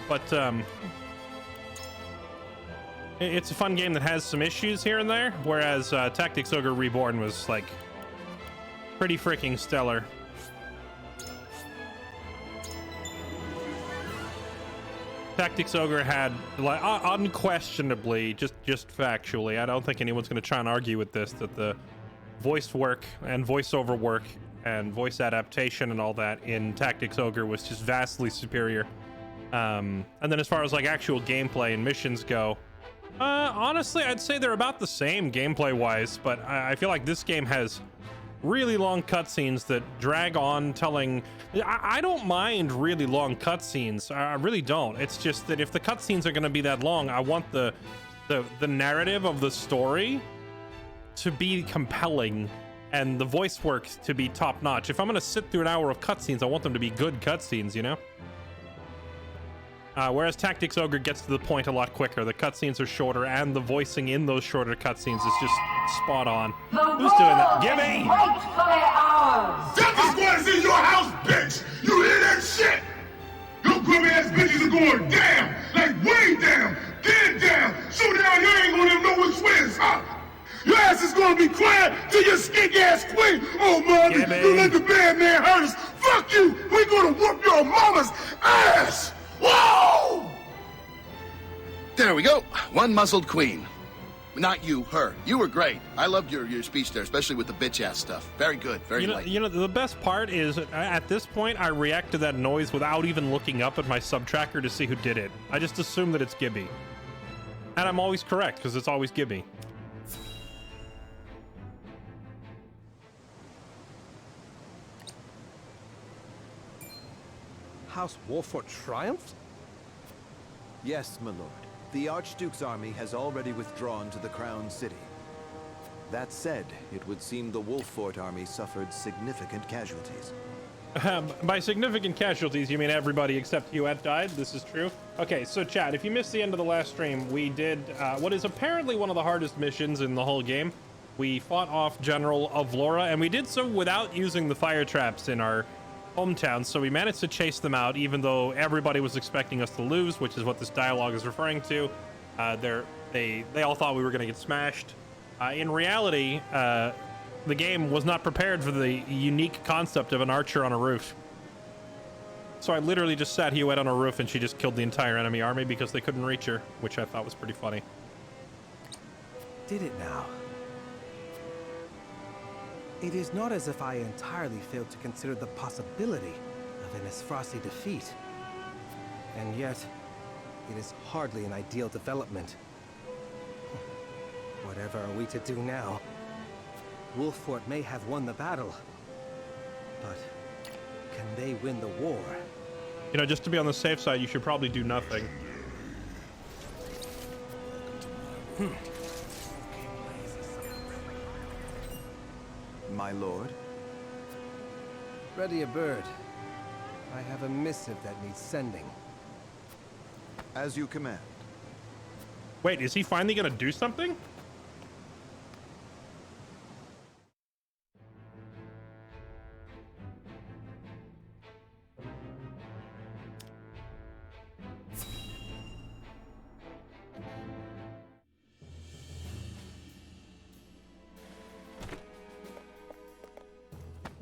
But it's a fun game that has some issues here and there, whereas Tactics Ogre Reborn was like pretty freaking stellar. Tactics Ogre had, like, unquestionably, just factually, I don't think anyone's going to try and argue with this, that the voice work and voiceover work and voice adaptation and all that in Tactics Ogre was just vastly superior. And then as far as like actual gameplay and missions go, honestly, I'd say they're about the same gameplay wise, but I feel like this game has really long cutscenes that drag on telling. I don't mind really long cutscenes. I really don't. It's just that if the cutscenes are going to be that long, I want the narrative of the story to be compelling and the voice work to be top notch. If I'm going to sit through an hour of cutscenes, I want them to be good cutscenes, you know? Whereas Tactics Ogre gets to the point a lot quicker. The cutscenes are shorter, and the voicing in those shorter cutscenes is just spot on. Who's doing that? Gimme! Delta Squad is in your house, bitch! You hear that shit? Your grubby ass bitches are going down! Like way down! Dead down! So down you ain't gonna even know which way is up! Your ass is gonna be quiet till your skink ass queen! Oh, mother, you let the bad man hurt us! Fuck you! We're gonna whoop your mama's ass! Whoa! There we go. One muzzled queen. Not you, her. You were great. I loved your speech there, especially with the bitch-ass stuff. Very good. Very light. You know, the best part is, at this point, I react to that noise without even looking up at my sub-tracker to see who did it. I just assume that it's Gibby. And I'm always correct, because it's always Gibby. House Wolffort triumphed? Yes, my lord. The Archduke's army has already withdrawn to the Crown City. That said, it would seem the Wolffort army suffered significant casualties. By significant casualties, you mean everybody except Huet died? This is true? Okay, so chat, if you missed the end of the last stream, we did what is apparently one of the hardest missions in the whole game. We fought off General Avlora, and we did so without using the fire traps in our hometown, so we managed to chase them out, even though everybody was expecting us to lose, which is what this dialogue is referring to. They all thought we were going to get smashed. In reality, the game was not prepared for the unique concept of an archer on a roof. So I literally just sat Huet on a roof, and she just killed the entire enemy army because they couldn't reach her, which I thought was pretty funny. Did it now? It is not as if I entirely failed to consider the possibility of an Esfrasi defeat. And yet, it is hardly an ideal development. Whatever are we to do now? Wolffort may have won the battle, but can they win the war? You know, just to be on the safe side, you should probably do nothing. My lord? Ready a bird. I have a missive that needs sending. As you command. Wait, is he finally gonna do something?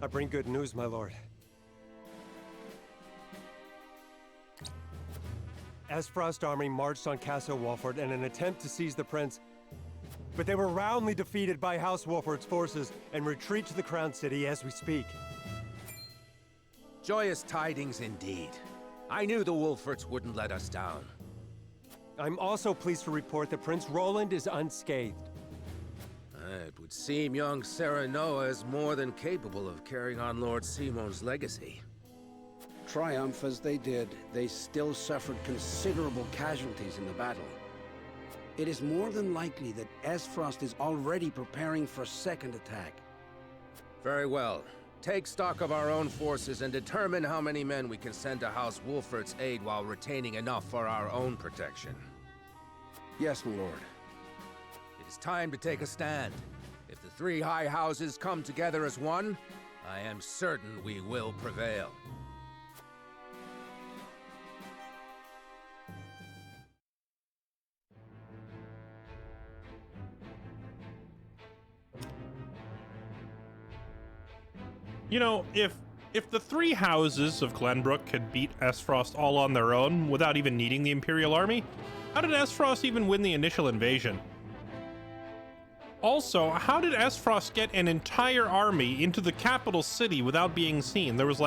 I bring good news, my lord. Esfrost army marched on Castle Wolffort in an attempt to seize the prince, but they were roundly defeated by House Wolffort's forces and retreat to the Crown City as we speak. Joyous tidings indeed. I knew the Wolfforts wouldn't let us down. I'm also pleased to report that Prince Roland is unscathed. It would seem young Serenoa is more than capable of carrying on Lord Simon's legacy. Triumph as they did, they still suffered considerable casualties in the battle. It is more than likely that Esfrost is already preparing for a second attack. Very well. Take stock of our own forces and determine how many men we can send to House Wolffort's aid while retaining enough for our own protection. Yes, my lord. It is time to take a stand. If the three high houses come together as one, I am certain we will prevail. You know, if the three houses of Glenbrook could beat Aesfrost all on their own without even needing the Imperial army, how did Aesfrost even win the initial invasion? Also, how did Aesfrost get an entire army into the capital city without being seen? There's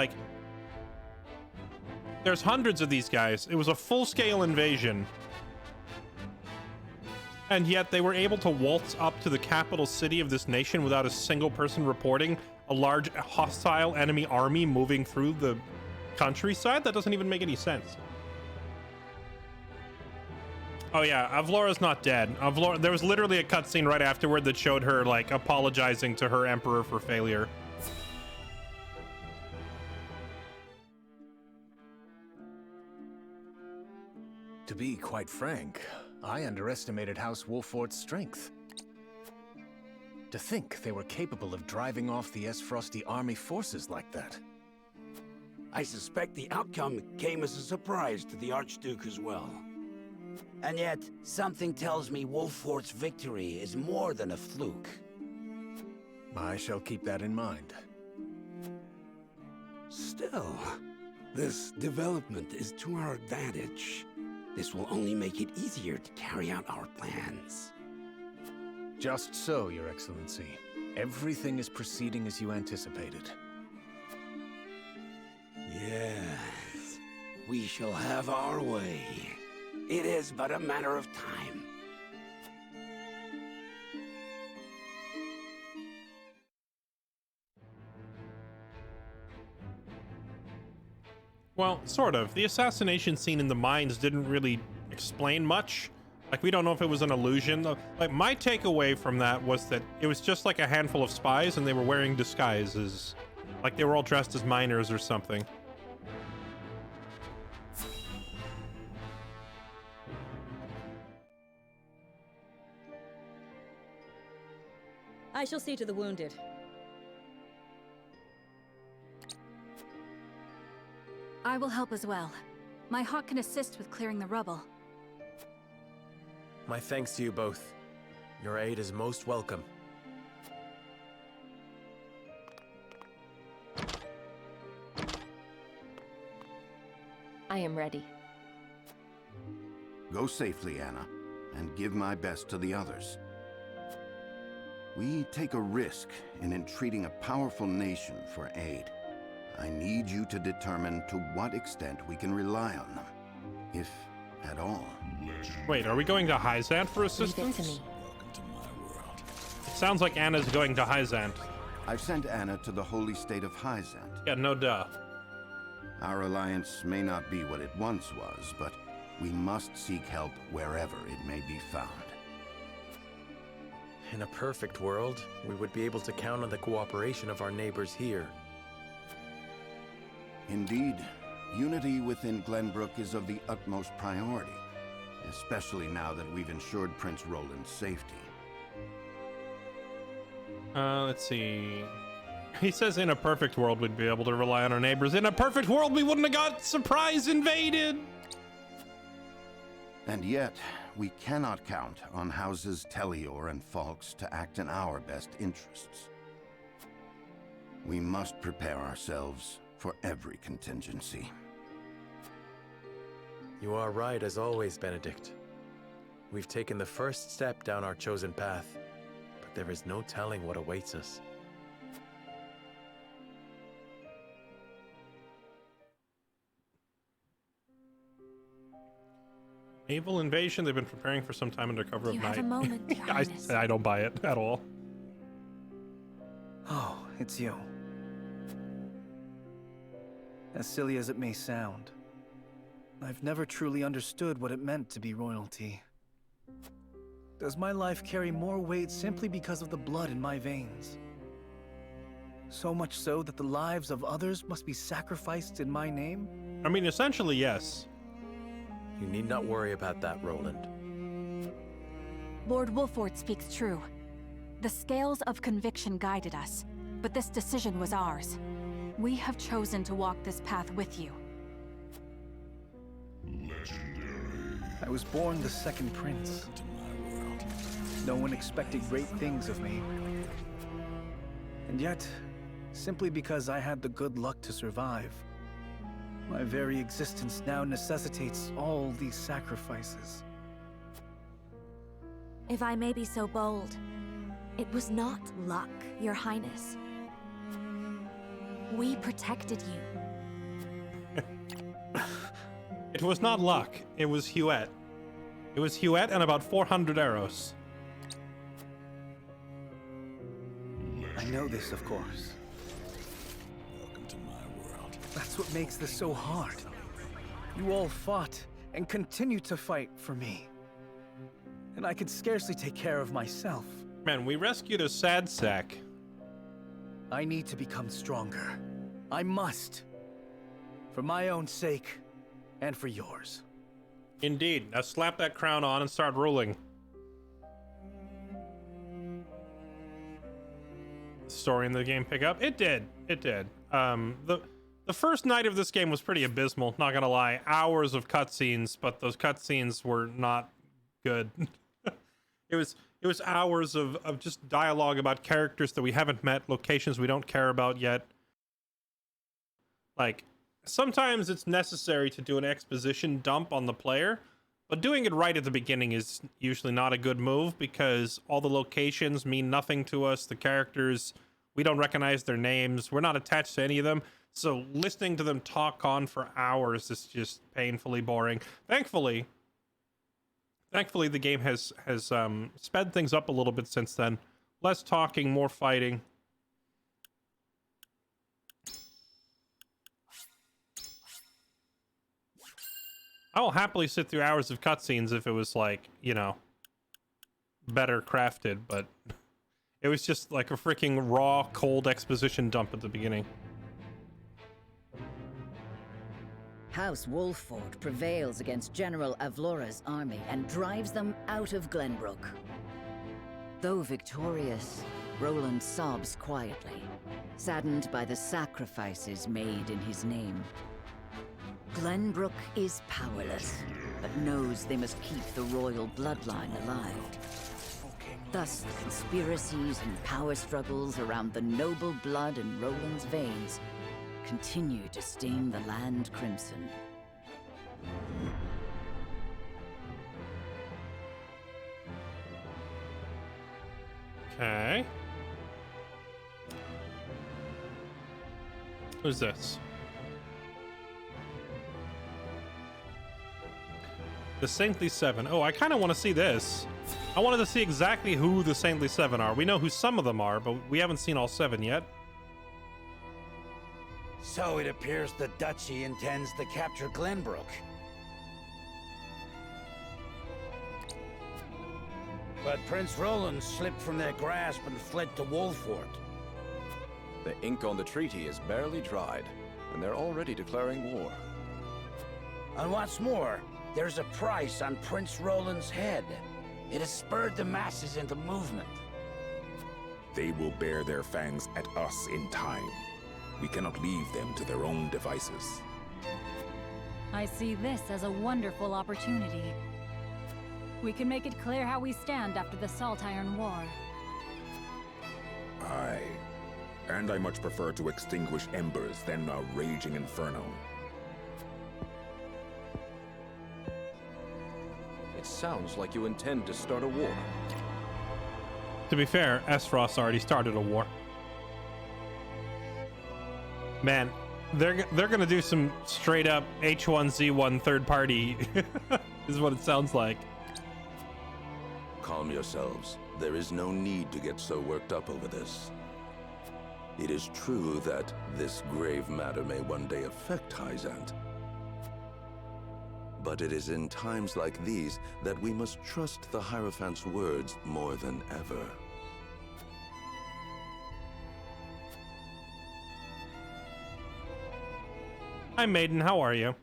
hundreds of these guys. It was a full-scale invasion. And yet they were able to waltz up to the capital city of this nation without a single person reporting a large hostile enemy army moving through the countryside? That doesn't even make any sense. Oh yeah, Avlora's not dead. There was literally a cutscene right afterward that showed her, like, apologizing to her emperor for failure. To be quite frank, I underestimated House Wolfort's strength. To think they were capable of driving off the Aesfrosti army forces like that. I suspect the outcome came as a surprise to the Archduke as well. And yet, something tells me Wolfort's victory is more than a fluke. I shall keep that in mind. Still, this development is to our advantage. This will only make it easier to carry out our plans. Just so, Your Excellency. Everything is proceeding as you anticipated. Yes, we shall have our way. It is but a matter of time. Well, sort of. The assassination scene in the mines didn't really explain much. Like, we don't know if it was an illusion. Like, my takeaway from that was that it was just like a handful of spies and they were wearing disguises. Like, they were all dressed as miners or something. I shall see to the wounded. I will help as well. My hawk can assist with clearing the rubble. My thanks to you both. Your aid is most welcome. I am ready. Go safely, Anna, and give my best to the others. We take a risk in entreating a powerful nation for aid. I need you to determine to what extent we can rely on them, if at all. Wait, are we going to Hyzant for assistance? Leave it to me. Welcome to my world. It sounds like Anna's going to Hyzant. I've sent Anna to the holy state of Hyzant. Yeah, no duh. Our alliance may not be what it once was, but we must seek help wherever it may be found. In a perfect world, we would be able to count on the cooperation of our neighbors here. Indeed, unity within Glenbrook is of the utmost priority, especially now that we've ensured Prince Roland's safety. Let's see. He says in a perfect world we'd be able to rely on our neighbors. In a perfect world we wouldn't have got surprise invaded! And yet, we cannot count on houses Tellior and Falks to act in our best interests. We must prepare ourselves for every contingency. You are right as always, Benedict. We've taken the first step down our chosen path, but there is no telling what awaits us. Naval invasion, they've been preparing for some time under cover of night. You have a moment, Your Highness. I don't buy it at all. Oh, it's you. As silly as it may sound, I've never truly understood what it meant to be royalty. Does my life carry more weight simply because of the blood in my veins? So much so that the lives of others must be sacrificed in my name? I mean, essentially, yes. You need not worry about that, Roland. Lord Wolfort speaks true. The scales of conviction guided us, but this decision was ours. We have chosen to walk this path with you. Legendary. I was born the second prince. Welcome to my world. No one expected great things of me. And yet, simply because I had the good luck to survive. My very existence now necessitates all these sacrifices. If I may be so bold, it was not luck, Your Highness. We protected you. It was not luck, it was Huet. It was Huet and about 400 arrows. I know this, of course. Welcome to my world. That's what makes this so hard. You all fought and continue to fight for me. And I could scarcely take care of myself. Man, we rescued a sad sack. I need to become stronger. I must. For my own sake, and for yours. Indeed. Now slap that crown on and start ruling. Story in the game pick up? It did. It did. The first night of this game was pretty abysmal, not gonna lie. Hours of cutscenes, but those cutscenes were not good. It was hours of just dialogue about characters that we haven't met, locations we don't care about yet. Like, sometimes it's necessary to do an exposition dump on the player, but doing it right at the beginning is usually not a good move because all the locations mean nothing to us. The characters, we don't recognize their names. We're not attached to any of them. So listening to them talk on for hours is just painfully boring. Thankfully, the game has sped things up a little bit since then. Less talking, more fighting. I will happily sit through hours of cutscenes if it was like, you know, better crafted, but it was just like a freaking raw, cold exposition dump at the beginning. House Wolffort prevails against General Avlora's army and drives them out of Glenbrook. Though victorious, Roland sobs quietly, saddened by the sacrifices made in his name. Glenbrook is powerless, but knows they must keep the royal bloodline alive. Thus, the conspiracies and power struggles around the noble blood in Roland's veins continue to stain the land crimson. Okay. Who's this? The Saintly Seven. Oh, I kind of want to see this. I wanted to see exactly who the Saintly Seven are. We know who some of them are, but we haven't seen all seven yet. So it appears the Duchy intends to capture Glenbrook. But Prince Roland slipped from their grasp and fled to Wolffort. The ink on the treaty is barely dried, and they're already declaring war. And what's more, there's a price on Prince Roland's head. It has spurred the masses into movement. They will bear their fangs at us in time. We cannot leave them to their own devices. I see this as a wonderful opportunity. We can make it clear how we stand after the Saltiron War. Aye. And I much prefer to extinguish embers than a raging inferno. It sounds like you intend to start a war. To be fair, Aesfrost already started a war. Man, they're gonna do some straight up H1Z1 third party is what it sounds like. Calm yourselves. There is no need to get so worked up over this. It is true that this grave matter may one day affect Hyzant. But it is in times like these that we must trust the Hierophant's words more than ever. Hi, Maiden. How are you?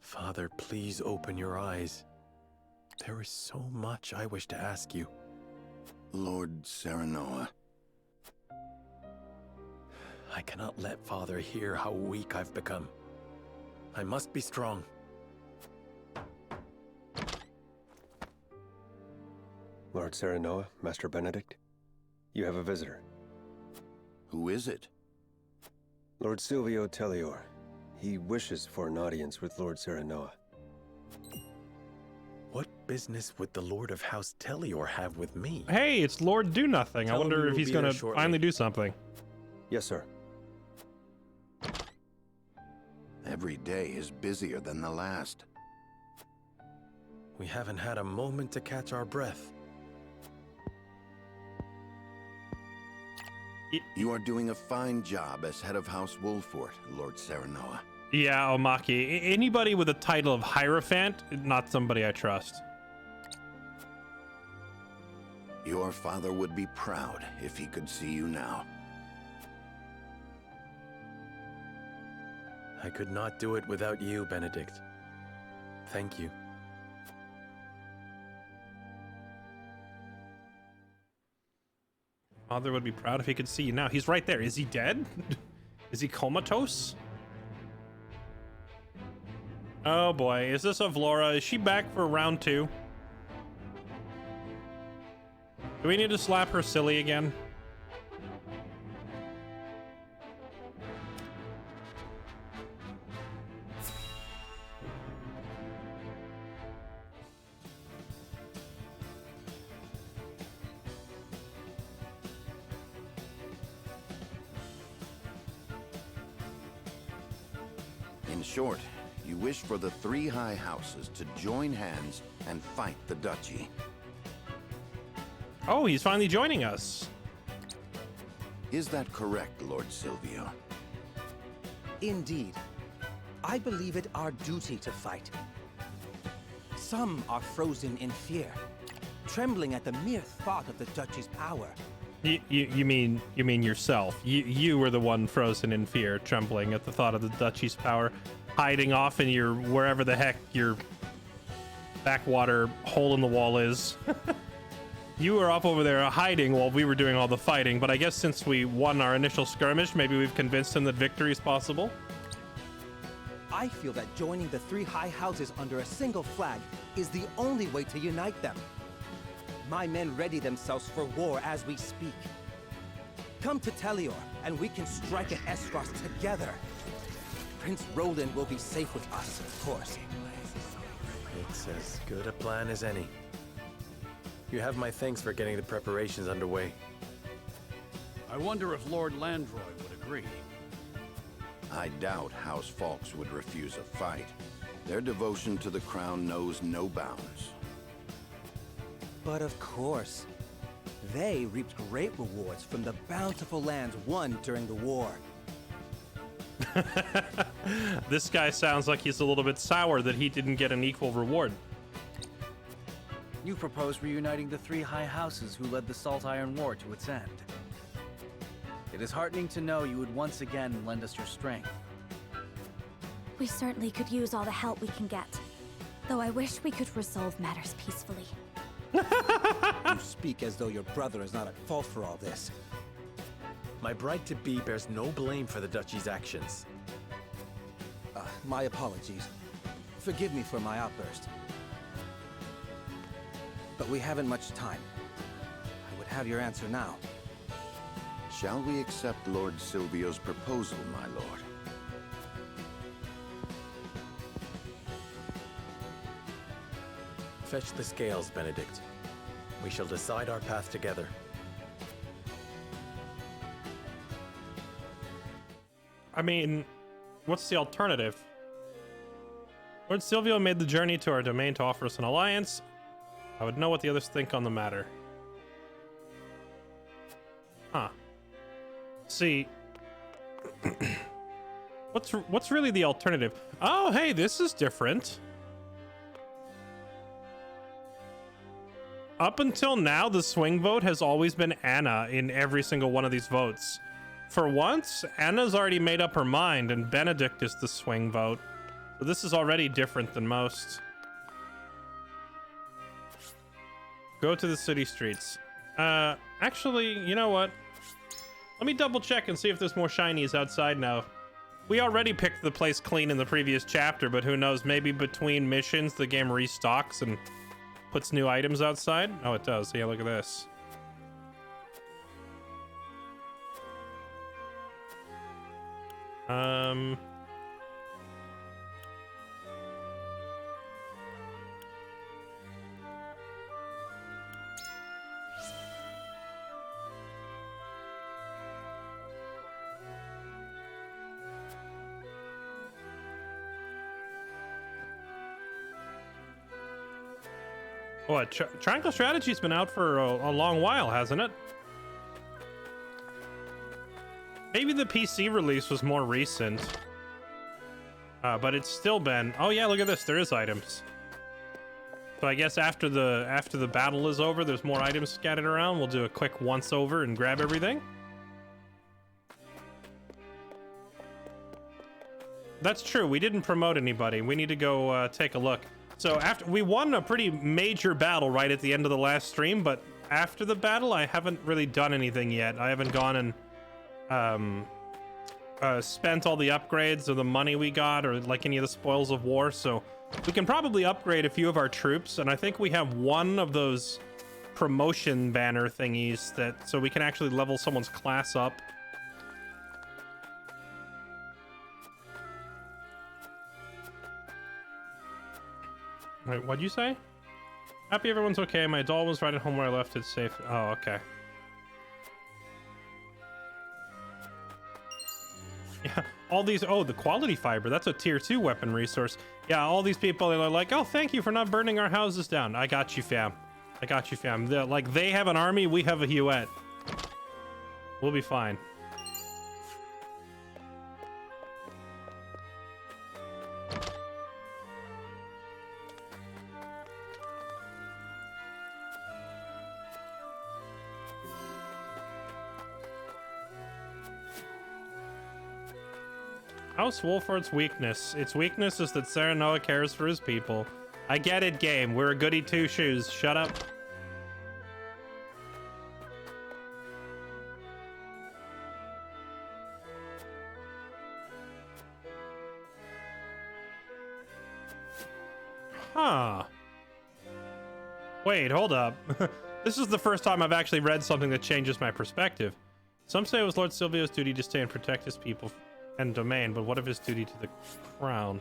Father, please open your eyes. There is so much I wish to ask you. Lord Serenoa. I cannot let Father hear how weak I've become. I must be strong. Lord Serenoa, Master Benedict, you have a visitor. Who is it? Lord Silvio Tellior. He wishes for an audience with Lord Serenoa. What business would the Lord of House Tellior have with me? Hey, it's Lord Do Nothing. I wonder if he's gonna finally do something. Yes, sir. Every day is busier than the last. We haven't had a moment to catch our breath. You are doing a fine job as head of House Wolfort, Lord Serenoa. Yeah, Omaki. Anybody with a title of Hierophant, not somebody I trust. Your father would be proud if he could see you now. I could not do it without you, Benedict. Thank you. Father would be proud if he could see you now. He's right there. Is he dead? Is he comatose? Oh boy, is this Avlora? Is she back for round 2? Do we need to slap her silly again? In short, you wish for the 3 high houses to join hands and fight the duchy. Oh, he's finally joining us. Is that correct, Lord Silvio? Indeed. I believe it our duty to fight. Some are frozen in fear, trembling at the mere thought of the duchy's power. You mean yourself? You were the one frozen in fear, trembling at the thought of the duchy's power, hiding off in your wherever the heck your backwater hole in the wall is. You were up over there hiding while we were doing all the fighting, but I guess since we won our initial skirmish, maybe we've convinced him that victory is possible. I feel that joining the 3 high houses under a single flag is the only way to unite them. My men ready themselves for war as we speak. Come to Tellior, and we can strike at Esfrost together. Prince Roland will be safe with us, of course. It's as good a plan as any. You have my thanks for getting the preparations underway. I wonder if Lord Landroy would agree. I doubt House Falks would refuse a fight. Their devotion to the crown knows no bounds. But of course, they reaped great rewards from the bountiful lands won during the war. This guy sounds like he's a little bit sour that he didn't get an equal reward. You propose reuniting the 3 high houses who led the Salt Iron War to its end. It is heartening to know you would once again lend us your strength. We certainly could use all the help we can get. Though I wish we could resolve matters peacefully. You speak as though your brother is not at fault for all this. My bride-to-be bears no blame for the duchy's actions. My apologies. Forgive me for my outburst. But we haven't much time. I would have your answer now. Shall we accept Lord Silvio's proposal, my lord? Fetch the scales, Benedict. We shall decide our path together. I mean, what's the alternative? Lord Silvio made the journey to our domain to offer us an alliance. I would know what the others think on the matter. Huh. See, what's really the alternative? Oh, hey, this is different. Up until now, the swing vote has always been Anna in every single one of these votes. For once, Anna's already made up her mind, and Benedict is the swing vote. So this is already different than most. Go to the city streets. Actually, you know what? Let me double check and see if there's more shinies outside now. We already picked the place clean in the previous chapter, but who knows? Maybe between missions, the game restocks and puts new items outside. Oh, it does. Yeah, look at this. What? Triangle Strategy's been out for a long while, hasn't it? Maybe the PC release was more recent. But it's still been... Oh yeah, look at this. There is items. So I guess after the battle is over, there's more items scattered around. We'll do a quick once over and grab everything. That's true. We didn't promote anybody. We need to go take a look. So after we won a pretty major battle right at the end of the last stream, but after the battle, I haven't really done anything yet. I haven't gone and spent all the upgrades or the money we got or like any of the spoils of war. So we can probably upgrade a few of our troops, and I think we have one of those promotion banner thingies that so we can actually level someone's class up. Wait, what'd you say? Happy everyone's okay. My doll was right at home where I left it safe. Oh, okay. Yeah, all these... Oh, the quality fiber. That's a tier 2 weapon resource. Yeah, all these people are like, oh, thank you for not burning our houses down. I got you, fam. I got you, fam. Like, they have an army, we have a Huette. We'll be fine. House Wolfort's weakness. Its weakness is that Serenoa cares for his people. I get it, game. We're a goody two-shoes. Shut up. Huh. Wait, hold up. This is the first time I've actually read something that changes my perspective. Some say it was Lord Silvio's duty to stay and protect his people and domain, but what of his duty to the crown?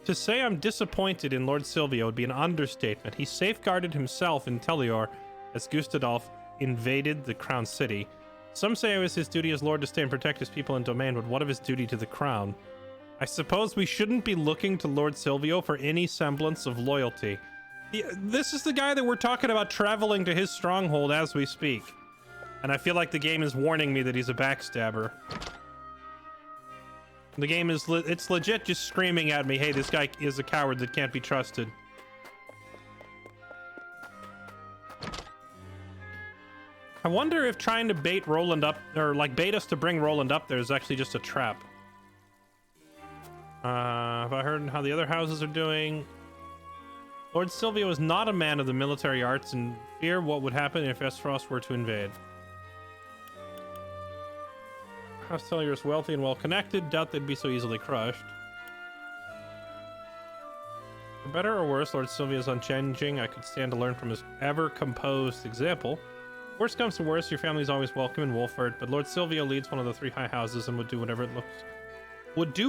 To say I'm disappointed in Lord Silvio would be an understatement. He safeguarded himself in Tellior as Gustadolf invaded the crown city. Some say it was his duty as lord to stay and protect his people and domain, but what of his duty to the crown? I suppose we shouldn't be looking to Lord Silvio for any semblance of loyalty. This is the guy that we're talking about traveling to his stronghold as we speak. And I feel like the game is warning me that he's a backstabber. The game is it's legit just screaming at me, hey, this guy is a coward that can't be trusted. I wonder if trying to bait Roland up, or like bait us to bring Roland up there is actually just a trap. Have I heard how the other houses are doing? Lord Silvio is not a man of the military arts and fear what would happen if Aesfrost were to invade. House Tellior is wealthy and well-connected. Doubt they'd be so easily crushed. For better or worse, Lord Silvio is unchanging. I could stand to learn from his ever-composed example. Worst comes to worst, your family's always welcome in Wolford, but Lord Silvio leads one of the 3 high houses and would do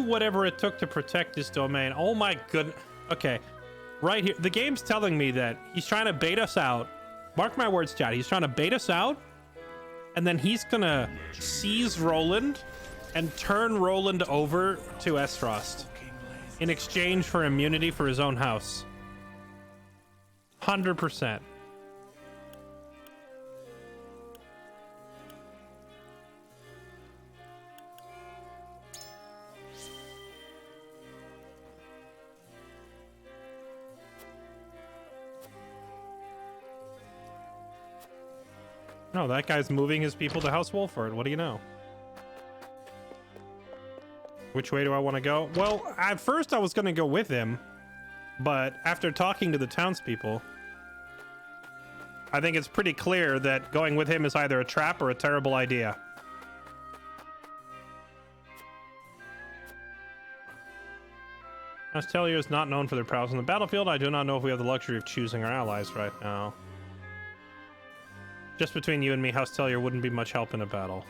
whatever it took to protect his domain. Oh my goodness. Okay, right here. The game's telling me that he's trying to bait us out. Mark my words, chat. He's trying to bait us out. And then he's gonna seize Roland and turn Roland over to Aesfrost in exchange for immunity for his own house. 100%. No, that guy's moving his people to House Wolford. What do you know? Which way do I want to go? Well, at first I was going to go with him. But after talking to the townspeople, I think it's pretty clear that going with him is either a trap or a terrible idea. House Tellier is not known for their prowess on the battlefield. I do not know if we have the luxury of choosing our allies right now. Just between you and me, House Tellier wouldn't be much help in a battle.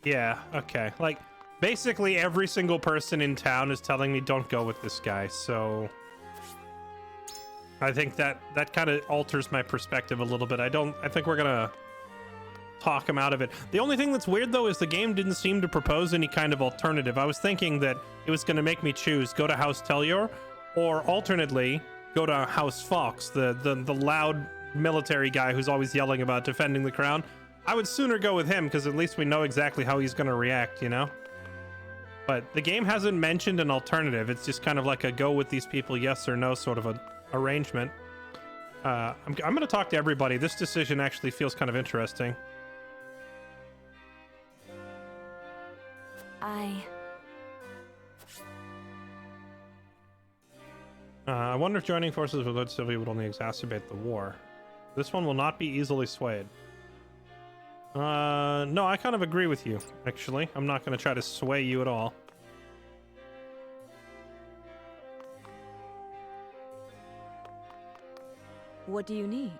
Yeah, okay. Like, basically every single person in town is telling me don't go with this guy, so... I think that kind of alters my perspective a little bit. I think we're gonna talk him out of it. The only thing that's weird, though, is the game didn't seem to propose any kind of alternative. I was thinking that it was gonna make me choose go to House Tellior, or alternately, go to House Fox, the loud military guy who's always yelling about defending the crown. I would sooner go with him, because at least we know exactly how he's gonna react, you know? But the game hasn't mentioned an alternative. It's just kind of like a go with these people, yes or no sort of a arrangement. I'm going to talk to everybody. This decision actually feels kind of interesting. I wonder if joining forces with Lord Sylvia would only exacerbate the war. This one will not be easily swayed. No, I kind of agree with you, actually. I'm not going to try to sway you at all. What do you need?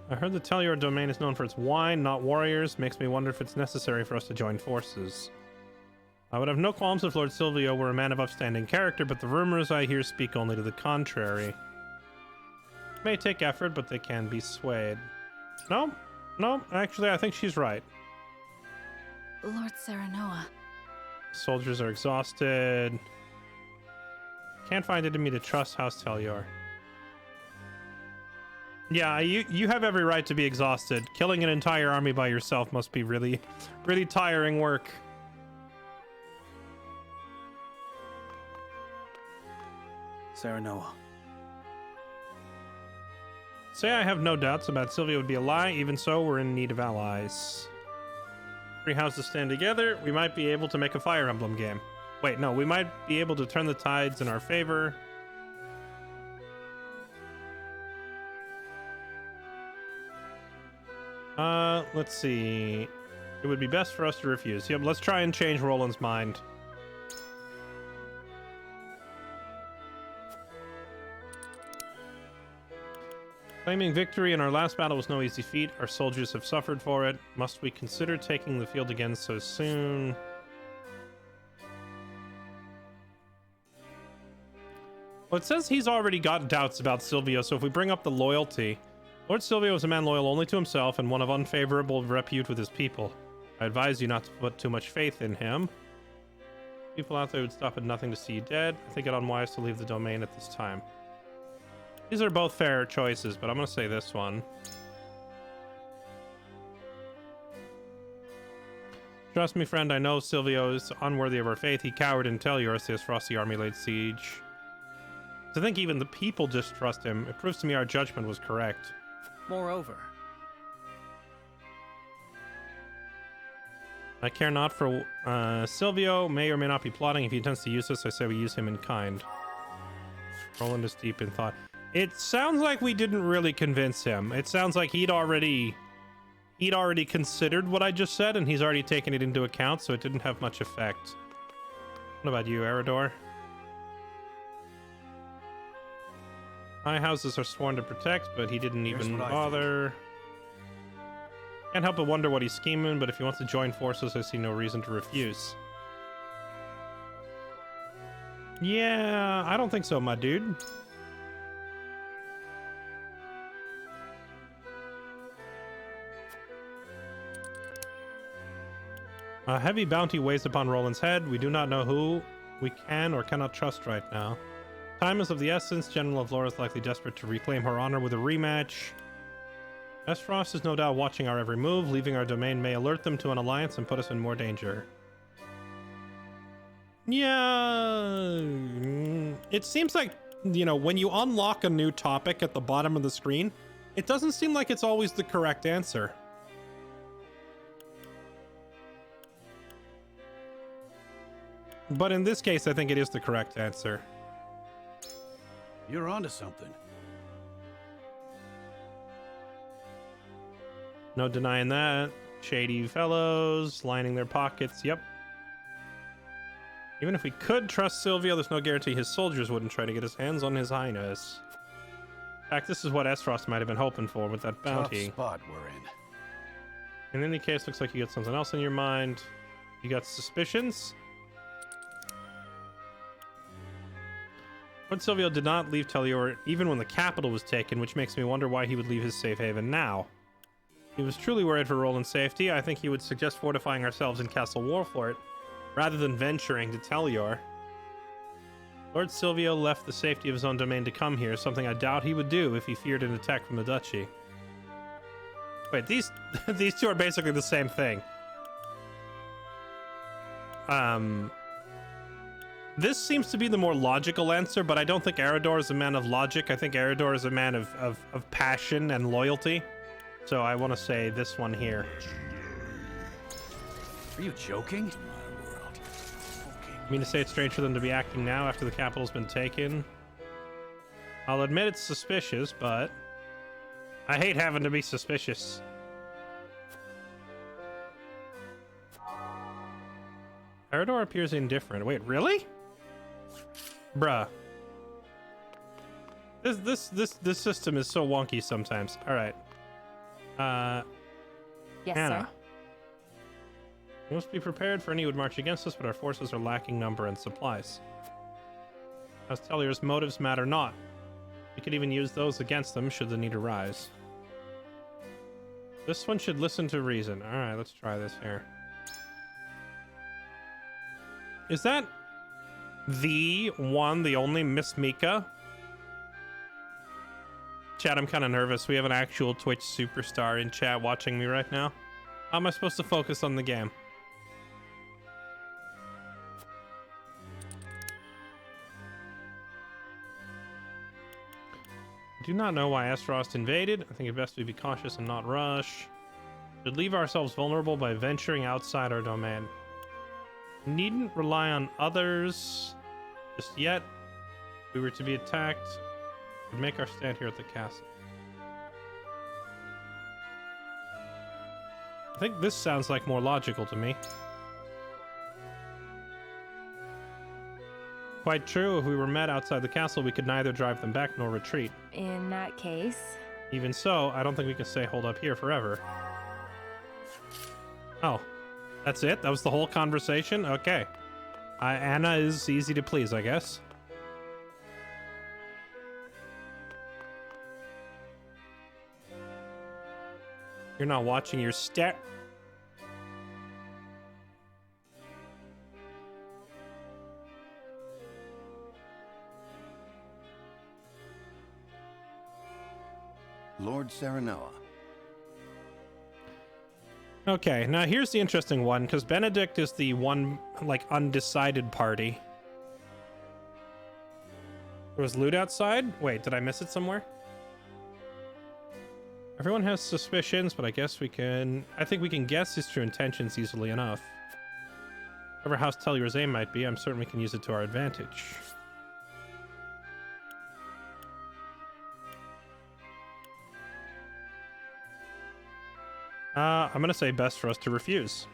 I heard the Tellior domain is known for its wine, not warriors. Makes me wonder if it's necessary for us to join forces. I would have no qualms if Lord Silvio were a man of upstanding character, but the rumors I hear speak only to the contrary. It may take effort, but they can be swayed. No, actually, I think she's right. Lord Serenoa. Soldiers are exhausted. Can't find it in me to trust House Tellior. Yeah, you have every right to be exhausted. Killing an entire army by yourself must be really, really tiring work. Serenoa. Say I have no doubts about Sylvia would be a lie. Even so, we're in need of allies. Three houses stand together. We might be able to make a Fire Emblem game. Wait, no, we might be able to turn the tides in our favor. Let's see. It would be best for us to refuse. Yep, let's try and change Roland's mind. Claiming victory in our last battle was no easy feat. Our soldiers have suffered for it. Must we consider taking the field again so soon? Well, it says he's already got doubts about Silvio, so if we bring up the loyalty... Lord Silvio is a man loyal only to himself and one of unfavorable repute with his people. I advise you not to put too much faith in him. People out there would stop at nothing to see you dead. I think it unwise to leave the domain at this time. These are both fair choices, but I'm going to say this one. Trust me, friend, I know Silvio is unworthy of our faith. He cowered in Tellior as the Frosty army laid siege. To think even the people distrust him, it proves to me our judgment was correct. Moreover, I care not for Silvio, may or may not be plotting. If he intends to use us, I say we use him in kind. Roland is deep in thought. It sounds like we didn't really convince him. It sounds like he'd already considered what I just said, and he's already taken it into account, so it didn't have much effect. What about you, Eridor? My houses are sworn to protect, but he didn't even bother. Can't help but wonder what he's scheming, but if he wants to join forces, I see no reason to refuse. Yeah, I don't think so, my dude. A heavy bounty weighs upon Roland's head. We do not know who we can or cannot trust right now. Time is of the essence. General Avlora is likely desperate to reclaim her honor with a rematch. Esfrost is no doubt watching our every move. Leaving our domain may alert them to an alliance and put us in more danger. Yeah, it seems like, you know, when you unlock a new topic at the bottom of the screen, it doesn't seem like it's always the correct answer. But in this case, I think it is the correct answer. You're onto something. No denying that. Shady fellows lining their pockets. Yep. Even if we could trust Silvio, there's no guarantee his soldiers wouldn't try to get his hands on His Highness. In fact, this is what Esfrost might have been hoping for with that bounty. Tough spot we're in. In any case, looks like you got something else in your mind. You got suspicions? Lord Silvio did not leave Tellior even when the capital was taken, which makes me wonder why he would leave his safe haven now. If he was truly worried for Roland's safety, I think he would suggest fortifying ourselves in Castle Warfort, rather than venturing to Tellior. Lord Silvio left the safety of his own domain to come here, something I doubt he would do if he feared an attack from the Duchy. Wait, these two are basically the same thing. This seems to be the more logical answer, but I don't think Eredor is a man of logic. I think Eredor is a man of passion and loyalty. So I want to say this one here. Are you joking? I mean to say it's strange for them to be acting now after the capital's been taken. I'll admit it's suspicious, but I hate having to be suspicious. Eredor appears indifferent. Wait, really? Bruh. This system is so wonky sometimes. All right. Yes, Anna. sir. We must be prepared for any who would march against us, but our forces are lacking number and supplies. As Tellior's motives matter not. We could even use those against them should the need arise. This one should listen to reason. All right, let's try this here. Is that the one, the only Miss Mika? Chat, I'm kind of nervous. We have an actual Twitch superstar in chat watching me right now. How am I supposed to focus on the game? I do not know why Esfrost invaded. I think it best we be cautious and not rush. Should leave ourselves vulnerable by venturing outside our domain. Needn't rely on others just yet. If we were to be attacked, we'd make our stand here at the castle. I think this sounds like more logical to me. Quite true. If we were met outside the castle, we could neither drive them back nor retreat. In that case... Even so, I don't think we can stay holed up here forever. Oh, that's it? That was the whole conversation? Okay. Anna is easy to please, I guess. You're not watching your step. Lord Serenella. Okay, now here's the interesting one, because Benedict is the one, like, undecided party. There was loot outside? Wait, did I miss it somewhere? Everyone has suspicions, but I guess we can... I think we can guess his true intentions easily enough. Whatever House Tellior's aim might be, I'm certain we can use it to our advantage. I'm gonna say best for us to refuse.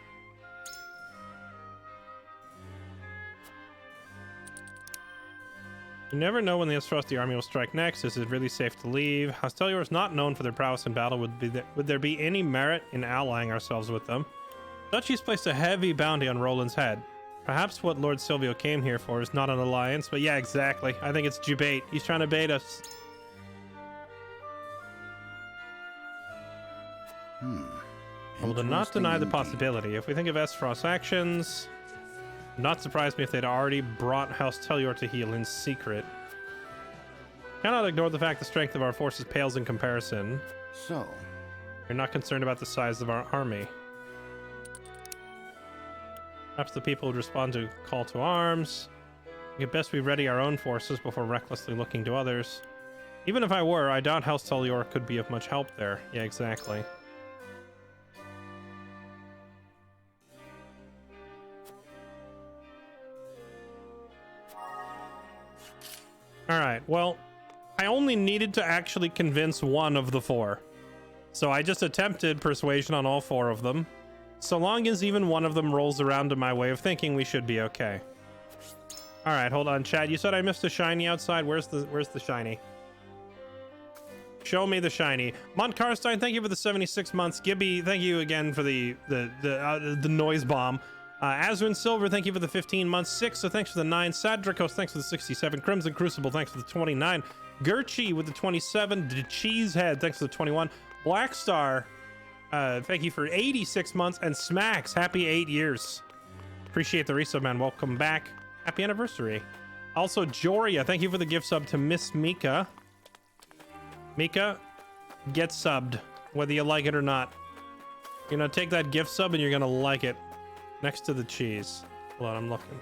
You never know when the Esfrosti army will strike next. Is it really safe to leave? House Tellior is not known for their prowess in battle. Would there be any merit in allying ourselves with them? Duchy's placed a heavy bounty on Roland's head. Perhaps what Lord Silvio came here for is not an alliance, but yeah, exactly. I think it's debate. He's trying to bait us. I will not deny the possibility. If we think of Esfrost's actions, not surprise me if they'd already brought House Tellior to heel in secret. Cannot ignore the fact the strength of our forces pales in comparison. So? We're not concerned about the size of our army. Perhaps the people would respond to a call to arms. It best we ready our own forces before recklessly looking to others. Even if I were, I doubt House Tellior could be of much help there. Yeah, exactly. All right, well, I only needed to actually convince one of the 4. So I just attempted persuasion on all 4 of them. So long as even one of them rolls around to my way of thinking, we should be okay. All right, hold on, Chad. You said I missed a shiny outside. Where's the shiny? Show me the shiny. Mont Karstein, thank you for the 76 months. Gibby, thank you again for the noise bomb. Azwin Silver, thank you for the 15 months. 6, so thanks for the 9. Sadrakos, thanks for the 67. Crimson Crucible, thanks for the 29. Gurchi with the 27. Cheesehead, thanks for the 21. Blackstar, thank you for 86 months. And Smacks, happy 8 years. Appreciate the resub, man. Welcome back. Happy anniversary. Also, Joria, thank you for the gift sub to Miss Mika. Mika, get subbed, whether you like it or not. You're gonna take that gift sub and you're gonna like it. Next to the cheese. Hold on, I'm looking.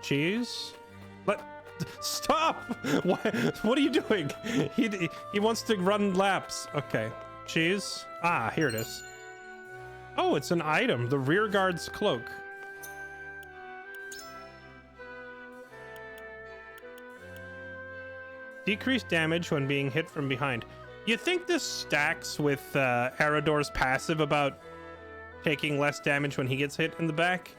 Cheese? What? Stop! What are you doing? He wants to run laps. Okay. Cheese. Ah, here it is. Oh, it's an item. The rear guard's cloak. Decreased damage when being hit from behind. You think this stacks with Arador's passive about taking less damage when he gets hit in the back?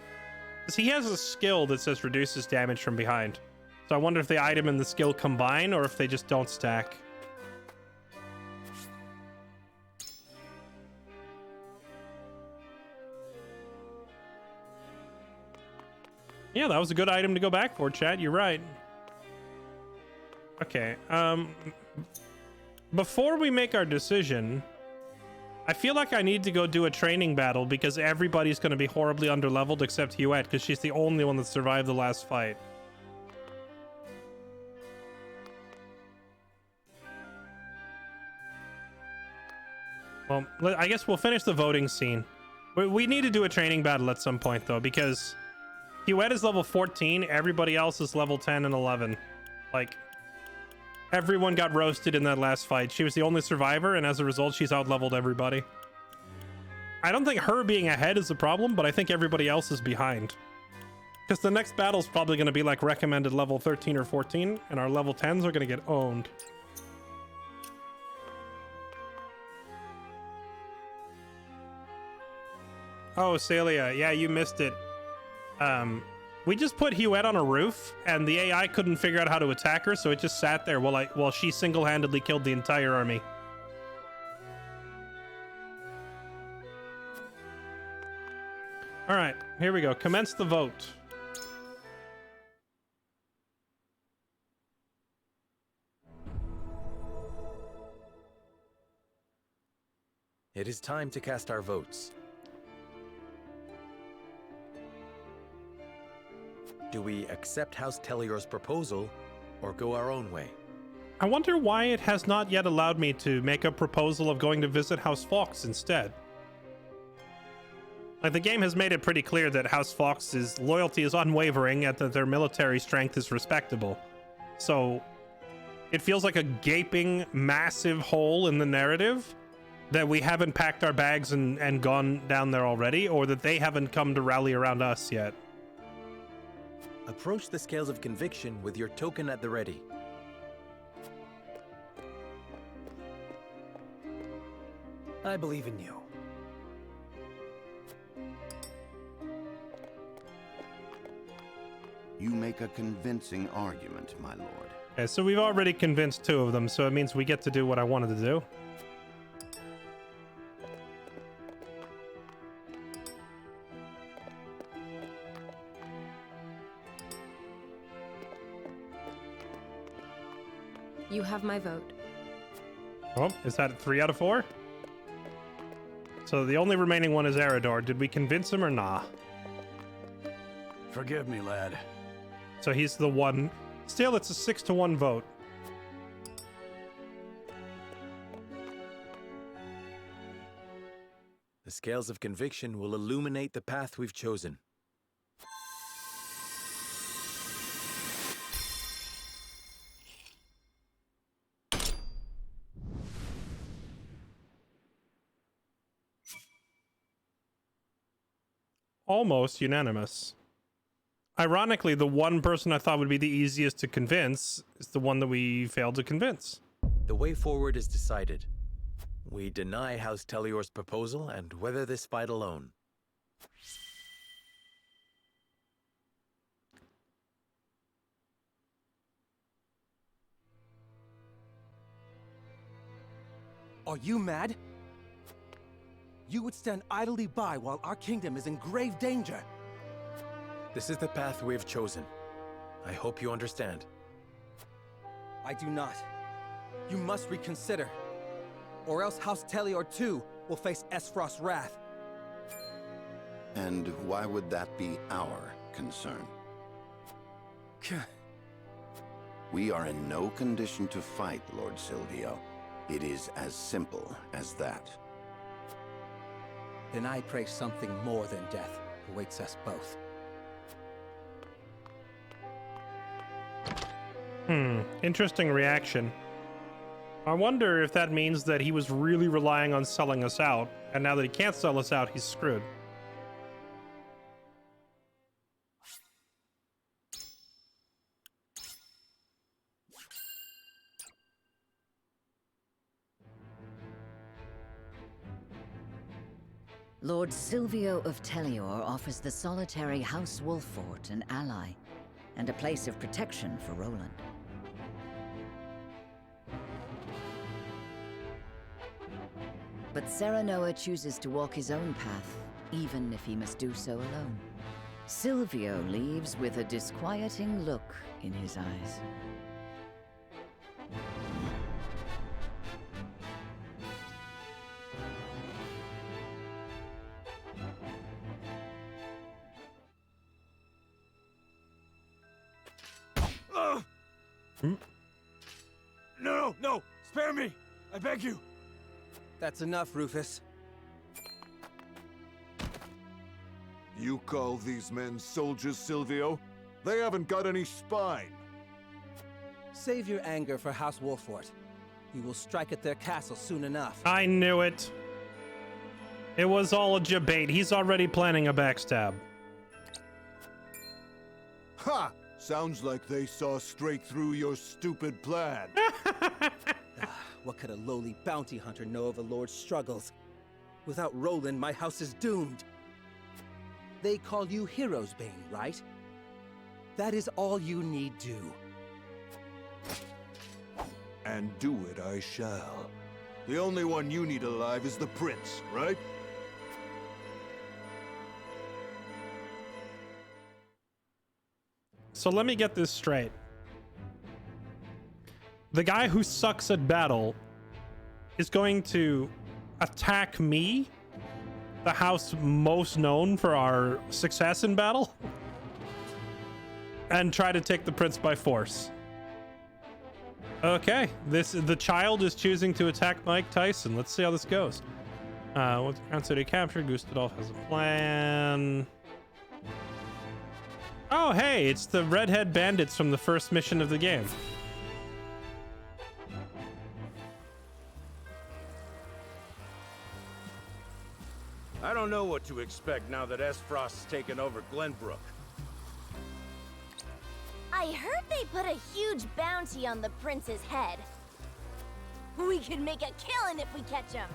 Because he has a skill that says reduces damage from behind. So I wonder if the item and the skill combine or if they just don't stack. Yeah, that was a good item to go back for, Chad. You're right. Okay, before we make our decision, I feel like I need to go do a training battle because everybody's going to be horribly underleveled except Huette because she's the only one that survived the last fight. Well, I guess we'll finish the voting scene. We need to do a training battle at some point, though, because Huette is level 14, everybody else is level 10 and 11. Like, everyone got roasted in that last fight. She was the only survivor, and as a result, she's out-leveled everybody. I don't think her being ahead is a problem, but I think everybody else is behind. Because the next battle's probably going to be like recommended level 13 or 14, and our level 10s are going to get owned. Oh, Celia, yeah, you missed it. We just put Huette on a roof, and the AI couldn't figure out how to attack her, so it just sat there while she single-handedly killed the entire army. All right, here we go. Commence the vote. It is time to cast our votes. Do we accept House Tellior's proposal, or go our own way? I wonder why it has not yet allowed me to make a proposal of going to visit House Fox instead. Like, the game has made it pretty clear that House Fox's loyalty is unwavering and that their military strength is respectable. So, it feels like a gaping, massive hole in the narrative that we haven't packed our bags and gone down there already, or that they haven't come to rally around us yet. Approach the scales of conviction with your token at the ready. I believe in you. You make a convincing argument, my lord. Okay, so we've already convinced 2 of them, so it means we get to do what I wanted to do. You have my vote. Oh, is that 3 out of 4? So the only remaining one is Arador. Did we convince him or nah? Forgive me, lad. So he's the one. Still, it's a 6-1 vote. The scales of conviction will illuminate the path we've chosen. Almost unanimous. Ironically, the one person I thought would be the easiest to convince is the one that we failed to convince. The way forward is decided. We deny House Telior's proposal and weather this fight alone. Are you mad? You would stand idly by while our kingdom is in grave danger. This is the path we have chosen. I hope you understand. I do not. You must reconsider. Or else House Telior too will face Esfrost's wrath. And why would that be our concern? We are in no condition to fight, Lord Silvio. It is as simple as that. Then I pray something more than death awaits us both. Interesting reaction. I wonder if that means that he was really relying on selling us out, and now that he can't sell us out, he's screwed. Lord Silvio of Telior offers the solitary House Wolffort an ally, and a place of protection for Roland. But Serenoa chooses to walk his own path, even if he must do so alone. Silvio leaves with a disquieting look in his eyes. No! Spare me! I beg you! That's enough, Rufus. You call these men soldiers, Silvio? They haven't got any spine. Save your anger for House Wolffort. We will strike at their castle soon enough. I knew it. It was all a debate. He's already planning a backstab. Ha! Sounds like they saw straight through your stupid plan. What could a lowly bounty hunter know of a lord's struggles? Without Roland, my house is doomed. They call you Hero's Bane, right? That is all you need do. And do it I shall. The only one you need alive is the prince, right? So let me get this straight. The guy who sucks at battle is going to attack me, the house most known for our success in battle, and try to take the prince by force. Okay, the child is choosing to attack Mike Tyson. Let's see how this goes. With Crown City captured, Gustadolf has a plan. Oh, hey, it's the redhead bandits from the first mission of the game. I don't know what to expect now that Esfrost's taken over Glenbrook. I heard they put a huge bounty on the prince's head. We could make a killing if we catch him.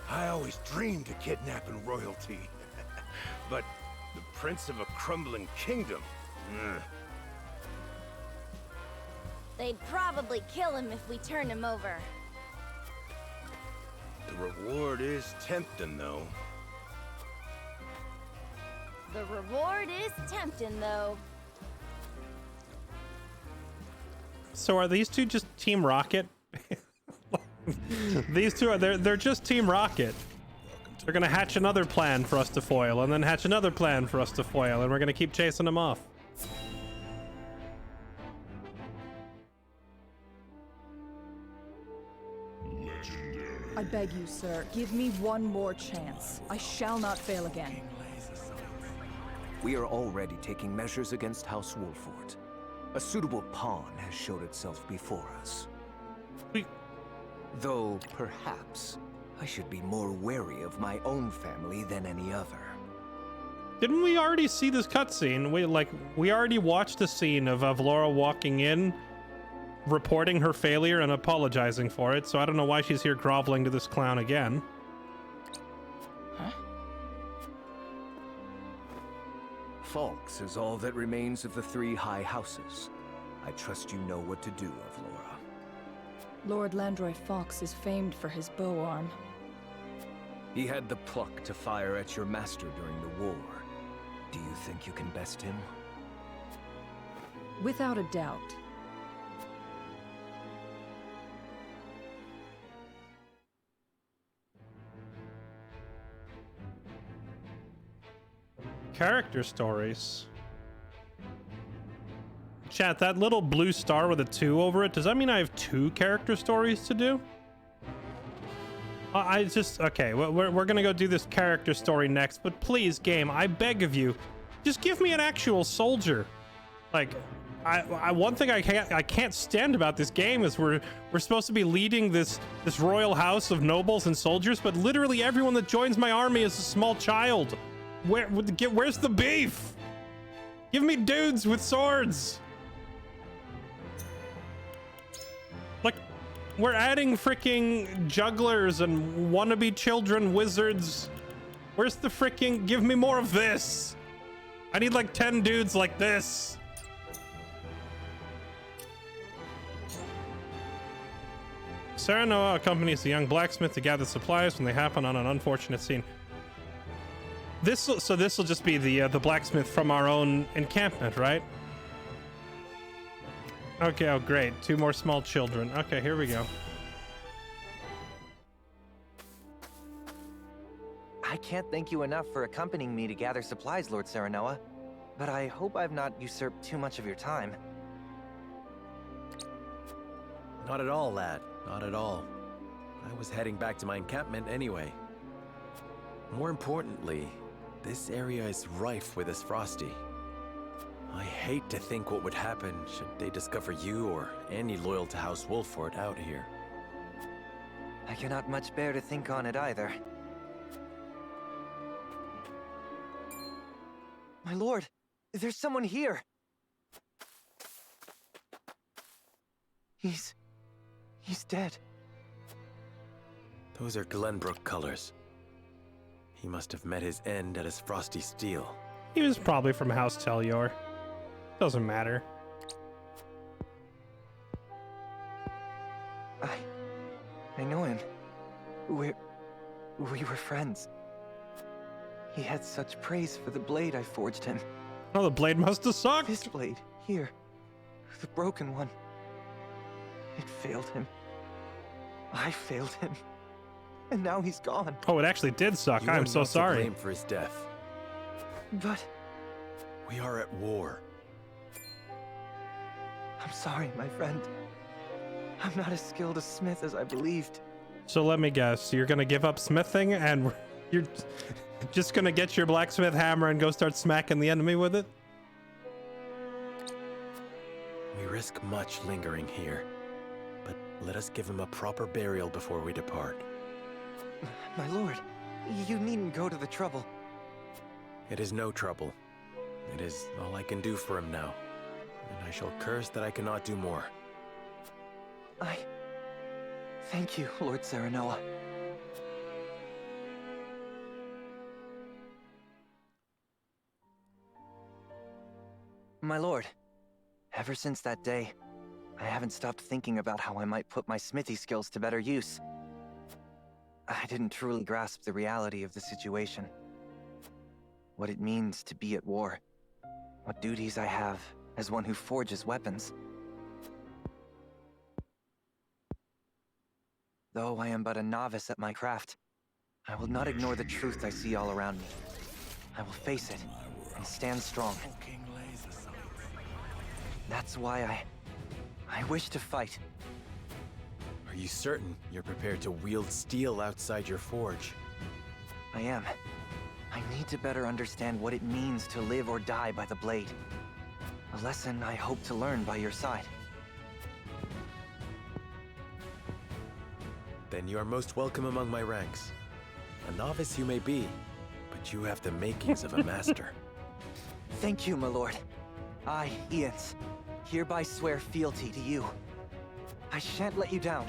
I always dreamed of kidnapping royalty. But the prince of a crumbling kingdom? Ugh. They'd probably kill him if we turn him over. The reward is tempting, though. The reward is tempting, though. So are these two just Team Rocket? These two are they're just Team Rocket. They're gonna hatch another plan for us to foil, and then hatch another plan for us to foil, and we're gonna keep chasing them off. I beg you, sir, give me one more chance. I shall not fail again. We are already taking measures against House Wolffort. A suitable pawn has showed itself before us. Though, perhaps, I should be more wary of my own family than any other. Didn't we already see this cutscene? We already watched a scene of Avlora walking in, reporting her failure and apologizing for it, so I don't know why she's here groveling to this clown again. Huh? Falx is all that remains of the 3 high houses. I trust you know what to do, Avlora. Lord Landroy Falx is famed for his bow arm. He had the pluck to fire at your master during the war. Do you think you can best him? Without a doubt. Character stories. Chat, that little blue star with a 2 over it, does that mean I have 2 character stories to do? Okay, we're gonna go do this character story next, but please, game, I beg of you, just give me an actual soldier. Like, one thing I can't stand about this game is we're supposed to be leading this royal house of nobles and soldiers, but literally everyone that joins my army is a small child. Where's the beef? Give me dudes with swords. Like, we're adding freaking jugglers and wannabe children wizards. Where's the freaking... Give me more of this. I need like 10 dudes like this. Serenoa accompanies the young blacksmith to gather supplies when they happen on an unfortunate scene. This will just be the blacksmith from our own encampment, right? Okay, oh great. 2 more small children. Okay, here we go. I can't thank you enough for accompanying me to gather supplies, Lord Serenoa, but I hope I've not usurped too much of your time. Not at all, lad. Not at all. I was heading back to my encampment anyway. More importantly, this area is rife with Isfrosti. I hate to think what would happen should they discover you or any loyal to House Wolffort out here. I cannot much bear to think on it either. My lord, there's someone here! He's dead. Those are Glenbrook colors. He must have met his end at Isfrosti Steel. He was probably from House Telior. Doesn't matter. I know him. We were friends. He had such praise for the blade I forged him. Oh, the blade must have sucked. This blade, here. The broken one. It failed him. I failed him. And now he's gone. Oh, it actually did suck. I'm so sorry. You are not to blame for his death. But... we are at war. I'm sorry, my friend. I'm not as skilled a smith as I believed. So let me guess, you're gonna give up smithing and you're just gonna get your blacksmith hammer and go start smacking the enemy with it? We risk much lingering here, but let us give him a proper burial before we depart. My lord, you needn't go to the trouble. It is no trouble. It is all I can do for him now, and I shall curse that I cannot do more. Thank you, Lord Serenoa. My lord, ever since that day, I haven't stopped thinking about how I might put my smithy skills to better use. I didn't truly grasp the reality of the situation. What it means to be at war. What duties I have as one who forges weapons. Though I am but a novice at my craft, I will not ignore the truth I see all around me. I will face it and stand strong. That's why I wish to fight. Are you certain you're prepared to wield steel outside your forge? I am. I need to better understand what it means to live or die by the blade. A lesson I hope to learn by your side. Then you are most welcome among my ranks. A novice you may be, but you have the makings of a master. Thank you, my lord. I, Ians, hereby swear fealty to you. I shan't let you down.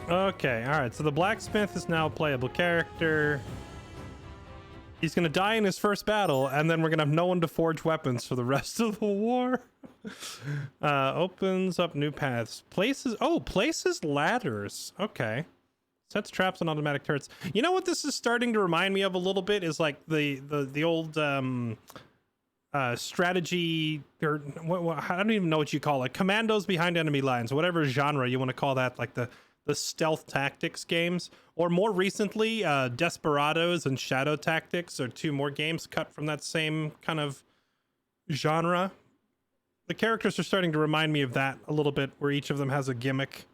Okay, alright, so the blacksmith is now a playable character. He's gonna die in his first battle, and then we're gonna have no one to forge weapons for the rest of the war. Opens up new paths. Places ladders. Okay. Sets traps on automatic turrets. You know what this is starting to remind me of a little bit is like the old strategy, or I don't even know what you call it. Commandos behind enemy lines, whatever genre you want to call that, like the stealth tactics games, or more recently, Desperados and Shadow Tactics are two more games cut from that same kind of genre. The characters are starting to remind me of that a little bit, where each of them has a gimmick.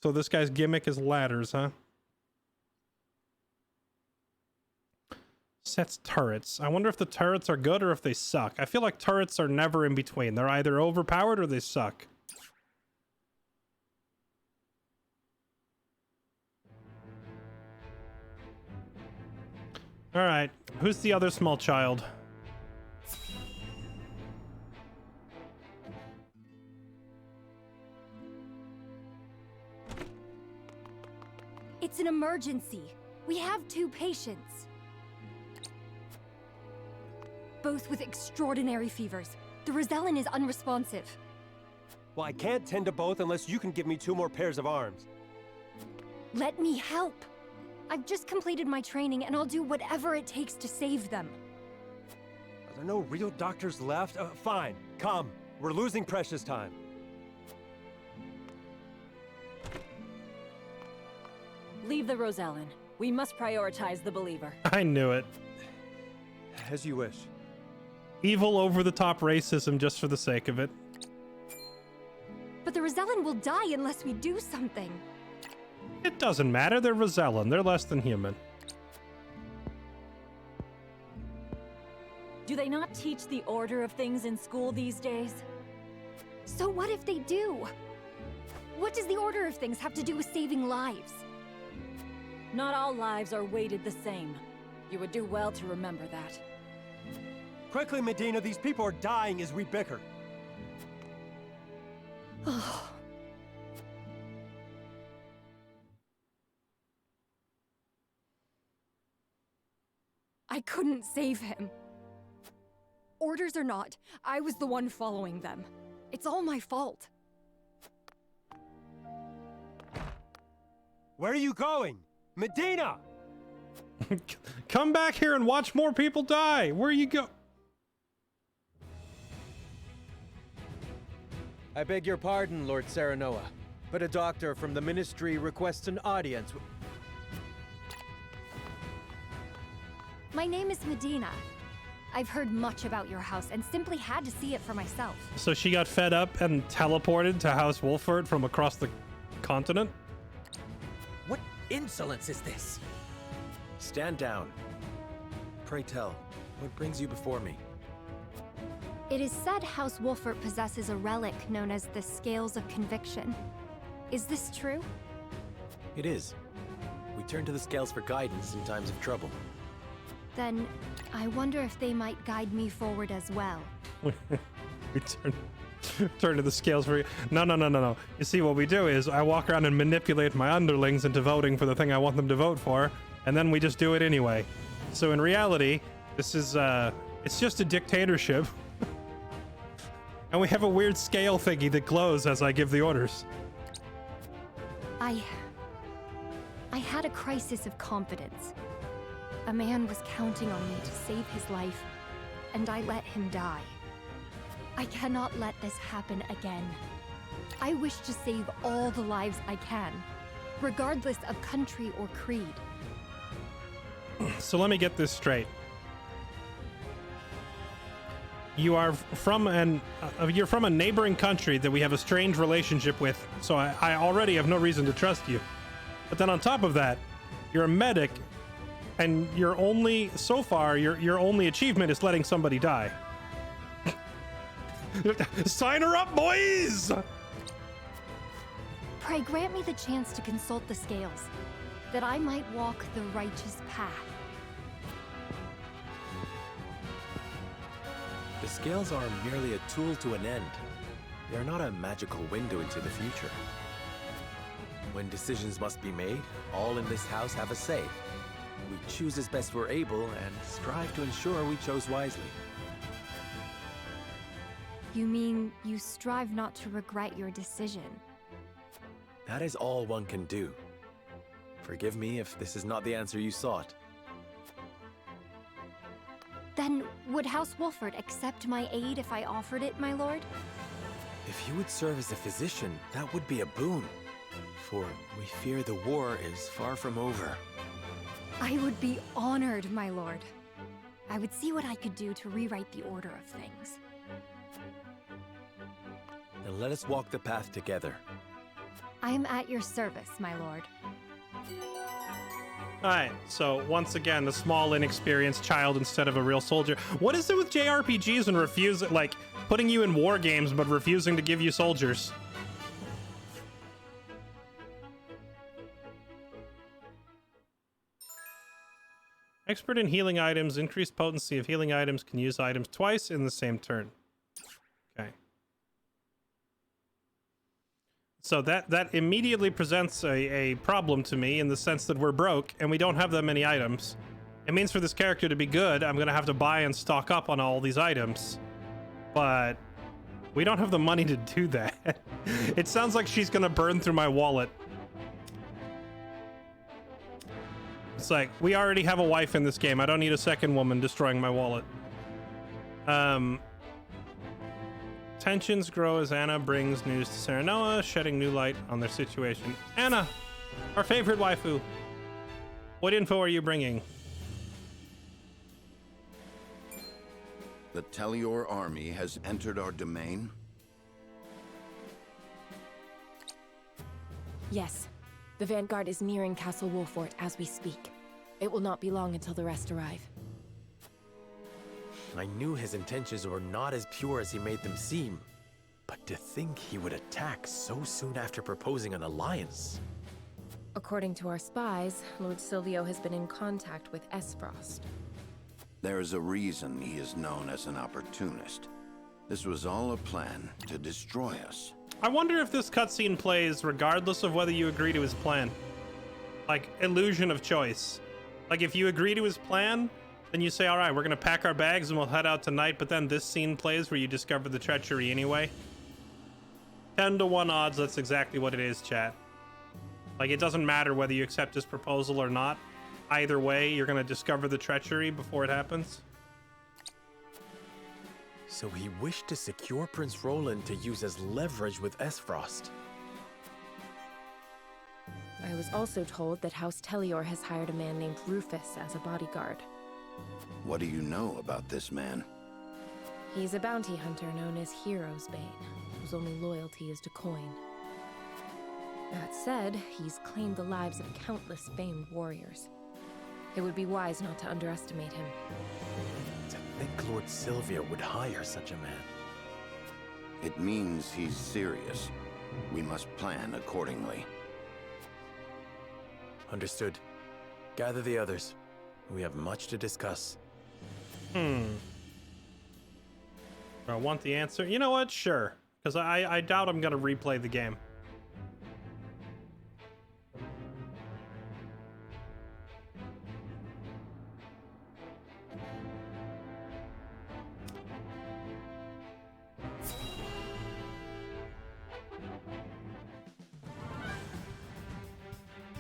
So this guy's gimmick is ladders, huh? Sets turrets. I wonder if the turrets are good or if they suck. I feel like turrets are never in between. They're either overpowered or they suck. All right, who's the other small child? It's an emergency. We have 2 patients. Both with extraordinary fevers. The Rosellan is unresponsive. Well, I can't tend to both unless you can give me 2 more pairs of arms. Let me help. I've just completed my training, and I'll do whatever it takes to save them. Are there no real doctors left? Fine, come. We're losing precious time. Leave the Rosellan. We must prioritize the believer. I knew it. As you wish. Evil over-the-top racism just for the sake of it. But the Rosellan will die unless we do something. It doesn't matter, they're Rosellan. They're less than human. Do they not teach the order of things in school these days? So what if they do? What does the order of things have to do with saving lives? Not all lives are weighted the same. You would do well to remember that. Quickly, Medina, these people are dying as we bicker. I couldn't save him. Orders or not, I was the one following them. It's all my fault. Where are you going? Medina! Come back here and watch more people die. Where you go? I beg your pardon, Lord Serenoa, but a doctor from the Ministry requests an audience. My name is Medina. I've heard much about your house and simply had to see it for myself. So she got fed up and teleported to House Wolford from across the continent? What insolence is this? Stand down. Pray tell, what brings you before me? It is said House Wolfert possesses a relic known as the Scales of Conviction. Is this true? It is. We turn to the scales for guidance in times of trouble. Then, I wonder if they might guide me forward as well. We turn to the scales for... No. You see, what we do is I walk around and manipulate my underlings into voting for the thing I want them to vote for, and then we just do it anyway. So in reality, this is, it's just a dictatorship. And we have a weird scale thingy that glows as I give the orders. I had a crisis of confidence. A man was counting on me to save his life, and I let him die. I cannot let this happen again. I wish to save all the lives I can, regardless of country or creed. So let me get this straight. You are from you're from a neighboring country that we have a strange relationship with, so I already have no reason to trust you. But then on top of that, you're a medic, and your only achievement is letting somebody die. Sign her up, boys! pray grant me the chance to consult the scales, that I might walk the righteous path. The scales are merely a tool to an end. They are not a magical window into the future. When decisions must be made, all in this house have a say. We choose as best we're able and strive to ensure we chose wisely. You mean you strive not to regret your decision? That is all one can do. Forgive me if this is not the answer you sought. Then would House Wolford accept my aid if I offered it, my lord? If you would serve as a physician, that would be a boon. For we fear the war is far from over. I would be honored, my lord. I would see what I could do to rewrite the order of things. Then let us walk the path together. I am at your service, my lord. Alright, so once again, a small, inexperienced child instead of a real soldier. What is it with JRPGs and refusing, like, putting you in war games but refusing to give you soldiers? Expert in healing items. Increased potency of healing items. Can use items twice in the same turn. Okay. So that immediately presents a problem to me in the sense that we're broke and we don't have that many items. It means for this character to be good, I'm going to have to buy and stock up on all these items. But we don't have the money to do that. It sounds like she's going to burn through my wallet. It's like, we already have a wife in this game. I don't need a second woman destroying my wallet. Tensions grow as Anna brings news to Serenoa, shedding new light on their situation. Anna, our favorite waifu. What info are you bringing? The Telior army has entered our domain? Yes. The Vanguard is nearing Castle Wolfort as we speak. It will not be long until the rest arrive. I knew his intentions were not as pure as he made them seem. But to think he would attack so soon after proposing an alliance. According to our spies, Lord Silvio has been in contact with Esfrost. There is a reason he is known as an opportunist. This was all a plan to destroy us. I wonder if this cutscene plays regardless of whether you agree to his plan. Like, illusion of choice. Like, if you agree to his plan, then you say, all right, we're going to pack our bags and we'll head out tonight, but then this scene plays where you discover the treachery anyway. 10 to 1 odds, that's exactly what it is, chat. Like, it doesn't matter whether you accept his proposal or not. Either way, you're going to discover the treachery before it happens. So he wished to secure Prince Roland to use as leverage with Esfrost. I was also told that House Telior has hired a man named Rufus as a bodyguard. What do you know about this man? He's a bounty hunter known as Hero's Bane, whose only loyalty is to coin. That said, he's claimed the lives of countless famed warriors. It would be wise not to underestimate him. To think Lord Silvio would hire such a man. It means he's serious. We must plan accordingly. Understood. Gather the others. We have much to discuss. I want the answer. You know what? Sure. Because I doubt I'm going to replay the game.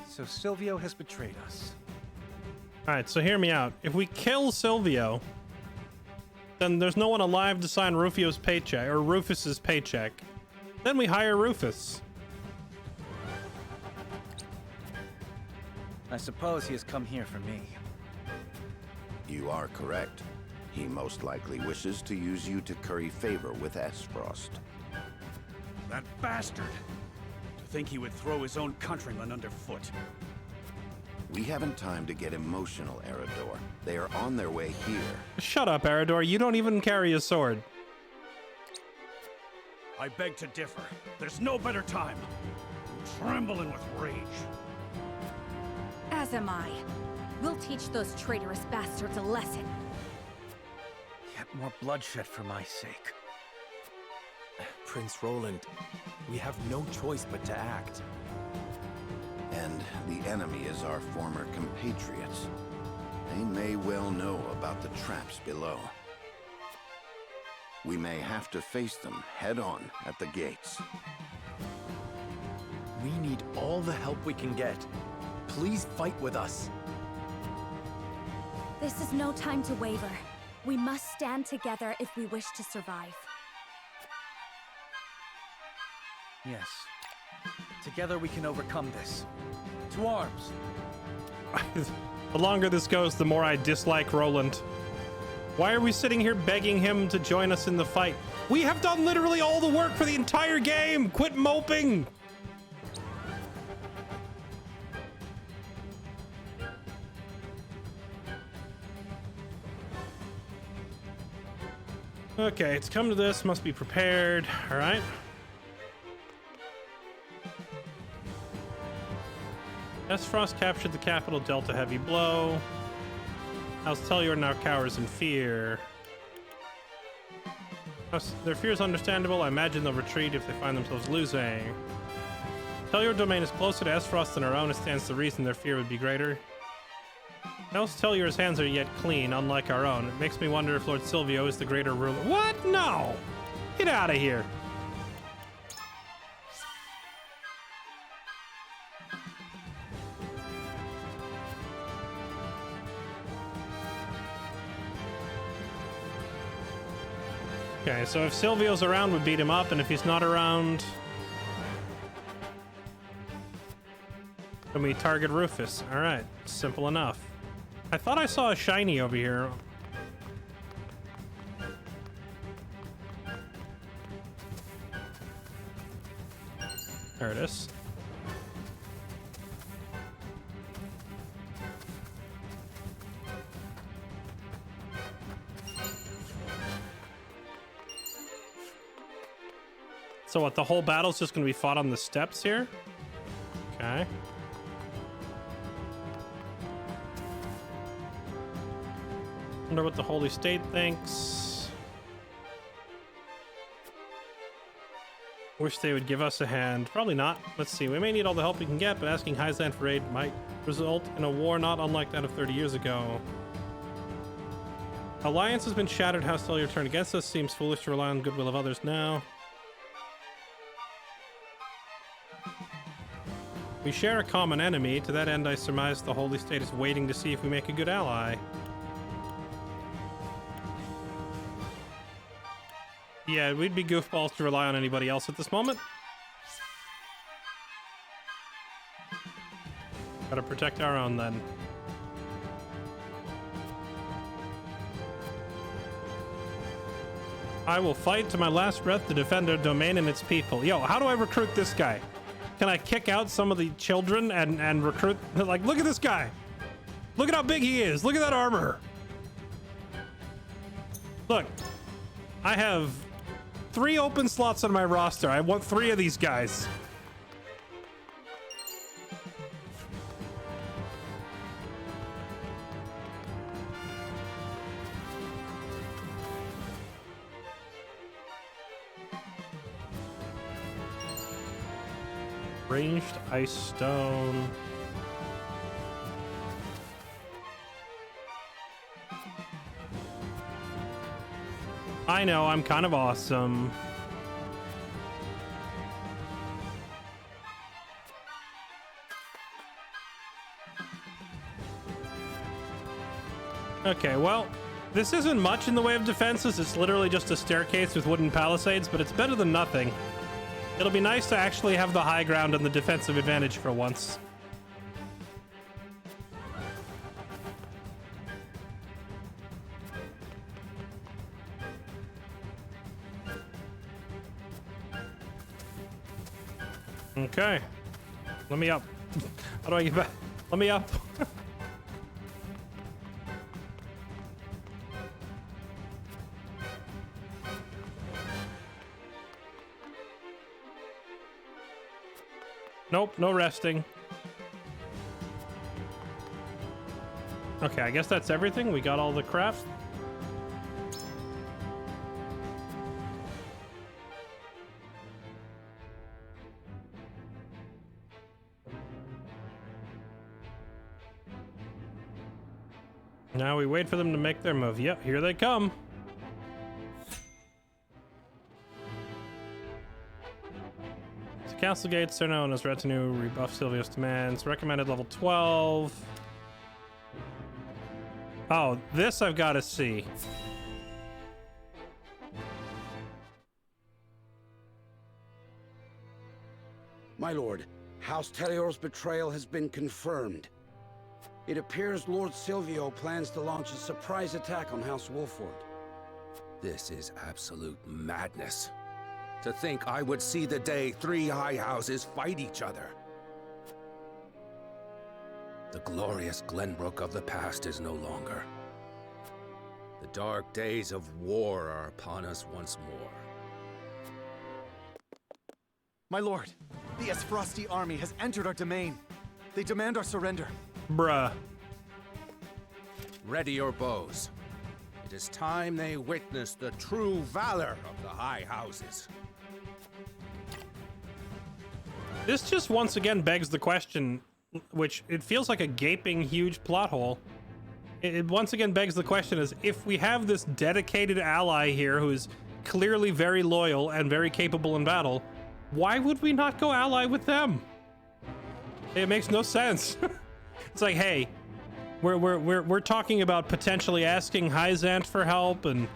So Silvio has betrayed us. Alright, so hear me out. If we kill Silvio, then there's no one alive to sign Rufus's paycheck. Then we hire Rufus. I suppose he has come here for me. You are correct. He most likely wishes to use you to curry favor with Esfrost. That bastard! To think he would throw his own countrymen underfoot. We haven't time to get emotional, Eredor. They are on their way here. Shut up, Eredor. You don't even carry a sword. I beg to differ. There's no better time. trembling with rage. As am I. We'll teach those traitorous bastards a lesson. Yet more bloodshed for my sake. Prince Roland, we have no choice but to act. And the enemy is our former compatriots. They may well know about the traps below. We may have to face them head-on at the gates. We need all the help we can get. Please fight with us. This is no time to waver. We must stand together if we wish to survive. Yes. Together we can overcome this. To arms! The longer this goes, the more I dislike Roland. Why are we sitting here begging him to join us in the fight? We have done literally all the work for the entire game! Quit moping! Okay, it's come to this, must be prepared. Alright. Frost captured the capital, dealt a heavy blow. House Tellior now cowers in fear. Their fear is understandable. I imagine they'll retreat if they find themselves losing. Tellior domain is closer to Frost than our own. It stands to reason their fear would be greater. House Tellior's hands are yet clean, unlike our own. It makes me wonder if Lord Silvio is the greater ruler. What? No! Get out of here! Okay, so if Silvio's around, we beat him up, and if he's not around, then we target Rufus. All right, simple enough. I thought I saw a shiny over here. There it is. So what, the whole battle's just gonna be fought on the steps here? Okay. Wonder what the Holy State thinks. Wish they would give us a hand. Probably not. Let's see. We may need all the help we can get, but asking Hyzland for aid might result in a war not unlike that of 30 years ago. Alliance has been shattered. House Tellior turned against us. Seems foolish to rely on the goodwill of others now. We share a common enemy. To that end, I surmise the Holy State is waiting to see if we make a good ally. Yeah, we'd be goofballs to rely on anybody else at this moment. Gotta protect our own then. I will fight to my last breath to defend our domain and its people. Yo, how do I recruit this guy? Can I kick out some of the children and recruit? Like, look at this guy. Look at how big he is. Look at that armor. Look, I have 3 open slots on my roster. I want 3 of these guys. Ranged ice stone. I know, I'm kind of awesome. Okay, well, this isn't much in the way of defenses. It's literally just a staircase with wooden palisades, but it's better than nothing. It'll be nice to actually have the high ground and the defensive advantage for once. Okay. Let me up. How do I get back? Let me up. Nope, no resting. Okay, I guess that's everything. We got all the crap. Now we wait for them to make their move. Yep, here they come. So Castle Gate, Cerno and his retinue rebuff Silvio's demands. Recommended level 12. Oh, this I've got to see. My lord, House Telior's betrayal has been confirmed. It appears Lord Silvio plans to launch a surprise attack on House Wolford. This is absolute madness. To think I would see the day 3 high houses fight each other. The glorious Glenbrook of the past is no longer. The dark days of war are upon us once more. My lord, the Esfrosti army has entered our domain. They demand our surrender. Bruh. Ready your bows. It is time they witness the true valor of the high houses. This just once again begs the question, which it feels like a gaping huge plot hole. It once again begs the question is, if we have this dedicated ally here who's clearly very loyal and very capable in battle, why would we not go ally with them? It makes no sense. It's like, hey, we're talking about potentially asking Hyzant for help and,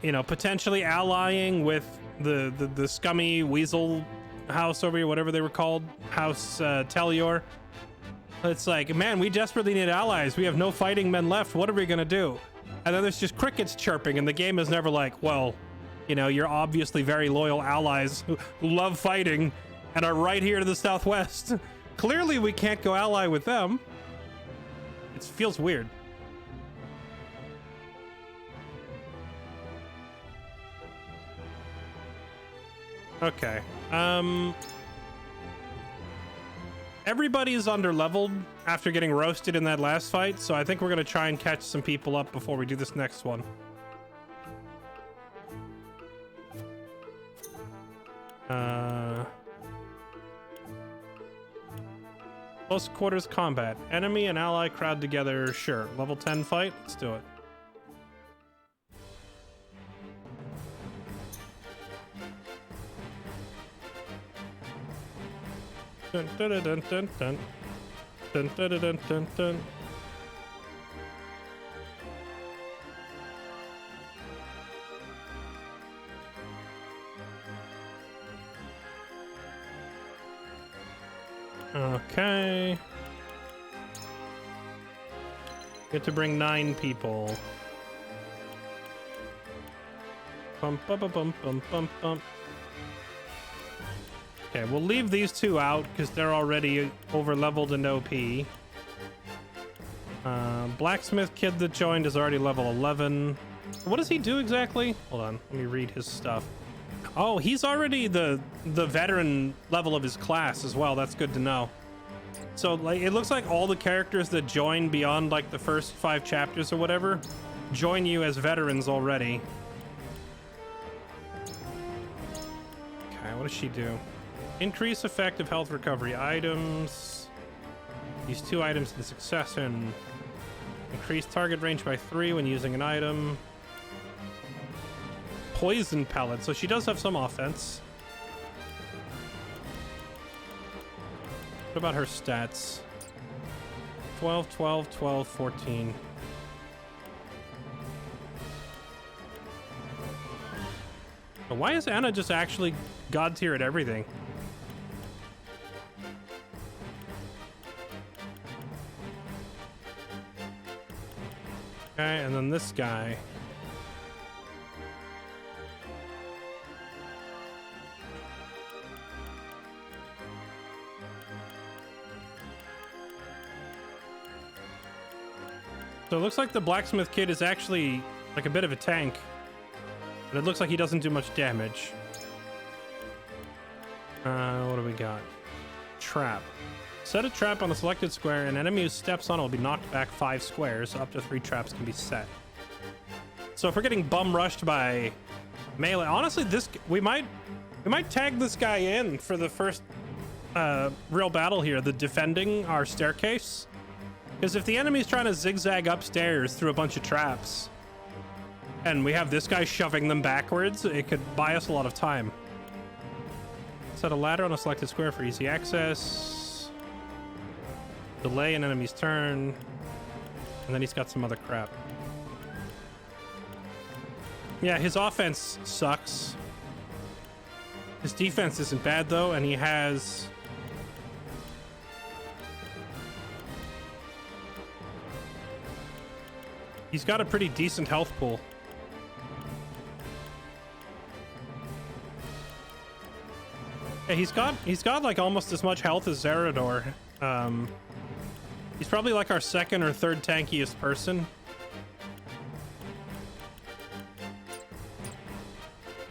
you know, potentially allying with the scummy weasel house over here, whatever they were called, House Telior. It's like, man, we desperately need allies. We have no fighting men left. What are we gonna do? And then there's just crickets chirping, and the game is never like, well, you know, you're obviously very loyal allies who love fighting and are right here to the southwest. Clearly, we can't go ally with them. It feels weird. Okay. Everybody's under-leveled after getting roasted in that last fight, so I think we're gonna try and catch some people up before we do this next one. Close quarters combat. Enemy and ally crowd together. Sure. Level 10 fight. Let's do it. Dun dun dun dun dun dun dun dun dun dun dun. Okay. Get to bring 9 people. Bum bum bum bum bum bum bum. Okay, we'll leave these 2 out because they're already over-leveled and OP. Blacksmith kid that joined is already level 11. What does he do exactly? Hold on, let me read his stuff. Oh, he's already the veteran level of his class as well. That's good to know. So, like, it looks like all the characters that join beyond, like, the first 5 chapters or whatever join you as veterans already. Okay, what does she do? Increase effective health recovery items. Use 2 items in succession. Increase target range by 3 when using an item. Poison pellet, so she does have some offense. What about her stats? 12, 12, 12, 14. But why is Anna just actually god tier at everything? Okay, and then this guy. So it looks like the blacksmith kid is actually like a bit of a tank, but it looks like he doesn't do much damage. What do we got? trap. Set a trap on a selected square. An enemy who steps on it will be knocked back 5 squares. Up to 3 traps can be set. So if we're getting bum rushed by melee, honestly, we might tag this guy in for the first real battle here, the defending our staircase. Because if the enemy's trying to zigzag upstairs through a bunch of traps, and we have this guy shoving them backwards, it could buy us a lot of time. Set a ladder on a selected square for easy access. Delay an enemy's turn. And then he's got some other crap. Yeah, his offense sucks. His defense isn't bad though, and he has... He's got a pretty decent health pool. Yeah, he's got like almost as much health as Zerador. He's probably like our second or third tankiest person.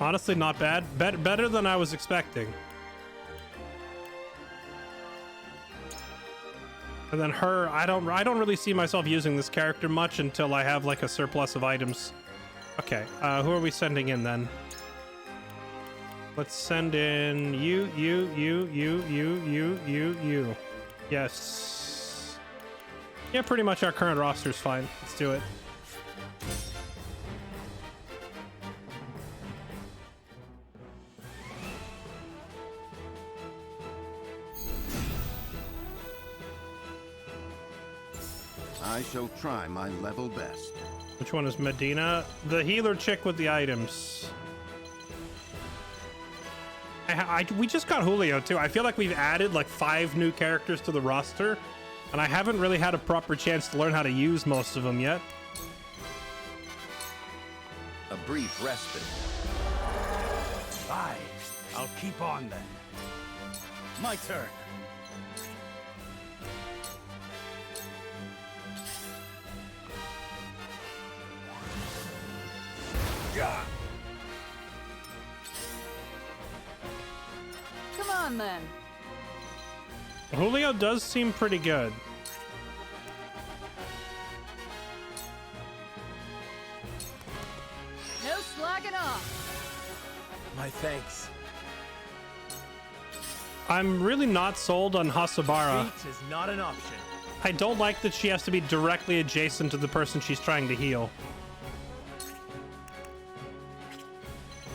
Honestly, not bad. Better than I was expecting. And then her, I don't really see myself using this character much until I have like a surplus of items. Okay, who are we sending in then? Let's send in you. Yes. Yeah, pretty much our current roster's fine. Let's do it. I shall try my level best. Which one is Medina? The healer chick with the items. We just got Julio too. I feel like we've added like 5 new characters to the roster, and I haven't really had a proper chance to learn how to use most of them yet. A brief respite. Aye, I'll keep on then. My turn. Yeah. Come on then. Julio does seem pretty good. No slacking off. My thanks. I'm really not sold on Hasabara. Retreat is not an option. I don't like that she has to be directly adjacent to the person she's trying to heal.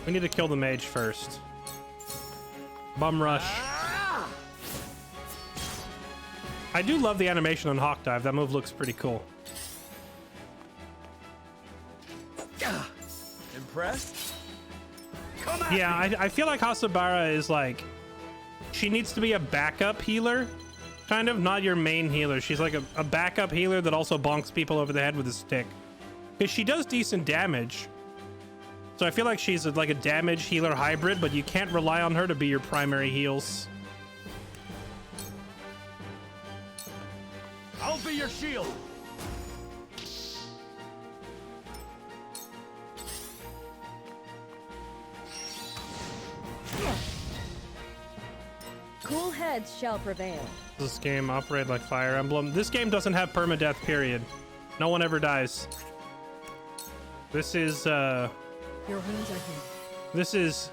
We need to kill the mage first. Bum rush. I do love the animation on Hawk Dive. That move looks pretty cool. Impressed? Yeah, I feel like Hasabara is like... She needs to be a backup healer. Kind of, not your main healer. She's like a backup healer that also bonks people over the head with a stick. Because she does decent damage. So I feel like she's like a damage healer hybrid, but you can't rely on her to be your primary heals. I'll be your shield. Cool heads shall prevail. This game operated like Fire Emblem. This game doesn't have permadeath, period. No one ever dies. This is Your wounds are healed. this is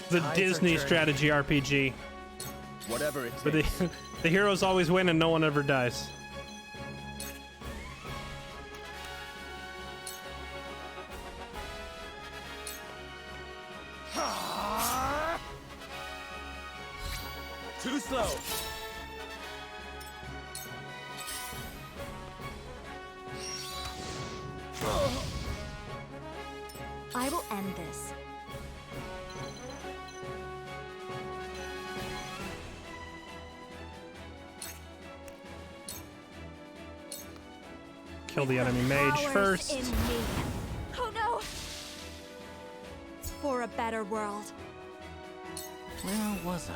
the Disney strategy RPG. Whatever it But takes. the heroes always win and no one ever dies. Too slow. I will end this. Kill the enemy mage Powers first. in me. Oh no! For a better world. Where was I?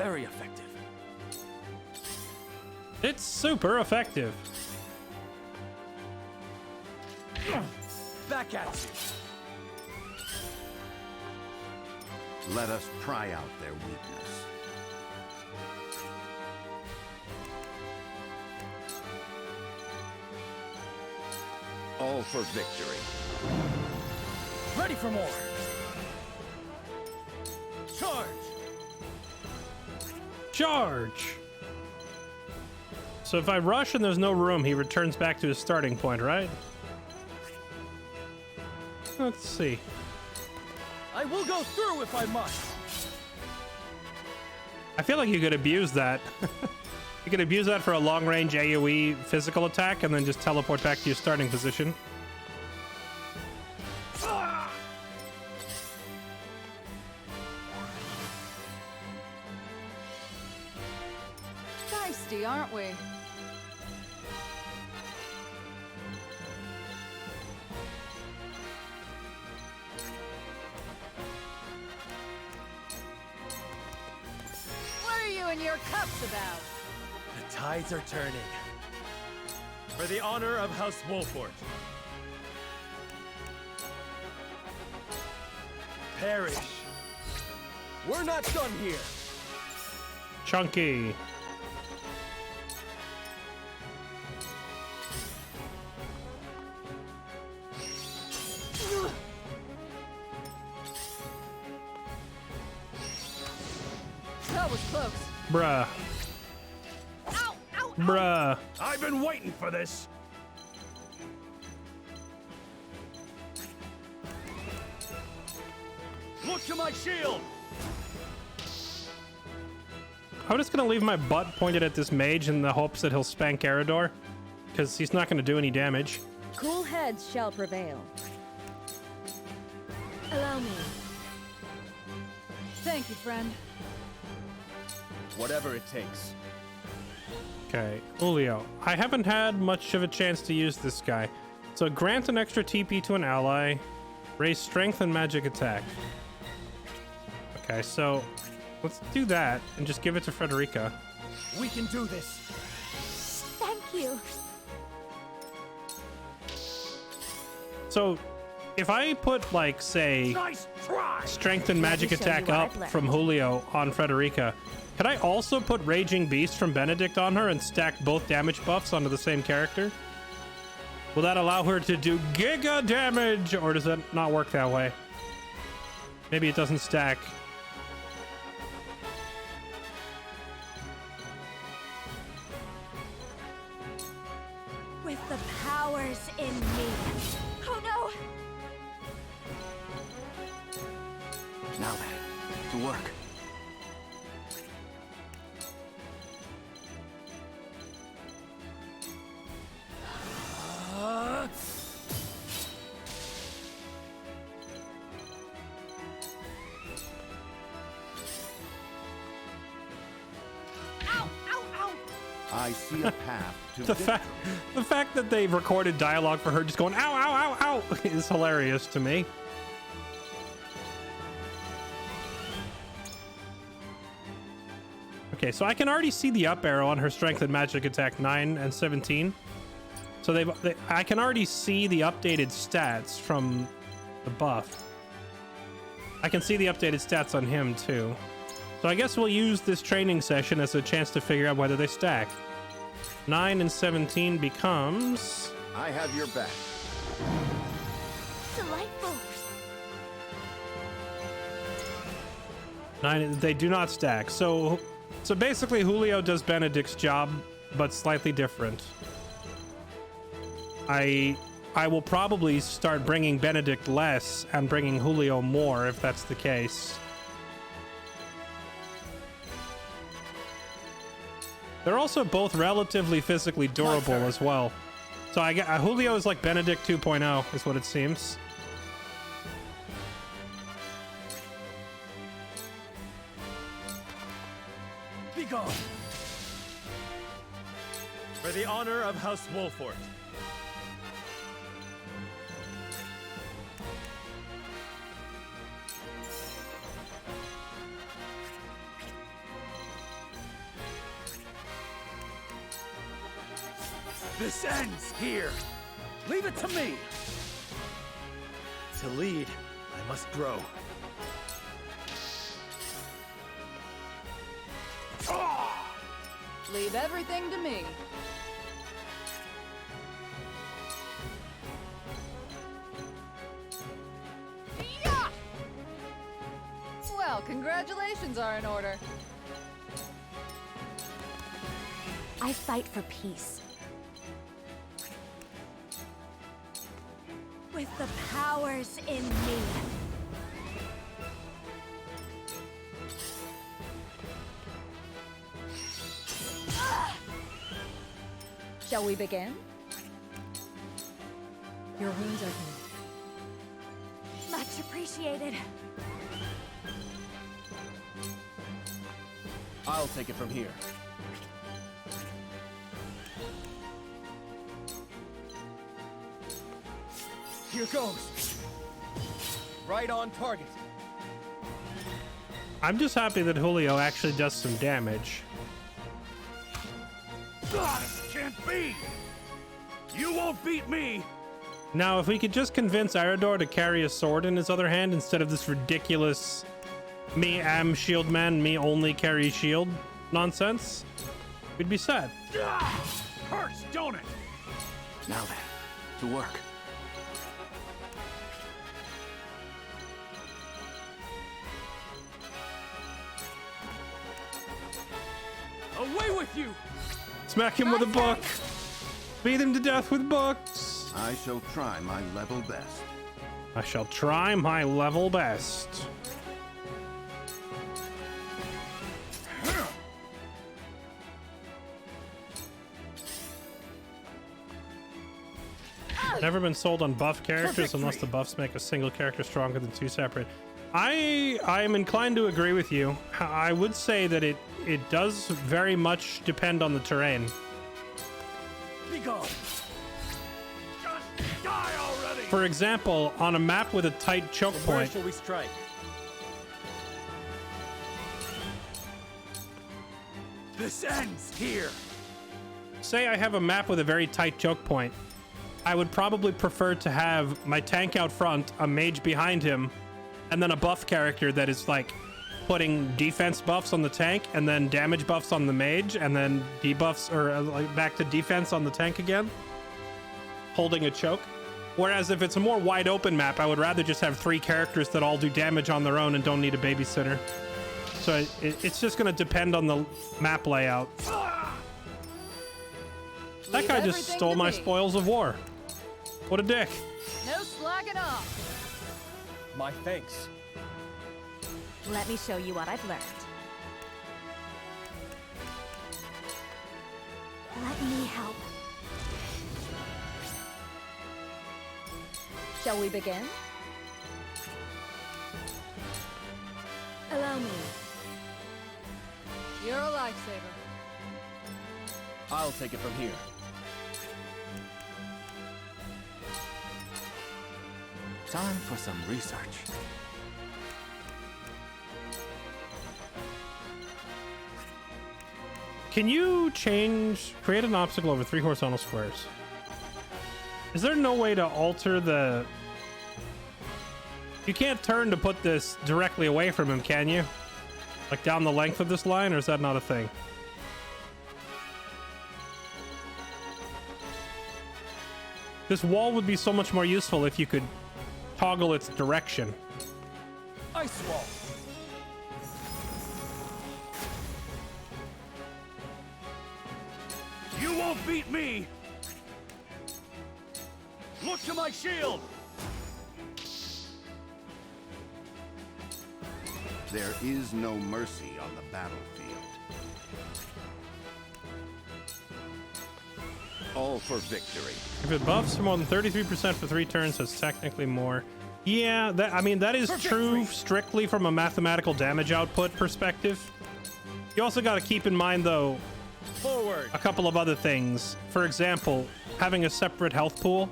very effective. It's super effective. Back at you. Let us pry out their weakness. All for victory. Ready for more. Charge! Charge! So if I rush and there's no room, he returns back to his starting point, right? Let's see. I will go through if I must. I feel like you could abuse that. You could abuse that for a long-range AoE physical attack and then just teleport back to your starting position. Feisty, aren't we? What are you and your cups about? The tides are turning. For the honor of House Wolfort. Perish. We're not done here. Chunky. That was close. Bruh. Ow, ow, Bruh. I've been waiting for this. Look to my shield! I'm just gonna leave my butt pointed at this mage in the hopes that he'll spank Eridor, because he's not gonna do any damage. Cool heads shall prevail. Allow me. Thank you, friend. Whatever it takes. Okay, Julio. I haven't had much of a chance to use this guy. So grant an extra TP to an ally, raise strength and magic attack. Okay, so let's do that and just give it to Frederica. We can do this. Thank you. So if I put, like, say, Nice try! strength and magic Let me show you attack what up I've learned. from Julio on Frederica, could I also put Raging Beast from Benedict on her and stack both damage buffs onto the same character? Will that allow her to do giga damage, or does that not work that way? Maybe it doesn't stack. With the powers in me. Oh no! Now then, to work. I see a path to The victory. fact that they've recorded dialogue for her just going ow ow ow ow is hilarious to me. Okay, so I can already see the up arrow on her strength and magic attack 9 and 17. So I can already see the updated stats from the buff. I can see the updated stats on him too. So I guess we'll use this training session as a chance to figure out whether they stack. 9 and 17 becomes... I have your back. Delightful. 9, they do not stack. So basically Julio does Benedict's job, but slightly different. I will probably start bringing Benedict less and bringing Julio more if that's the case. They're also both relatively physically durable as well. So I get Julio is like Benedict 2.0 is what it seems. Be gone. For the honor of House Wolfort. This ends here. Leave it to me. To lead, I must grow. Leave everything to me. Yeah! Well, congratulations are in order. I fight for peace. With the powers in me. Shall we begin? Your wounds are healed. Much appreciated. I'll take it from here. Here goes. Right on target. I'm just happy that Julio actually does some damage. This can't be! You won't beat me! Now, if we could just convince Arador to carry a sword in his other hand instead of this ridiculous me am shield man, me only carry shield nonsense, we'd be sad. Hurts, don't it? Now then, to work. Away with you! Smack him with a book. Beat him to death with books. I shall try my level best. I shall try my level best. Never been sold on buff characters unless the buffs make a single character stronger than two separate. I am inclined to agree with you. I would say that it does very much depend on the terrain. Be gone! Just die already! For example, on a map with a tight choke Where point, shall we strike? This ends here! say I have a map with a very tight choke point, I would probably prefer to have my tank out front, a mage behind him, and then a buff character that is like putting defense buffs on the tank and then damage buffs on the mage and then debuffs or like back to defense on the tank again, holding a choke. Whereas if it's a more wide open map, I would rather just have 3 characters that all do damage on their own and don't need a babysitter. So it's just going to depend on the map layout. That guy just stole my spoils of war. What a dick. No slacking off. My thanks. Let me show you what I've learned. Let me help. Shall we begin? Allow me. You're a lifesaver. I'll take it from here. Time for some research. Can you create an obstacle over 3 horizontal squares? Is there no way to alter the... You can't turn to put this directly away from him, can you? Like down the length of this line, or is that not a thing? This wall would be so much more useful if you could toggle its direction. Ice wall. You won't beat me! Look to my shield! There is no mercy on the battlefield. All for victory. If it buffs more than 33% for 3 turns, that's technically more. Yeah, I mean, that is true strictly from a mathematical damage output perspective. You also got to keep in mind, though, Forward. a couple of other things. For example, having a separate health pool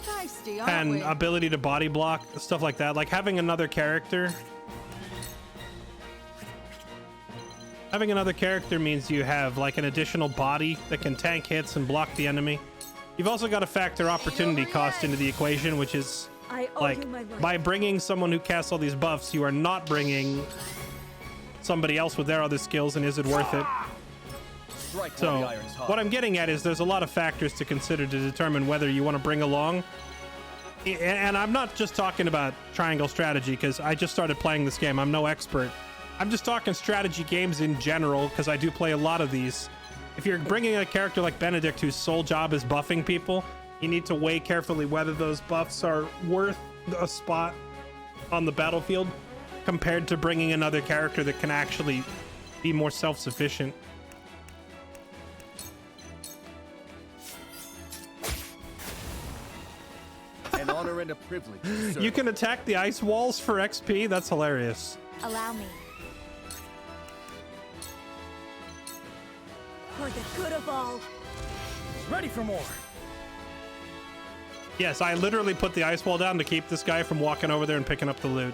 Feisty, aren't and we? ability to body block, stuff like that. Like having another character. Having another character means you have like an additional body that can tank hits and block the enemy. You've also got to factor opportunity cost into the equation, which is like by bringing someone who casts all these buffs, you are not bringing somebody else with their other skills, and is it worth it? So what I'm getting at is there's a lot of factors to consider to determine whether you want to bring along. And I'm not just talking about triangle strategy because I just started playing this game. I'm no expert. I'm just talking strategy games in general because I do play a lot of these. If you're bringing a character like Benedict whose sole job is buffing people, you need to weigh carefully whether those buffs are worth a spot on the battlefield compared to bringing another character that can actually be more self-sufficient. An honor and a privilege. You can attack the ice walls for XP? That's hilarious. Allow me. For the good of all. Ready for more. Yes, I literally put the ice wall down to keep this guy from walking over there and picking up the loot.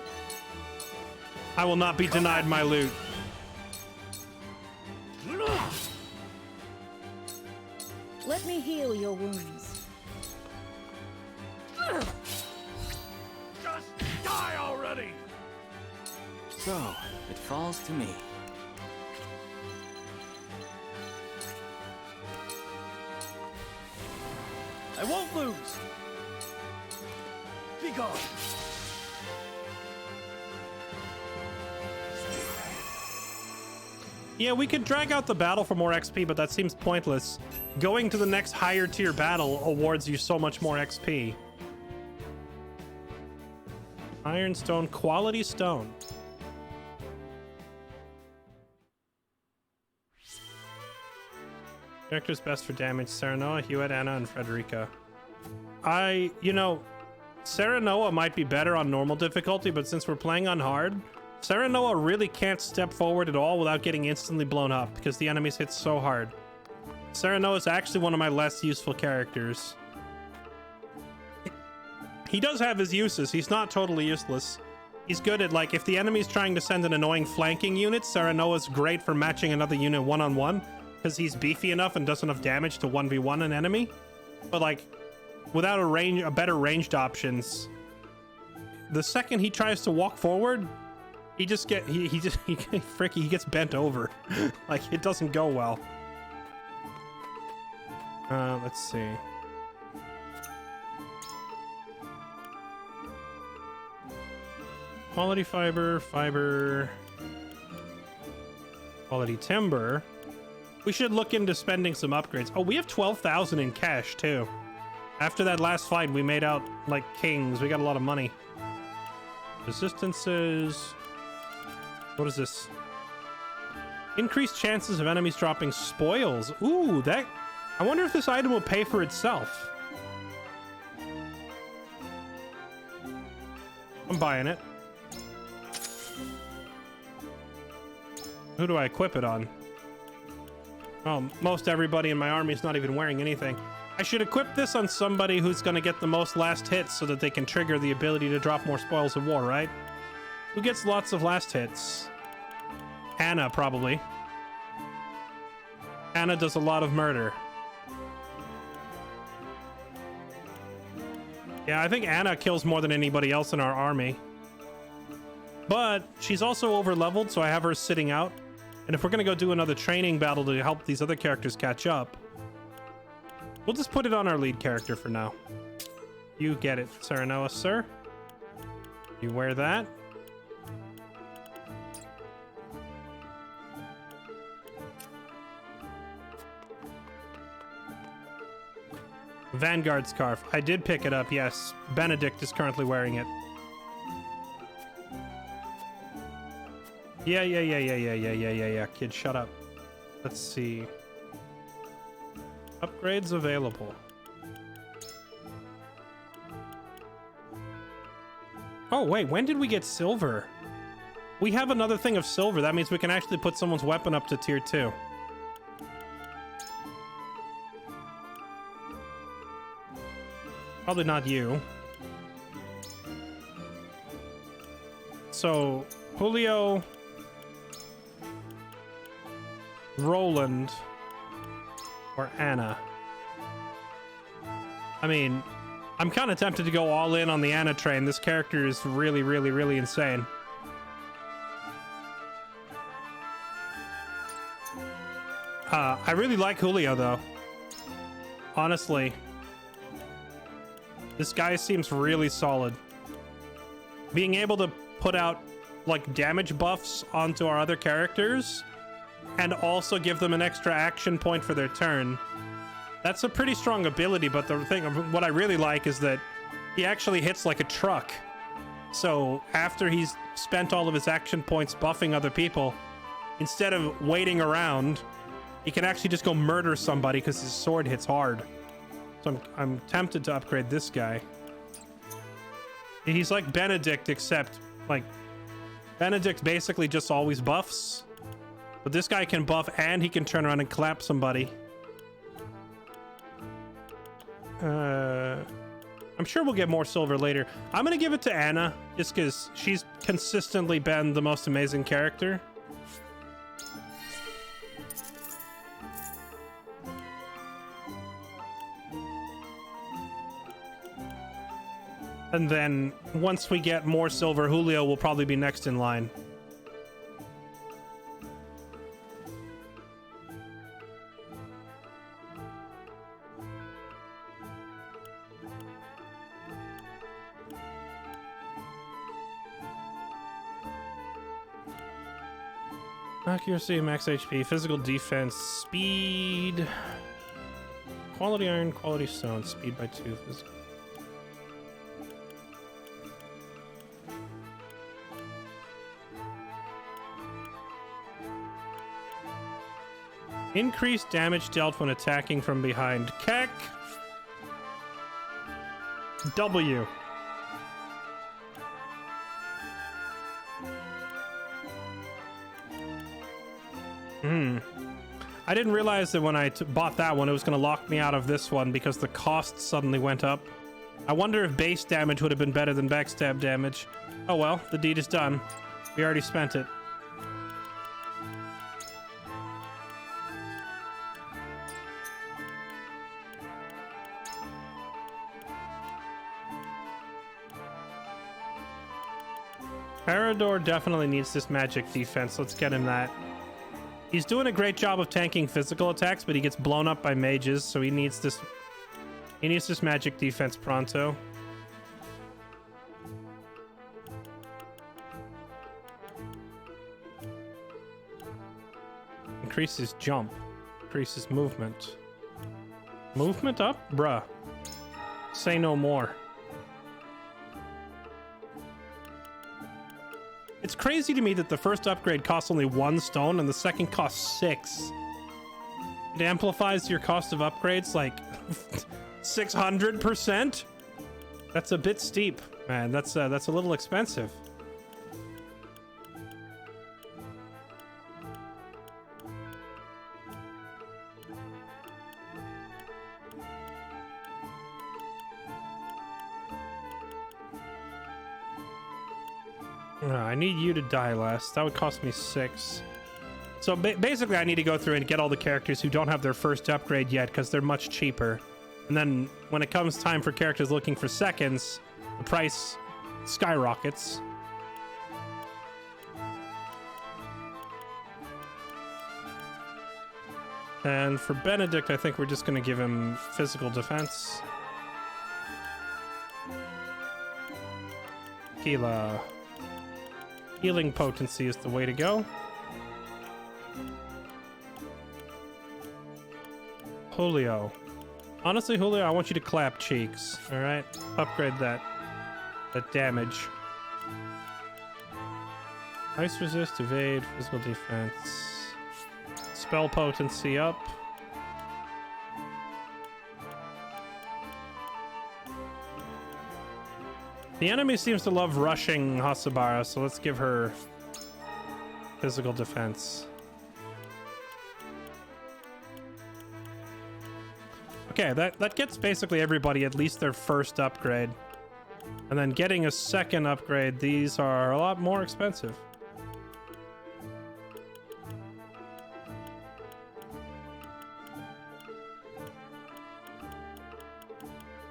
I will not be denied my loot. Let me heal your wounds. Just die already! So, it falls to me. I won't lose. Be gone. Yeah, we could drag out the battle for more XP, but that seems pointless. Going to the next higher tier battle awards you so much more XP. Ironstone, quality stone. Characters best for damage: Serenoa, Hewitt, Anna, and Frederica. Serenoa might be better on normal difficulty, but since we're playing on hard, Serenoa really can't step forward at all without getting instantly blown up because the enemies hit so hard. Serenoa is actually one of my less useful characters. He does have his uses. He's not totally useless. He's good at, like, if the enemy's trying to send an annoying flanking unit, Serenoa's great for matching another unit one-on-one because he's beefy enough and does enough damage to 1v1 an enemy. But, like, without a better ranged options, the second he tries to walk forward, he gets bent over. Like, it doesn't go well. Let's see. Quality fiber, quality timber. We should look into spending some upgrades. Oh, we have 12,000 in cash too. After that last fight, we made out like kings. We got a lot of money. Resistances. What is this? Increased chances of enemies dropping spoils. Ooh, that... I wonder if this item will pay for itself. I'm buying it. Who do I equip it on? Oh, most everybody in my army is not even wearing anything. I should equip this on somebody who's going to get the most last hits so that they can trigger the ability to drop more spoils of war, right? Who gets lots of last hits? Anna, probably. Anna does a lot of murder. Yeah, I think Anna kills more than anybody else in our army. But she's also over-leveled, so I have her sitting out. And if we're going to go do another training battle to help these other characters catch up, we'll just put it on our lead character for now. You get it, Serenoa, sir. You wear that. Vanguard scarf. I did pick it up, yes. Benedict is currently wearing it. Yeah, kid, shut up. Let's see. Upgrades available. Oh, wait, when did we get silver? We have another thing of silver. That means we can actually put someone's weapon up to tier 2. Probably not you. So, Julio... Roland or Anna. I mean, I'm kind of tempted to go all in on the Anna train. This character is really, really, really insane. I really like Julio, though. Honestly. This guy seems really solid. Being able to put out, like, damage buffs onto our other characters and also give them an extra action point for their turn. That's a pretty strong ability, but the thing, what I really like is that he actually hits like a truck. So after he's spent all of his action points buffing other people, instead of waiting around, he can actually just go murder somebody because his sword hits hard. So I'm tempted to upgrade this guy. He's like Benedict, except like Benedict basically just always buffs. But this guy can buff and he can turn around and clap somebody. I'm sure we'll get more silver later. I'm gonna give it to Anna just because she's consistently been the most amazing character. And then once we get more silver, Julio will probably be next in line. Accuracy, max HP, physical defense, speed, quality iron, quality stone, speed by 2, physical. Increased damage dealt when attacking from behind. Keck. W. I didn't realize that when I bought that one, it was going to lock me out of this one because the cost suddenly went up. I wonder if base damage would have been better than backstab damage. Oh well, the deed is done. We already spent it. Parador definitely needs this magic defense. Let's get him that. He's doing a great job of tanking physical attacks, but he gets blown up by mages, so he needs this magic defense pronto. Increases jump. Increases movement. Movement up? Bruh. Say no more. It's crazy to me that the first upgrade costs only 1 stone and the second costs 6. It amplifies your cost of upgrades like 600%. That's a bit steep, man. That's a little expensive. I need you to die less. That would cost me 6. So basically I need to go through and get all the characters who don't have their first upgrade yet because they're much cheaper. And then when it comes time for characters looking for seconds, the price skyrockets. And for Benedict, I think we're just going to give him physical defense. Gila. Healing potency is the way to go. Julio. Honestly, Julio, I want you to clap cheeks. Alright? Upgrade that damage. Ice resist, evade, physical defense. Spell potency up. The enemy seems to love rushing Hasabara, so let's give her physical defense. Okay, that gets basically everybody at least their first upgrade. And then getting a second upgrade, these are a lot more expensive.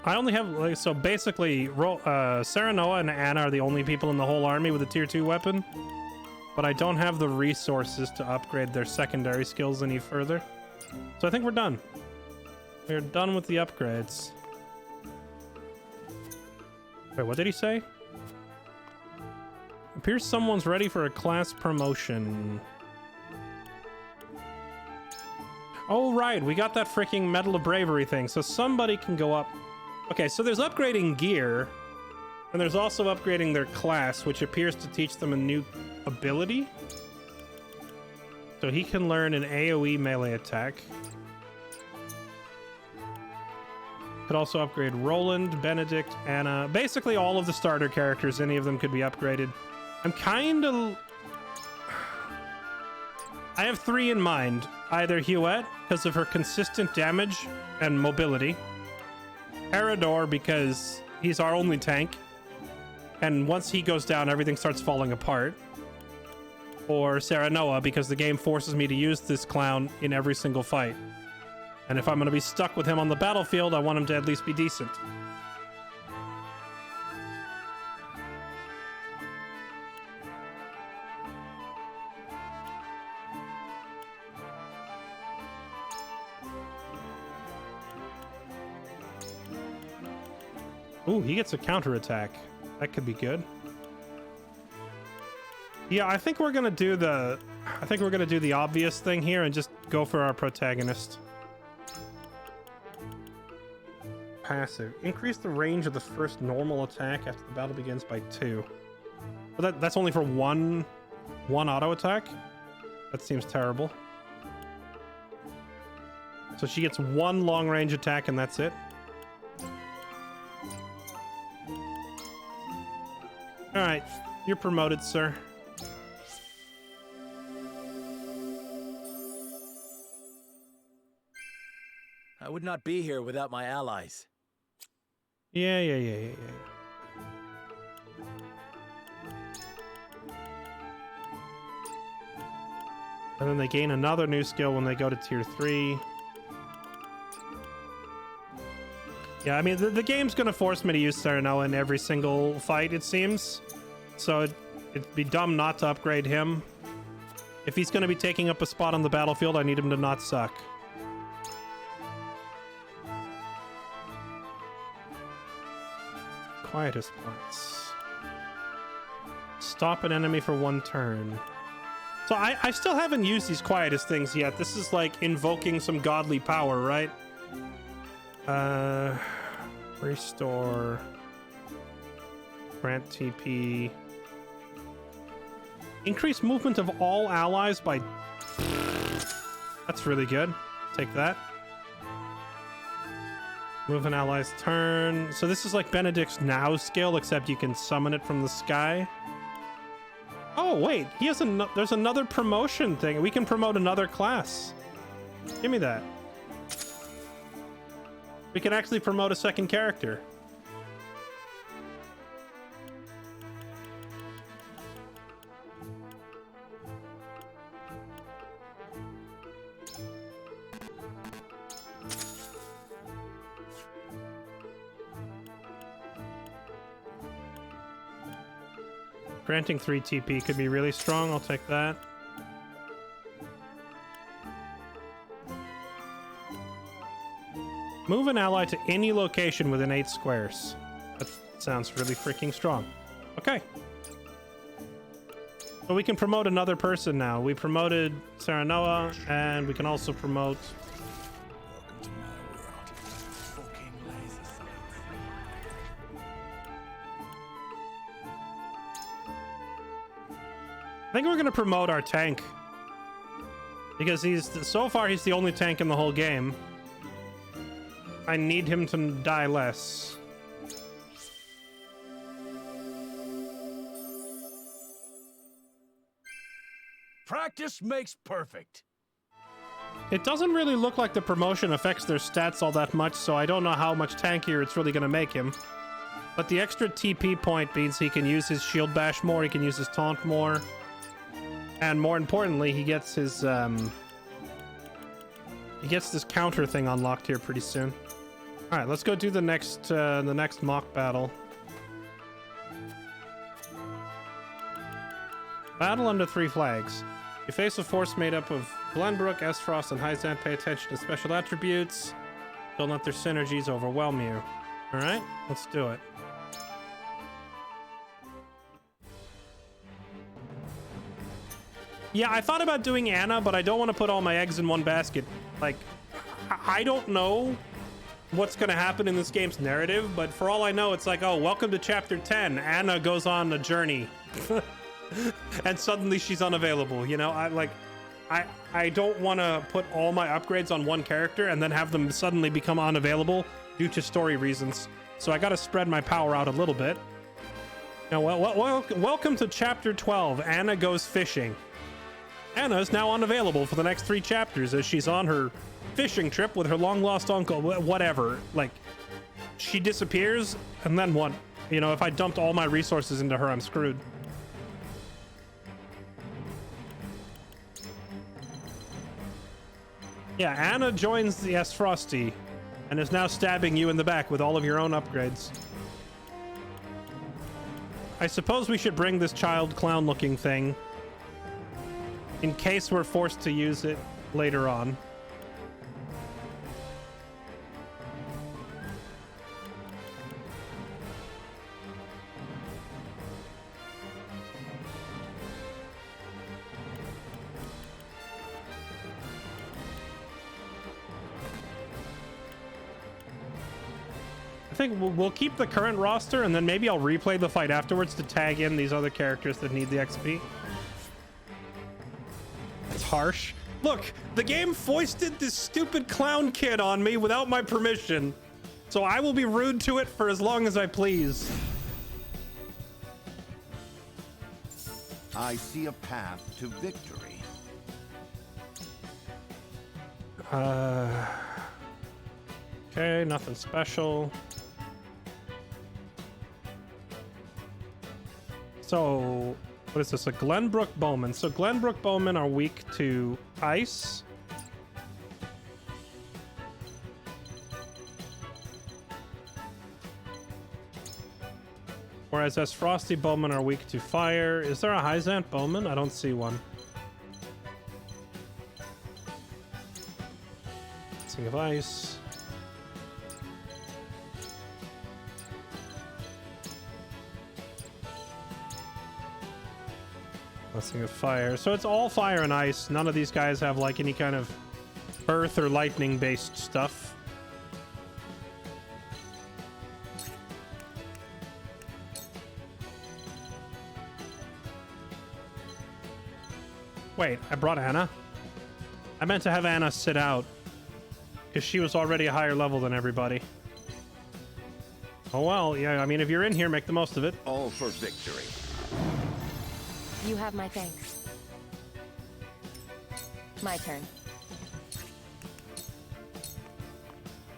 I only have, like, so basically, Serenoa and Anna are the only people in the whole army with a tier 2 weapon. But I don't have the resources to upgrade their secondary skills any further. So I think we're done. We're done with the upgrades. Wait, what did he say? Appears someone's ready for a class promotion. Oh, right, we got that freaking Medal of Bravery thing, so somebody can go up. Okay, so there's upgrading gear, and there's also upgrading their class, which appears to teach them a new ability. So he can learn an AoE melee attack. Could also upgrade Roland, Benedict, Anna. Basically all of the starter characters, any of them could be upgraded. I'm kind of... I have 3 in mind. Either Huette, because of her consistent damage and mobility. Erador, because he's our only tank. And once he goes down, everything starts falling apart. Or Serenoa, because the game forces me to use this clown in every single fight. And if I'm going to be stuck with him on the battlefield, I want him to at least be decent. Ooh, he gets a counterattack. That could be good. Yeah, I think we're gonna do the obvious thing here and just go for our protagonist. Passive. Increase the range of the first normal attack after the battle begins by 2. But that's only for one auto attack? That seems terrible. So she gets 1 long range attack and that's it. Alright, you're promoted, sir. I would not be here without my allies. Yeah. And then they gain another new skill when they go to tier 3. Yeah, I mean, the game's gonna force me to use Serenoa in every single fight, it seems. So it'd be dumb not to upgrade him. If he's gonna be taking up a spot on the battlefield, I need him to not suck. Quietest points. Stop an enemy for 1 turn. So I still haven't used these quietest things yet. This is like invoking some godly power, right? Restore. Grant TP. Increase movement of all allies by... That's really good. Take that. Move an ally's turn. So this is like Benedict's Now skill, except you can summon it from the sky. Oh, wait. He has there's another promotion thing. We can promote another class. Give me that. We can actually promote a second character. Granting 3 TP could be really strong. I'll take that. Move an ally to any location within 8 squares. That sounds really freaking strong. Okay. So we can promote another person now. We promoted Serenoa, and we can also promote... I think we're going to promote our tank. Because so far he's the only tank in the whole game. I need him to die less. Practice makes perfect. It doesn't really look like the promotion affects their stats all that much, so I don't know how much tankier it's really going to make him. But the extra TP point means he can use his shield bash more, he can use his taunt more. And more importantly, he gets his this counter thing unlocked here pretty soon. All right, let's go do the next mock battle. Battle under 3 flags. You face a force made up of Glenbrook, S-Frost, and Hyzant. Pay attention to special attributes. Don't let their synergies overwhelm you. All right, let's do it. Yeah, I thought about doing Anna, but I don't want to put all my eggs in one basket. Like, I don't know what's going to happen in this game's narrative, but for all I know, it's like, oh, welcome to chapter 10. Anna goes on a journey. And suddenly she's unavailable, you know? I don't want to put all my upgrades on one character and then have them suddenly become unavailable due to story reasons. So I got to spread my power out a little bit. Now, welcome to chapter 12. Anna goes fishing. Anna is now unavailable for the next 3 chapters as she's on her fishing trip with her long-lost uncle. Whatever. Like, she disappears, and then what? You know, if I dumped all my resources into her, I'm screwed. Yeah, Anna joins the S-Frosty and is now stabbing you in the back with all of your own upgrades. I suppose we should bring this child clown-looking thing in case we're forced to use it later on. I think we'll keep the current roster, and then maybe I'll replay the fight afterwards to tag in these other characters that need the XP. It's harsh. Look, the game foisted this stupid clown kid on me without my permission, so I will be rude to it for as long as I please. I see a path to victory. Okay, nothing special. So, what is this? A Glenbrook Bowman. So Glenbrook Bowman are weak to ice. Whereas as Frosty Bowman are weak to fire. Is there a Hyzant Bowman? I don't see one. Sing of Ice. Blessing of Fire. So it's all fire and ice. None of these guys have like any kind of earth or lightning based stuff. Wait, I brought Anna? I meant to have Anna sit out because she was already a higher level than everybody. Oh well, yeah, I mean, if you're in here, make the most of it. All for victory. You have my thanks. My turn.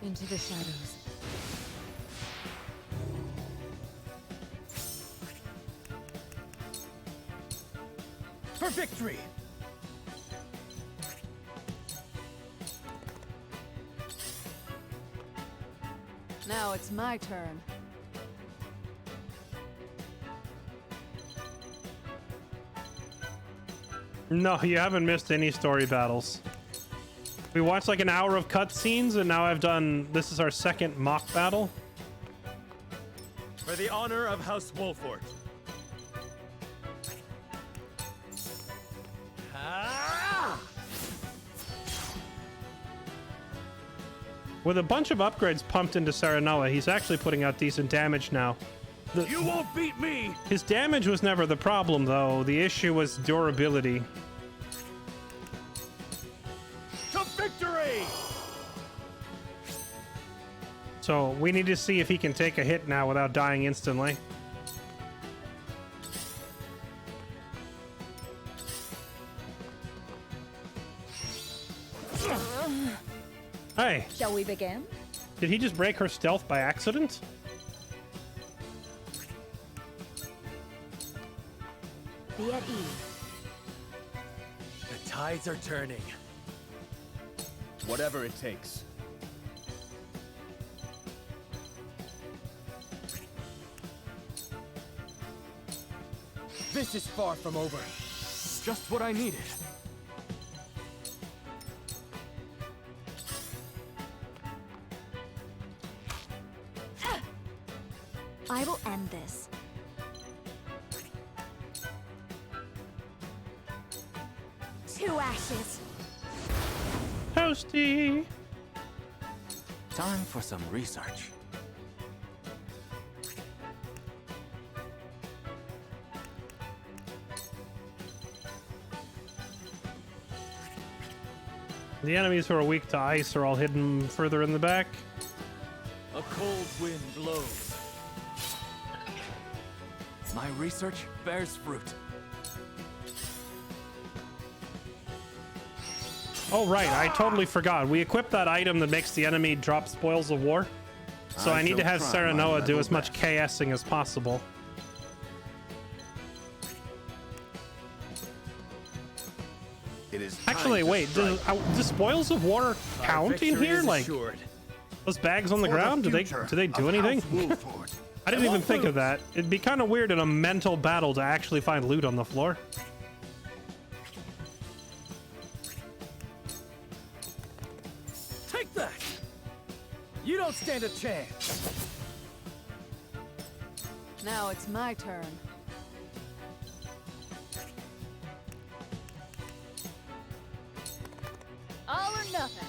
Into the shadows. For victory! Now it's my turn. No, you haven't missed any story battles. We watched like an hour of cutscenes, and now I've done... This is our second mock battle. For the honor of House Wolfort. With a bunch of upgrades pumped into Serenoa, he's actually putting out decent damage now. You won't beat me! His damage was never the problem, though. The issue was durability. To victory! So we need to see if he can take a hit now without dying instantly. Hey! Shall we begin? Did he just break her stealth by accident? Be at ease. The tides are turning. Whatever it takes. This is far from over. Just what I needed. I will end this. Two ashes. Toasty. Time for some research. The enemies who are weak to ice are all hidden further in the back. A cold wind blows. My research bears fruit. Oh, right. I totally forgot. We equipped that item that makes the enemy drop spoils of war. So I need to have Serenoa do as much KSing as possible. It is Actually, wait. Do spoils of war count in here? Like those bags on the ground? Do they do anything? I didn't even think of that. It'd be kind of weird in a mental battle to actually find loot on the floor. Take that! You don't stand a chance. Now it's my turn. All or nothing.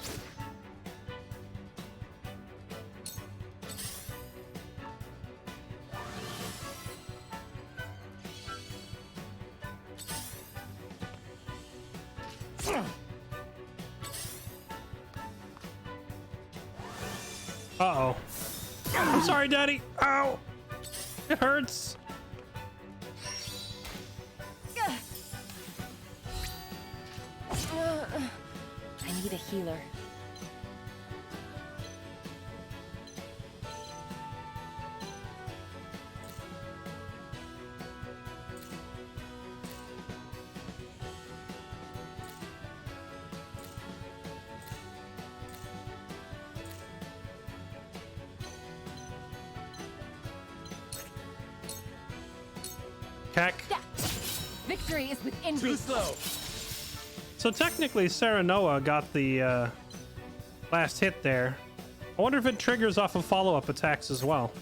Uh-oh. I'm sorry, Daddy. Ow! It hurts. I need a healer. Cack. Victory is within Too reach. slow. So technically, Serenoa got the last hit there. I wonder if it triggers off of follow-up attacks as well.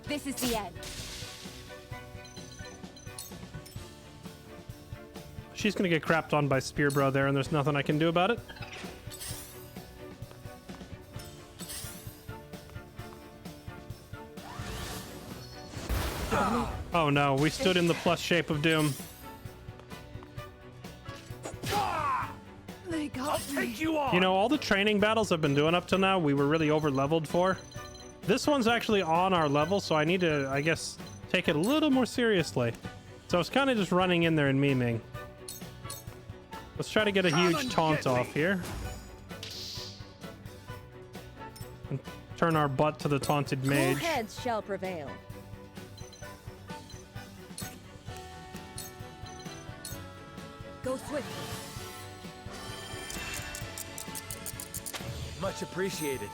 This is the end. She's gonna get crapped on by Spear Bro there, and there's nothing I can do about it. Oh no, we stood in the plus shape of doom. They got me. You know, all the training battles I've been doing up to now, we were really over-leveled for. This one's actually on our level, so I need to, I guess, take it a little more seriously. So I was kind of just running in there and memeing. Let's try to get a huge taunt off here. And turn our butt to the taunted mage. Cool heads shall prevail. Go swiftly. Much appreciated.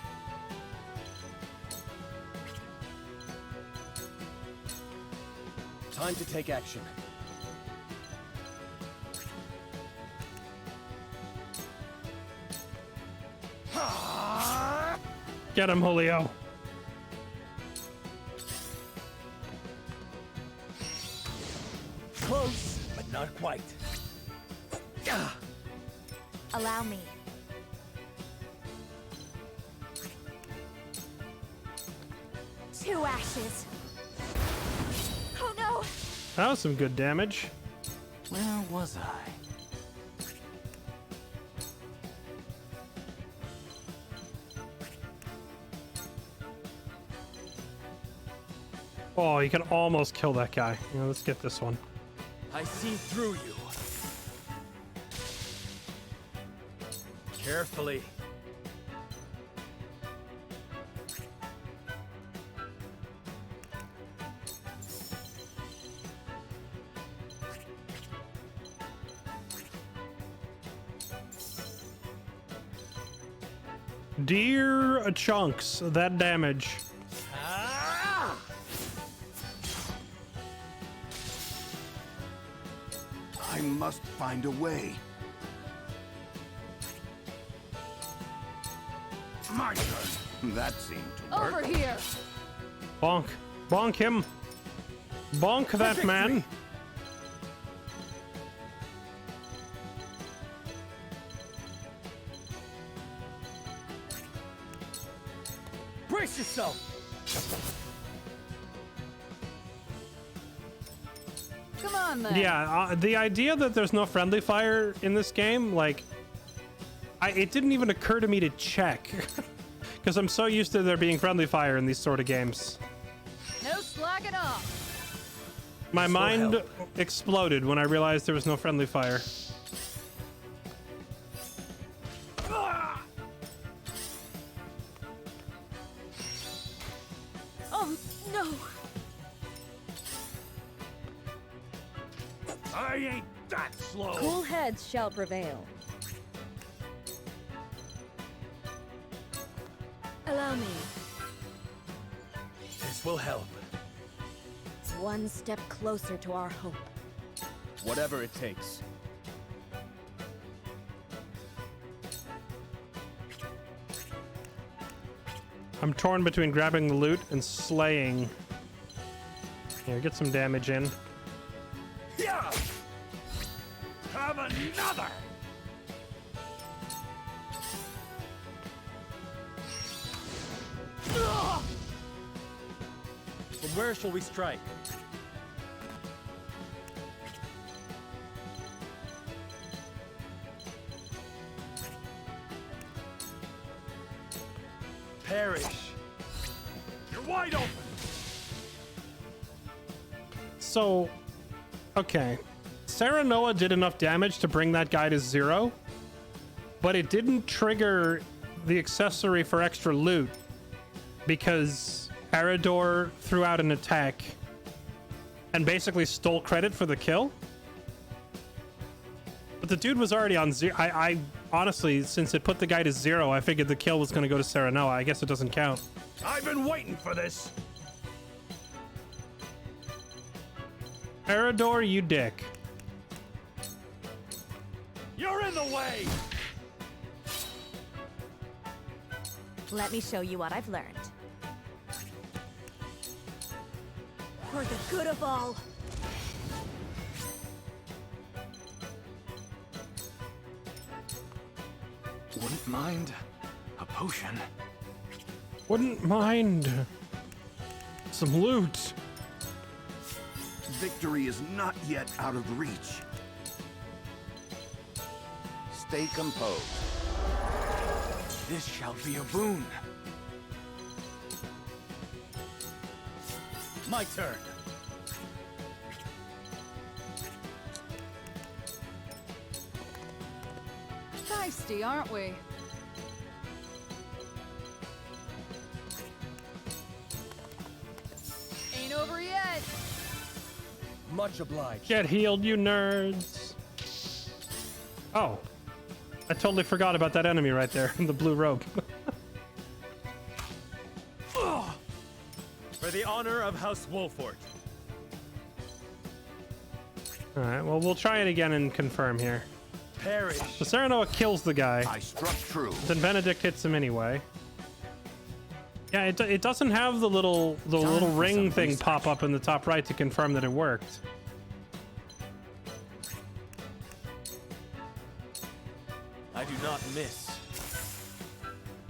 Time to take action. Get him, Julio. Close, but not quite. Allow me. Two ashes. Oh no! That was some good damage. Where was I? Oh, you can almost kill that guy. Yeah, let's get this one. I see through you. Carefully. Dear chunks, that damage. I must find a way. My turn. That seemed to work. Over here! Bonk. Bonk him. Bonk that man. Brace yourself! Come on, then. Yeah, the idea that there's no friendly fire in this game, like, it didn't even occur to me to check. Because I'm so used to there being friendly fire in these sort of games. No slacking off. My mind exploded when I realized there was no friendly fire. Oh, no. I ain't that slow. Cool heads shall prevail. Allow me. This will help. One step closer to our hope. Whatever it takes. I'm torn between grabbing the loot and slaying. Here, get some damage in. Yeah! Have another! From where shall we strike? Perish. You're wide open! So, okay. Serenoa did enough damage to bring that guy to 0, but it didn't trigger the accessory for extra loot because Arador threw out an attack and basically stole credit for the kill. But the dude was already on 0. I honestly, since it put the guy to 0, I figured the kill was going to go to Serenoa. I guess it doesn't count. I've been waiting for this! Arador, you dick. You're in the way! Let me show you what I've learned. For the good of all. Wouldn't mind a potion. Wouldn't mind some loot. Victory is not yet out of reach. Stay composed. This shall be a boon. My turn. Feisty, aren't we? Ain't over yet. Much obliged. Get healed, you nerds. Oh. I totally forgot about that enemy right there in the blue robe. For the honor of House Wolfort. Alright, well, we'll try it again and confirm here. Perish. So Serenoa kills the guy. I struck true. Then Benedict hits him anyway. Yeah, it doesn't have the little ring thing pop up in the top right to confirm that it worked. I do not miss.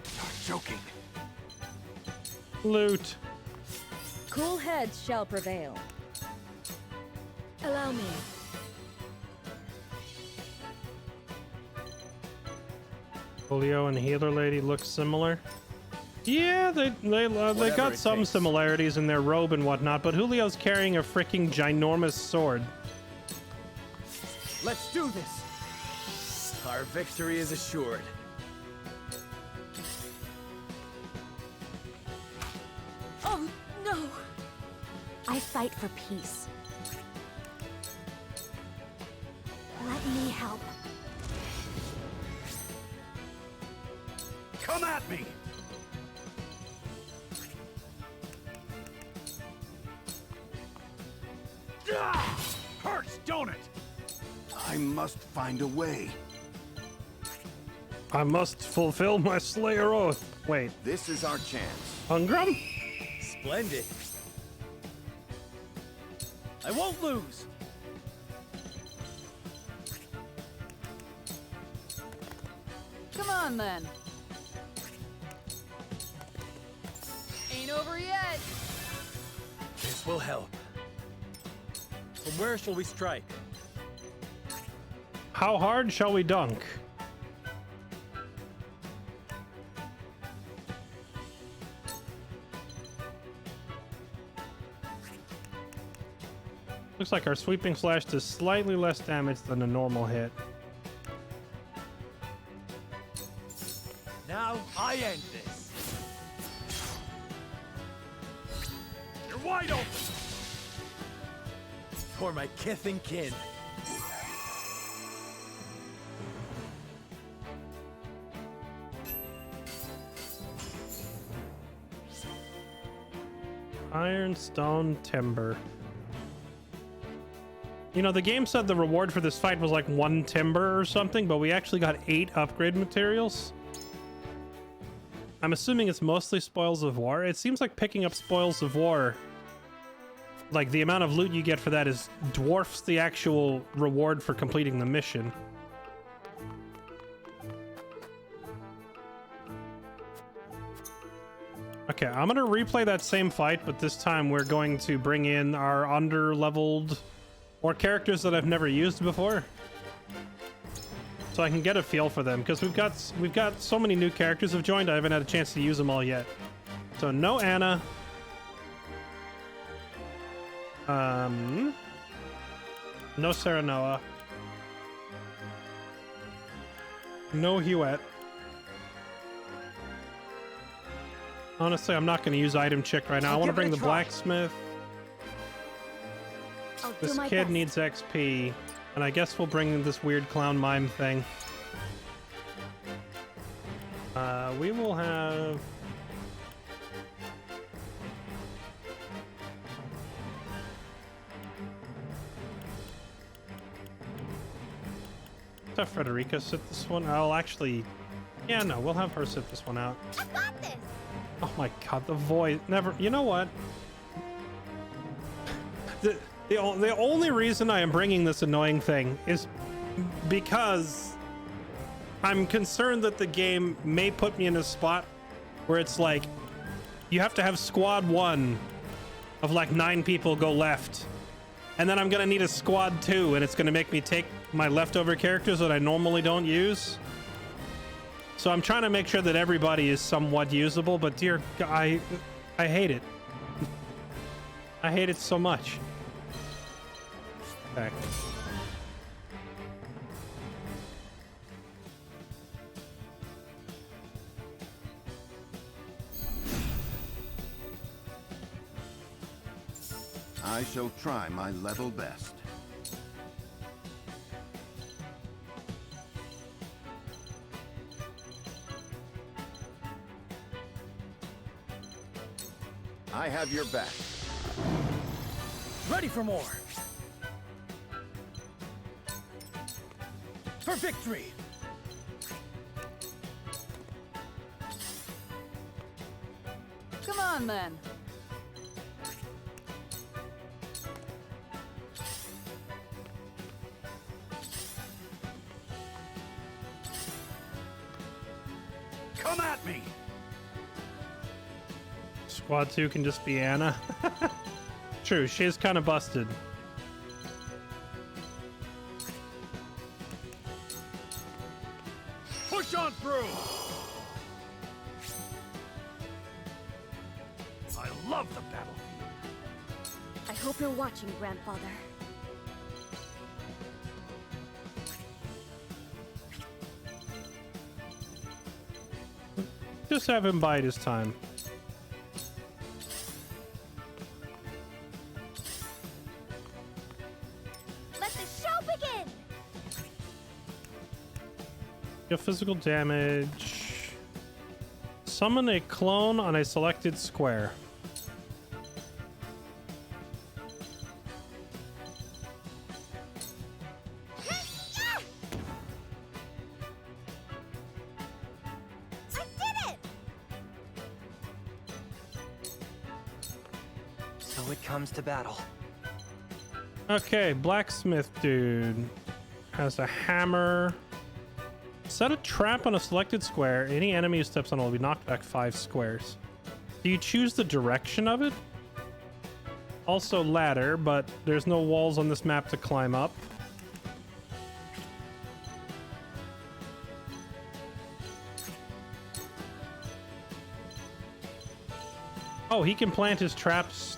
You're joking. Loot. Cool heads shall prevail. Allow me. Julio and Healer Lady look similar. Yeah, they got some similarities in their robe and whatnot, but Julio's carrying a freaking ginormous sword. Let's do this. Our victory is assured. Oh, no. I fight for peace. Let me help. Come at me! Ah, hurts, don't it? I must find a way. I must fulfill my Slayer oath. Wait. This is our chance. Hungrum? Splendid. I won't lose. Come on, then. Ain't over yet. This will help. From where shall we strike? How hard shall we dunk? Looks like our sweeping slash does slightly less damage than a normal hit. Now I end this. You're wide open. For my kith and kin. Iron, stone, timber. You know, the game said the reward for this fight was like 1 timber or something, but we actually got 8 upgrade materials. I'm assuming it's mostly spoils of war. It seems like picking up spoils of war, like the amount of loot you get for that is dwarfs the actual reward for completing the mission. Okay, I'm gonna replay that same fight, but this time we're going to bring in our under-leveled or characters that I've never used before, so I can get a feel for them, because we've got so many new characters have joined. I haven't had a chance to use them all yet. So no Anna, no Serenoa, no Huette. Honestly, I'm not going to use item check right now. I want to bring the blacksmith. This kid needs XP, and I guess we'll bring in this weird clown mime thing. We will have... Let's have Frederica sit this one. I'll actually... Yeah, no, we'll have her sit this one out. I got this. Oh my god, the voice. Never... You know what? The only reason I am bringing this annoying thing is because I'm concerned that the game may put me in a spot where it's like, you have to have squad 1 of like 9 people go left, and then I'm gonna need a squad 2, and it's gonna make me take my leftover characters that I normally don't use. So I'm trying to make sure that everybody is somewhat usable, but dear God, I hate it. I hate it so much. Okay. I shall try my level best. I have your back. Ready for more. For victory! Come on, then. Come at me! Squad 2 can just be Anna. True, she is kind of busted. Push on through! I love the battlefield. I hope you're watching, Grandfather. Just have him bide his time. Let the show begin! Deal physical damage. Summon a clone on a selected square. comes to battle. Okay, blacksmith dude has a hammer. Set a trap on a selected square. Any enemy who steps on it will be knocked back 5 squares. Do you choose the direction of it? Also ladder, but there's no walls on this map to climb up. Oh, he can plant his traps.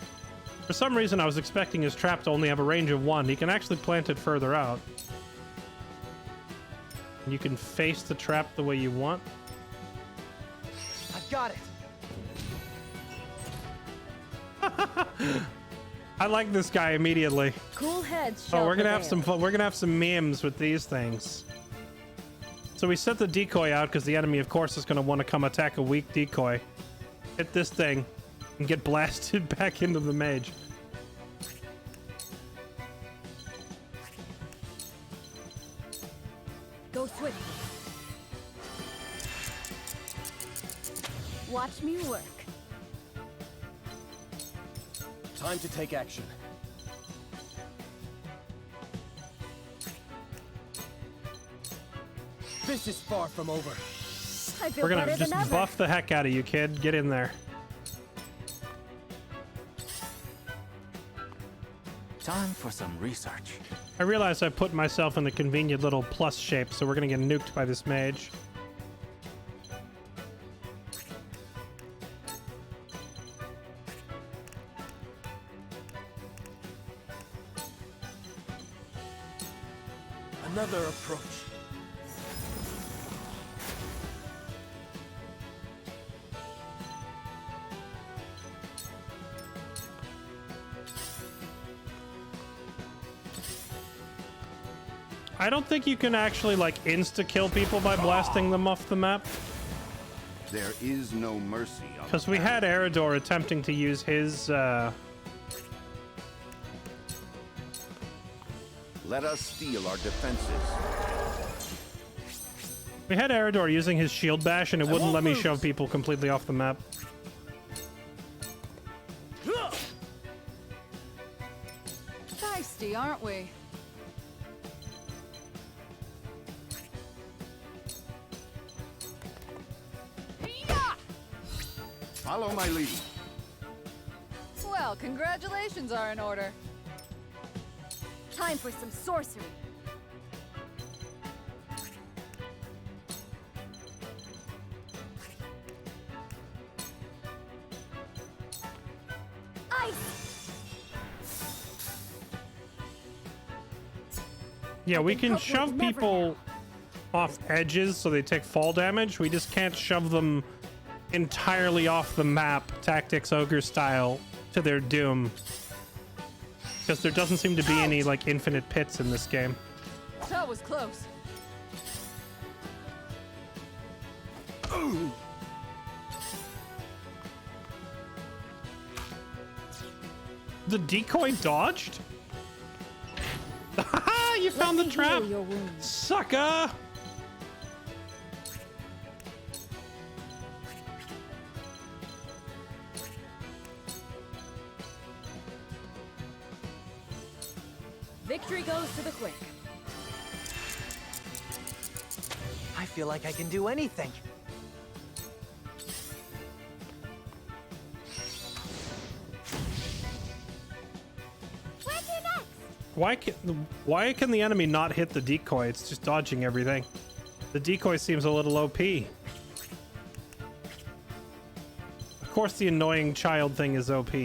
For some reason, I was expecting his trap to only have a range of 1. He can actually plant it further out. You can face the trap the way you want. I've got it. I like this guy immediately. Cool heads. Oh, we're gonna have some fun. We're gonna have some memes with these things. So we set the decoy out because the enemy, of course, is gonna want to come attack a weak decoy. Hit this thing and get blasted back into the mage. Go swift. Watch me work. Time to take action. This is far from over. I feel We're gonna better just than ever. buff the heck out of you, kid. Get in there. Time for some research. I realize I put myself in the convenient little plus shape, so we're gonna get nuked by this mage. Another approach. I don't think you can actually like insta-kill people by blasting them off the map. There is no mercy on Because we had Eridor attempting to use his Let us steel our defenses. we had Eridor using his shield bash and it wouldn't let me shove people completely off the map. Feisty, aren't we? Follow my lead. Well, congratulations are in order. Time for some sorcery. Ice! Yeah, we can cope with shove never people off edges so they take fall damage. We just can't shove them entirely off the map, Tactics Ogre style, to their doom. Because there doesn't seem to be any like infinite pits in this game. That was close. The decoy dodged? Haha, you found the trap! Sucker! Victory goes to the quick. I feel like I can do anything. Why can the enemy not hit the decoy? It's just dodging everything. The decoy seems a little OP. Of course the annoying child thing is OP.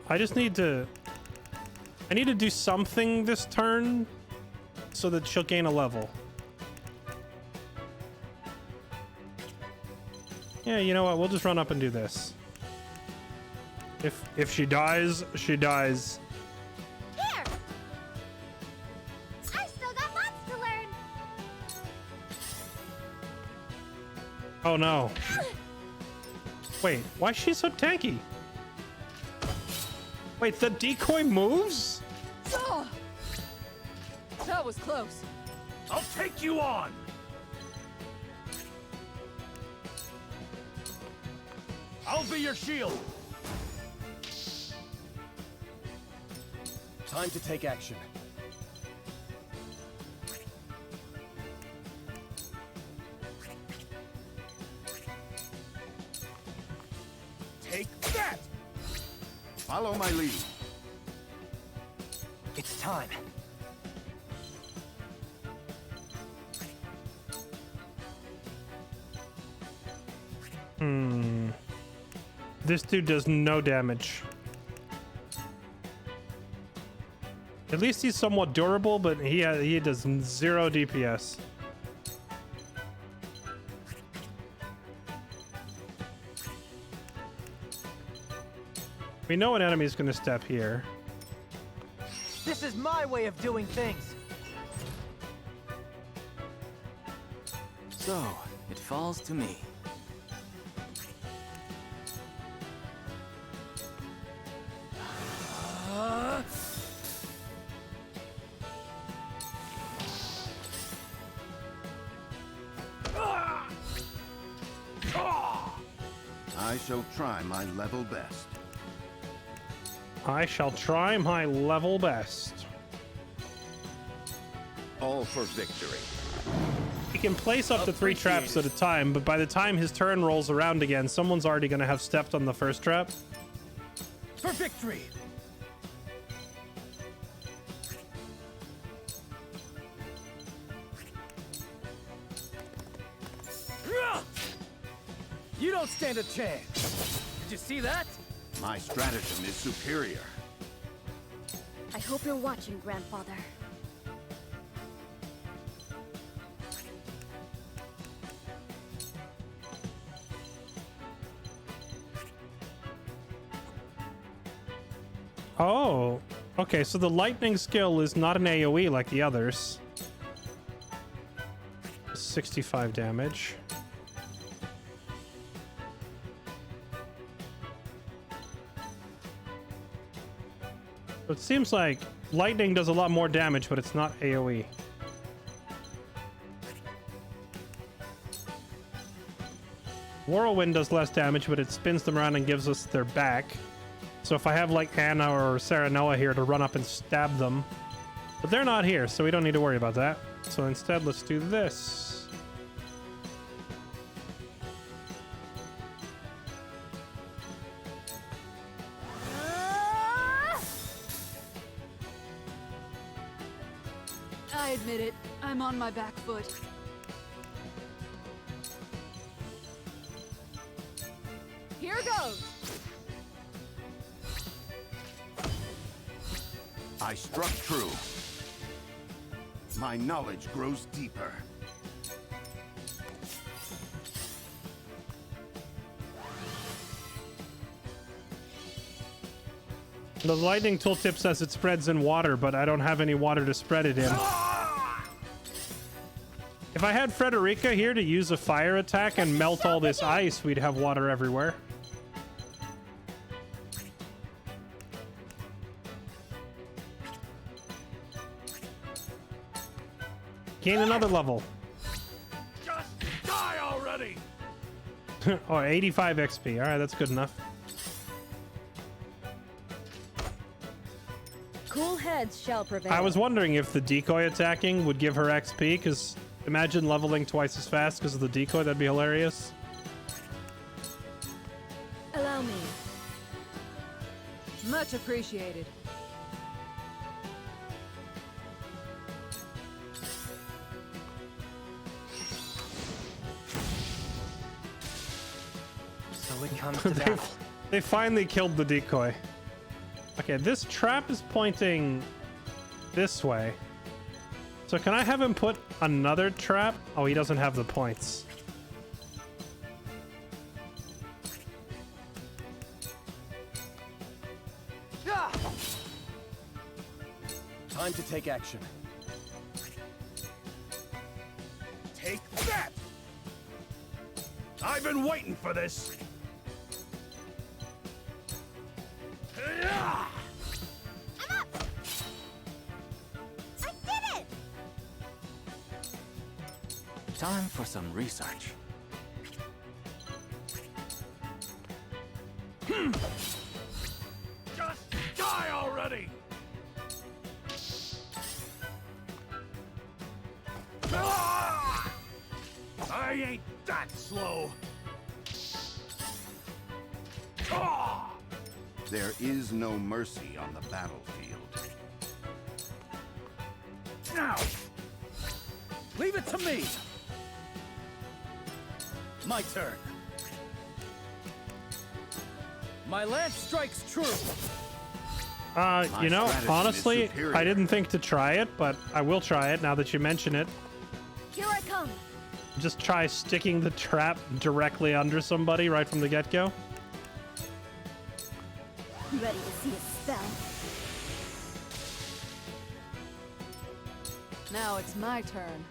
I just need to... I need to do something this turn so that she'll gain a level. Yeah, you know what? We'll just run up and do this. If she dies, she dies. Here! I still got lots to learn! Oh no. Wait, why is she so tanky? Wait, the decoy moves? Oh, that was close. I'll take you on! I'll be your shield! Time to take action. Take that! Follow my lead. It's time. This dude does no damage. At least he's somewhat durable, but he does 0 DPS. We know an enemy's gonna step here. This is my way of doing things. So, it falls to me. I shall try my level best. I shall try my level best. All for victory. He can place up to 3 traps at a time, but by the time his turn rolls around again, someone's already going to have stepped on the first trap. For victory! You don't stand a chance. Did you see that? My stratagem is superior. I hope you're watching, Grandfather. Oh, okay, so the lightning skill is not an AoE like the others. 65 damage. It seems like lightning does a lot more damage, but it's not AoE. Whirlwind does less damage, but it spins them around and gives us their back. So if I have like Anna or Serenoa here to run up and stab them, but they're not here, so we don't need to worry about that. So instead, let's do this. I admit it. I'm on my back foot. Here goes. I struck true. My knowledge grows deeper. The lightning tooltip says it spreads in water, but I don't have any water to spread it in. If I had Frederica here to use a fire attack and melt all this ice, we'd have water everywhere. Gain another level. Just die already! Oh, 85 XP. All right, that's good enough. Cool heads shall prevail. I was wondering if the decoy attacking would give her XP, because imagine leveling twice as fast because of the decoy. That'd be hilarious. Allow me. Much appreciated. So it comes to that. They finally killed the decoy. Okay, this trap is pointing this way. So can I have him put another trap? Oh, he doesn't have the points. Time to take action. Take that! I've been waiting for this! Time for some research. Just die already! Ah! I ain't that slow. Ah! There is no mercy on the battlefield. Now! Leave it to me! My turn. My lance strikes true. You know, strategy is honestly, superior. I didn't think to try it, but I will try it now that you mention it. Here I come. Just try sticking the trap directly under somebody right from the get-go. Ready to see a spell? Now it's my turn.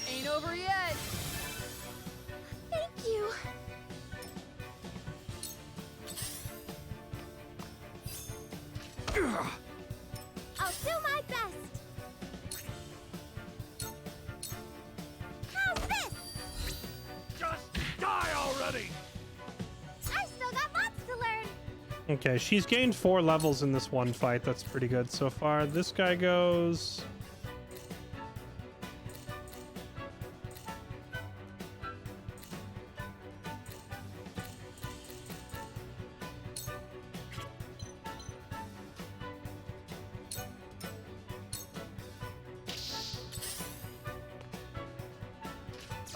Ain't over yet. Thank you. I'll do my best. How's this? Just die already! I still got lots to learn. Okay, she's gained 4 levels in this one fight. That's pretty good so far. This guy goes...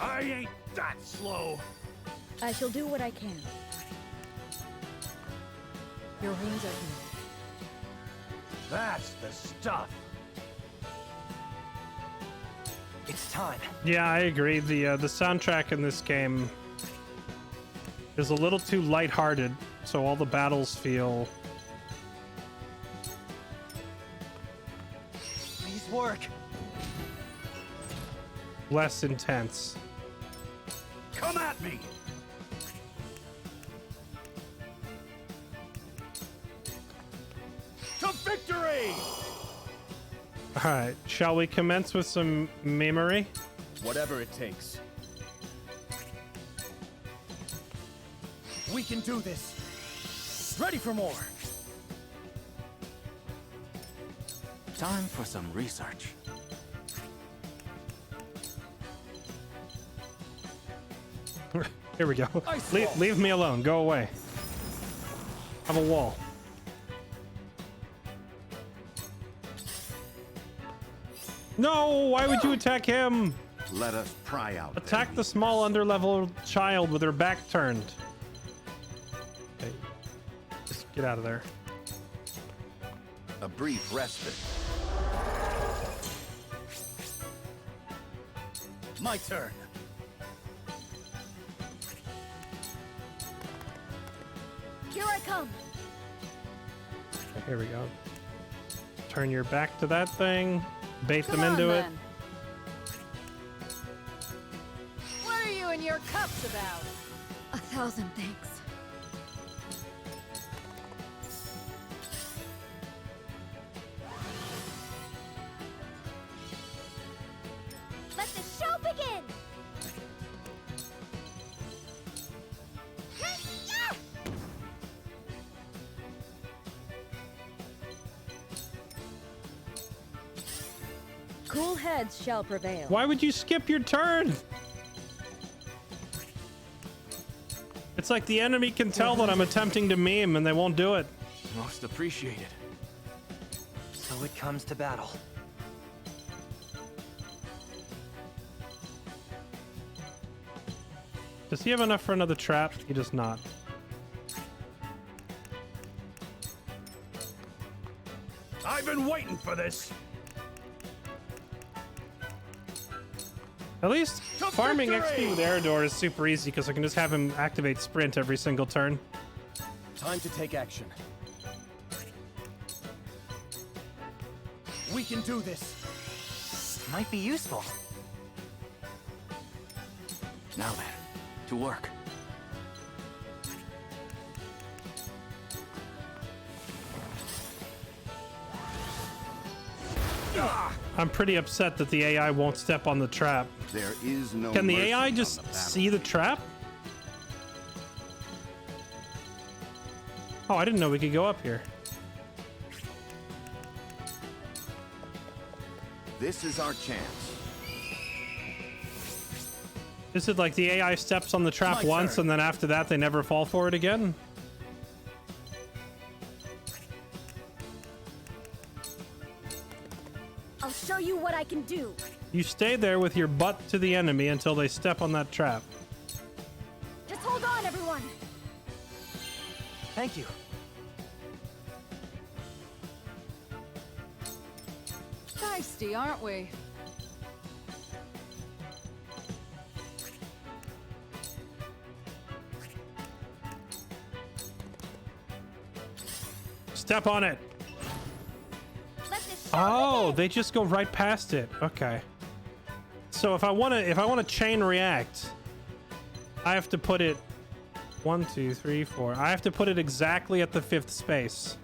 I ain't that slow. I shall do what I can. Your runes are here. That's the stuff. It's time. Yeah, I agree. The soundtrack in this game is a little too lighthearted, so all the battles feel Nice work. less intense. Come at me! To victory! All right, shall we commence with some memory? Whatever it takes. We can do this. Ready for more. Time for some research. Here we go. Leave me alone. Go away. Have a wall. No, why would you attack him? Let us pry out. Attack the small underlevel child with her back turned. Okay. Just get out of there. A brief respite. My turn. Here I come. Okay, here we go. Turn your back to that thing. Bait Come them on, into it. then. What are you and your cups about? 1,000 thanks. Let the show begin. Yeah! Cool heads shall prevail. Why would you skip your turn? It's like the enemy can tell that I'm attempting to meme and they won't do it. Most appreciated. So it comes to battle. Does he have enough for another trap? He does not. I've been waiting for this. At least To farming victory! XP with Eridor is super easy because I can just have him activate sprint every single turn. Time to take action. We can do this. Might be useful. Now then, to work. I'm pretty upset that the AI won't step on the trap. There is no Can the mercy AI on just the battle. see the trap? Oh, I didn't know we could go up here. This is our chance. Is it like the AI steps on the trap once and then after that they never fall for it again? I'll show you what I can do. You stay there with your butt to the enemy until they step on that trap. Just hold on, everyone. Thank you. Feisty, aren't we? Step on it. Oh, they just go right past it. Okay. So if I want to chain react, I have to put it 1, 2, 3, 4. I have to put it exactly at the 5th space.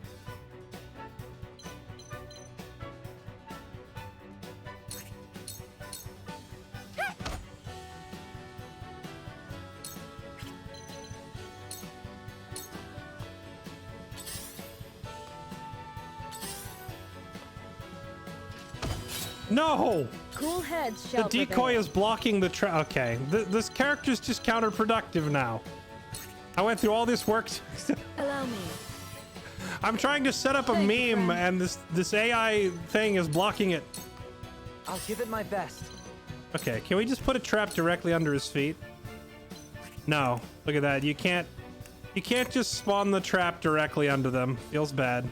No! Cool heads The shall decoy prevail. is blocking the trap. Okay, this character's just counterproductive now. I went through all this work. Allow me. I'm trying to set up a meme, and this AI thing is blocking it. I'll give it my best. Okay, can we just put a trap directly under his feet? No, look at that. You can't just spawn the trap directly under them. Feels bad.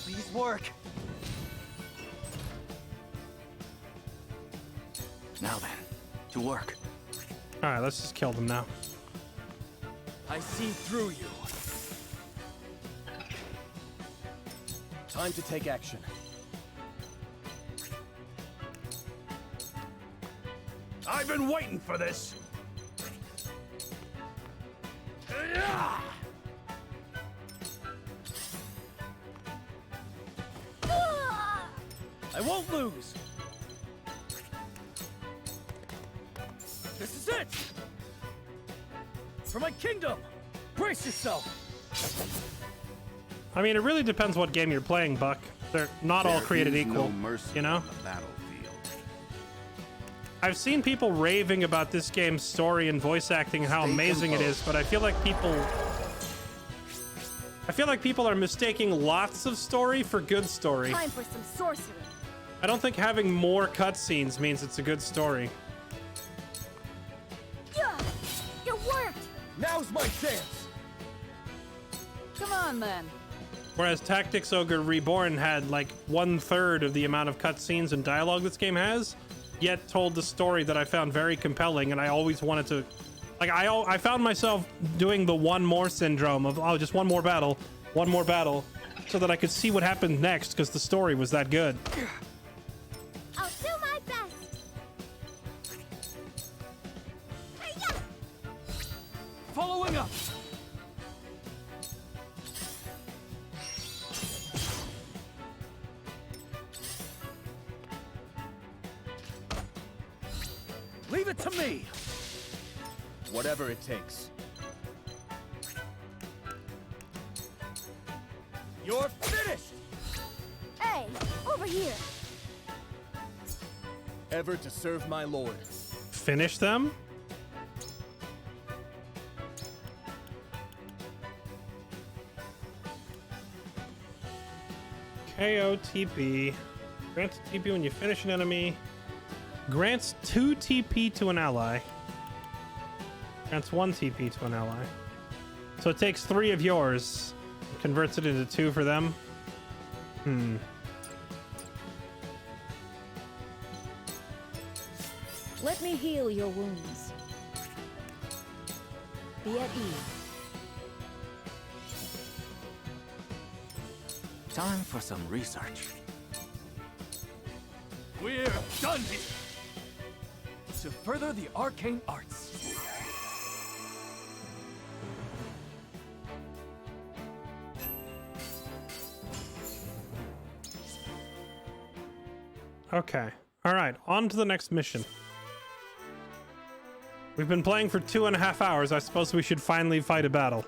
Please work. Now then, to work. All right, let's just kill them now. I see through you. Time to take action. I've been waiting for this. I won't lose. This is it. For my kingdom. Brace yourself. I mean, it really depends what game you're playing, Buck. They're not all created There is equal, no mercy you know? on the battlefield. I've seen people raving about this game's story and voice acting and how amazing it is, but I feel like people are mistaking lots of story for good story. Time for some sorcery. I don't think having more cutscenes means it's a good story. Yeah, it worked. Now's my chance. Come on, then. Whereas Tactics Ogre Reborn had like 1/3 of the amount of cutscenes and dialogue this game has, yet told the story that I found very compelling, and I always wanted to, like, I found myself doing the one more syndrome of, oh, just one more battle, so that I could see what happened next because the story was that good. I'll do my best. Hi-ya! Following up. Leave it to me. Whatever it takes. You're finished. Hey, over here. Ever to serve my lord. Finish them? KO TP. Grants TP when you finish an enemy. Grants 2 TP to an ally. Grants 1 TP to an ally. So it takes 3 of yours, converts it into 2 for them. Let me heal your wounds. Be at ease. Time for some research. We're done here. To further the arcane arts. Okay. All right. On to the next mission. We've been playing for 2.5 hours. I suppose we should finally fight a battle.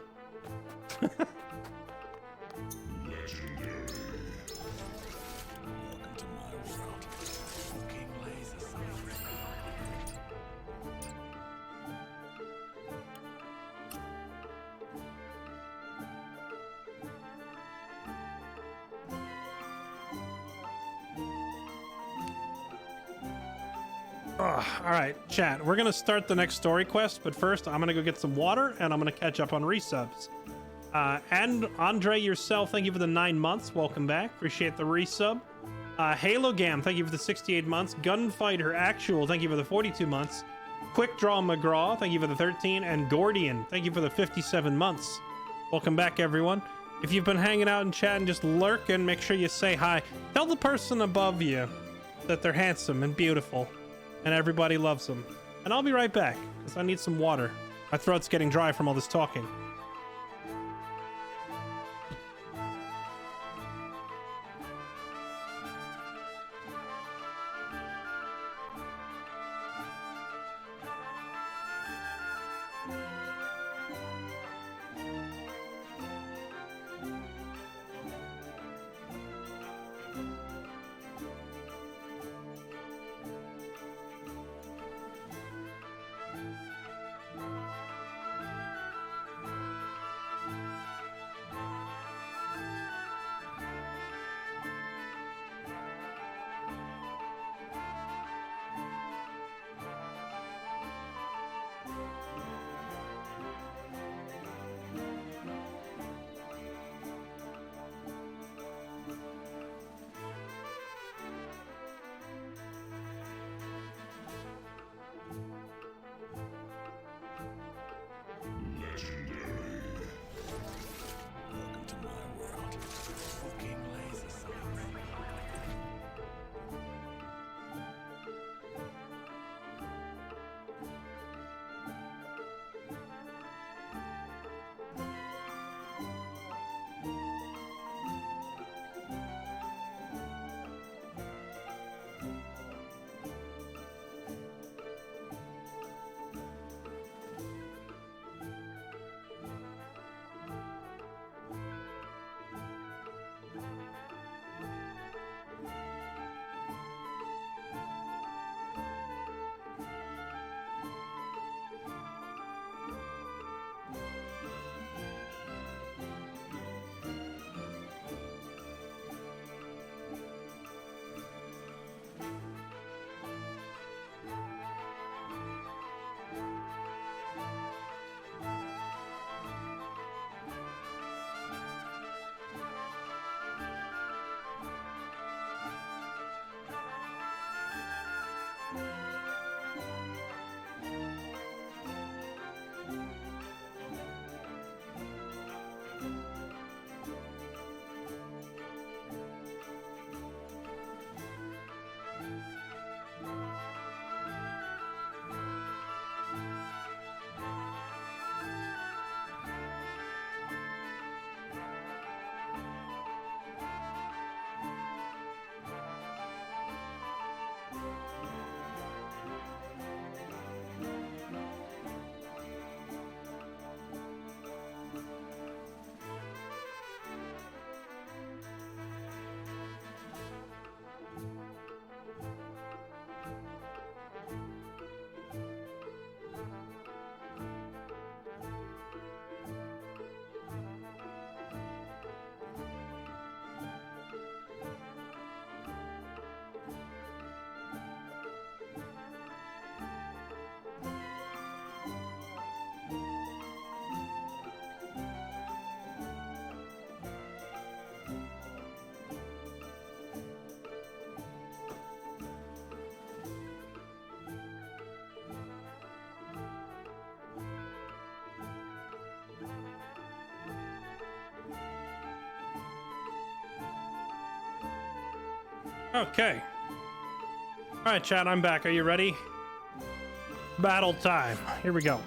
All right, chat. We're gonna start the next story quest, but first I'm gonna go get some water and I'm gonna catch up on resubs. And Andre yourself, thank you for the 9 months. Welcome back. Appreciate the resub. Halo Gam, thank you for the 68 months. Gunfighter Actual, thank you for the 42 months. Quick Draw McGraw, thank you for the 13. And Gordian, thank you for the 57 months. Welcome back, everyone. If you've been hanging out in chat and just lurking, make sure you say hi. Tell the person above you that they're handsome and beautiful and everybody loves them. And I'll be right back because I need some water. My throat's getting dry from all this talking. Okay. All right, chat, I'm back. Are you ready? Battle time. Here we go.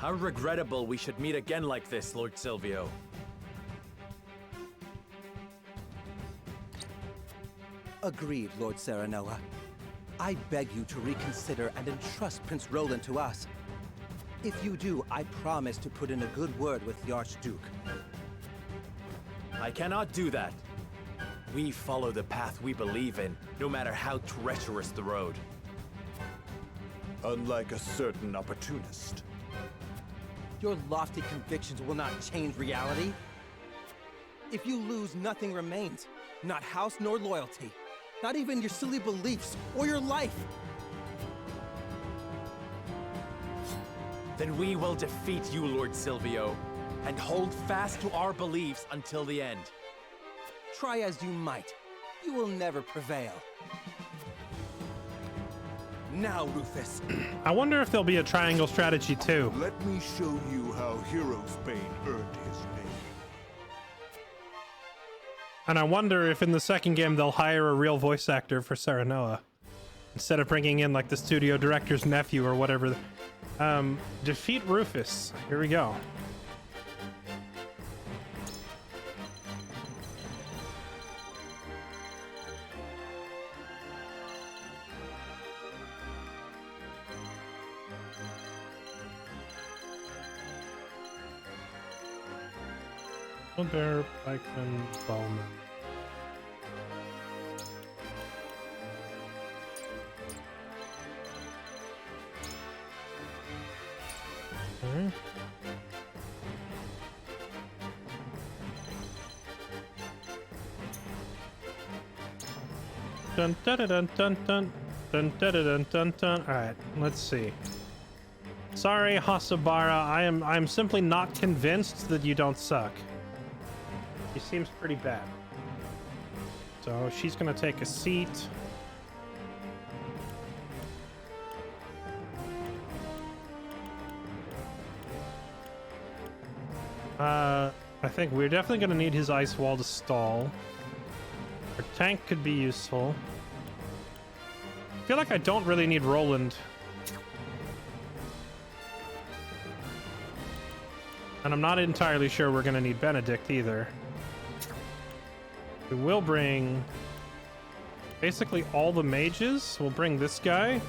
How regrettable we should meet again like this, Lord Silvio. Agreed, Lord Serenoa. I beg you to reconsider and entrust Prince Roland to us. If you do, I promise to put in a good word with the Archduke. I cannot do that. We follow the path we believe in, no matter how treacherous the road. Unlike a certain opportunist. Your lofty convictions will not change reality. If you lose, nothing remains. Not house nor loyalty. Not even your silly beliefs or your life. Then we will defeat you, Lord Silvio, and hold fast to our beliefs until the end. Try as you might, you will never prevail. Now, Rufus. I wonder if there'll be a triangle strategy too. Let me show you how Hero's Bane earned his name. And I wonder if in the second game they'll hire a real voice actor for Serenoa instead of bringing in like the studio director's nephew or whatever. Defeat Rufus. Here we go. Bear, Pikeman, Bowman. Okay. Dun dun dun dun dun dun dun dun dun dun. All right, let's see. Sorry, Hasabara. I'm simply not convinced that you don't suck. He seems pretty bad. So she's gonna take a seat. I think we're definitely gonna need his ice wall to stall. Our tank could be useful. I feel like I don't really need Roland. And I'm not entirely sure we're gonna need Benedict either. We will bring basically all the mages. We'll bring this guy.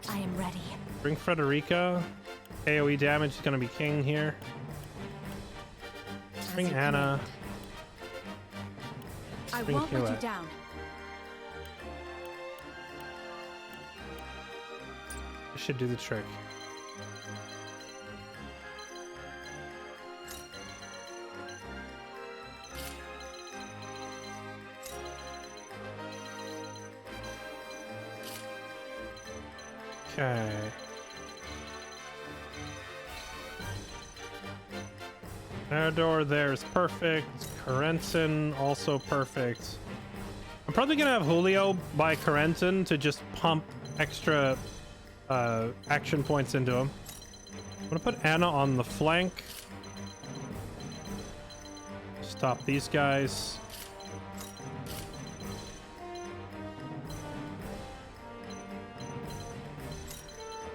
I am ready. Bring Frederica. AoE damage is going to be king here. Bring Anna. I Bring won't let you Hewitt. down. This should do the trick. Okay. Erador there is perfect. Corentin also perfect. I'm probably gonna have Julio by Corentin to just pump extra action points into him. I'm gonna put Anna on the flank. Stop these guys.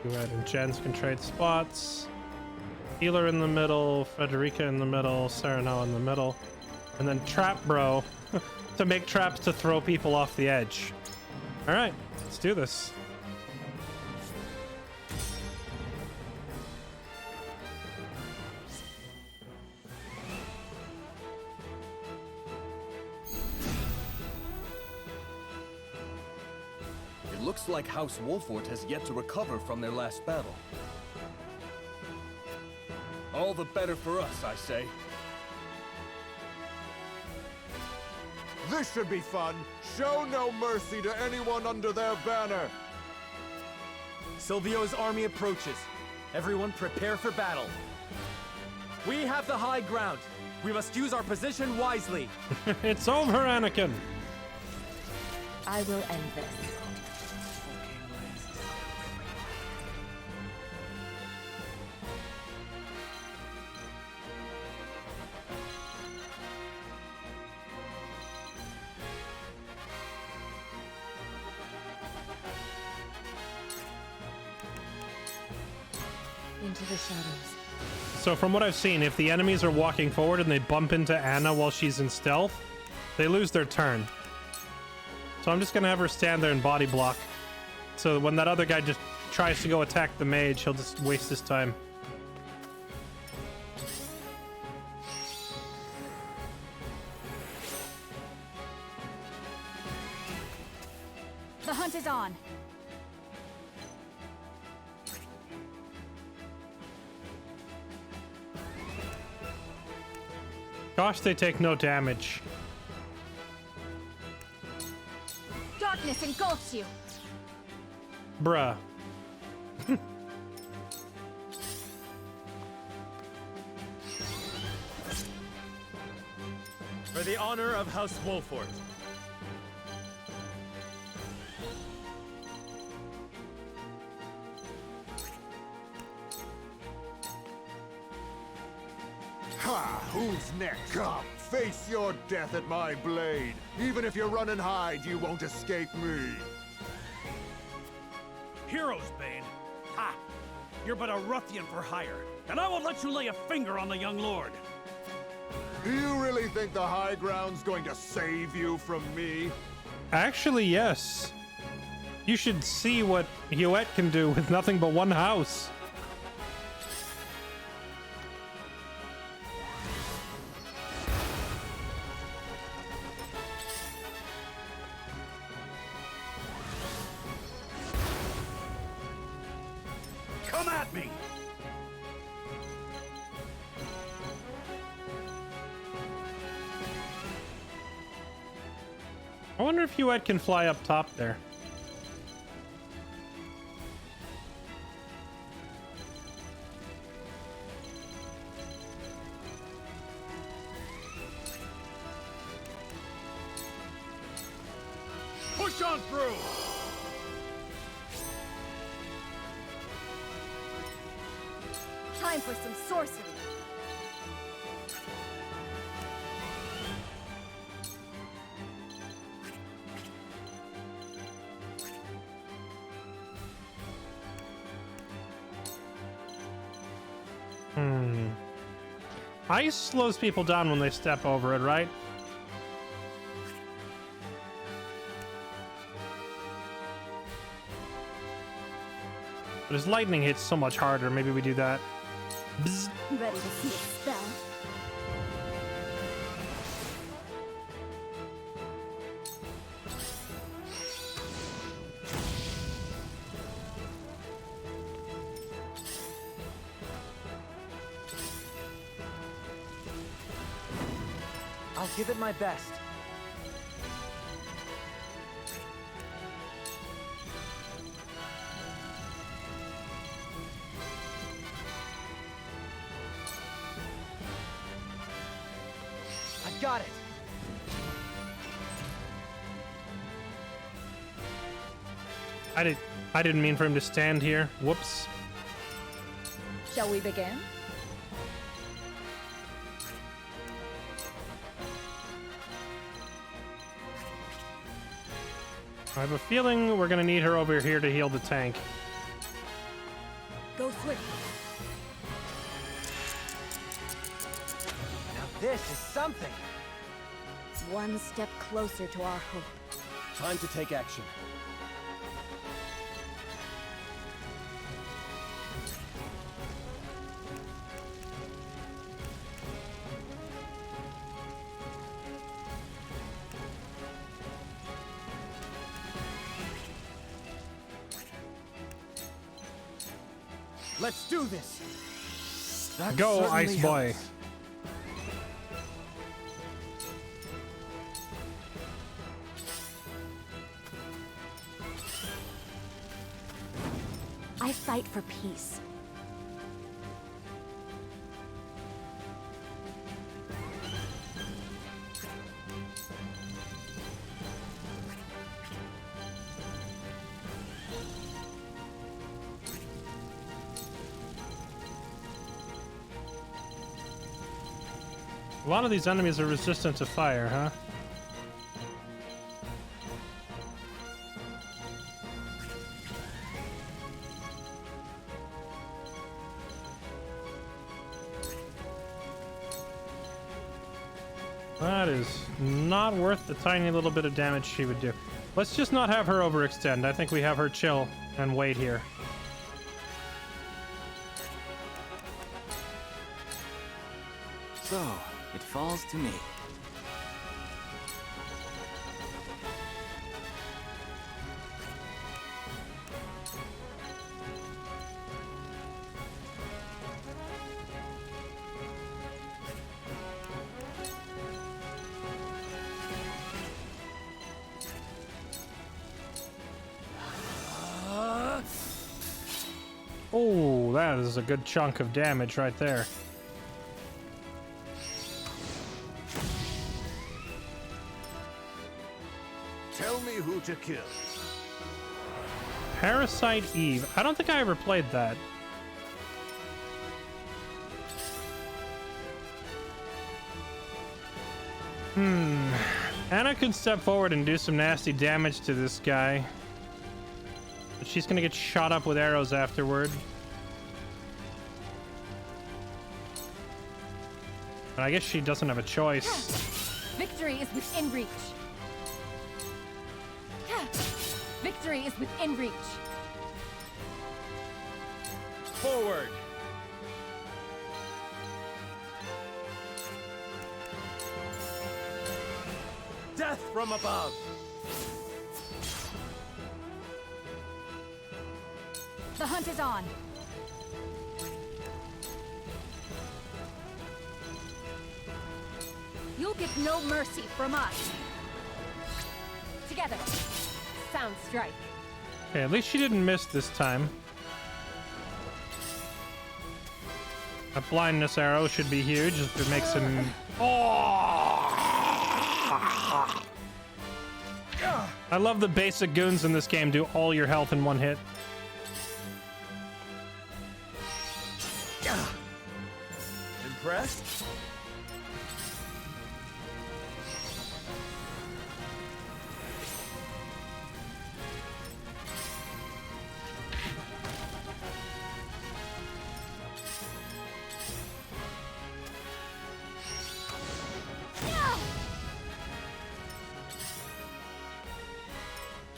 Duet and Jens can trade spots. Healer in the middle, Frederica in the middle, Serenoa in the middle. And then Trap Bro to make traps to throw people off the edge. Alright, let's do this. It looks like House Wolfort has yet to recover from their last battle. All the better for us, I say. This should be fun. Show no mercy to anyone under their banner. Silvio's army approaches. Everyone prepare for battle. We have the high ground. We must use our position wisely. It's over, Anakin. I will end this. into the shadows. So from what I've seen, if the enemies are walking forward and they bump into Anna while she's in stealth, they lose their turn. So I'm just gonna have her stand there and body block. So when that other guy just tries to go attack the mage, he'll just waste his time. The hunt is on. Gosh, they take no damage. Darkness engulfs you. Bruh. For the honor of House Wolfort. Ha! Who's next? Come, face your death at my blade. Even if you run and hide, you won't escape me. Heroes, Bane. Ha! You're but a ruffian for hire, and I won't let you lay a finger on the young lord. Do you really think the high ground's going to save you from me? Actually, yes. You should see what Hewett can do with nothing but one house. Come at me! I wonder if Hewett can fly up top there. Push on through! Time for some sorcery. Ice slows people down when they step over it, right? But his lightning hits so much harder. Maybe we do that. Bzz. Ready to see a spell? I'll give it my best. I got it. I didn't mean for him to stand here. Whoops. Shall we begin? I have a feeling we're gonna need her over here to heal the tank. Go swift. Now this is something. One step closer to our hope. Time to take action. Let's do this. That Go, certainly Ice Boy. helps. I fight for peace. A lot of these enemies are resistant to fire, huh? that is not worth the tiny little bit of damage she would do. Let's just not have her overextend. I think we have her chill and wait here. So, it falls to me. Oh, that is a good chunk of damage right there. Tell me who to kill. Parasite Eve. I don't think I ever played that. Anna could step forward and do some nasty damage to this guy. But she's gonna get shot up with arrows afterward. But I guess she doesn't have a choice. Victory is within reach. Victory is within reach. Forward. Death from above. The hunt is on. You'll get no mercy from us. Together. Sound strike. Okay, at least she didn't miss this time. A blindness arrow should be huge if it makes him... I love the basic goons in this game do all your health in one hit. Impressed?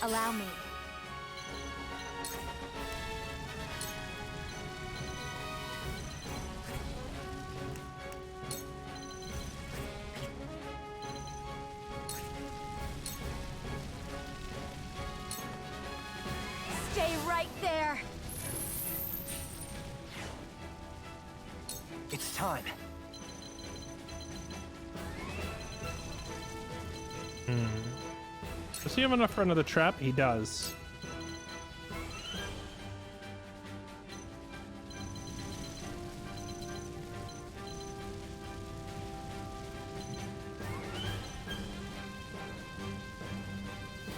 Allow me. Stay right there. It's time. Does he have enough for another trap? He does.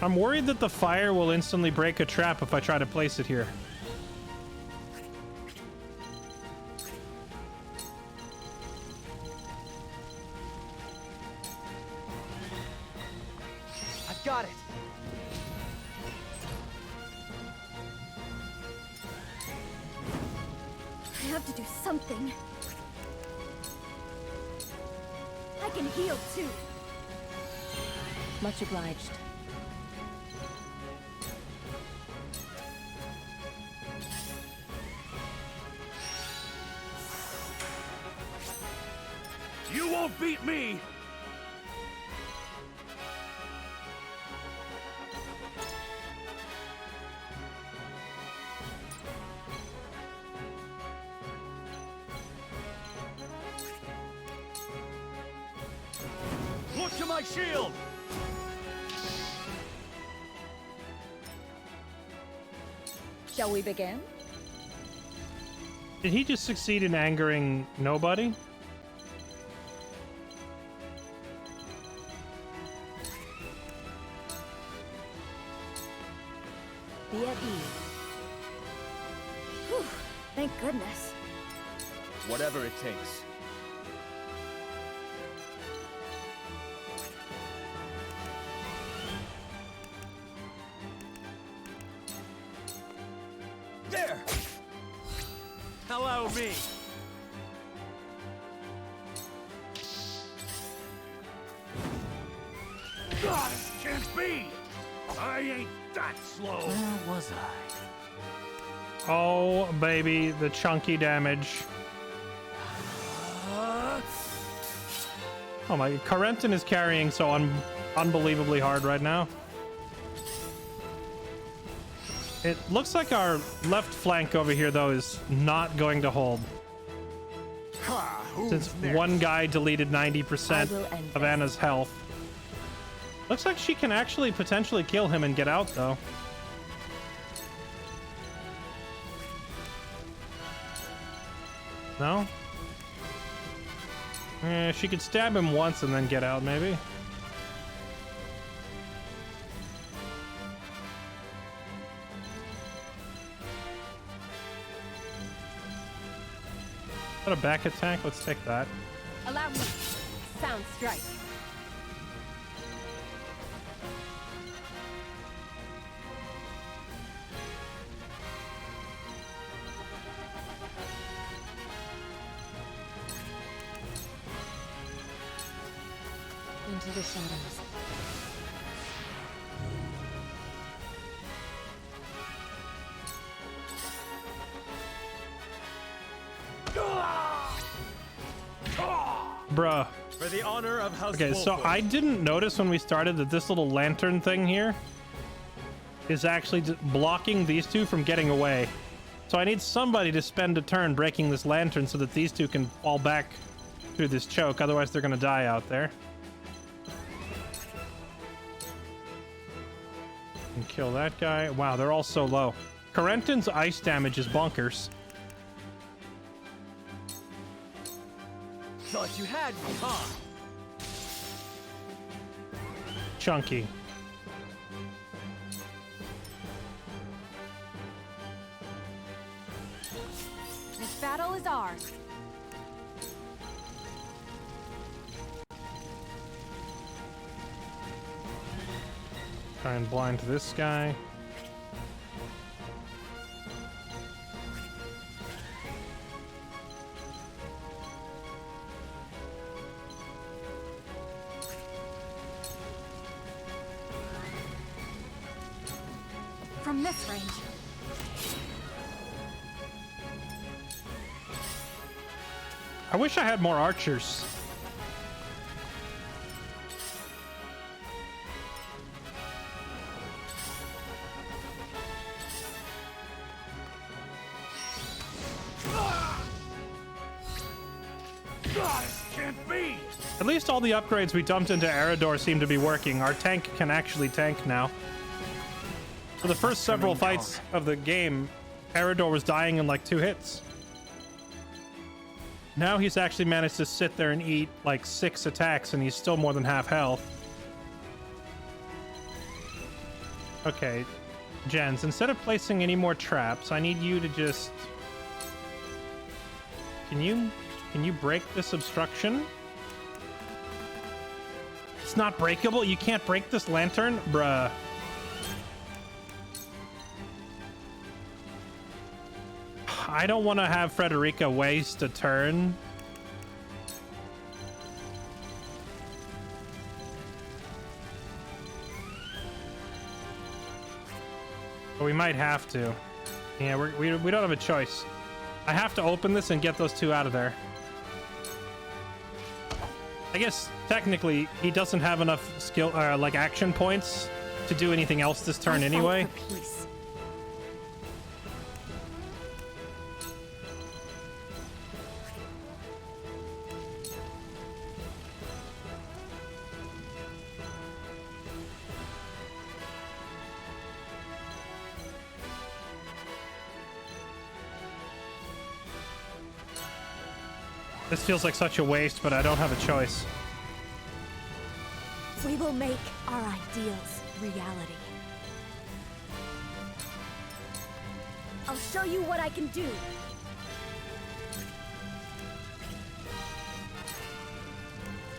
I'm worried that the fire will instantly break a trap if I try to place it here. I've got it. I have to do something. I can heal too. Much obliged. You won't beat me! Look to my shield! Shall we begin? Did he just succeed in angering nobody? Be at ease. Whew, thank goodness. Whatever it takes. There! Allow me! God, this can't be! I ain't that slow! Where was I? Oh, baby, the chunky damage. Oh my, Corentin is carrying so unbelievably hard right now. It looks like our left flank over here, though, is not going to hold. Since one guy deleted 90% of Anna's health. Looks like she can actually potentially kill him and get out, though. No? She could stab him once and then get out, maybe. What a back attack? Let's take that. Allow me. Sound strike. Into the shadows. Bruh. For the honor of House Okay, so Wolford. I didn't notice when we started that this little lantern thing here is actually blocking these two from getting away. So I need somebody to spend a turn breaking this lantern so that these two can fall back through this choke. Otherwise, they're gonna die out there. And kill that guy. Wow, they're all so low. Corentin's ice damage is bonkers. Thought you had me, huh? Chunky. This battle is ours. Try and blind this guy. From this range. I wish I had more archers. God, this can't be! At least all the upgrades we dumped into Eredor seem to be working. Our tank can actually tank now. For the first several fights of the game, Eredor was dying in like 2 hits. Now he's actually managed to sit there and eat like 6 attacks and he's still more than half health. Okay, Jens, instead of placing any more traps, I need you to just... Can you break this obstruction? It's not breakable? You can't break this lantern? Bruh. I don't want to have Frederica waste a turn. But we might have to. Yeah, we don't have a choice. I have to open this and get those 2 out of there. I guess technically he doesn't have enough skill, like action points to do anything else this turn anyway. This feels like such a waste, but I don't have a choice. We will make our ideals reality. I'll show you what I can do.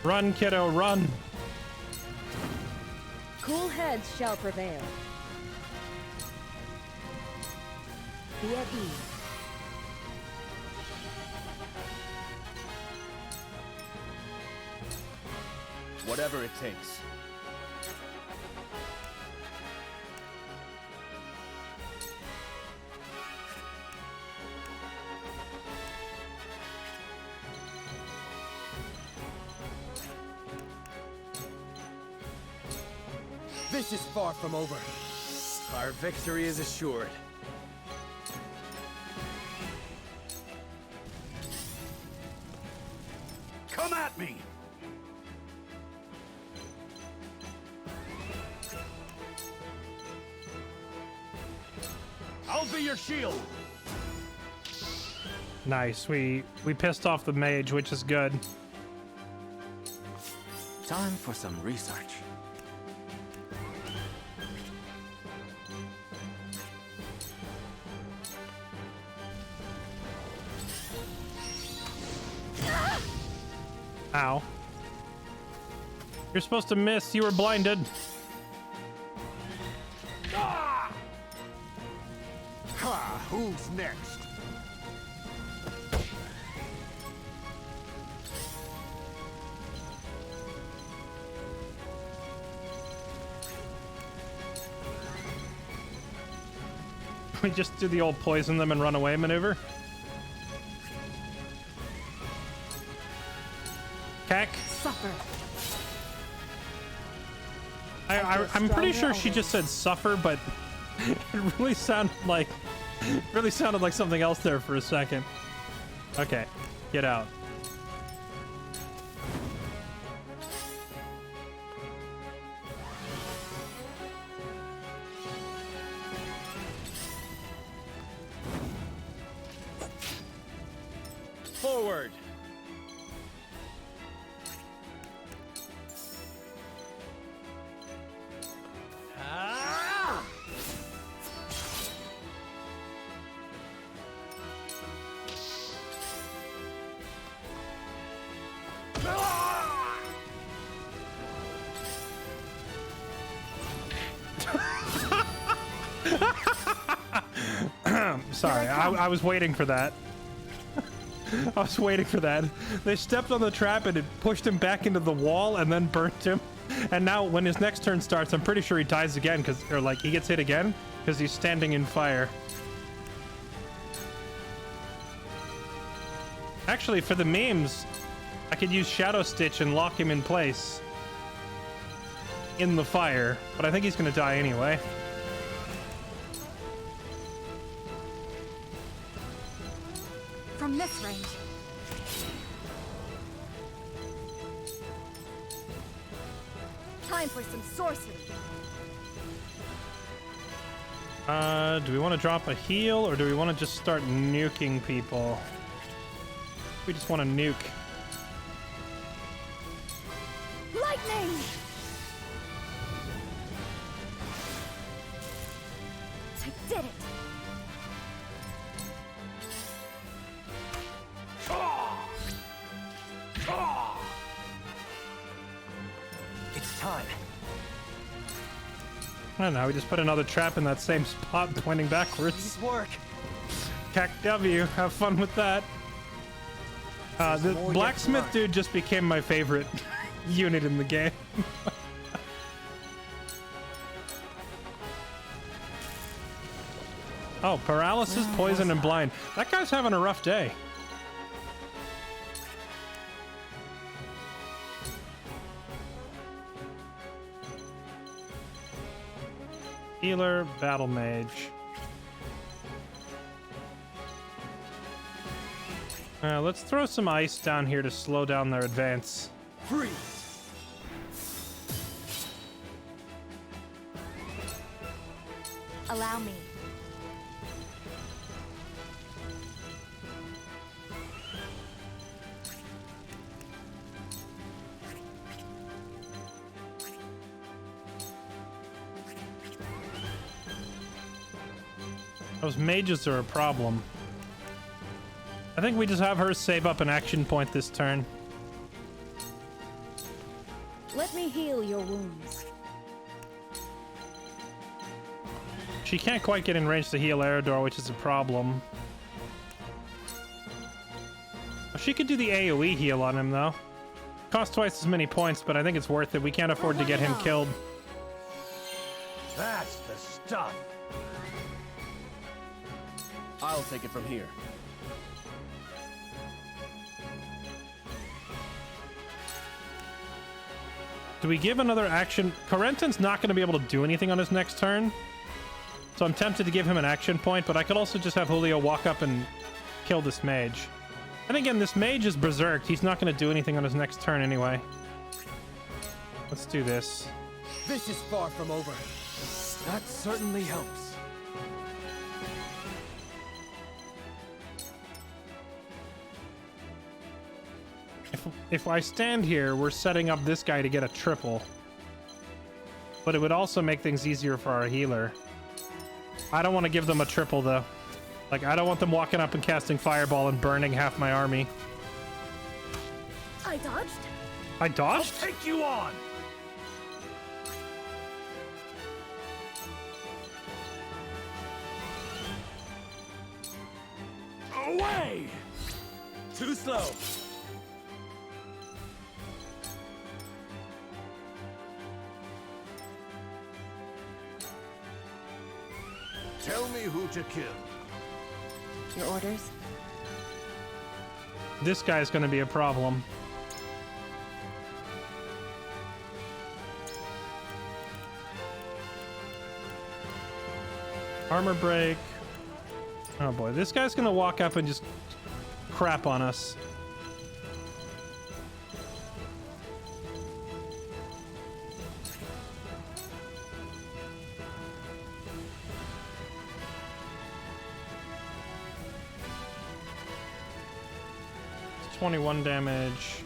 Run, kiddo, run! Cool heads shall prevail. Be at ease. Whatever it takes. This is far from over. Our victory is assured. Come at me! I'll be your shield! Nice. We pissed off the mage, which is good. Time for some research. Ow. You're supposed to miss. You were blinded. Ha! Who's next? We just do the old poison them and run away maneuver. Cack. Suffer. I'm pretty sure she just said suffer, but it really sounded like something else there for a second. Okay, get out. Forward. Sorry, I was waiting for that. I was waiting for that. They stepped on the trap and it pushed him back into the wall and then burnt him. And now when his next turn starts, I'm pretty sure he dies again, or like he gets hit again because he's standing in fire. Actually, for the memes, I could use Shadow Stitch and lock him in place in the fire, but I think he's gonna die anyway. From this range. Time for some sorcery. Do we want to drop a heal or do we want to just start nuking people? We just want to nuke. Lightning! I did it! It's time. I don't know, we just put another trap in that same spot pointing backwards. Nice work. Cack W, have fun with that. The blacksmith dude just became my favorite unit in the game. Oh, paralysis, poison, and blind. That guy's having a rough day. Healer, battle mage. Let's throw some ice down here to slow down their advance. Freeze! Allow me. Those mages are a problem. I think we just have her save up an action point this turn. Let me heal your wounds. She can't quite get in range to heal Eredor, which is a problem. She could do the AoE heal on him, though. Costs twice as many points, but I think it's worth it. We can't afford to get him killed. That's the stuff. I'll take it from here. Do we give another action? Corentin's not going to be able to do anything on his next turn. So I'm tempted to give him an action point, but I could also just have Julio walk up and kill this mage. And again, this mage is berserked. He's not going to do anything on his next turn anyway. Let's do this. This is far from over. That certainly helps. If I stand here, we're setting up this guy to get a triple. But it would also make things easier for our healer. I don't want to give them a triple, though. Like, I don't want them walking up and casting Fireball and burning half my army. I dodged? I dodged? I'll take you on! Away! Too slow. Tell me who to kill. Your orders? This guy's going to be a problem. Armor break. Oh boy, this guy's going to walk up and just crap on us. It's 21 damage.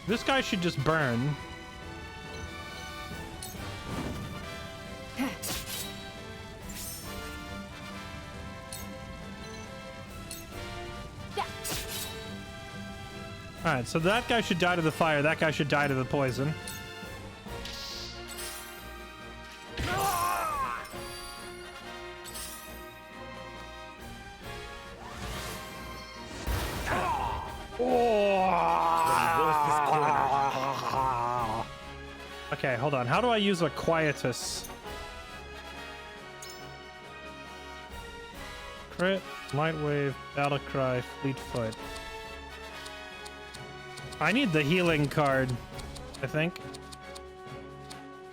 This guy should just burn. Alright, so that guy should die to the fire, that guy should die to the poison. Okay, hold on. How do I use a Quietus? Crit, Light Wave, Battle Cry, Fleetfoot. I need the healing card, I think.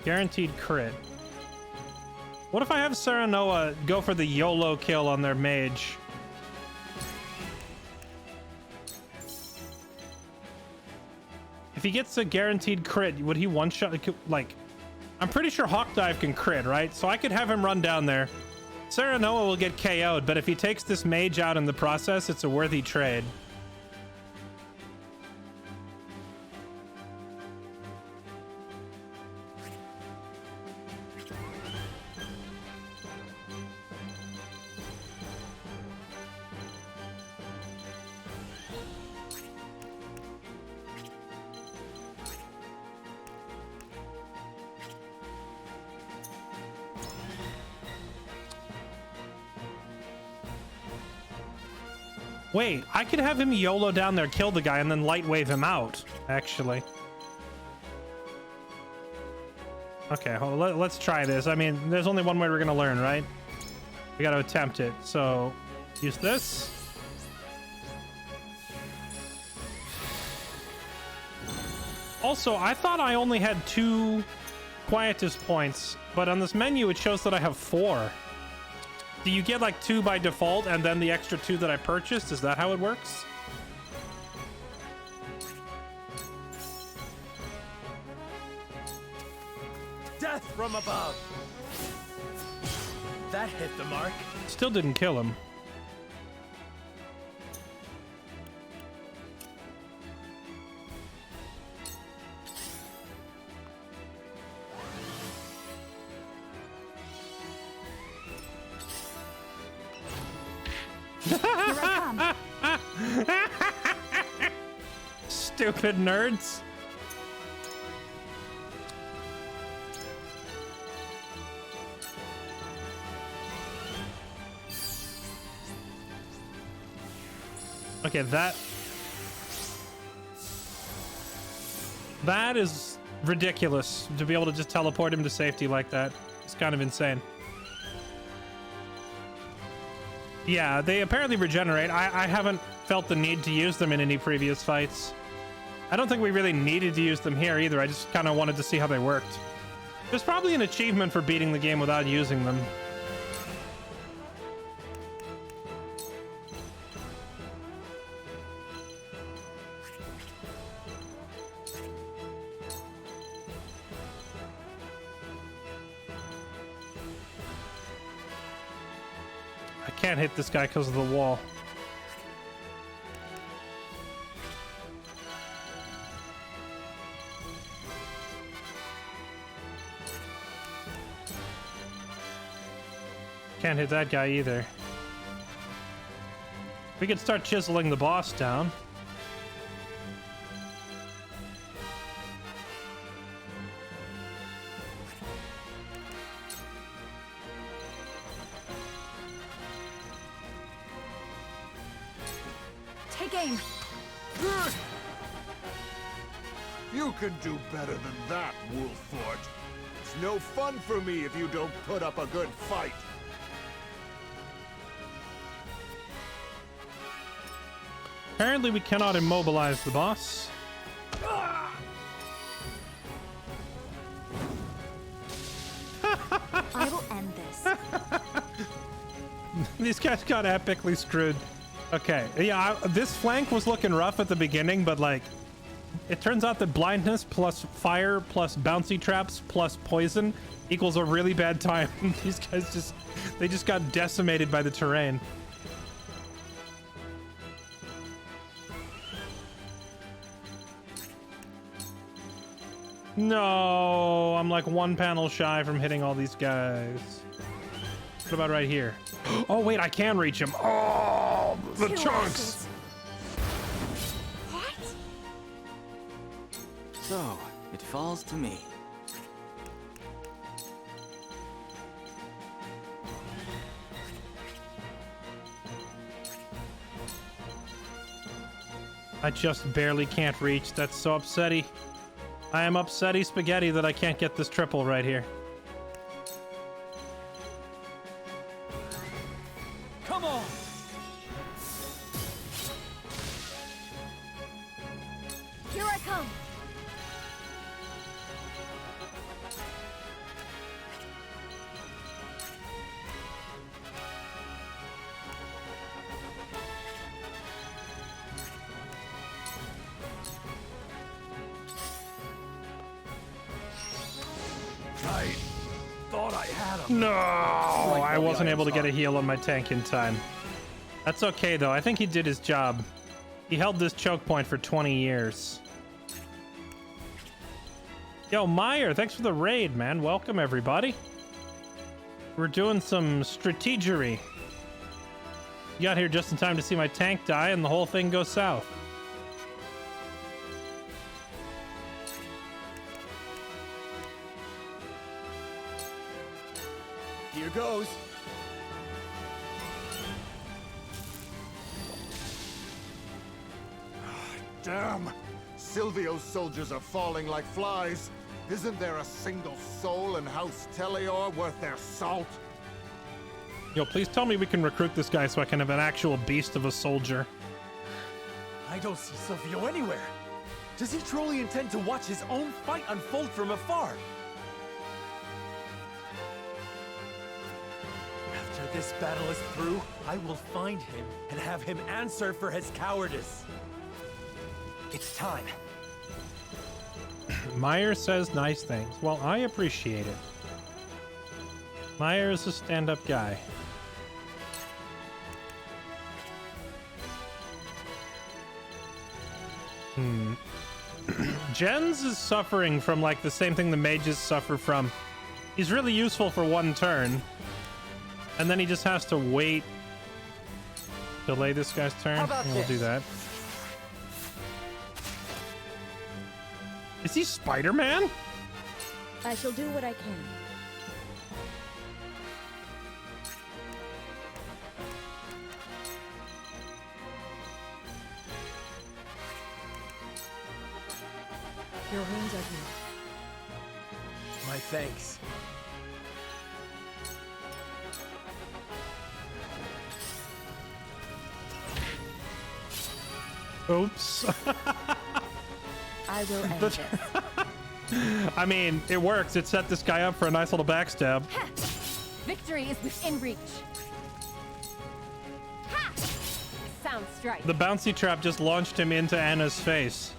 Guaranteed crit. What if I have Serenoa go for the YOLO kill on their mage? If he gets a guaranteed crit, would he one-shot? Like, I'm pretty sure Hawk Dive can crit, right? So I could have him run down there. Serenoa will get KO'd, but if he takes this mage out in the process, it's a worthy trade. Wait, I could have him YOLO down there, kill the guy, and then light wave him out, actually. Okay, hold on, let's try this. I mean, there's only one way we're gonna learn, right? We gotta attempt it. So, use this. Also, I thought I only had 2 Quietus points, but on this menu it shows that I have 4. Do you get like 2 by default and then the extra 2 that I purchased? Is that how it works? Death from above. That hit the mark. Still didn't kill him. Stupid nerds. Okay, that is ridiculous to be able to just teleport him to safety like that. It's kind of insane. Yeah, they apparently regenerate. I haven't felt the need to use them in any previous fights. I don't think we really needed to use them here either. I just kind of wanted to see how they worked. There's probably an achievement for beating the game without using them. I can't hit this guy because of the wall. Can't hit that guy either. We could start chiseling the boss down. Take aim. You can do better than that, Wolfort. It's no fun for me if you don't put up a good fight. Apparently we cannot immobilize the boss. I will end this. These guys got epically screwed. Okay, yeah, this flank was looking rough at the beginning, but like, it turns out that blindness plus fire plus bouncy traps plus poison equals a really bad time. These guys they just got decimated by the terrain. No, I'm like one panel shy from hitting all these guys. What about right here? Oh wait, I can reach him. Oh, the chunks. What? So, it falls to me. I just barely can't reach. That's so upsetty. I am upsetty spaghetti that I can't get this triple right here. Come on! Here I come! I thought I had him. No, I wasn't able to get a heal on my tank in time. That's okay though. I think he did his job. He held this choke point for 20 years. Yo, Meyer, thanks for the raid, man. Welcome, everybody. We're doing some strategery. You got here just in time to see my tank die and the whole thing go south. Here goes. Damn! Silvio's soldiers are falling like flies. Isn't there a single soul in House Tellior worth their salt? Yo, please tell me we can recruit this guy so I can have an actual beast of a soldier. I don't see Silvio anywhere. Does he truly intend to watch his own fight unfold from afar? After this battle is through, I will find him and have him answer for his cowardice. It's time. Meyer says nice things. Well, I appreciate it. Meyer is a stand-up guy. Jens is suffering from like the same thing the mages suffer from. He's really useful for one turn, and then he just has to wait. Delay this guy's turn, and we'll do that. Is he Spider-Man? I shall do what I can. Your wounds are healed. My thanks. Oops. I will end this. I mean, it works. It set this guy up for a nice little backstab. Victory is within reach. Ha! Sound strike. The bouncy trap just launched him into Anna's face.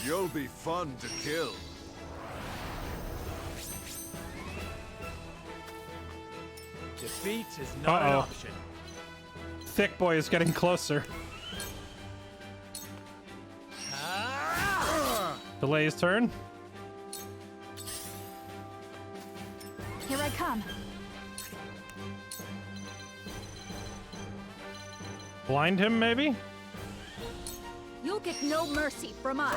You'll be fun to kill. Defeat is not an option. Thick boy is getting closer. Delay his turn. Here I come. Blind him, maybe? You'll get no mercy from us.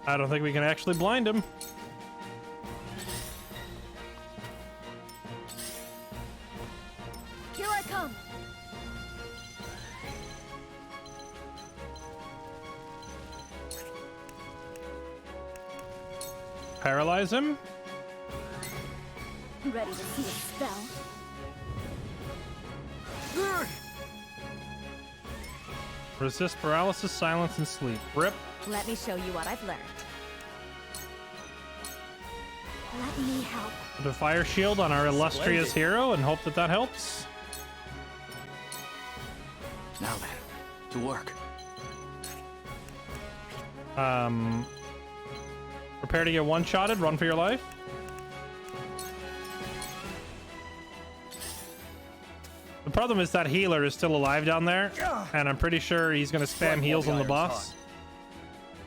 I don't think we can actually blind him. Here I come. Paralyze him. Ready to see a spell? Resist paralysis, silence, and sleep. Rip. Let me show you what I've learned. Let me help. Put a fire shield on our illustrious hero and hope that that helps. Now then, to work. Prepare to get one-shotted. Run for your life. The problem is that healer is still alive down there, and I'm pretty sure he's going to spam heals on the boss.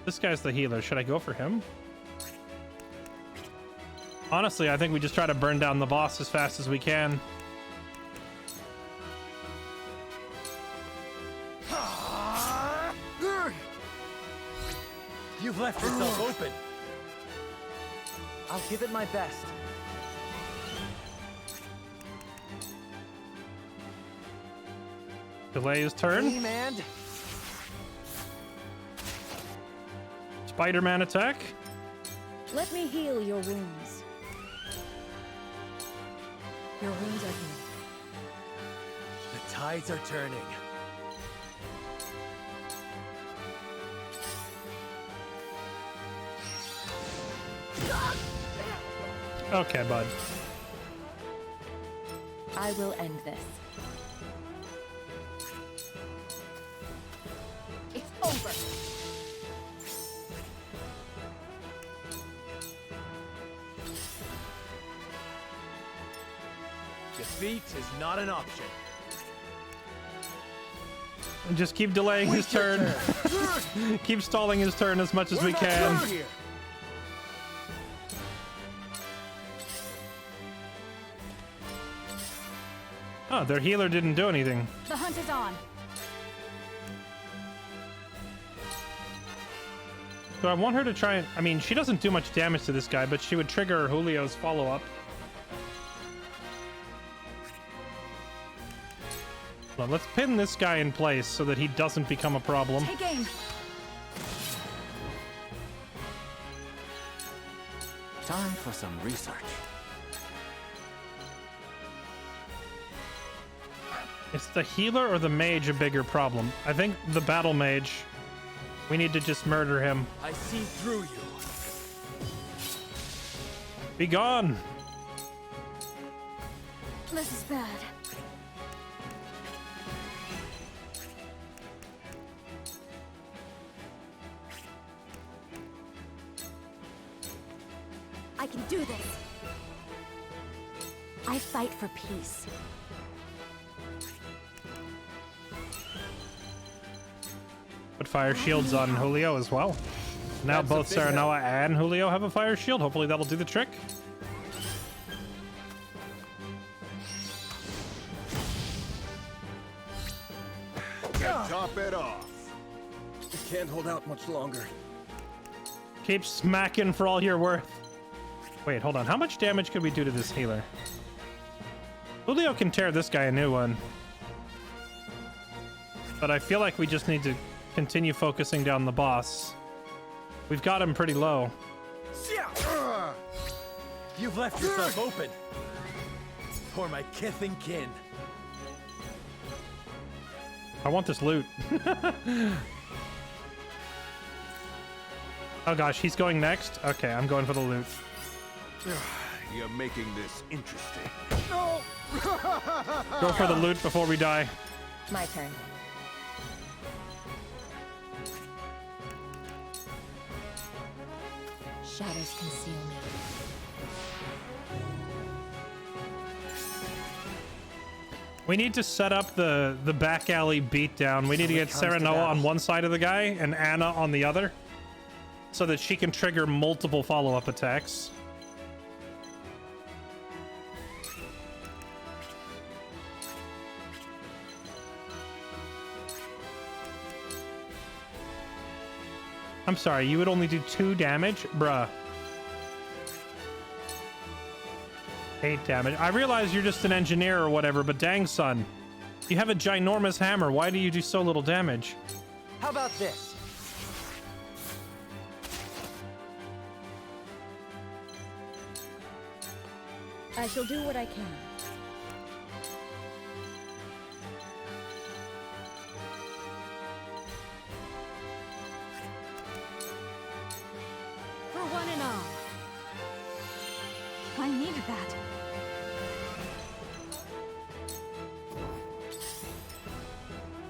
This guy's the healer. Should I go for him? Honestly, I think we just try to burn down the boss as fast as we can. You've left yourself open. I'll give it my best. Delay his turn. Demand. Spider-Man attack. Let me heal your wounds. Your wounds are healed. The tides are turning. Okay, bud. I will end this. It's over. Defeat is not an option. And just keep delaying his turn. Keep stalling his turn as much as we can. Oh, their healer didn't do anything. The hunt is on. So I want her to try and... I mean, she doesn't do much damage to this guy, but she would trigger Julio's follow-up. Well, let's pin this guy in place so that he doesn't become a problem. Take aim. Time for some research. Is the healer or the mage a bigger problem? I think the battle mage. We need to just murder him. I see through you. Be gone. This is bad. I can do this. I fight for peace. Put fire shields on Julio as well. Now both Serenoa and Julio have a fire shield. Hopefully that'll do the trick. Top it off. Can't hold out much longer. Keep smacking for all you're worth. Wait, hold on. How much damage could we do to this healer? Julio can tear this guy a new one. But I feel like we just need to continue focusing down the boss. We've got him pretty low. You've left yourself open. For my kith and kin. I want this loot. Oh gosh, he's going next? Okay, I'm going for the loot. You're making this interesting. No! Go for the loot before we die. My turn. Shadows conceal me. We need to set up the back alley beatdown. We need to get Serenoa on one side of the guy and Anna on the other, so that she can trigger multiple follow-up attacks. I'm sorry, you would only do 2 damage? Bruh. 8 damage. I realize you're just an engineer or whatever, but dang, son. You have a ginormous hammer. Why do you do so little damage? How about this? I shall do what I can. For one and all. I needed that.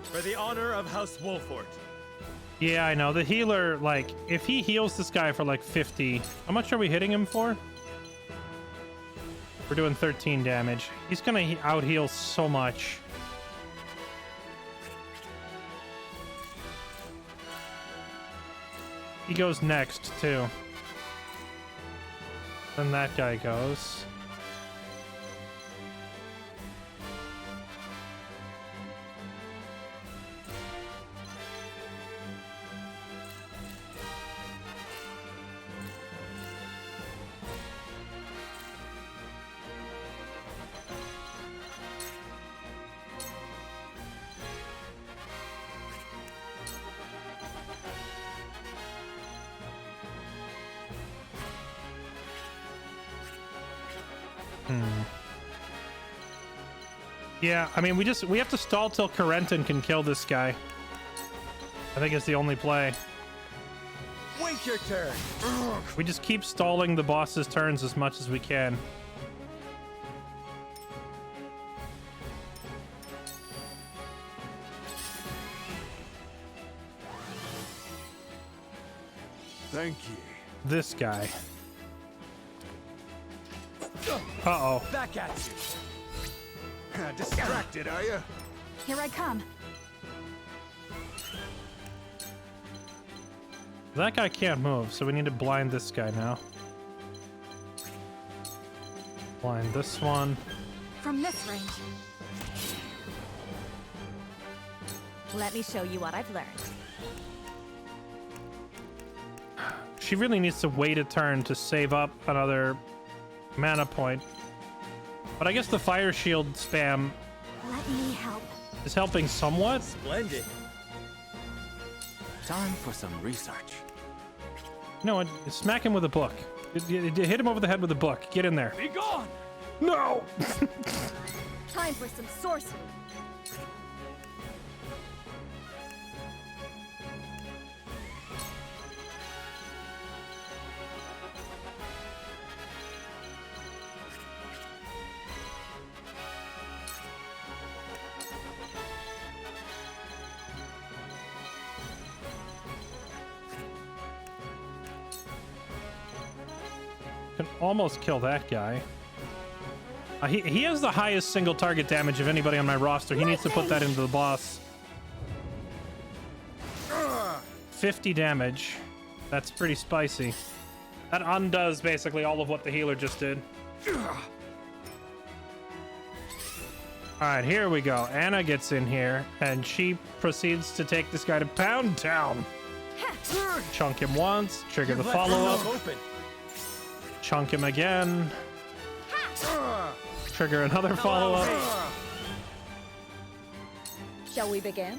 For the honor of House Wolfort. Yeah, I know. The healer, like, if he heals this guy for like 50, how much are we hitting him for? We're doing 13 damage. He's gonna out-heal so much. He goes next, too. Then that guy goes. Yeah, I mean, we have to stall till Corentin can kill this guy. I think it's the only play. Wait your turn. We just keep stalling the boss's turns as much as we can. Thank you. This guy. Uh-oh. Back at you. Distracted, are you? Here I come. That guy can't move, so we need to blind this guy now. Blind this one. From this range. Let me show you what I've learned. She really needs to wait a turn to save up another mana point. But I guess the fire shield spam Let me help. is helping somewhat. Splendid. Time for some research. No, smack him with a book. Hit him over the head with a book. Get in there. Be gone! No! Time for some sorcery. Can almost kill that guy. He has the highest single target damage of anybody on my roster. He needs to put that into the boss. 50 damage. That's pretty spicy. That undoes basically all of what the healer just did. Alright, here we go. Anna gets in here, and she proceeds to take this guy to Pound Town. Chunk him once, trigger the follow-up. Chunk him again. Trigger another follow-up. Shall we begin?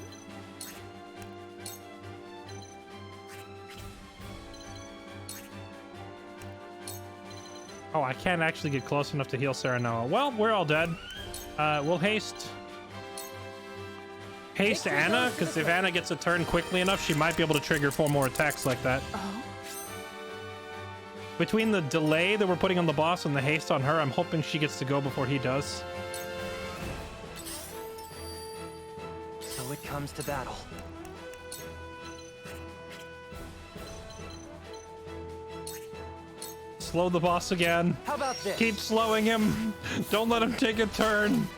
Oh, I can't actually get close enough to heal Serenoa. Well, we're all dead. We'll haste haste Anna, because if Anna gets a turn quickly enough, she might be able to trigger 4 more attacks like that. Oh? Between the delay that we're putting on the boss and the haste on her, I'm hoping she gets to go before he does. So it comes to battle. Slow the boss again. How about this? Keep slowing him. Don't let him take a turn.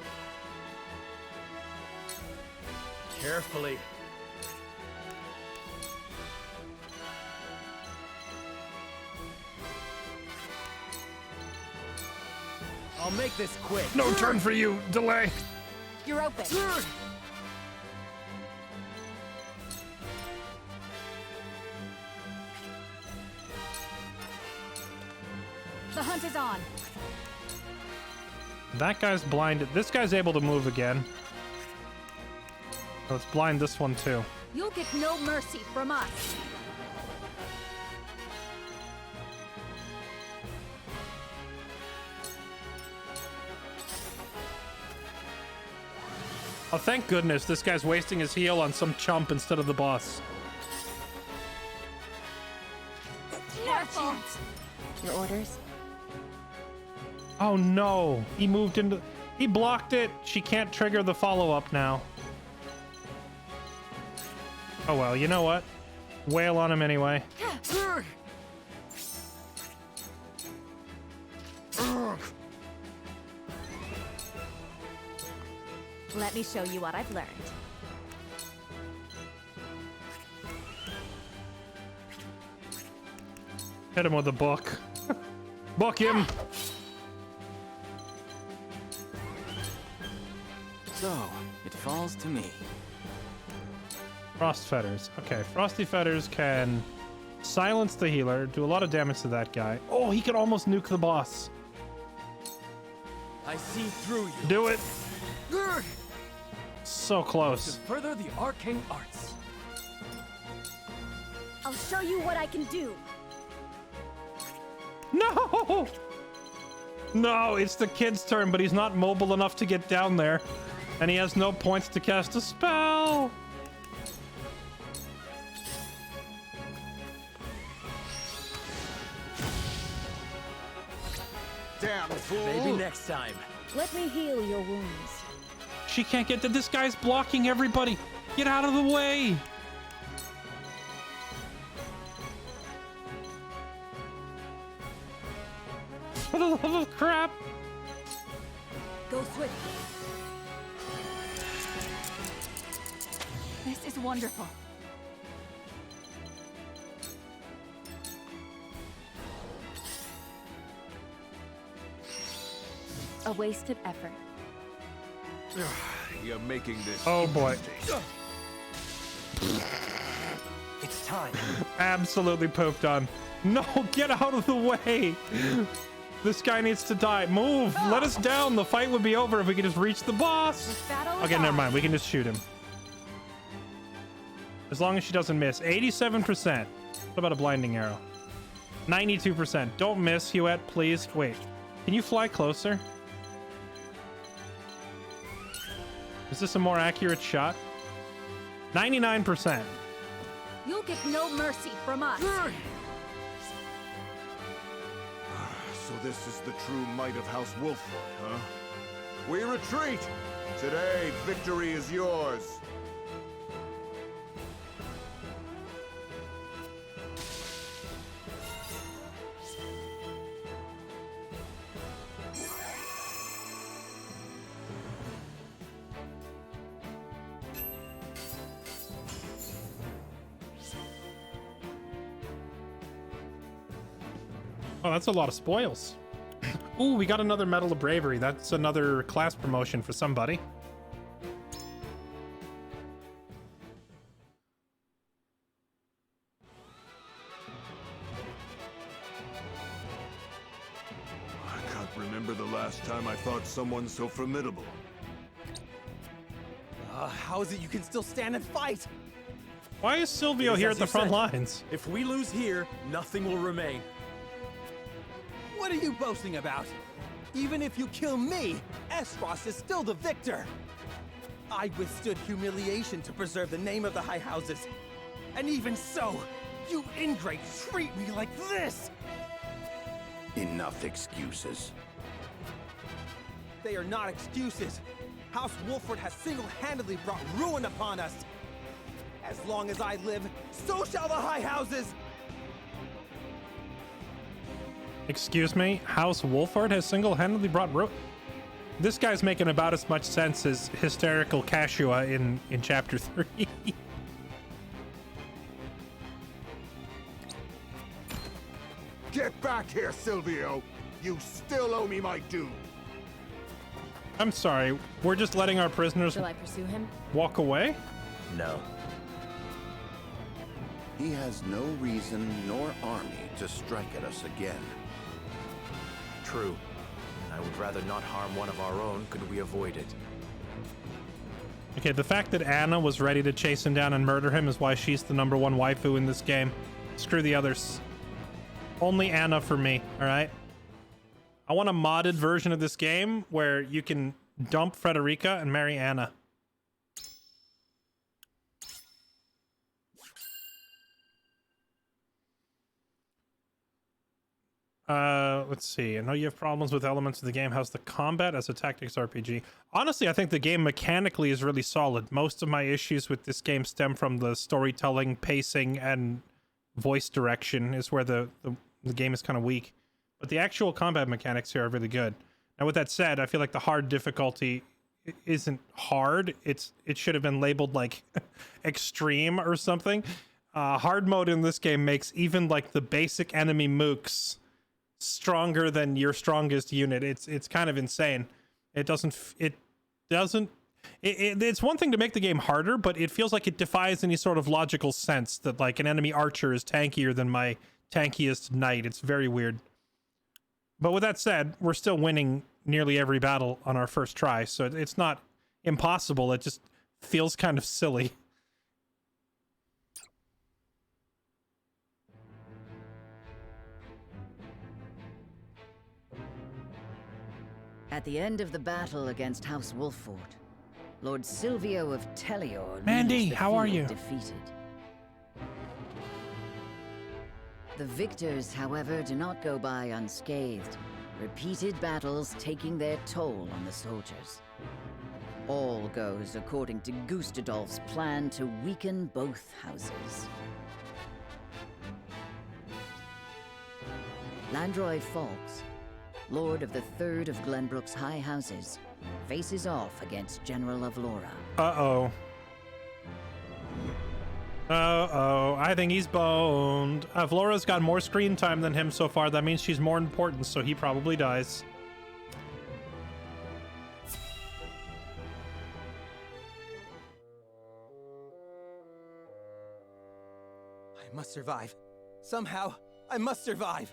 Carefully. I'll make this quick. No turn for you. Delay. You're open. The hunt is on. That guy's blinded. This guy's able to move again. Let's blind this one too. You'll get no mercy from us. Oh, thank goodness this guy's wasting his heal on some chump instead of the boss. Careful. Your orders? Oh no, he moved into... He blocked it. She can't trigger the follow-up now. Oh well, you know what? Wail on him anyway. Let me show you what I've learned. Hit him with a book. Book him! So, it falls to me. Frost Fetters. Okay, Frosty Fetters can silence the healer, do a lot of damage to that guy. Oh, he can almost nuke the boss. I see through you. Do it! So To close. further the arcane arts. I'll show you what I can do. No! No, it's the kid's turn, but he's not mobile enough to get down there. And he has no points to cast a spell. Damn fool! Maybe next time. Let me heal your wounds. She can't get to this guy's blocking everybody. Get out of the way. For the love of crap. Go swift. This is wonderful. A wasted effort. You're making this. Oh boy. It's time. Absolutely pooped on. No, get out of the way. This guy needs to die. Move. Let us down. The fight would be over if we could just reach the boss. Okay, never mind. We can just shoot him. As long as she doesn't miss. 87%. What about a blinding arrow? 92%. Don't miss, Huette, please. Wait. Can you fly closer? Is this a more accurate shot? 99%. You'll get no mercy from us. So this is the true might of House Wolfwood, huh? We retreat! Today, victory is yours! Oh, that's a lot of spoils. Ooh, we got another Medal of Bravery. That's another class promotion for somebody. I can't remember the last time I fought someone so formidable. How is it you can still stand and fight? Why is Silvio Because here as at the you front said, lines? If we lose here, nothing will remain. What are you boasting about? Even if you kill me, Esros is still the victor. I withstood humiliation to preserve the name of the High Houses. And even so, you ingrates treat me like this! Enough excuses. They are not excuses. House Wolford has single-handedly brought ruin upon us. As long as I live, so shall the High Houses! Excuse me? House Wolford has single-handedly brought This guy's making about as much sense as hysterical Cashua in Chapter 3. Get back here, Silvio! You still owe me my due! I'm sorry, we're just letting our prisoners Shall I pursue him? walk away? No. He has no reason nor army to strike at us again. True. I would rather not harm one of our own could we avoid it. Okay, the fact that Anna was ready to chase him down and murder him is why she's the #1 waifu in this game. Screw the others. Only Anna for me, alright? I want a modded version of this game where you can dump Frederica and marry Anna. Let's see. I know you have problems with elements of the game. How's the combat as a tactics RPG? Honestly, I think the game mechanically is really solid. Most of my issues with this game stem from the storytelling, pacing, and voice direction is where the game is kind of weak. But the actual combat mechanics here are really good. Now, with that said, I feel like the hard difficulty isn't hard. It should have been labeled like extreme or something. Hard mode in this game makes even like the basic enemy mooks stronger than your strongest unit. It's kind of insane. It's one thing to make the game harder, but it feels like it defies any sort of logical sense that like an enemy archer is tankier than my tankiest knight. It's very weird. But with that said, we're still winning nearly every battle on our first try, so it's not impossible. It just feels kind of silly. At the end of the battle against House Wolford, Lord Silvio of Tellior Mandy, leaves the how are field you? defeated. The victors, however, do not go by unscathed, repeated battles taking their toll on the soldiers. All goes according to Gustadolf's plan to weaken both houses. Landroy Fawkes, Lord of the Third of Glenbrook's High Houses, faces off against General Avlora. Uh-oh. Uh-oh. I think he's boned. Avlora's got more screen time than him so far. That means she's more important, so he probably dies. I must survive. Somehow, I must survive.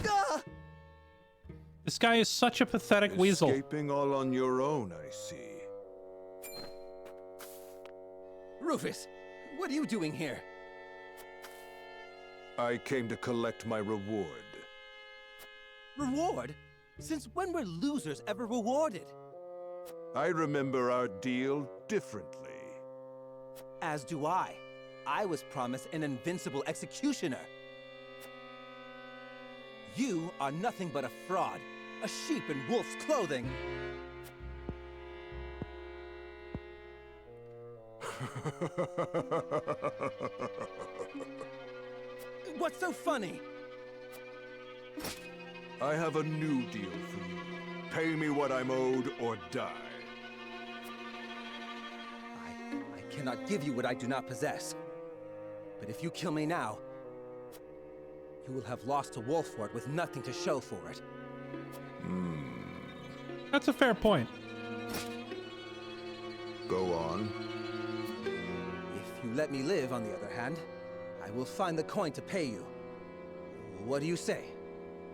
Ah! This guy is such a pathetic weasel. Escaping all on your own, I see. Rufus, what are you doing here? I came to collect my reward. Reward? Since when were losers ever rewarded? I remember our deal differently. As do I. I was promised an invincible executioner. You are nothing but a fraud. A sheep in wolf's clothing. What's so funny? I have a new deal for you. Pay me what I'm owed or die. I cannot give you what I do not possess. But if you kill me now, you will have lost to Wolford with nothing to show for it. That's a fair point. Go on. If you let me live, on the other hand, I will find the coin to pay you. What do you say?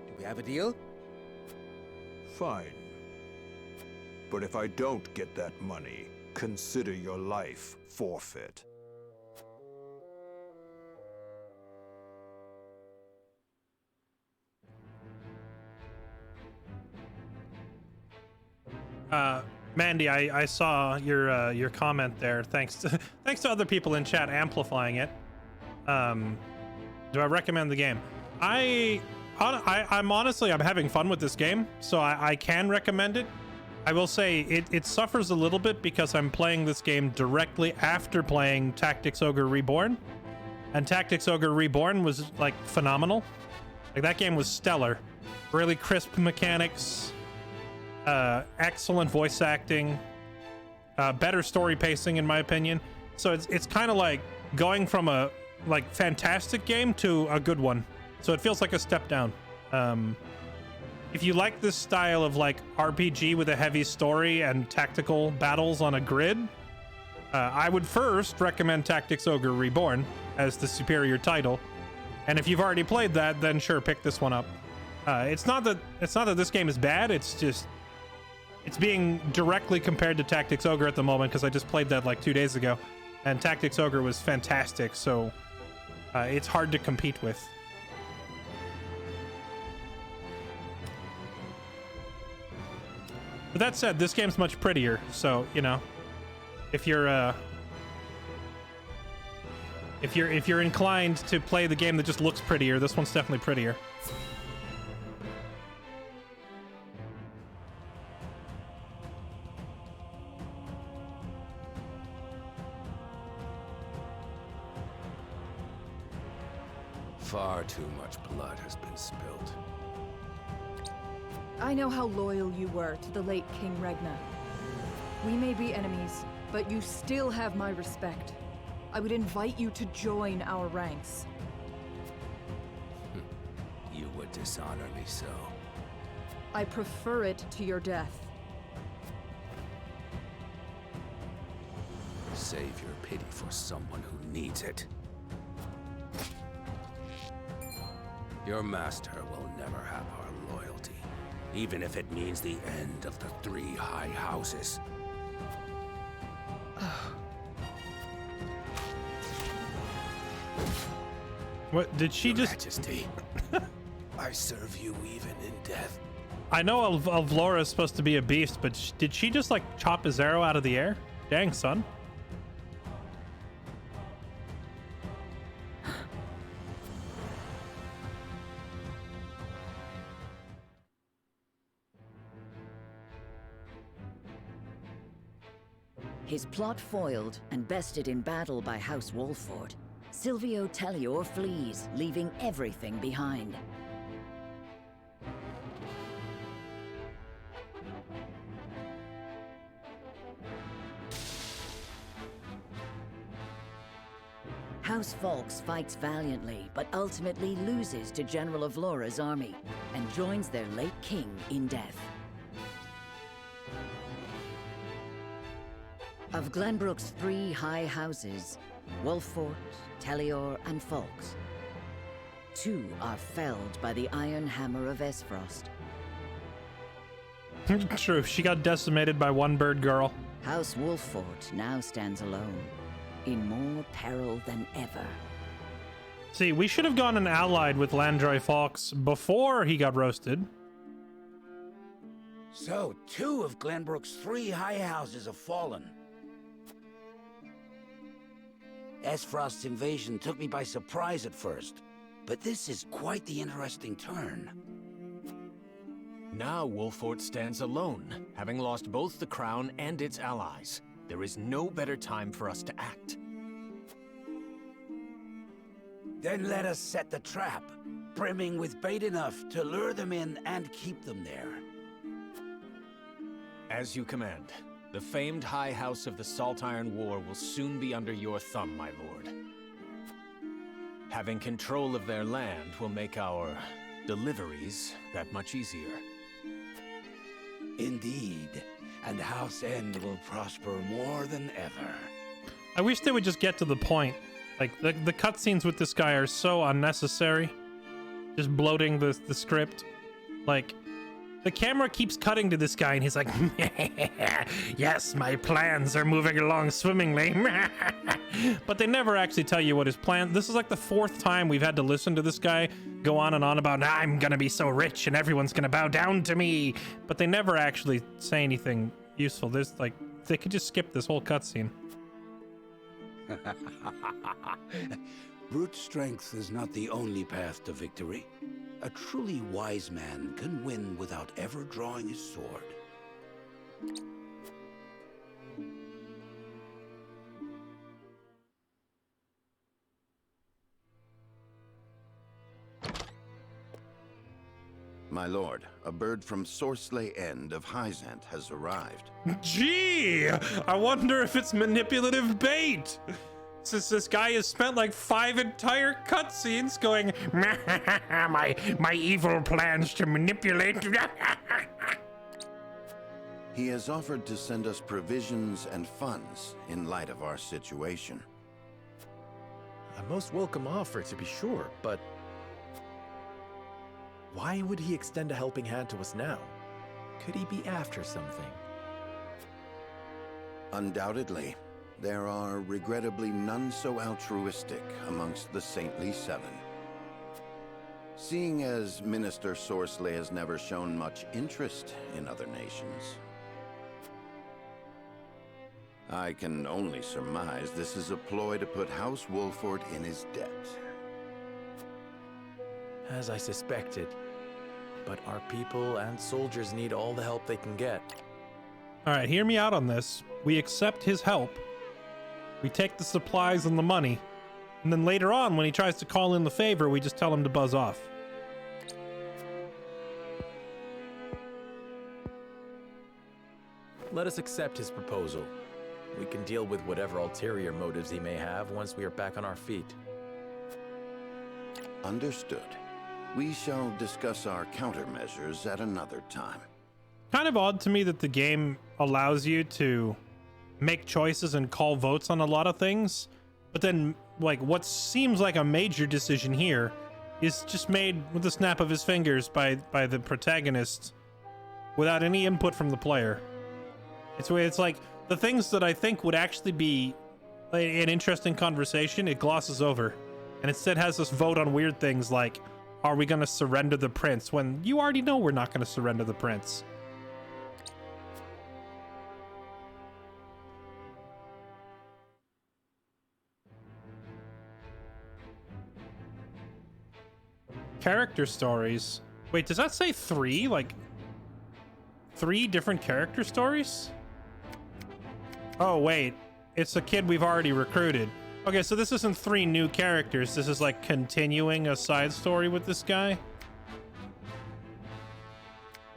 Do we have a deal? Fine. But if I don't get that money, consider your life forfeit. Mandy, I saw your comment there. Thanks to other people in chat amplifying it. Do I recommend the game? I'm honestly having fun with this game, so I can recommend it. I will say it suffers a little bit because I'm playing this game directly after playing Tactics Ogre Reborn, and Tactics Ogre Reborn was like phenomenal. Like that game was stellar, really crisp mechanics, excellent voice acting, better story pacing in my opinion. So it's kind of like going from a fantastic game to a good one. So it feels like a step down. If you like this style of like RPG with a heavy story and tactical battles on a grid, I would first recommend Tactics Ogre Reborn as the superior title. And if you've already played that, then sure, pick this one up. It's not that this game is bad. It's just it's being directly compared to Tactics Ogre at the moment because I just played that like 2 days ago, and Tactics Ogre was fantastic. So it's hard to compete with. But that said, this game's much prettier, so you know, if you're inclined to play the game that just looks prettier, this one's definitely prettier. Far too much blood has been spilled. I know how loyal you were to the late King Regna. We may be enemies, but you still have my respect. I would invite you to join our ranks. You would dishonor me so. I prefer it to your death. Save your pity for someone who needs it. Your master will never have our loyalty, even if it means the end of the 3 high houses. What did she Your just? Majesty, I serve you even in death. I know Alvlora is supposed to be a beast, but did she just like chop his arrow out of the air? Dang, son. His plot foiled and bested in battle by House Wolford, Silvio Tellior flees, leaving everything behind. House Falks fights valiantly, but ultimately loses to General Avlora's army, and joins their late king in death. Of Glenbrook's 3 high houses, Wolfort, Tellior, and Falks, 2 are felled by the Iron Hammer of Esfrost. True, she got decimated by one bird girl. House Wolfort now stands alone, in more peril than ever. See, we should have gone and allied with Landroy Falks before he got roasted. So, 2 of Glenbrook's 3 high houses have fallen. Esfrost's invasion took me by surprise at first, but this is quite the interesting turn. Now Wolfort stands alone, having lost both the crown and its allies. There is no better time for us to act. Then let us set the trap, brimming with bait enough to lure them in and keep them there. As you command. The famed High House of the Saltiron War will soon be under your thumb, my lord. Having control of their land will make our deliveries that much easier. Indeed, and House End will prosper more than ever. I wish they would just get to the point. Like, the cutscenes with this guy are so unnecessary. Just bloating the script. Like, the camera keeps cutting to this guy and he's like, yes, my plans are moving along swimmingly. But they never actually tell you what his plan. This is like the 4th time we've had to listen to this guy go on and on about, I'm gonna be so rich and everyone's gonna bow down to me. But they never actually say anything useful. There's like, they could just skip this whole cutscene. Brute strength is not the only path to victory. A truly wise man can win without ever drawing his sword. My lord, a bird from Sorsley End of Hyzant has arrived. Gee, I wonder if it's manipulative bait. Since this guy has spent like 5 entire cutscenes going, my evil plans to manipulate. He has offered to send us provisions and funds in light of our situation. A most welcome offer, to be sure, but why would he extend a helping hand to us now? Could he be after something? Undoubtedly. There are regrettably none so altruistic amongst the Saintly Seven. Seeing as Minister Sorsley has never shown much interest in other nations, I can only surmise this is a ploy to put House Wolford in his debt. As I suspected. But our people and soldiers need all the help they can get. All right, hear me out on this. We accept his help. We take the supplies and the money. And then later on, when he tries to call in the favor, we just tell him to buzz off. Let us accept his proposal. We can deal with whatever ulterior motives he may have once we are back on our feet. Understood. We shall discuss our countermeasures at another time. Kind of odd to me that the game allows you to make choices and call votes on a lot of things, but then like what seems like a major decision here is just made with the snap of his fingers by the protagonist without any input from the player. It's like the things that I think would actually be an interesting conversation, it glosses over and instead has us vote on weird things like, are we going to surrender the prince, when you already know we're not going to surrender the prince. Character stories. Wait, does that say 3? Like 3 different character stories? Oh, wait. It's a kid we've already recruited. Okay, so this isn't 3 new characters. This is like continuing a side story with this guy.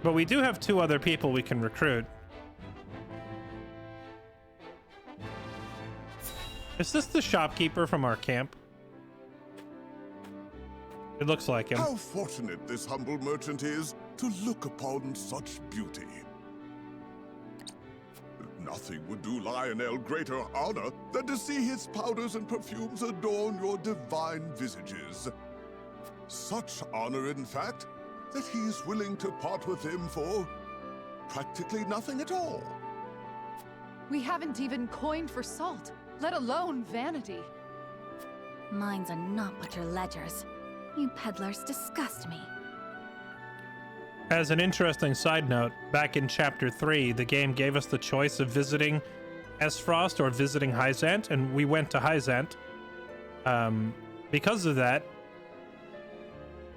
But we do have 2 other people we can recruit. Is this the shopkeeper from our camp? It looks like him. How fortunate this humble merchant is to look upon such beauty. Nothing would do Lionel greater honor than to see his powders and perfumes adorn your divine visages. Such honor, in fact, that he is willing to part with them for practically nothing at all. We haven't even coined for salt, let alone vanity. Mines are not but your ledgers. You peddlers disgust me. As an interesting side note, back in Chapter 3, the game gave us the choice of visiting Esfrost or visiting Hyzant, and we went to Hyzant. Because of that,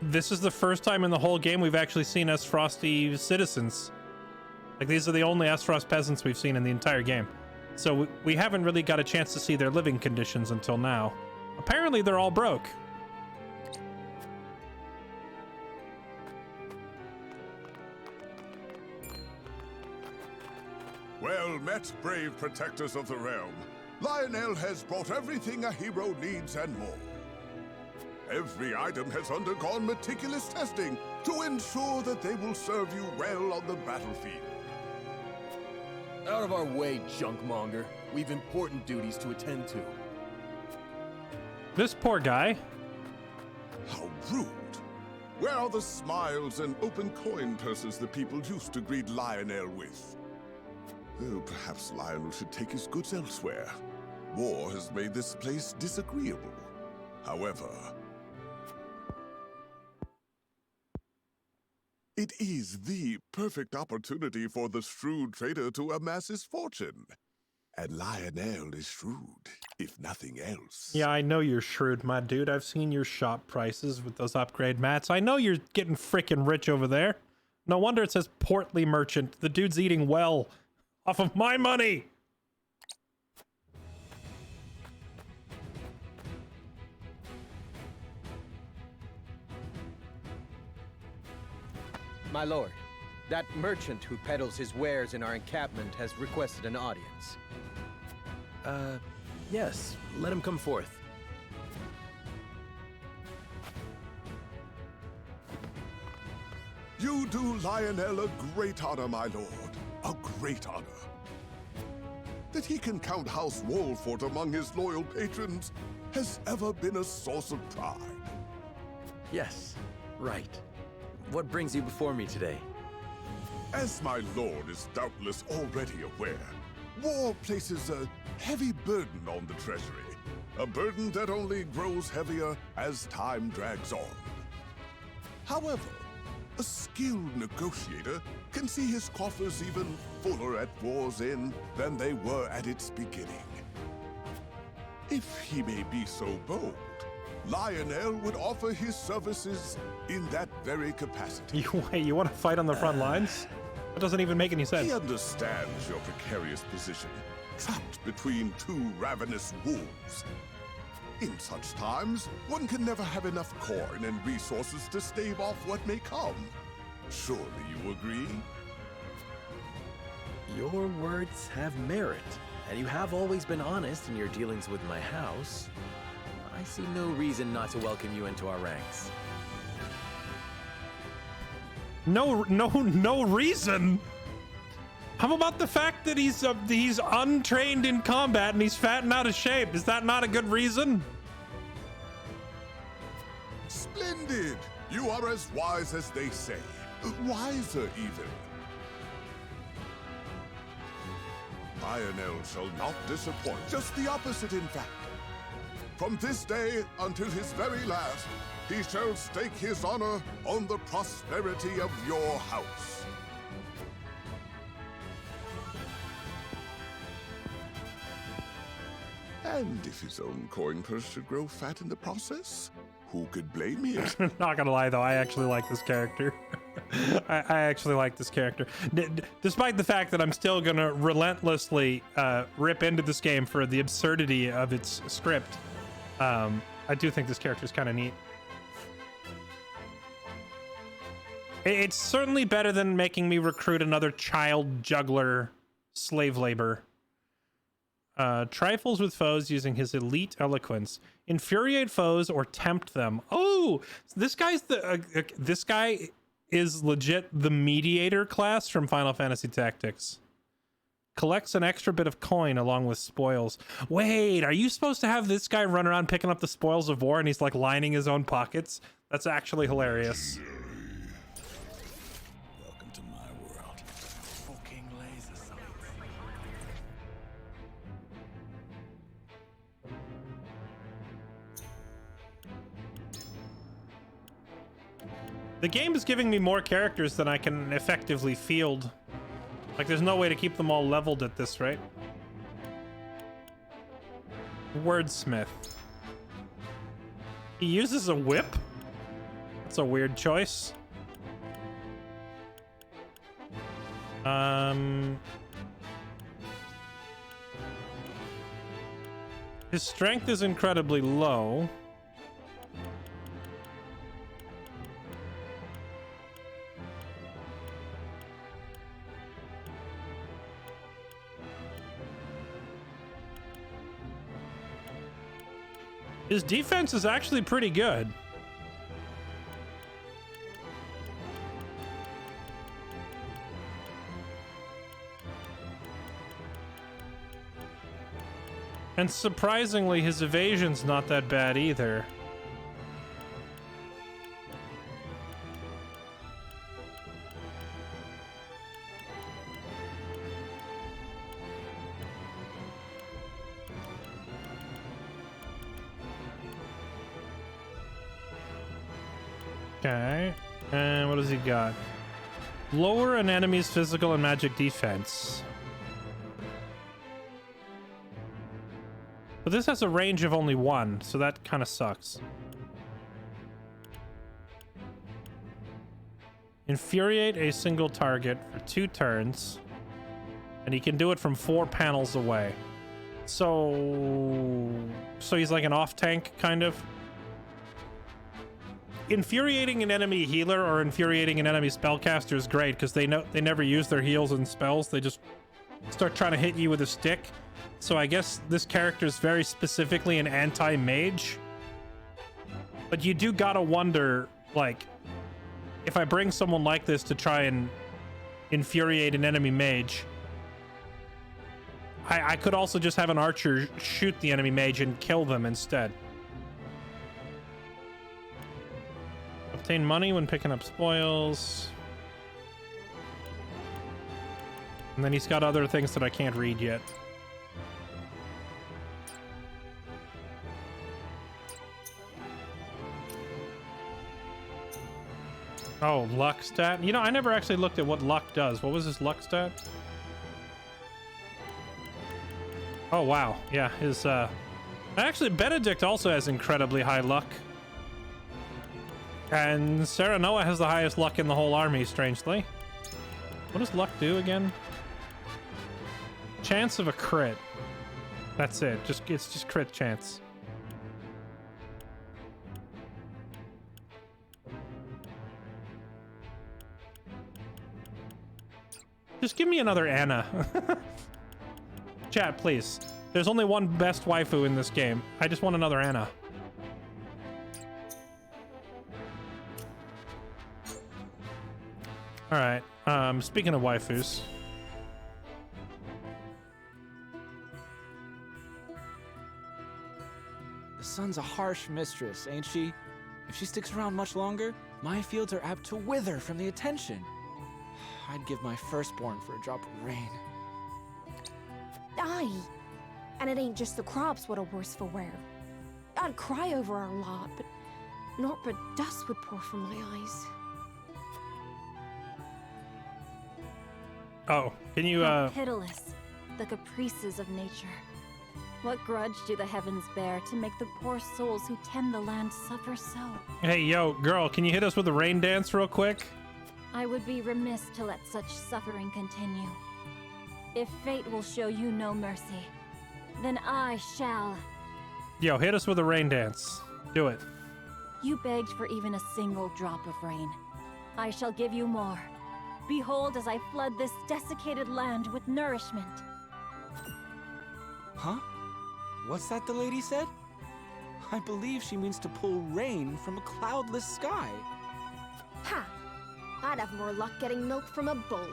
this is the first time in the whole game we've actually seen Esfrosti citizens. Like, these are the only Esfrost peasants we've seen in the entire game. So we haven't really got a chance to see their living conditions until now. Apparently they're all broke. Well met, brave protectors of the realm. Lionel has brought everything a hero needs and more. Every item has undergone meticulous testing to ensure that they will serve you well on the battlefield. Out of our way, junkmonger. We've important duties to attend to. This poor guy. How rude. Where are the smiles and open coin purses the people used to greet Lionel with? Oh, perhaps Lionel should take his goods elsewhere. War has made this place disagreeable. However, It is the perfect opportunity for the shrewd trader to amass his fortune. And Lionel is shrewd, if nothing else. Yeah, I know you're shrewd, my dude. I've seen your shop prices with those upgrade mats. I know you're getting frickin' rich over there. No wonder it says portly merchant. The dude's eating well off of my money. My lord, that merchant who peddles his wares in our encampment has requested an audience. Yes, let him come forth. You do Lionel a great honor, my lord. A great honor. That he can count House Wolfort among his loyal patrons has ever been a source of pride. Yes, right. What brings you before me today? As my lord is doubtless already aware, war places a heavy burden on the treasury. A burden that only grows heavier as time drags on. However, a skilled negotiator can see his coffers even fuller at war's end than they were at its beginning. If he may be so bold, Lionel would offer his services in that very capacity. You want to fight on the front lines? That doesn't even make any sense. He understands your precarious position, trapped between two ravenous wolves. In such times, one can never have enough coin and resources to stave off what may come. Surely you agree? Your words have merit, and you have always been honest in your dealings with my house. I see no reason not to welcome you into our ranks. No reason. How about the fact that he's untrained in combat and he's fat and out of shape? Is that not a good reason? Splendid! You are as wise as they say. Wiser, even. Lionel shall not disappoint. Just the opposite, in fact. From this day until his very last, he shall stake his honor on the prosperity of your house. And if his own coin purse should grow fat in the process, who could blame him? Not gonna lie though, I actually like this character. I actually like this character. Despite the fact that I'm still gonna relentlessly rip into this game for the absurdity of its script, I do think this character is kind of neat. It's certainly better than making me recruit another child juggler slave labor. Trifles with foes using his elite eloquence. Infuriate foes or tempt them. Oh, this guy's this guy is legit the mediator class from Final Fantasy Tactics. Collects an extra bit of coin along with spoils. Wait, are you supposed to have this guy run around picking up the spoils of war and he's like lining his own pockets? That's actually hilarious. Welcome to my world. Fucking laser sights. The game is giving me more characters than I can effectively field. Like, there's no way to keep them all leveled at this rate. Wordsmith. He uses a whip? That's a weird choice. His strength is incredibly low. His defense is actually pretty good. And surprisingly, his evasion's not that bad either. Okay, and what does he got? Lower an enemy's physical and magic defense. But this has a range of only 1, so that kind of sucks. Infuriate a single target for 2 turns. And he can do it from 4 panels away. So he's like an off-tank, kind of. Infuriating an enemy healer or infuriating an enemy spellcaster is great because they never use their heals and spells. They just start trying to hit you with a stick. So I guess this character is very specifically an anti-mage. But you do gotta wonder, like, if I bring someone like this to try and infuriate an enemy mage, I could also just have an archer shoot the enemy mage and kill them instead. Obtain money when picking up spoils. And then he's got other things that I can't read yet. Oh, luck stat. You know, I never actually looked at what luck does. What was his luck stat? Oh, wow. Yeah, his, actually, Benedict also has incredibly high luck. And Serenoa has the highest luck in the whole army, strangely. What does luck do again? Chance of a crit. That's it. It's just crit chance. Just give me another Anna. Chat, please. There's only one best waifu in this game. I just want another Anna. Alright, speaking of waifus. The sun's a harsh mistress, ain't she? If she sticks around much longer, my fields are apt to wither from the attention. I'd give my firstborn for a drop of rain. Aye. And it ain't just the crops what are worse for wear. I'd cry over our lot, but naught but dust would pour from my eyes. Oh, can you, How pitiless, the caprices of nature. What grudge do the heavens bear to make the poor souls who tend the land suffer so? Hey, yo, girl, can you hit us with a rain dance real quick? I would be remiss to let such suffering continue. If fate will show you no mercy, then I shall. Yo, hit us with a rain dance. Do it. You begged for even a single drop of rain. I shall give you more. Behold as I flood this desiccated land with nourishment. Huh? What's that the lady said? I believe she means to pull rain from a cloudless sky. Ha! I'd have more luck getting milk from a bull.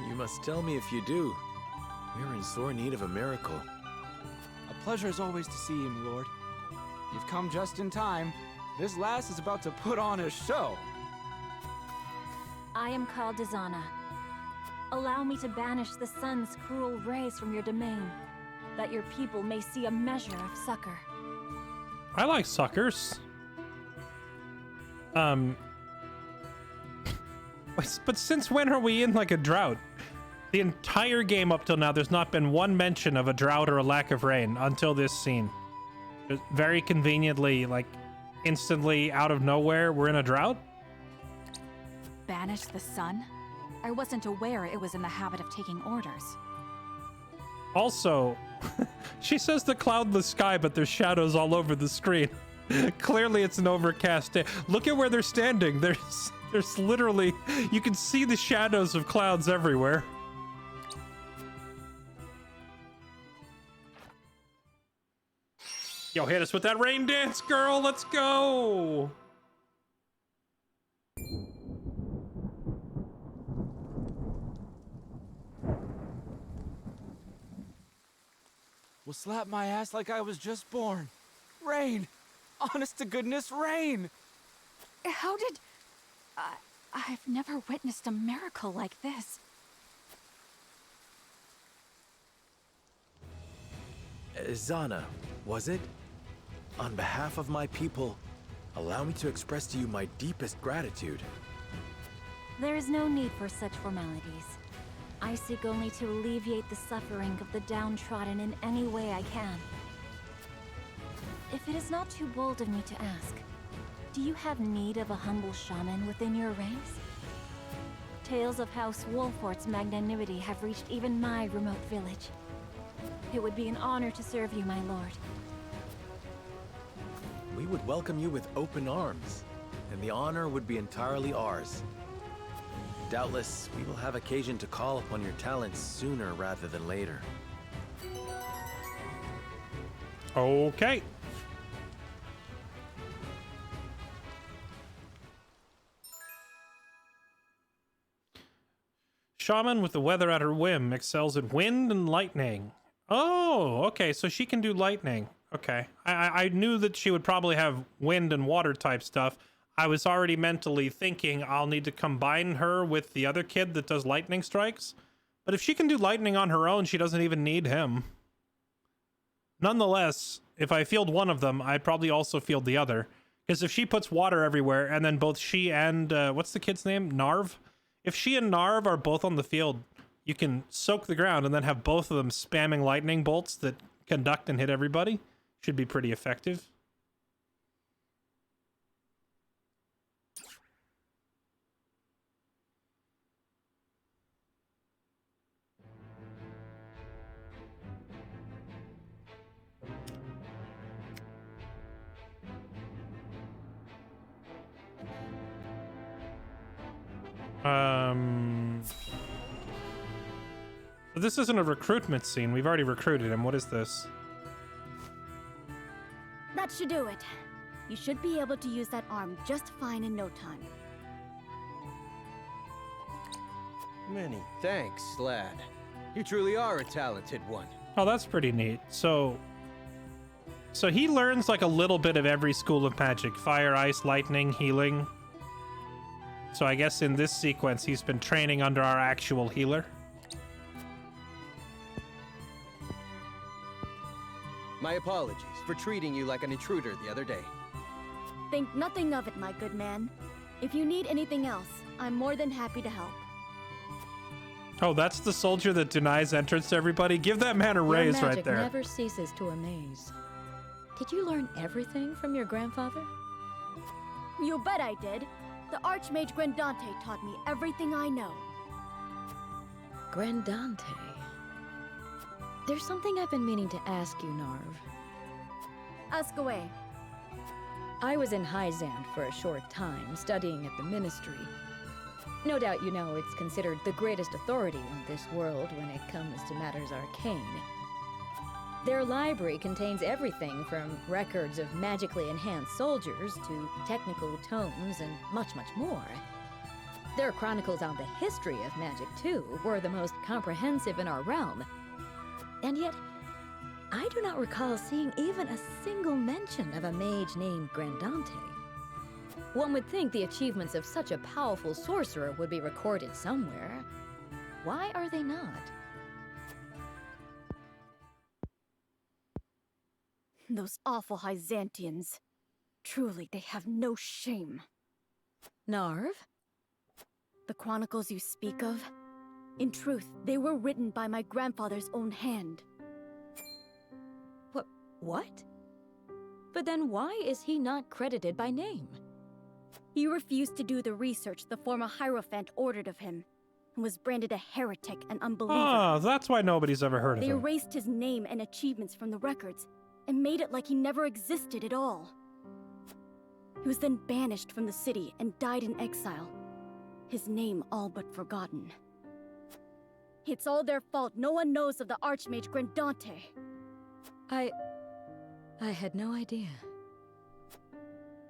You must tell me if you do. We're in sore need of a miracle. A pleasure as always to see you, my lord. You've come just in time. This lass is about to put on a show. I am called Dizana. Allow me to banish the sun's cruel rays from your domain, that your people may see a measure of succor. I like suckers. But since when are we in like a drought? The entire game up till now, there's not been one mention of a drought or a lack of rain until this scene. Just very conveniently, like, instantly out of nowhere, we're in a drought? Banish the sun? I wasn't aware it was in the habit of taking orders. Also, she says the cloudless sky, but there's shadows all over the screen. Clearly it's an overcast day. Look at where they're standing. There's literally, you can see the shadows of clouds everywhere. Yo, hit us with that rain dance, girl. Let's go. Will slap my ass like I was just born. Rain! Honest to goodness, rain! How did... I've never witnessed a miracle like this. Zana, was it? On behalf of my people, Allow me to express to you my deepest gratitude. There is no need for such formalities. I seek only to alleviate the suffering of the downtrodden in any way I can. If it is not too bold of me to ask, do you have need of a humble shaman within your ranks? Tales of House Wolfort's magnanimity have reached even my remote village. It would be an honor to serve you, my lord. We would welcome you with open arms, and the honor would be entirely ours. Doubtless, we will have occasion to call upon your talents sooner rather than later. Okay. Shaman with the weather at her whim excels at wind and lightning. Oh, okay, so she can do lightning. Okay. I knew that she would probably have wind and water type stuff. I was already mentally thinking I'll need to combine her with the other kid that does lightning strikes. But if she can do lightning on her own, she doesn't even need him. Nonetheless, if I field one of them, I'd probably also field the other. Because if she puts water everywhere, and then both she and, what's the kid's name? Narv? If she and Narv are both on the field, you can soak the ground and then have both of them spamming lightning bolts that conduct and hit everybody. Should be pretty effective. So this isn't a recruitment scene. We've already recruited him. What is this? That should do it. You should be able to use that arm just fine in no time. Many thanks, lad. You truly are a talented one. Oh, that's pretty neat. So he learns like a little bit of every school of magic. Fire, ice, lightning, healing. So I guess in this sequence, he's been training under our actual healer. My apologies for treating you like an intruder the other day. Think nothing of it, my good man. If you need anything else, I'm more than happy to help. Oh, that's the soldier that denies entrance to everybody? Give that man a raise right there. Your magic never ceases to amaze. Did you learn everything from your grandfather? You bet I did. The Archmage Grandante taught me everything I know. Grandante? There's something I've been meaning to ask you, Narv. Ask away. I was in Hyzand for a short time, studying at the Ministry. No doubt you know it's considered the greatest authority in this world when it comes to matters arcane. Their library contains everything from records of magically enhanced soldiers to technical tomes and much, much more. Their chronicles on the history of magic, too, were the most comprehensive in our realm. And yet, I do not recall seeing even a single mention of a mage named Grandante. One would think the achievements of such a powerful sorcerer would be recorded somewhere. Why are they not? Those awful Hyzantians. Truly, they have no shame. Narv? The chronicles you speak of? In truth, they were written by my grandfather's own hand. What? But then why is he not credited by name? He refused to do the research the former Hierophant ordered of him, and was branded a heretic and unbeliever. Oh, that's why nobody's ever heard of They him. erased his name and achievements from the records, and made it like he never existed at all. He was then banished from the city and died in exile, his name all but forgotten. It's all their fault no one knows of the Archmage Grandante. I had no idea.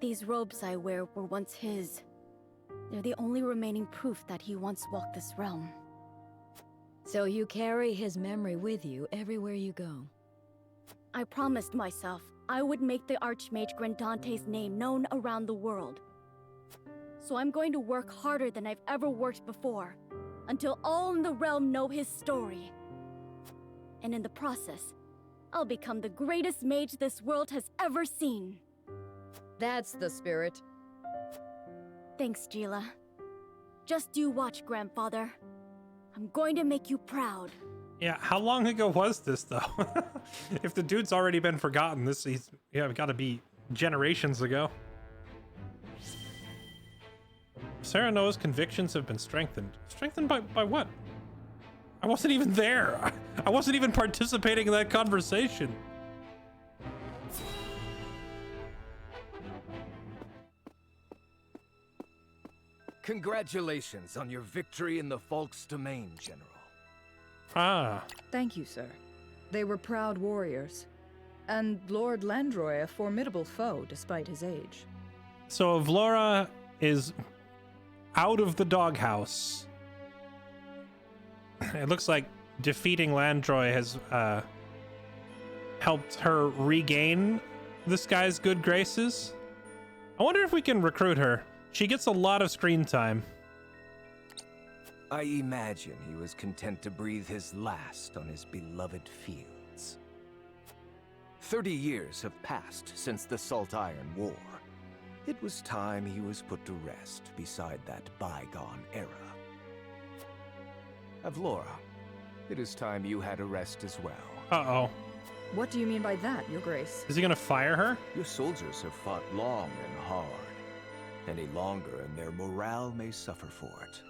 These robes I wear were once his. They're the only remaining proof that he once walked this realm. So you carry his memory with you everywhere you go? I promised myself I would make the Archmage Grandante's name known around the world. So I'm going to work harder than I've ever worked before, until all in the realm know his story. And in the process, I'll become the greatest mage this world has ever seen. That's the spirit. Thanks, Jila. Just you watch, Grandfather. I'm going to make you proud. Yeah, how long ago was this, though? If the dude's already been forgotten, he's gotta be generations ago. Serenoa's convictions have been strengthened. Strengthened by what? I wasn't even there. I wasn't even participating in that conversation. Congratulations on your victory in the Falk's domain, General. Ah. Thank you, sir. They were proud warriors. And Lord Landroy a formidable foe despite his age. So Vlora is out of the doghouse. It looks like defeating Landroy has helped her regain this guy's good graces. I wonder if we can recruit her. She gets a lot of screen time. I imagine he was content to breathe his last on his beloved fields. 30 years have passed since the Salt Iron War. It was time he was put to rest beside that bygone era. Avlora, it is time you had a rest as well. Uh-oh. What do you mean by that, Your Grace? Is he gonna fire her? Your soldiers have fought long and hard. Any longer and their morale may suffer for it.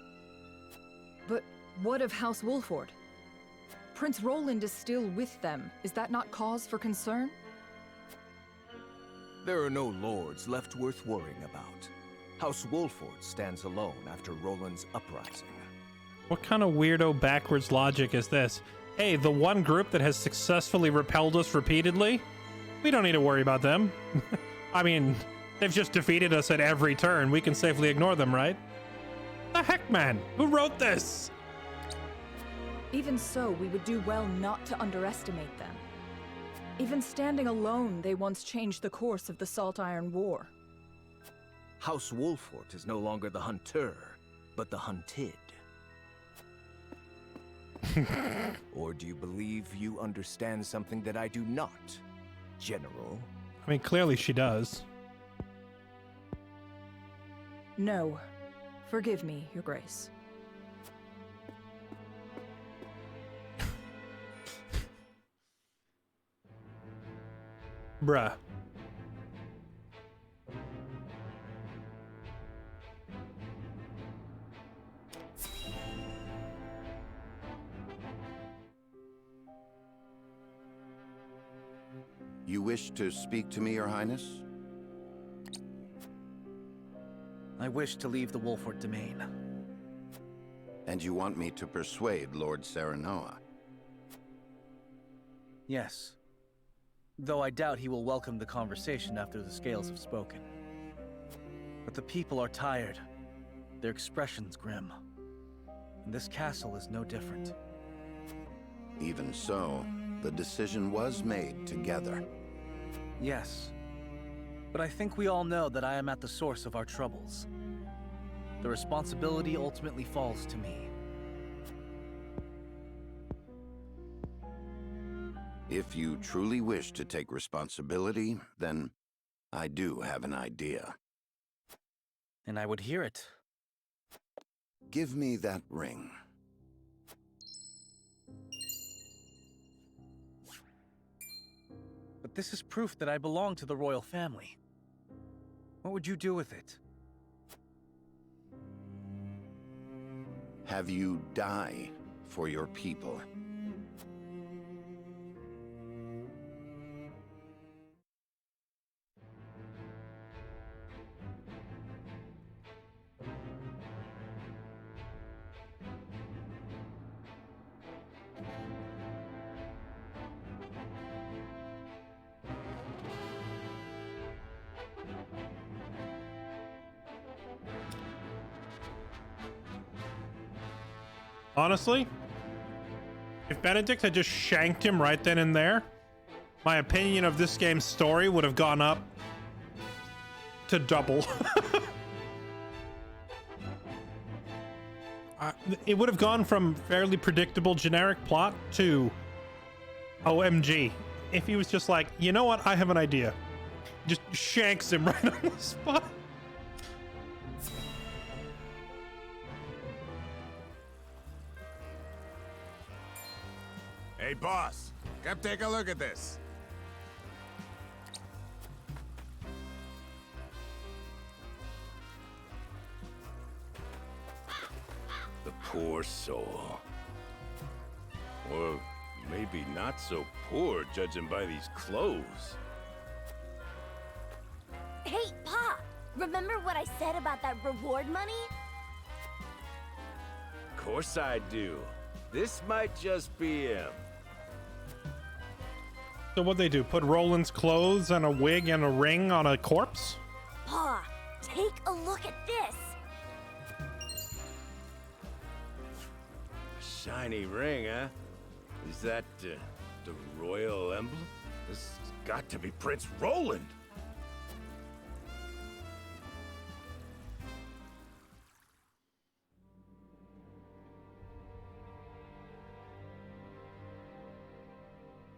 But what of House Wolford? Prince Roland is still with them. Is that not cause for concern? There are no lords left worth worrying about. House Wolford stands alone after Roland's uprising. What kind of weirdo backwards logic is this? Hey, the one group that has successfully repelled us repeatedly? We don't need to worry about them. I mean, they've just defeated us at every turn. We can safely ignore them, right? The heck, man? Who wrote this? Even so, we would do well not to underestimate them. Even standing alone, they once changed the course of the Salt Iron War. House Wolford is no longer the hunter, but the hunted. Or do you believe you understand something that I do not, General? I mean, clearly she does. No. Forgive me, Your Grace. Bruh. You wish to speak to me, Your Highness? I wish to leave the Wolford domain. And you want me to persuade Lord Serenoa? Yes. Though I doubt he will welcome the conversation after the scales have spoken. But the people are tired. Their expressions grim. And this castle is no different. Even so, the decision was made together. Yes. But I think we all know that I am at the source of our troubles. The responsibility ultimately falls to me. If you truly wish to take responsibility, then I do have an idea. And I would hear it. Give me that ring. But this is proof that I belong to the royal family. What would you do with it? Have you die for your people. Honestly, if Benedict had just shanked him right then and there, my opinion of this game's story would have gone up to double. It would have gone from fairly predictable generic plot to OMG. If he was just like, you know what, I have an idea. Just shanks him right on the spot. Hey, boss, come take a look at this. The poor soul. Or maybe not so poor, judging by these clothes. Hey, Pa! Remember what I said about that reward money? Of course I do. This might just be him. So what'd they do? Put Roland's clothes and a wig and a ring on a corpse? Pa, take a look at this! Shiny ring, huh? Is that the royal emblem? This has got to be Prince Roland.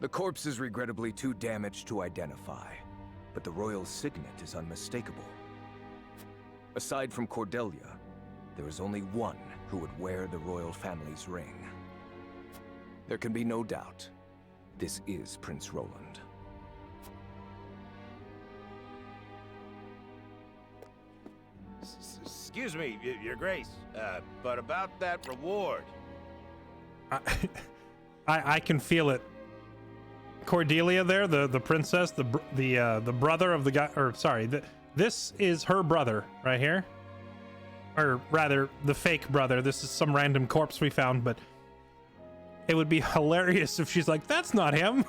The corpse is regrettably too damaged to identify, but the royal signet is unmistakable. Aside from Cordelia, there is only one who would wear the royal family's ring. There can be no doubt, this is Prince Roland. Excuse me, Your Grace, but about that reward. I can feel it. Cordelia there, the princess, the brother of the guy, or sorry, this is her brother right here. Or rather, the fake brother. This is some random corpse we found, but it would be hilarious if she's like, that's not him.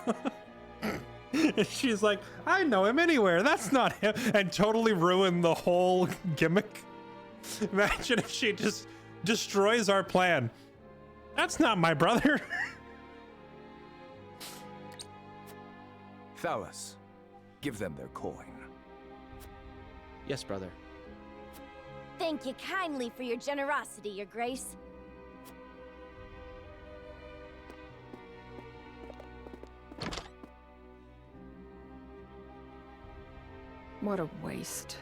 And she's like, I know him anywhere. That's not him. And totally ruin the whole gimmick. Imagine if she just destroys our plan. That's not my brother. Thalos, give them their coin. Yes, brother. Thank you kindly for your generosity, Your Grace. What a waste.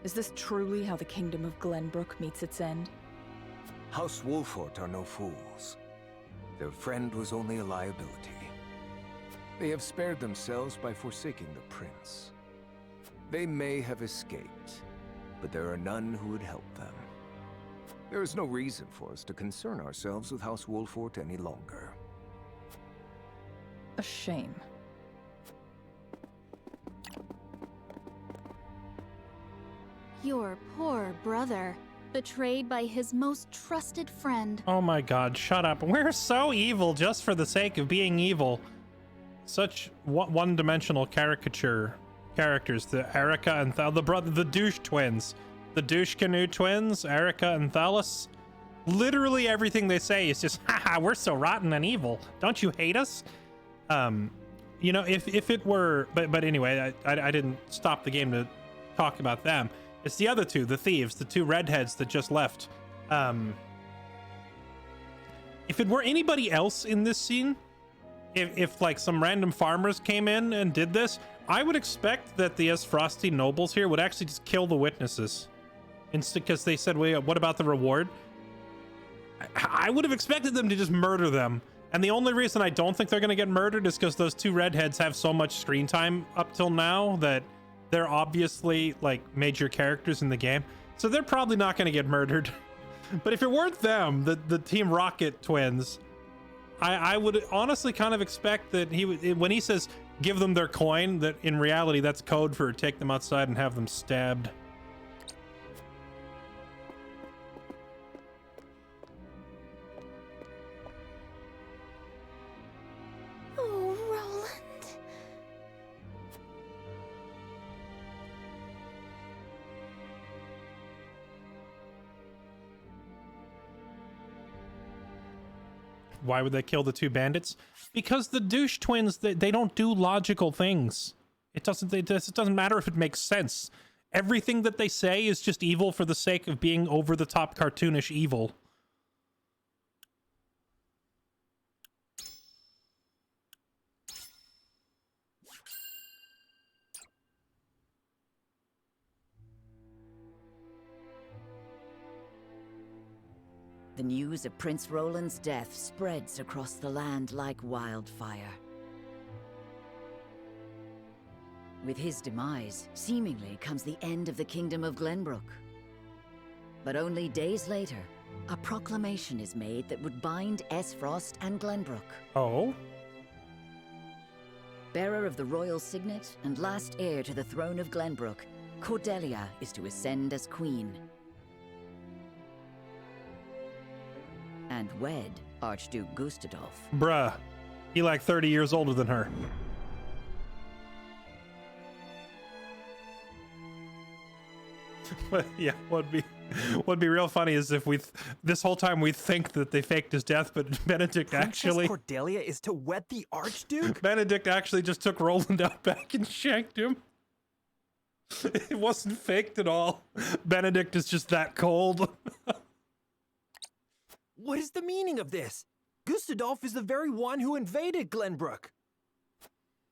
Is this truly how the kingdom of Glenbrook meets its end? House Wolfort are no fools. Their friend was only a liability. They have spared themselves by forsaking the prince. They may have escaped, but there are none who would help them. There is no reason for us to concern ourselves with House Wolfort any longer. A shame. Your poor brother, betrayed by his most trusted friend. Oh my god, shut up. We're so evil just for the sake of being evil. Such one-dimensional characters. The Erica and the douche twins. The douche canoe twins, Erica and Thalos. Literally everything they say is just, haha, we're so rotten and evil. Don't you hate us? You know, if it were, but anyway, I didn't stop the game to talk about them. It's the other two, the thieves, the two redheads that just left. If it were anybody else in this scene, if like some random farmers came in and did this, I would expect that the Esfrosti nobles here would actually just kill the witnesses. Because they said, wait, what about the reward? I would have expected them to just murder them. And the only reason I don't think they're going to get murdered is because those two redheads have so much screen time up till now that they're obviously like major characters in the game. So they're probably not going to get murdered. But if it weren't them, the Team Rocket twins, I would honestly kind of expect that he would, when he says give them their coin, that in reality that's code for take them outside and have them stabbed. Oh, Roland. Why would they kill the two bandits? Because the douche twins, they don't do logical things. It doesn't matter if it makes sense. Everything that they say is just evil for the sake of being over the top cartoonish evil. the news of Prince Roland's death spreads across the land like wildfire. With his demise, seemingly comes the end of the Kingdom of Glenbrook. But only days later, a proclamation is made that would bind Esfrost and Glenbrook. Oh? Bearer of the royal signet and last heir to the throne of Glenbrook, Cordelia is to ascend as queen. And wed Archduke Gustadolf. Bruh. He like 30 years older than her. But yeah, what'd be real funny is if this whole time we think that they faked his death, but Benedict actually Cordelia is to wed the Archduke? Benedict actually just took Roland out back and shanked him. It wasn't faked at all. Benedict is just that cold. What is the meaning of this? Gustadolf is the very one who invaded Glenbrook.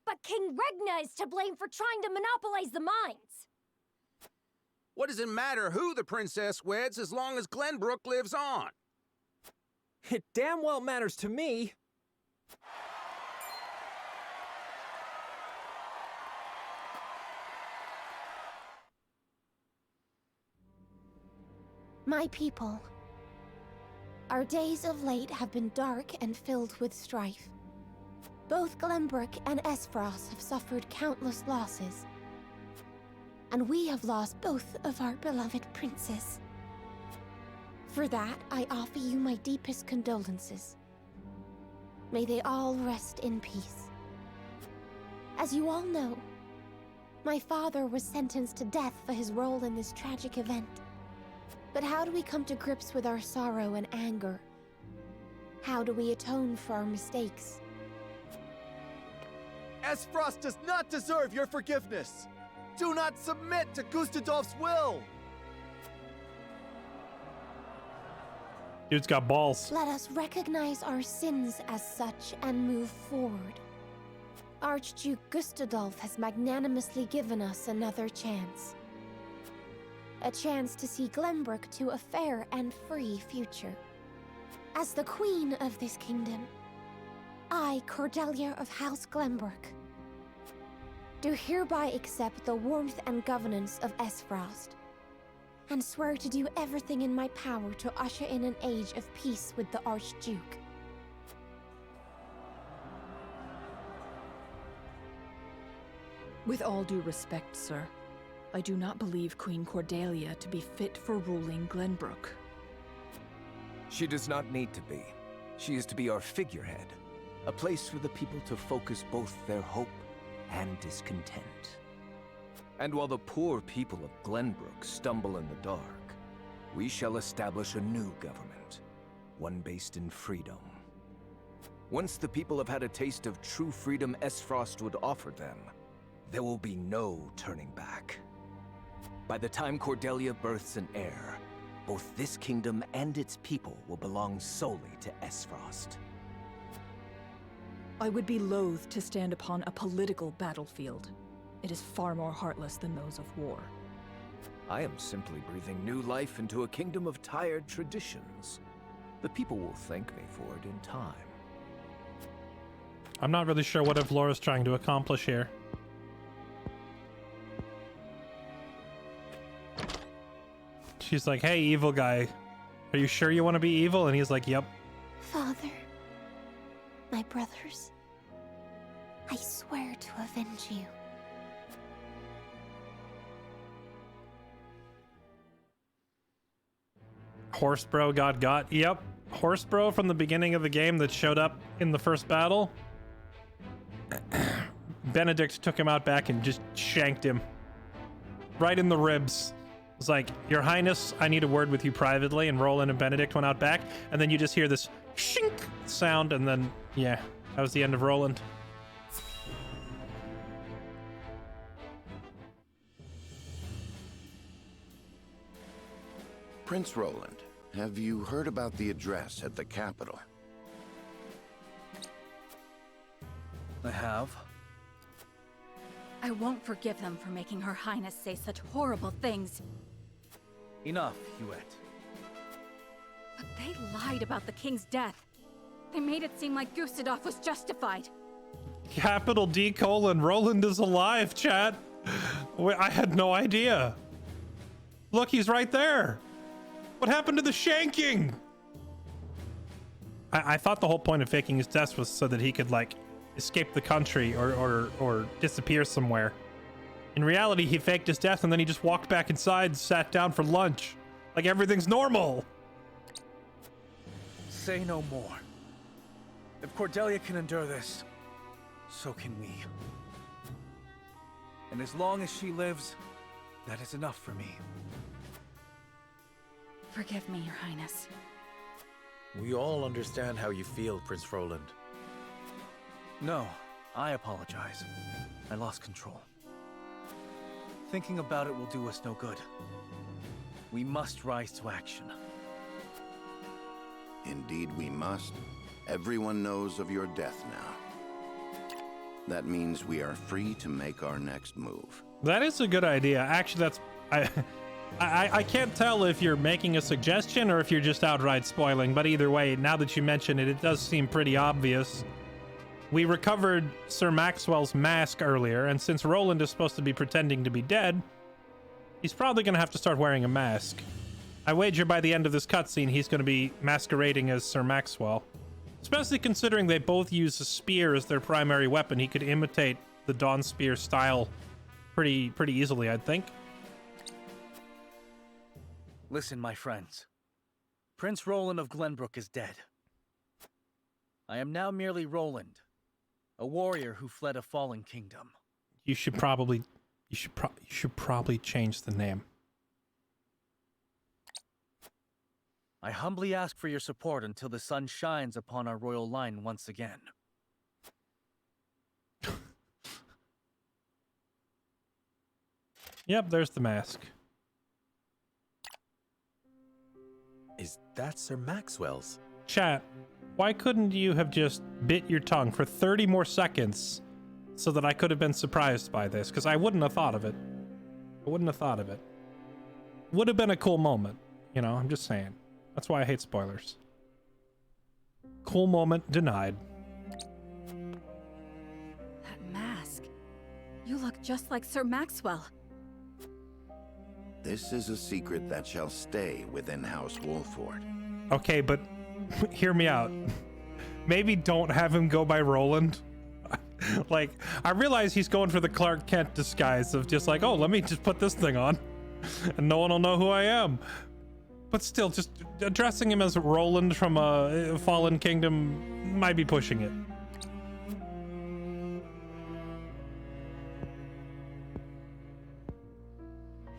But King Regna is to blame for trying to monopolize the mines. What does it matter who the princess weds as long as Glenbrook lives on? It damn well matters to me. My people, our days of late have been dark and filled with strife. Both Glenbrook and Esfrost have suffered countless losses. And we have lost both of our beloved princes. For that, I offer you my deepest condolences. May they all rest in peace. As you all know, my father was sentenced to death for his role in this tragic event. But how do we come to grips with our sorrow and anger? How do we atone for our mistakes? Esfrost does not deserve your forgiveness! Do not submit to Gustadolf's will! Dude's got balls. Let us recognize our sins as such and move forward. Archduke Gustadolf has magnanimously given us another chance. A chance to see Glenbrook to a fair and free future. As the queen of this kingdom, I, Cordelia of House Glenbrook, do hereby accept the warmth and governance of Esfrost, and swear to do everything in my power to usher in an age of peace with the Archduke. With all due respect, sir, I do not believe Queen Cordelia to be fit for ruling Glenbrook. She does not need to be. She is to be our figurehead, a place for the people to focus both their hope and discontent. And while the poor people of Glenbrook stumble in the dark, we shall establish a new government, one based in freedom. Once the people have had a taste of true freedom Esfrost would offer them, there will be no turning back. By the time Cordelia births an heir, both this kingdom and its people will belong solely to Esfrost. I would be loath to stand upon a political battlefield. It is far more heartless than those of war. I am simply breathing new life into a kingdom of tired traditions. The people will thank me for it in time. I'm not really sure what Evlora's trying to accomplish here. She's like, hey, evil guy, are you sure you want to be evil? And he's like, yep. Father, my brothers, I swear to avenge you. Horsebro got. Yep. Horsebro from the beginning of the game that showed up in the first battle. Benedict took him out back and just shanked him. Right in the ribs. It was like, Your Highness, I need a word with you privately. And Roland and Benedict went out back. And then you just hear this shink sound. And then, yeah, that was the end of Roland. Prince Roland, have you heard about the address at the capital? I have. I won't forgive them for making Her Highness say such horrible things. Enough, Hewitt. But they lied about the king's death. They made it seem like Gustadov was justified. Capital D : Roland is alive, chat. Wait, I had no idea. Look, he's right there. What happened to the shanking? I thought the whole point of faking his death was so that he could, like, escape the country or disappear somewhere. In reality, he faked his death and then he just walked back inside and sat down for lunch. Like everything's normal. Say no more. If Cordelia can endure this, so can we. And as long as she lives, that is enough for me. Forgive me, Your Highness. We all understand how you feel, Prince Roland. No, I apologize. I lost control. Thinking about it will do us no good. We must rise to action. Indeed we must. Everyone knows of your death now. That means we are free to make our next move. That is a good idea. Actually, that's... I can't tell if you're making a suggestion or if you're just outright spoiling, but either way, now that you mention it, it does seem pretty obvious. We recovered Sir Maxwell's mask earlier, and since Roland is supposed to be pretending to be dead, he's probably going to have to start wearing a mask. I wager by the end of this cutscene, he's going to be masquerading as Sir Maxwell. Especially considering they both use a spear as their primary weapon, he could imitate the Dawn Spear style pretty easily, I'd think. Listen, my friends. Prince Roland of Glenbrook is dead. I am now merely Roland, a warrior who fled a fallen kingdom. You should probably change the name. I humbly ask for your support until the sun shines upon our royal line once again. Yep, there's the mask. Is that Sir Maxwell's? Chat, why couldn't you have just bit your tongue for 30 more seconds so that I could have been surprised by this? Because I wouldn't have thought of it. I wouldn't have thought of it. Would have been a cool moment. You know, I'm just saying. That's why I hate spoilers. Cool moment denied. That mask. You look just like Sir Maxwell. This is a secret that shall stay within House Wolford. Okay, but hear me out. Maybe don't have him go by Roland. Like, I realize he's going for the Clark Kent disguise of just like, oh, let me just put this thing on and no one will know who I am. But still, just addressing him as Roland from a fallen kingdom might be pushing it.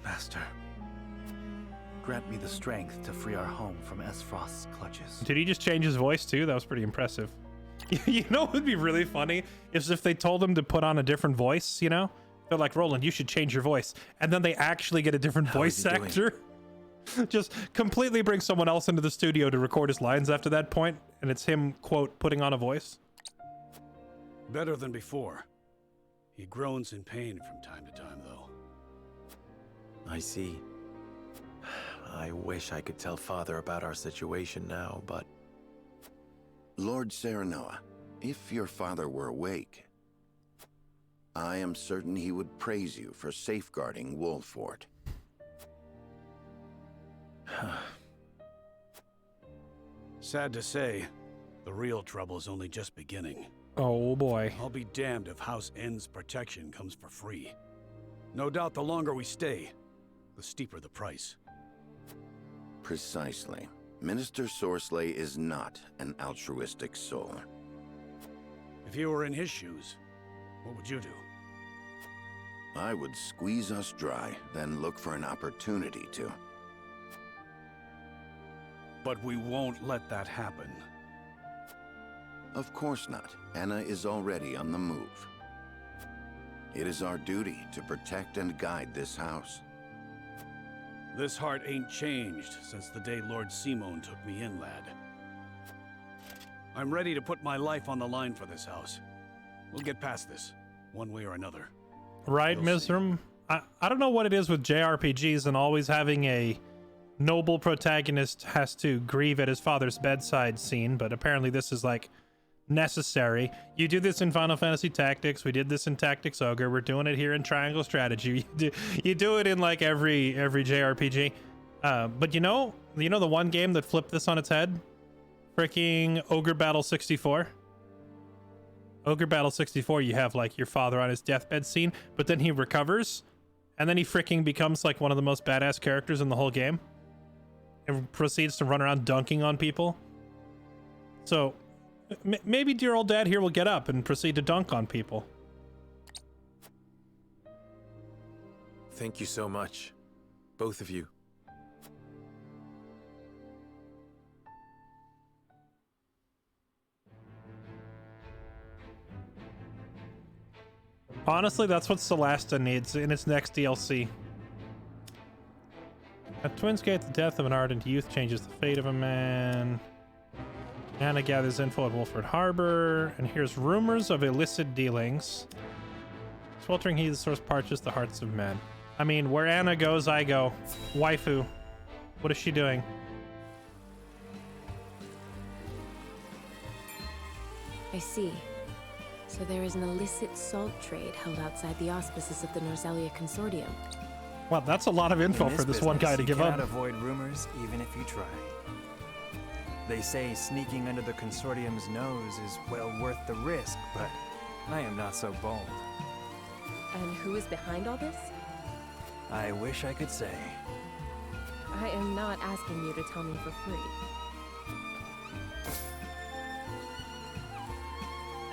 Master, grant me the strength to free our home from Esfrost's clutches. Did he just change his voice too? That was pretty impressive. You know what would be really funny is if they told him to put on a different voice, you know? They're like, Roland, you should change your voice. And then they actually get a different voice actor. Just completely bring someone else into the studio to record his lines after that point, and it's him, quote, putting on a voice. Better than before. He groans in pain from time to time, though. I see. I wish I could tell Father about our situation now, but... Lord Serenoa, if your father were awake, I am certain he would praise you for safeguarding Wolford. Sad to say, the real trouble's only just beginning. Oh boy. I'll be damned if House N's protection comes for free. No doubt the longer we stay, the steeper the price. Precisely. Minister Sorsley is not an altruistic soul. If you were in his shoes, what would you do? I would squeeze us dry, then look for an opportunity to. But we won't let that happen. Of course not. Anna is already on the move. It is our duty to protect and guide this house. This heart ain't changed since the day Lord Simon took me in, lad. I'm ready to put my life on the line for this house. We'll get past this, one way or another. Right, Mizram? I don't know what it is with JRPGs and always having a noble protagonist has to grieve at his father's bedside scene, but apparently this is like necessary. You do this in Final Fantasy Tactics. We did this in Tactics Ogre. We're doing it here in Triangle Strategy. You do it in like every JRPG. But you know the one game that flipped this on its head? Freaking Ogre Battle 64. Ogre Battle 64, you have like your father on his deathbed scene, but then he recovers, and then he freaking becomes like one of the most badass characters in the whole game, and proceeds to run around dunking on people. So maybe dear old dad here will get up and proceed to dunk on people. Thank you so much, both of you. Honestly, that's what Celesta needs in its next DLC. At Twins Gate, the death of an ardent youth changes the fate of a man. Anna gathers info at Wolford Harbor and hears rumors of illicit dealings. Sweltering heat, the source parches the hearts of men. I mean, where Anna goes, I go. Waifu. What is she doing? I see. So there is an illicit salt trade held outside the auspices of the Norzelia Consortium. Well, that's a lot of info for this one guy to give up. You cannot avoid rumors, even if you try. They say sneaking under the Consortium's nose is well worth the risk, but I am not so bold. And who is behind all this? I wish I could say. I am not asking you to tell me for free.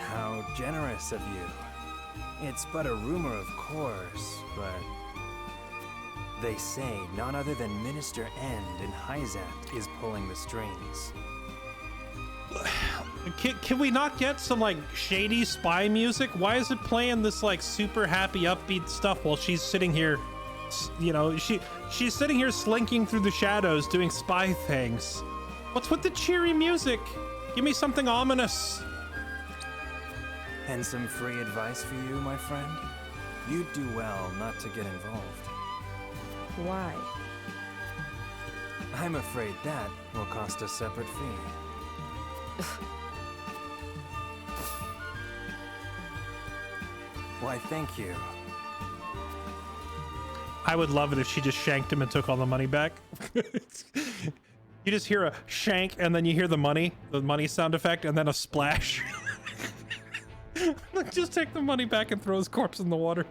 How generous of you. It's but a rumor, of course, but they say none other than Minister End in Hyzant is pulling the strings. Can we not get some like shady spy music? Why is it playing this like super happy upbeat stuff while she's sitting here, you know, she's sitting here slinking through the shadows doing spy things? What's with the cheery music? Give me something ominous. And some free advice for you, my friend? You'd do well not to get involved. Why? I'm afraid that will cost a separate fee. Why, thank you. I would love it if she just shanked him and took all the money back. You just hear a shank and then you hear the money sound effect and then a splash. Just take the money back and throw his corpse in the water.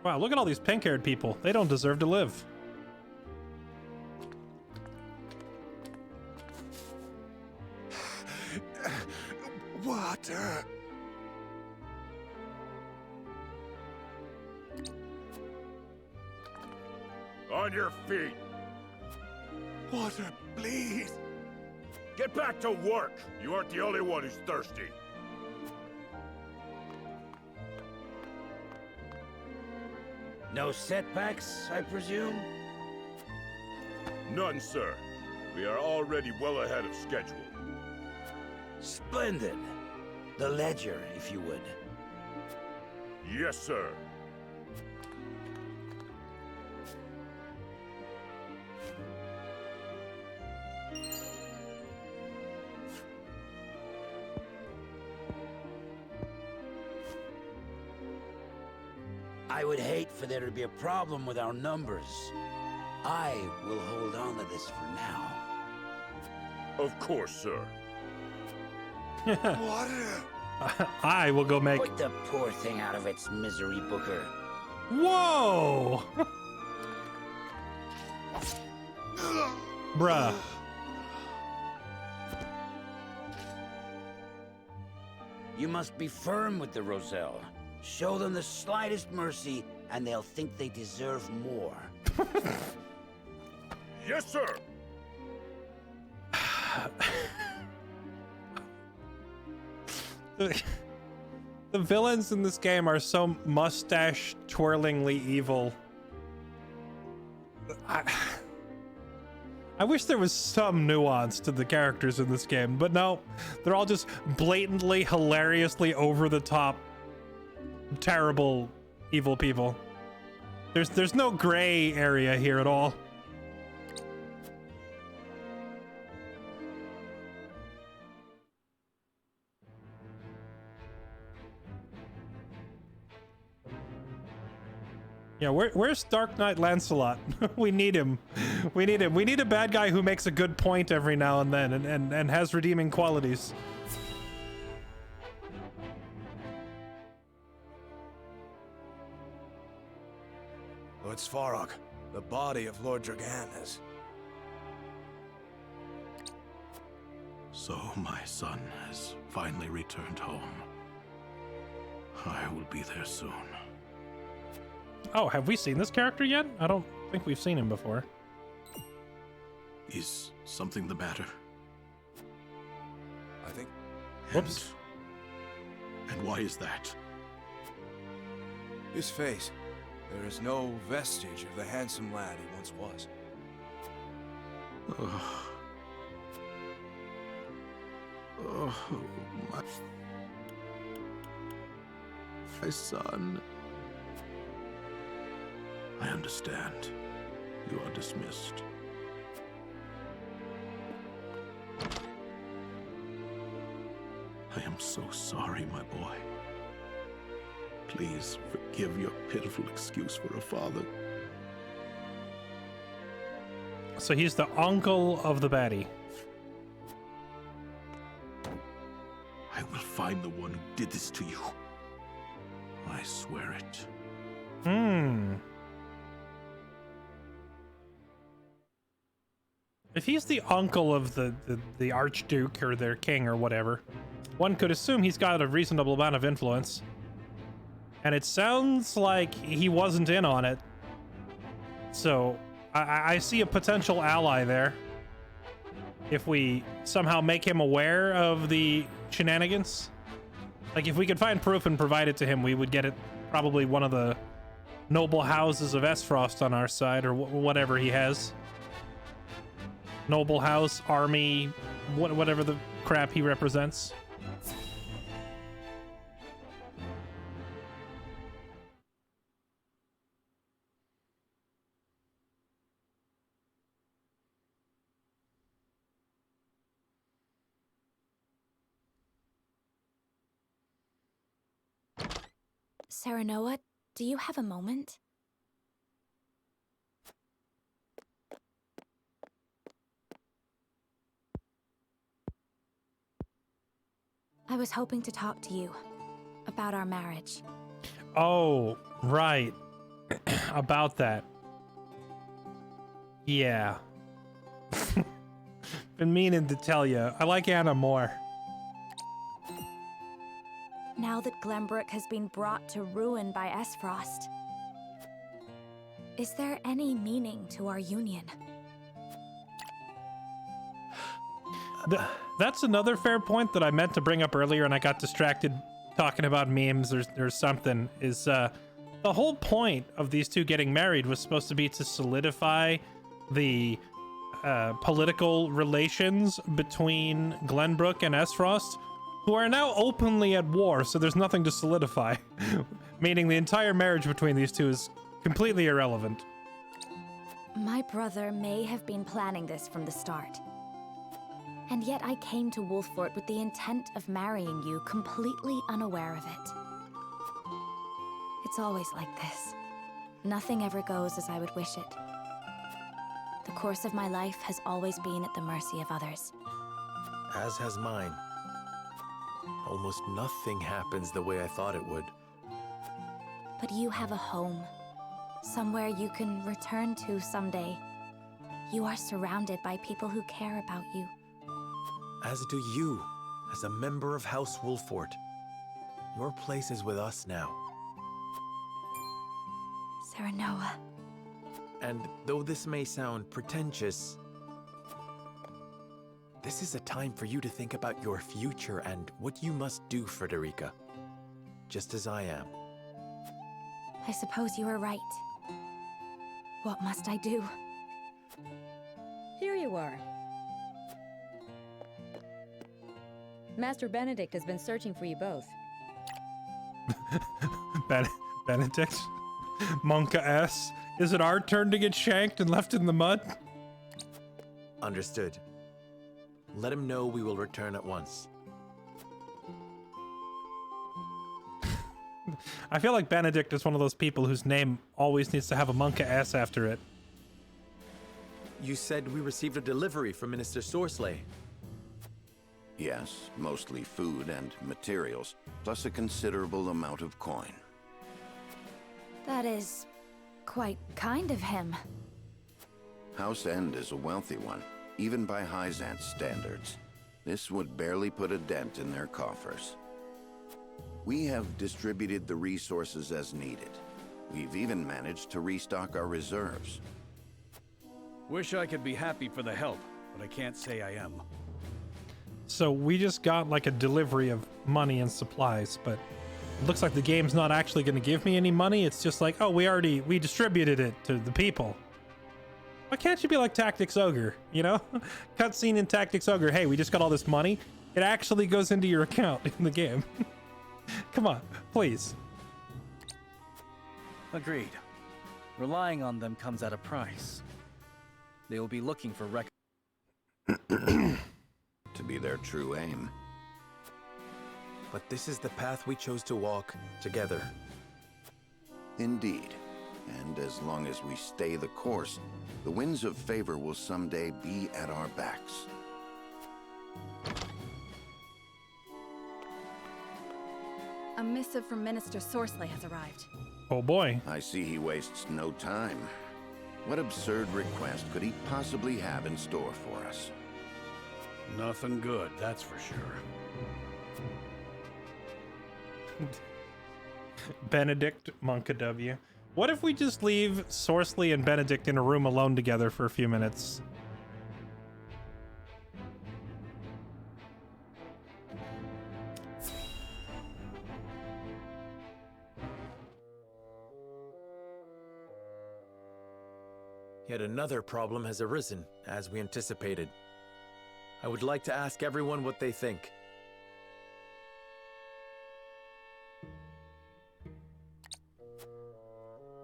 Wow, look at all these pink-haired people. They don't deserve to live. Water. On your feet. Water, please. Get back to work. You aren't the only one who's thirsty. No setbacks, I presume? None, sir. We are already well ahead of schedule. Splendid. The ledger, if you would. Yes, sir. I would hate for there to be a problem with our numbers. I will hold on to this for now. Of course, sir. Water. I will go make... Put the poor thing out of its misery, Booker. Whoa! Bruh. You must be firm with the Roselle. Show them the slightest mercy, and they'll think they deserve more. Yes, sir! The villains in this game are so mustache twirlingly evil. I wish there was some nuance to the characters in this game, but no, they're all just blatantly, hilariously over the top, terrible, evil people. There's no gray area here at all. Yeah, where's Dark Knight Lancelot? We need him. We need him. We need a bad guy who makes a good point every now and then and has redeeming qualities. Lord Svarog, the body of Lord Dragan is... So my son has finally returned home. I will be there soon. Oh, have we seen this character yet? I don't think we've seen him before. Is something the matter? I think... Whoops. And why is that? His face. There is no vestige of the handsome lad he once was. Oh, my son. I understand. You are dismissed. I am so sorry, my boy. Please forgive your pitiful excuse for a father. So he's the uncle of the baddie. I will find the one who did this to you. I swear it. If he's the uncle of the Archduke or their king or whatever, one could assume he's got a reasonable amount of influence. And it sounds like he wasn't in on it. So I see a potential ally there. If we somehow make him aware of the shenanigans. Like if we could find proof and provide it to him, we would get it probably one of the noble houses of Esfrost on our side, or whatever he has. Noble house, army, whatever the crap he represents. Serenoa, do you have a moment? I was hoping to talk to you about our marriage. Oh, right. About that. Yeah. Been meaning to tell you. I like Anna more. Now that Glenbrook has been brought to ruin by Esfrost, is there any meaning to our union? That's another fair point that I meant to bring up earlier and I got distracted talking about memes or something, is the whole point of these two getting married was supposed to be to solidify the political relations between Glenbrook and Esfrost, who are now openly at war, so there's nothing to solidify. Meaning the entire marriage between these two is completely irrelevant. My brother may have been planning this from the start. And yet I came to Wolffort with the intent of marrying you, completely unaware of it. It's always like this. Nothing ever goes as I would wish it. The course of my life has always been at the mercy of others. As has mine. Almost nothing happens the way I thought it would. But you have a home. Somewhere you can return to someday. You are surrounded by people who care about you. As do you, as a member of House Wolffort. Your place is with us now. Serenoa. And though this may sound pretentious, this is a time for you to think about your future and what you must do, Frederica. just as I am. I suppose you are right. What must I do? Here you are. Master Benedict has been searching for you both. Benedict? Monka S. Is it our turn to get shanked and left in the mud? Understood. Let him know we will return at once. I feel like Benedict is one of those people whose name always needs to have a Monka S after it. You said we received a delivery from Minister Sorsley. Yes, mostly food and materials, plus a considerable amount of coin. That is quite kind of him. House End is a wealthy one, even by Hyzant's standards. This would barely put a dent in their coffers. We have distributed the resources as needed. We've even managed to restock our reserves. Wish I could be happy for the help, but I can't say I am. So we just got like a delivery of money and supplies, but it looks like the game's not actually going to give me any money. It's just like, oh, we distributed it to the people. Why can't you be like Tactics Ogre, you know? Cutscene in Tactics Ogre, hey, we just got all this money. It actually goes into your account in the game. Come on, please. Agreed. Relying on them comes at a price. They will be looking for records. To be their true aim. But this is the path we chose to walk together. Indeed. And as long as we stay the course, the winds of favor will someday be at our backs. A missive from Minister Sorsley has arrived. Oh boy. I see he wastes no time. What absurd request could he possibly have in store for us? Nothing good, that's for sure. Benedict, Monka W. What if we just leave Sorsley and Benedict in a room alone together for a few minutes? Yet another problem has arisen, as we anticipated. I would like to ask everyone what they think.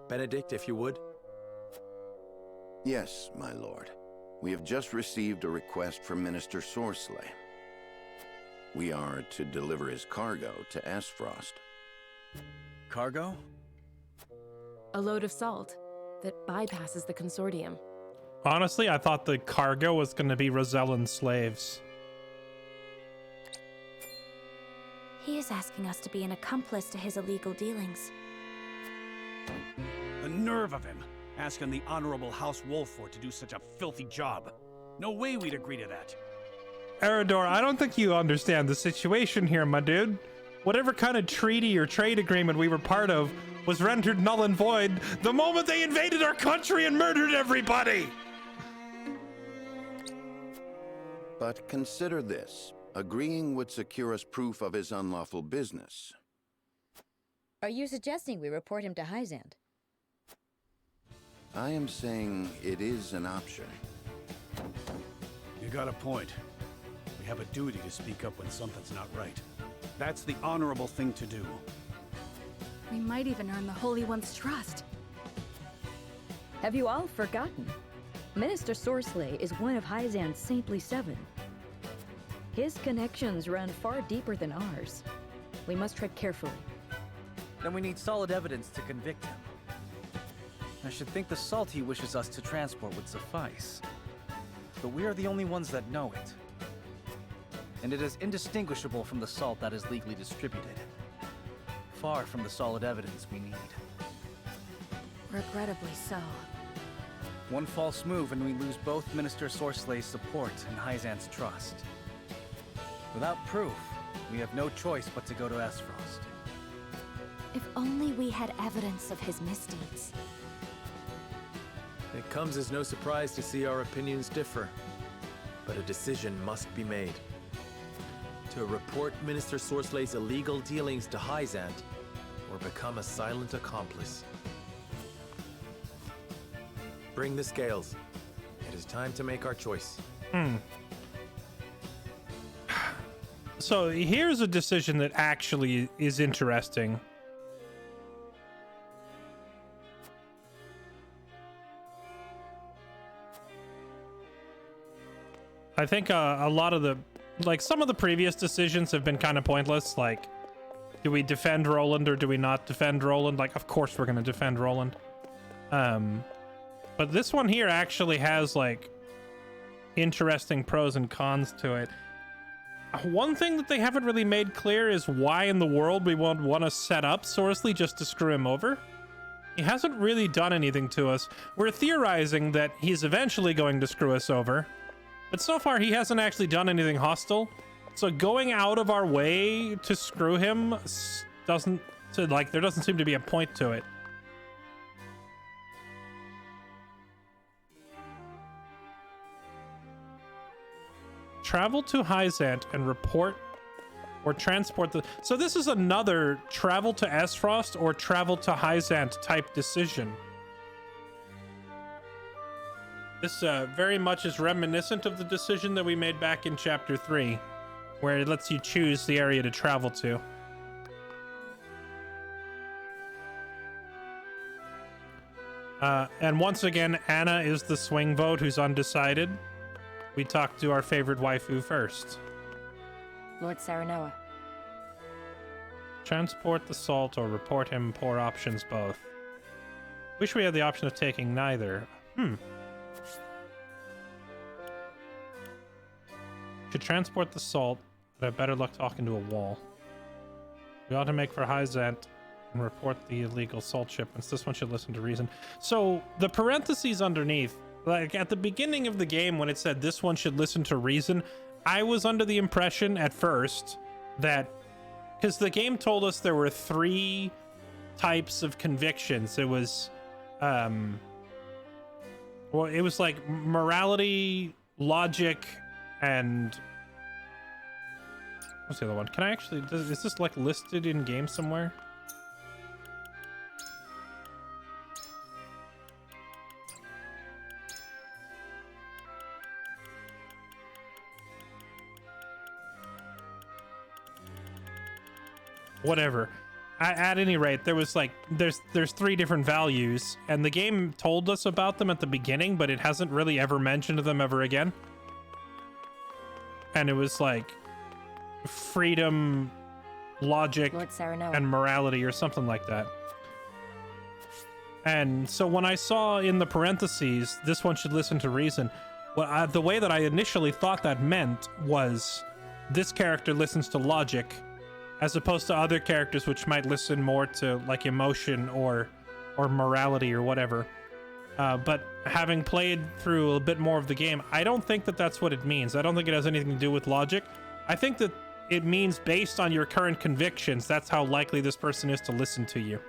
Benedict, if you would. Yes, my lord. We have just received a request from Minister Sorsley. We are to deliver his cargo to Aesfrost. Cargo? A load of salt that bypasses the consortium. Honestly, I thought the cargo was going to be Rosellan slaves. He is asking us to be an accomplice to his illegal dealings. The nerve of him, asking the Honorable House Wolfort to do such a filthy job. No way we'd agree to that. Eredor, I don't think you understand the situation here, my dude. Whatever kind of treaty or trade agreement we were part of was rendered null and void the moment they invaded our country and murdered everybody! But consider this. Agreeing would secure us proof of his unlawful business. Are you suggesting we report him to Hyzant? I am saying it is an option. You got a point. We have a duty to speak up when something's not right. That's the honorable thing to do. We might even earn the Holy One's trust. Have you all forgotten? Minister Sorsley is one of Hyzant's Saintly Seven. His connections run far deeper than ours. We must tread carefully. Then we need solid evidence to convict him. I should think the salt he wishes us to transport would suffice. But we are the only ones that know it. And it is indistinguishable from the salt that is legally distributed. Far from the solid evidence we need. Regrettably so. One false move and we lose both Minister Sorsley's support and Hyzant's trust. Without proof, we have no choice but to go to Aesfrost. If only we had evidence of his misdeeds. It comes as no surprise to see our opinions differ. But a decision must be made. To report Minister Sorsley's illegal dealings to Hyzant or become a silent accomplice. Bring the scales. It is time to make our choice. So here's a decision that actually is interesting. I think a lot of the, like, some of the previous decisions have been kind of pointless. Like, do we defend Roland or do we not defend Roland? Like, of course we're going to defend Roland. But this one here actually has, like, interesting pros and cons to it. One thing that they haven't really made clear is why in the world we won't want to set up Sorceley just to screw him over. He hasn't really done anything to us. We're theorizing that he's eventually going to screw us over. But so far, he hasn't actually done anything hostile. So going out of our way to screw him there doesn't seem to be a point to it. Travel to Hyzant and report or transport the... So this is another travel to Esfrost or travel to Hyzant type decision. This very much is reminiscent of the decision that we made back in Chapter 3, where it lets you choose the area to travel to. And once again, Anna is the swing vote who's undecided. We talked to our favorite waifu first. Lord Saranoa. Transport the salt or report him, poor options both. Wish we had the option of taking neither. Should transport the salt, but have better luck talking to a wall. We ought to make for Hyzant and report the illegal salt shipments. This one should listen to reason. So the parentheses underneath, like at the beginning of the game when it said this one should listen to reason, I was under the impression at first that, because the game told us there were 3 types of convictions. It was, well, it was like morality, logic, and what's the other one? Can I actually, is this like listed in game somewhere? Whatever. At any rate, there was like, there's 3 different values, and the game told us about them at the beginning, but it hasn't really ever mentioned them ever again. And it was like freedom, logic, and morality or something like that. And so when I saw in the parentheses, this one should listen to reason, well, the way that I initially thought that meant was this character listens to logic as opposed to other characters which might listen more to like emotion or morality or whatever. But having played through a bit more of the game, I don't think that that's what it means. I don't think it has anything to do with logic. I think that it means based on your current convictions, that's how likely this person is to listen to you.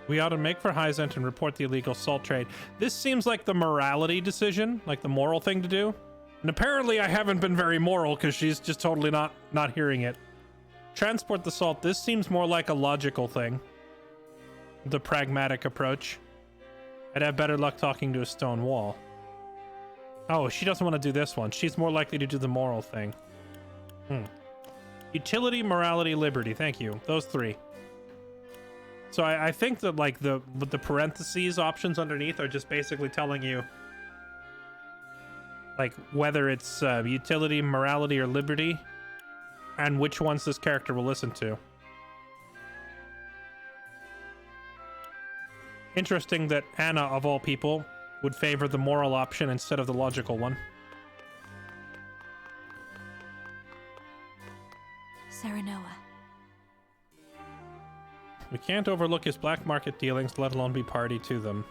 We ought to make for Hyzant and report the illegal salt trade. This seems like the morality decision, like the moral thing to do. And apparently I haven't been very moral because she's just totally not hearing it. Transport the salt. This seems more like a logical thing. The pragmatic approach. I'd have better luck talking to a stone wall. Oh, she doesn't want to do this one. She's more likely to do the moral thing. Utility, morality, liberty. Thank you. Those 3. So I think that like the parentheses options underneath are just basically telling you like whether it's utility, morality, or liberty, and which ones this character will listen to. Interesting that Anna, of all people, would favor the moral option instead of the logical one. Saranoa. We can't overlook his black market dealings, let alone be party to them.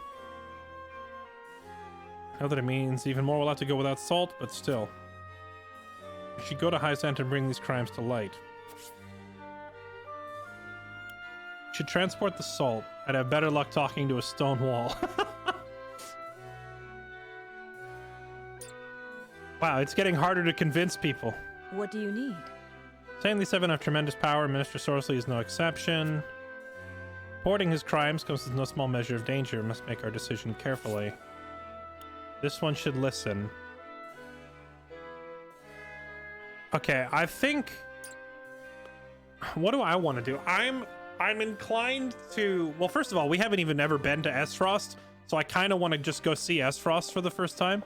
I know that it means even more we'll have to go without salt, but still. We should go to Hyzant and bring these crimes to light. Should transport the salt. I'd have better luck talking to a stone wall. Wow, it's getting harder to convince people. What do you need? Saying these 7 have tremendous power, Minister Sorcery is no exception. Reporting his crimes comes with no small measure of danger. Must make our decision carefully. This one should listen. Okay, I think... What do I want to do? I'm inclined to... Well, first of all, we haven't even ever been to Esfrost, so I kind of want to just go see Esfrost for the first time.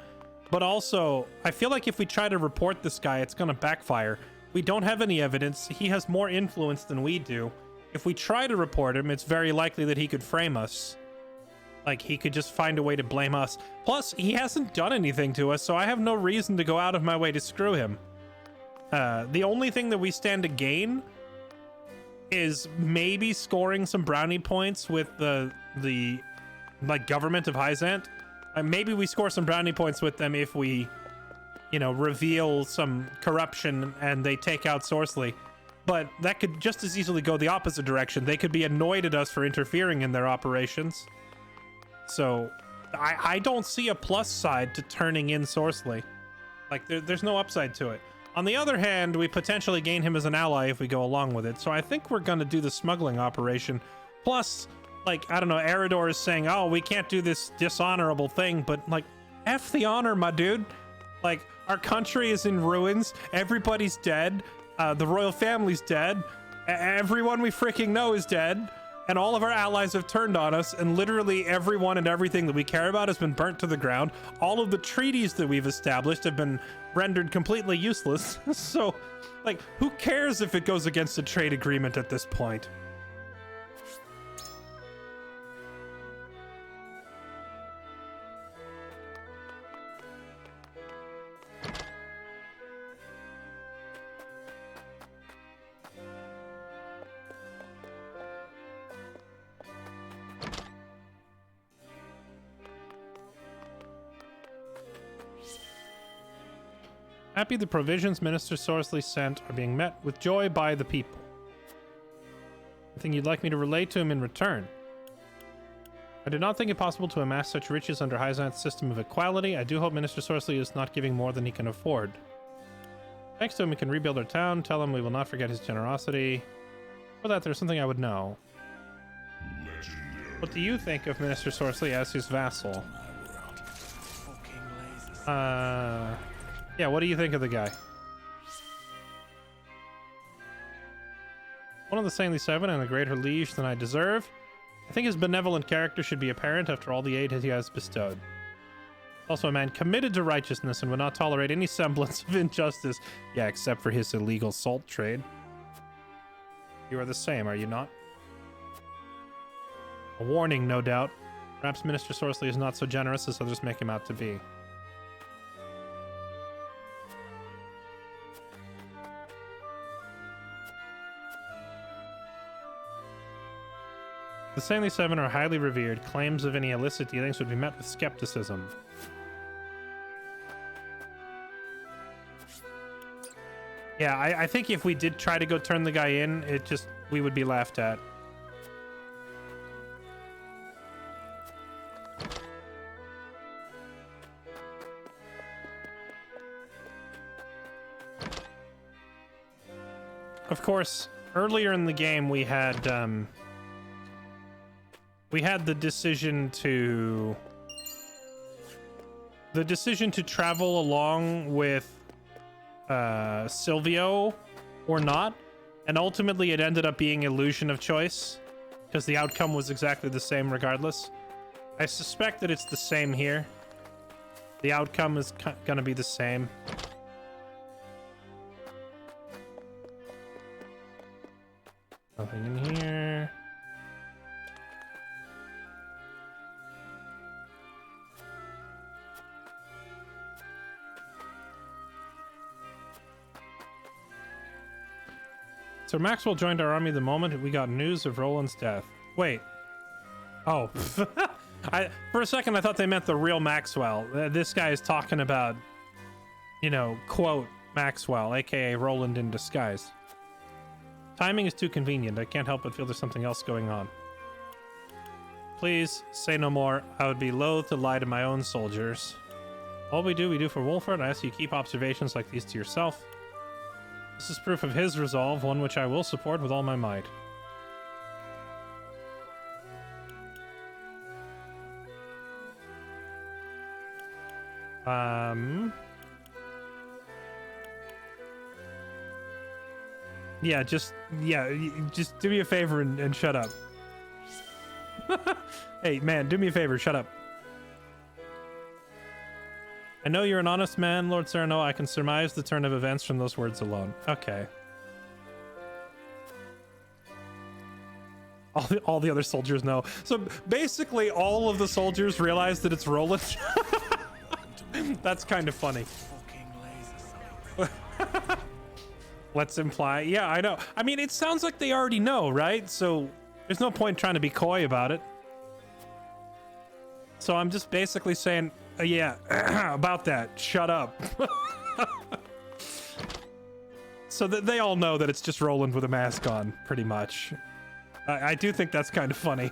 But also, I feel like if we try to report this guy, it's going to backfire. We don't have any evidence. He has more influence than we do. If we try to report him, it's very likely that he could frame us. Like, he could just find a way to blame us. Plus, he hasn't done anything to us, so I have no reason to go out of my way to screw him. The only thing that we stand to gain is maybe scoring some brownie points with the like, government of Hyzant. Maybe we score some brownie points with them if we, you know, reveal some corruption and they take out Sorceley. But that could just as easily go the opposite direction. They could be annoyed at us for interfering in their operations. So I don't see a plus side to turning in Sorceley. Like, there's no upside to it. On the other hand, we potentially gain him as an ally if we go along with it. So I think we're going to do the smuggling operation. Plus, like, I don't know, Eridor is saying, oh, we can't do this dishonorable thing. But, like, F the honor, my dude. Like, our country is in ruins. Everybody's dead. The royal family's dead. Everyone we freaking know is dead. And all of our allies have turned on us. And literally everyone and everything that we care about has been burnt to the ground. All of the treaties that we've established have been rendered completely useless. So, like, who cares if it goes against a trade agreement at this point? Happy the provisions Minister Sorceley sent are being met with joy by the people. Anything you'd like me to relate to him in return? I do not think it possible to amass such riches under Hyzant's system of equality. I do hope Minister Sorceley is not giving more than he can afford. Thanks to him, we can rebuild our town. Tell him we will not forget his generosity. For that, there's something I would know. What do you think of Minister Sorceley as his vassal? Yeah, what do you think of the guy? One of the Saintly Seven and a greater liege than I deserve. I think his benevolent character should be apparent after all the aid he has bestowed. Also a man committed to righteousness and would not tolerate any semblance of injustice. Yeah, except for his illegal salt trade. You are the same, are you not? A warning, no doubt. Perhaps Minister Sorceley is not so generous as others make him out to be. The Saintly Seven are highly revered. Claims of any illicit dealings would be met with skepticism. Yeah, I think if we did try to go turn the guy in, we would be laughed at. Of course, earlier in the game we had the decision to travel along with Silvio or not, and ultimately it ended up being illusion of choice because the outcome was exactly the same regardless. I suspect that it's the same here. The outcome is gonna be the same. Nothing in here. Sir Maxwell joined our army the moment we got news of Roland's death. Wait. Oh. For a second, I thought they meant the real Maxwell. This guy is talking about, you know, quote, Maxwell, aka Roland in disguise. Timing is too convenient. I can't help but feel there's something else going on. Please, say no more. I would be loath to lie to my own soldiers. All we do for Wolford. I ask you keep observations like these to yourself. This is proof of his resolve, one which I will support with all my might. Yeah, just do me a favor and shut up. Hey, man, do me a favor, shut up. I know you're an honest man, Lord Cyrano. I can surmise the turn of events from those words alone. Okay. All the other soldiers know. So basically, all of the soldiers realize that it's Roland. That's kind of funny. Let's imply. Yeah, I know. I mean, it sounds like they already know, right? So there's no point trying to be coy about it. So I'm just basically saying, yeah, about that. Shut up. So that they all know that it's just Roland with a mask on, pretty much. I do think that's kind of funny.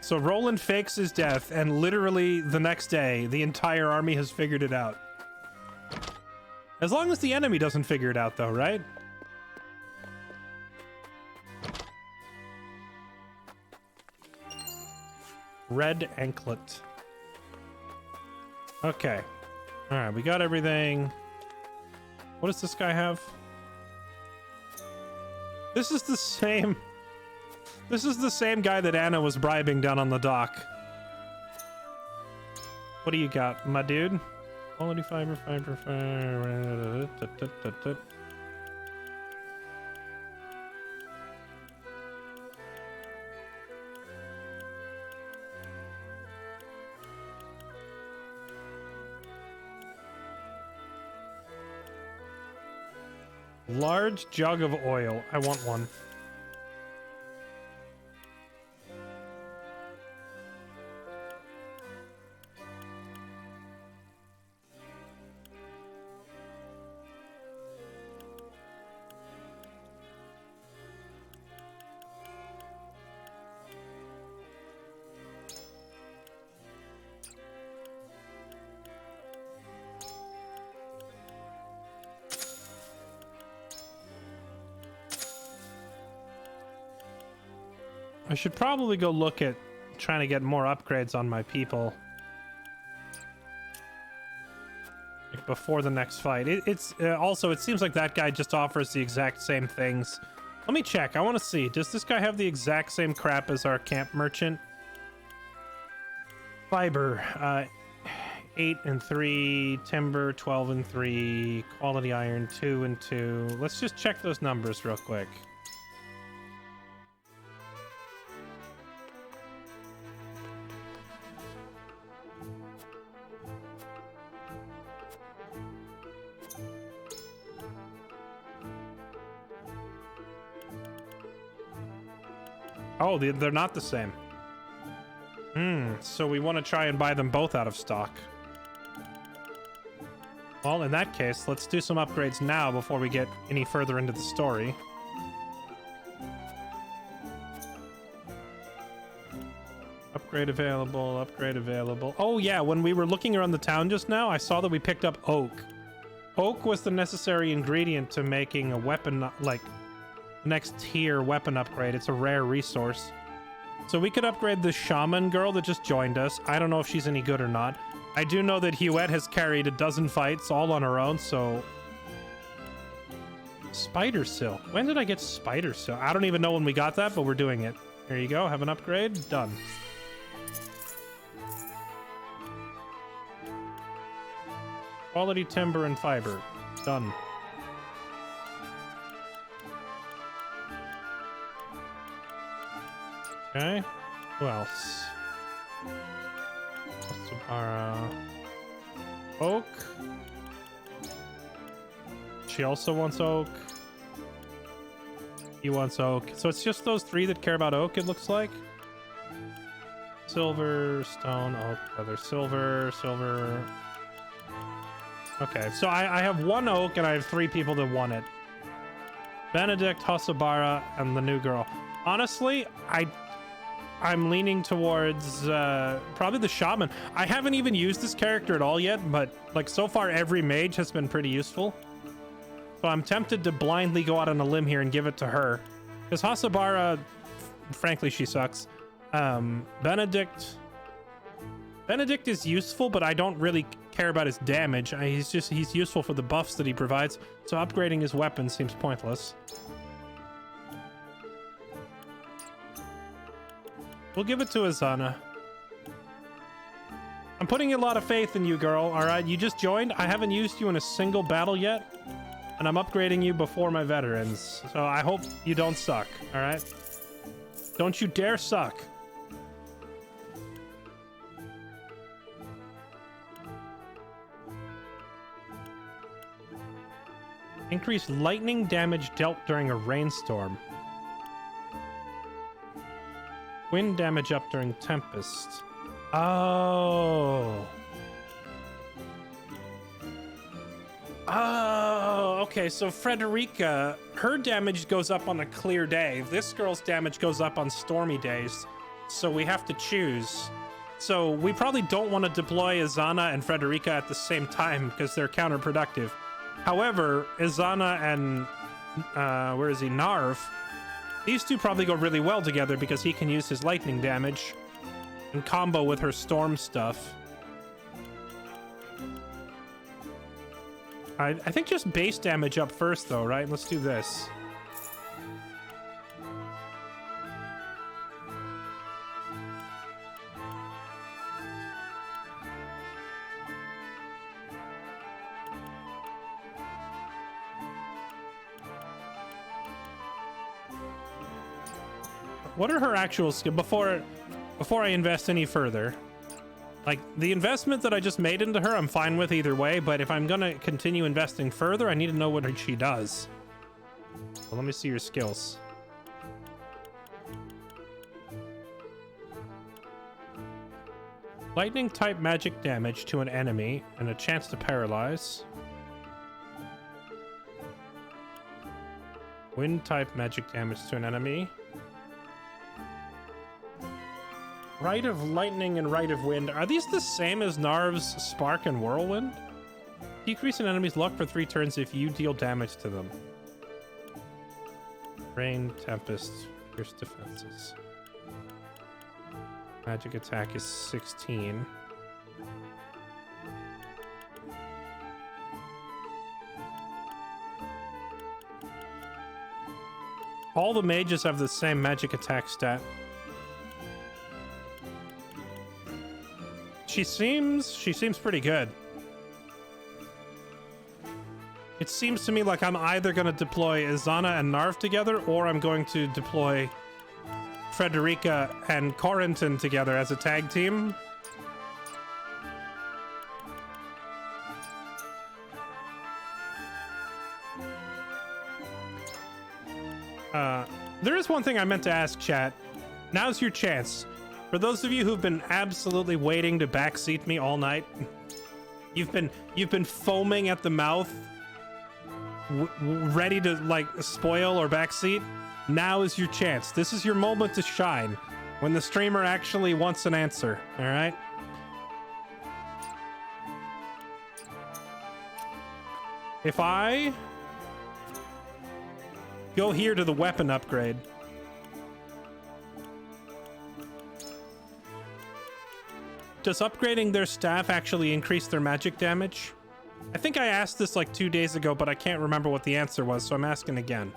So Roland fakes his death, and literally the next day, the entire army has figured it out. As long as the enemy doesn't figure it out, though, right? Red anklet. Okay. Alright, we got everything. What does this guy have? This is the same... This is the same guy that Anna was bribing down on the dock. What do you got, my dude? Quality fiber. Large jug of oil. I want one. I should probably go look at trying to get more upgrades on my people. Like before the next fight. It's also, it seems like that guy just offers the exact same things. Let me check. I want to see. Does this guy have the exact same crap as our camp merchant? Fiber. 8 and 3. Timber, 12 and 3. Quality iron, 2 and 2. Let's just check those numbers real quick. Oh, they're not the same. So we want to try and buy them both out of stock. Well, in that case, let's do some upgrades now before we get any further into the story. Upgrade available, upgrade available. Oh yeah, when we were looking around the town just now, I saw that we picked up oak. Oak was the necessary ingredient to making a weapon, like, next tier weapon upgrade. It's a rare resource. So we could upgrade the shaman girl that just joined us. I don't know if she's any good or not. I do know that Huette has carried a dozen fights all on her own, so... Spider Silk. When did I get Spider Silk? I don't even know when we got that, but we're doing it. Here you go. Have an upgrade. Done. Quality timber and fiber. Done. Okay. Who else? Oak. She also wants oak. He wants oak. So it's just those three that care about oak, it looks like. Silver, stone, oak, leather, silver, silver. Okay, so I have one oak and I have 3 people that want it. Benedict, Hosobara, and the new girl. Honestly, I'm leaning towards probably the shaman. I haven't even used this character at all yet, but like so far every mage has been pretty useful. So I'm tempted to blindly go out on a limb here and give it to her. Because Hasabara, frankly, she sucks. Benedict is useful, but I don't really care about his damage. He's useful for the buffs that he provides. So upgrading his weapon seems pointless. We'll give it to Azana. I'm putting a lot of faith in you, girl. All right, you just joined. I haven't used you in a single battle yet, and I'm upgrading you before my veterans. So I hope you don't suck. All right, don't you dare suck. Increase lightning damage dealt during a rainstorm. Wind damage up during tempest. Oh. Oh, okay. So Frederica, her damage goes up on a clear day. This girl's damage goes up on stormy days. So we have to choose. So we probably don't want to deploy Azana and Frederica at the same time because they're counterproductive. However, Azana and where is he? Narv. These two probably go really well together because he can use his lightning damage and combo with her storm stuff. I think just base damage up first though, right? Let's do this. What are her actual skills before I invest any further? Like, the investment that I just made into her, I'm fine with either way, but if I'm gonna continue investing further, I need to know what she does. Well, let me see your skills. Lightning type magic damage to an enemy and a chance to paralyze. Wind type magic damage to an enemy. Rite of Lightning and Rite of Wind. Are these the same as Narv's Spark and Whirlwind? Decrease an enemy's luck for 3 turns if you deal damage to them. Rain, Tempest, Pierce defenses. Magic attack is 16. All the mages have the same magic attack stat. She seems pretty good. It seems to me like I'm either going to deploy Azana and Narv together, or I'm going to deploy Frederica and Corentin together as a tag team. There is one thing I meant to ask, chat. Now's your chance. For those of you who've been absolutely waiting to backseat me all night, you've been foaming at the mouth, ready to like spoil or backseat. Now is your chance. This is your moment to shine, when the streamer actually wants an answer. All right. If I go here to the weapon upgrade. Does upgrading their staff actually increase their magic damage? I think I asked this like 2 days ago, but I can't remember what the answer was, so I'm asking again.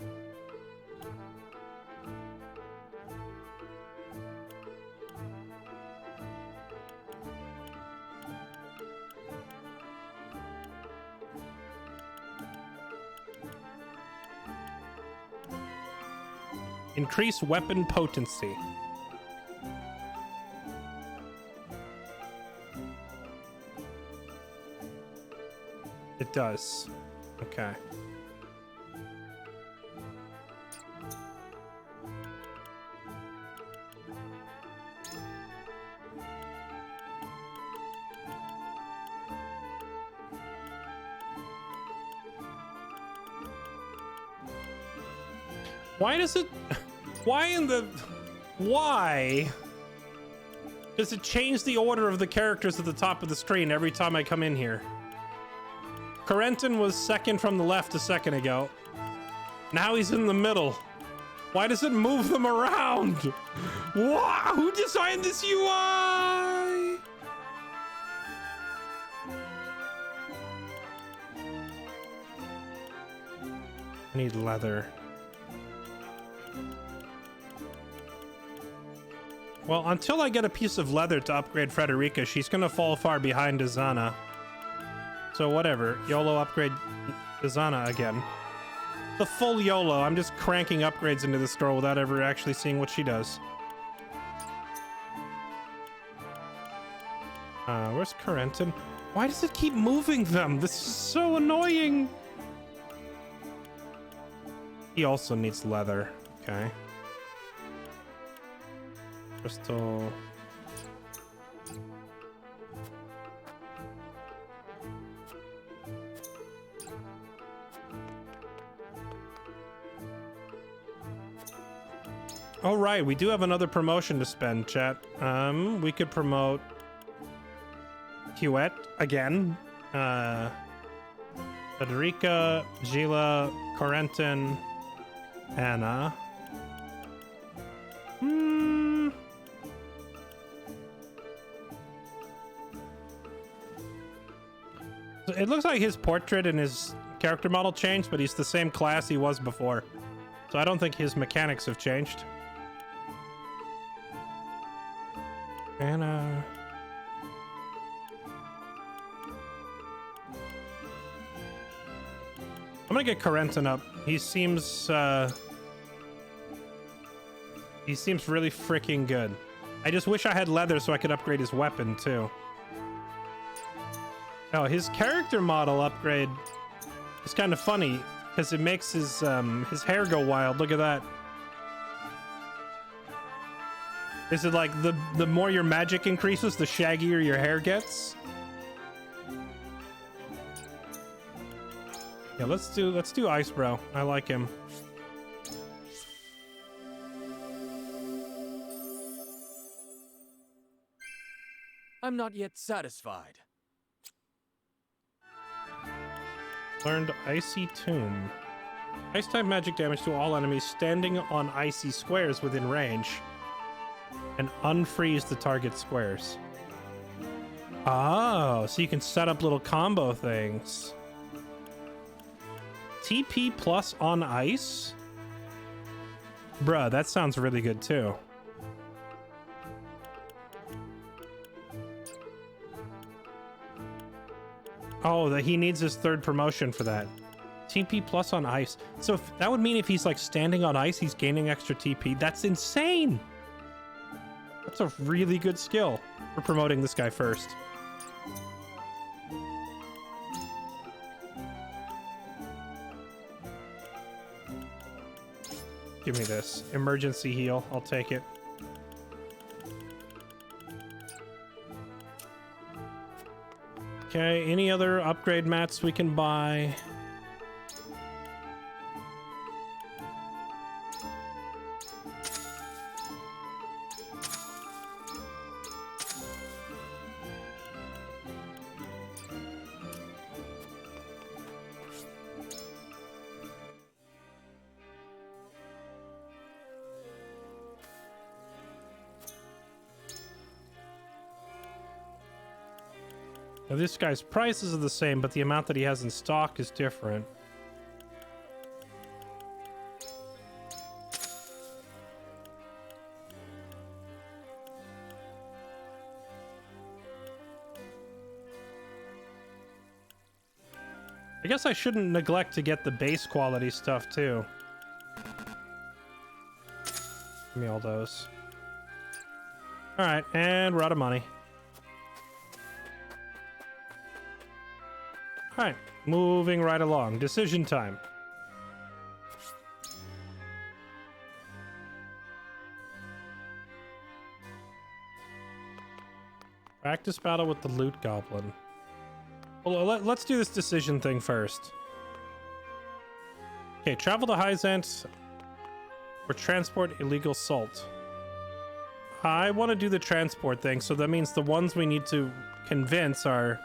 Increase weapon potency. It does. Okay. Why does it... Why in the... Why? Does it change the order of the characters at the top of the screen every time I come in here? Corentin was second from the left a second ago. Now he's in the middle. Why does it move them around? Wow, who designed this UI? I need leather. Well, until I get a piece of leather to upgrade Frederica, she's gonna fall far behind Izana. So whatever, YOLO upgrade Izana again. The full YOLO, I'm just cranking upgrades into this girl without ever actually seeing what she does. Where's Corentin? Why does it keep moving them? This is so annoying. He also needs leather, okay. Crystal. Oh right, we do have another promotion to spend, chat. We could promote Huette again. Frederica, Gila, Corentin, Anna. It looks like his portrait and his character model changed, but he's the same class he was before. So I don't think his mechanics have changed. Anna. I'm gonna get Corentin up. He seems really freaking good. I just wish I had leather so I could upgrade his weapon too. Oh, his character model upgrade is kind of funny because it makes his hair go wild. Look at that. Is it like the more your magic increases, the shaggier your hair gets? Yeah, let's do Icebrow. I like him. I'm not yet satisfied. Learned Icy Tomb. Ice type magic damage to all enemies standing on icy squares within range. And unfreeze the target squares. Oh, so you can set up little combo things. TP plus on ice? Bruh, that sounds really good too. Oh, that he needs his third promotion for that. TP plus on ice. So that would mean if he's like standing on ice, he's gaining extra TP. That's insane. That's a really good skill. We're promoting this guy first. Give me this. Emergency heal. I'll take it. Okay, any other upgrade mats we can buy? Now this guy's prices are the same, but the amount that he has in stock is different. I guess I shouldn't neglect to get the base quality stuff too. Give me all those. All right, and we're out of money. All right, moving right along. Decision time. Practice battle with the loot goblin. Well, let's do this decision thing first. Okay, travel to Hyzant or transport illegal salt. I want to do the transport thing, so that means the ones we need to convince are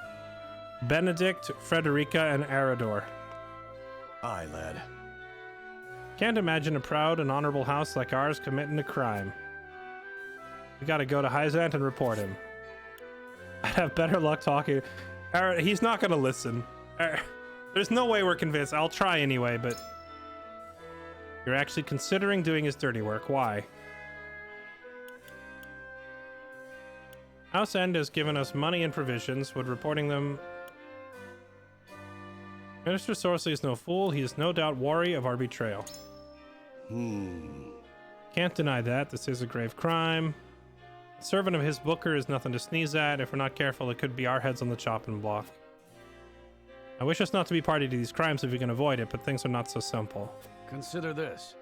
Benedict, Frederica, and Arador. Aye, lad. Can't imagine a proud and honorable house like ours committing a crime. We gotta go to Hyzant and report him. I'd have better luck talking. He's not gonna listen. There's no way we're convinced. I'll try anyway, but... You're actually considering doing his dirty work. Why? House End has given us money and provisions. Would reporting them... Minister Sorceley is no fool. He is no doubt wary of our betrayal. Can't deny that. This is a grave crime. A servant of his Booker is nothing to sneeze at. If we're not careful, it could be our heads on the chopping block. I wish us not to be party to these crimes if we can avoid it, but things are not so simple. Consider this.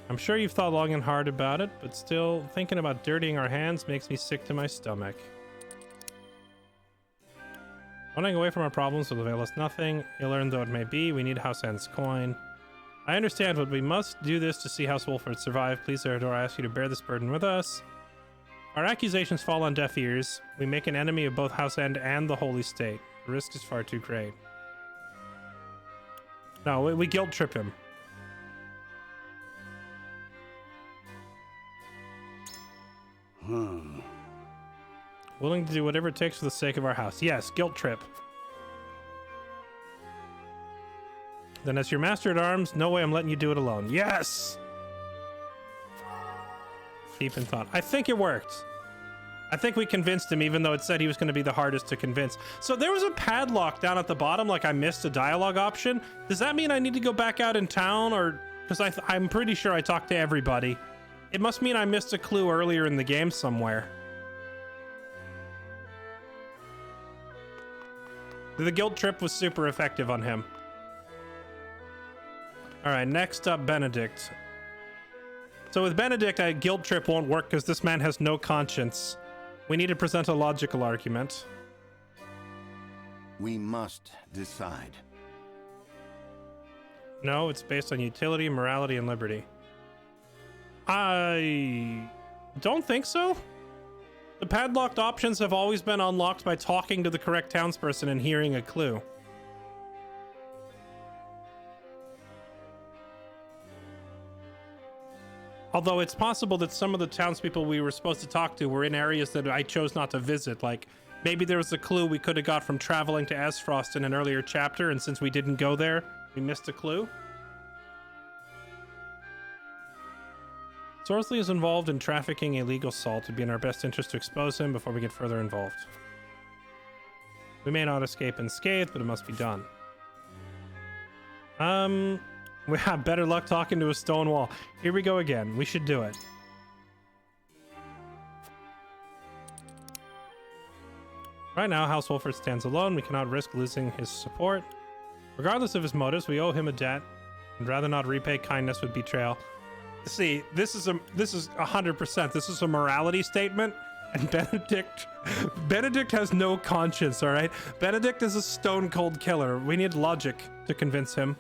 I'm sure you've thought long and hard about it, but still, thinking about dirtying our hands makes me sick to my stomach. Running away from our problems will avail us nothing. Ill earned though it may be, we need House End's coin. I understand, but we must do this to see House Wolford survive. Please, Erador, I ask you to bear this burden with us. Our accusations fall on deaf ears. We make an enemy of both House End and the Holy State. The risk is far too great. No, we guilt trip him. Willing to do whatever it takes for the sake of our house. Yes, guilt trip. Then as your master at arms, no way I'm letting you do it alone. Yes! Deep in thought. I think it worked. I think we convinced him, even though it said he was going to be the hardest to convince. So there was a padlock down at the bottom, like I missed a dialogue option. Does that mean I need to go back out in town, or... Because I'm pretty sure I talked to everybody. It must mean I missed a clue earlier in the game somewhere. The guilt trip was super effective on him. Alright, next up, Benedict. So with Benedict, a guilt trip won't work because this man has no conscience. We need to present a logical argument. We must decide. No, it's based on utility, morality, and liberty. I don't think so. The padlocked options have always been unlocked by talking to the correct townsperson and hearing a clue. Although it's possible that some of the townspeople we were supposed to talk to were in areas that I chose not to visit. Like, maybe there was a clue we could have got from traveling to Esfrost in an earlier chapter, and since we didn't go there, we missed a clue. Sorceley is involved in trafficking illegal salt. It'd be in our best interest to expose him before we get further involved. We may not escape unscathed, but it must be done. We have better luck talking to a stone wall. Here we go again. We should do it. Right now, House Wolford stands alone. We cannot risk losing his support. Regardless of his motives, we owe him a debt, and rather not repay kindness with betrayal. See, this is 100%. This is a morality statement, and Benedict has no conscience, all right? Benedict is a stone-cold killer. We need logic to convince him.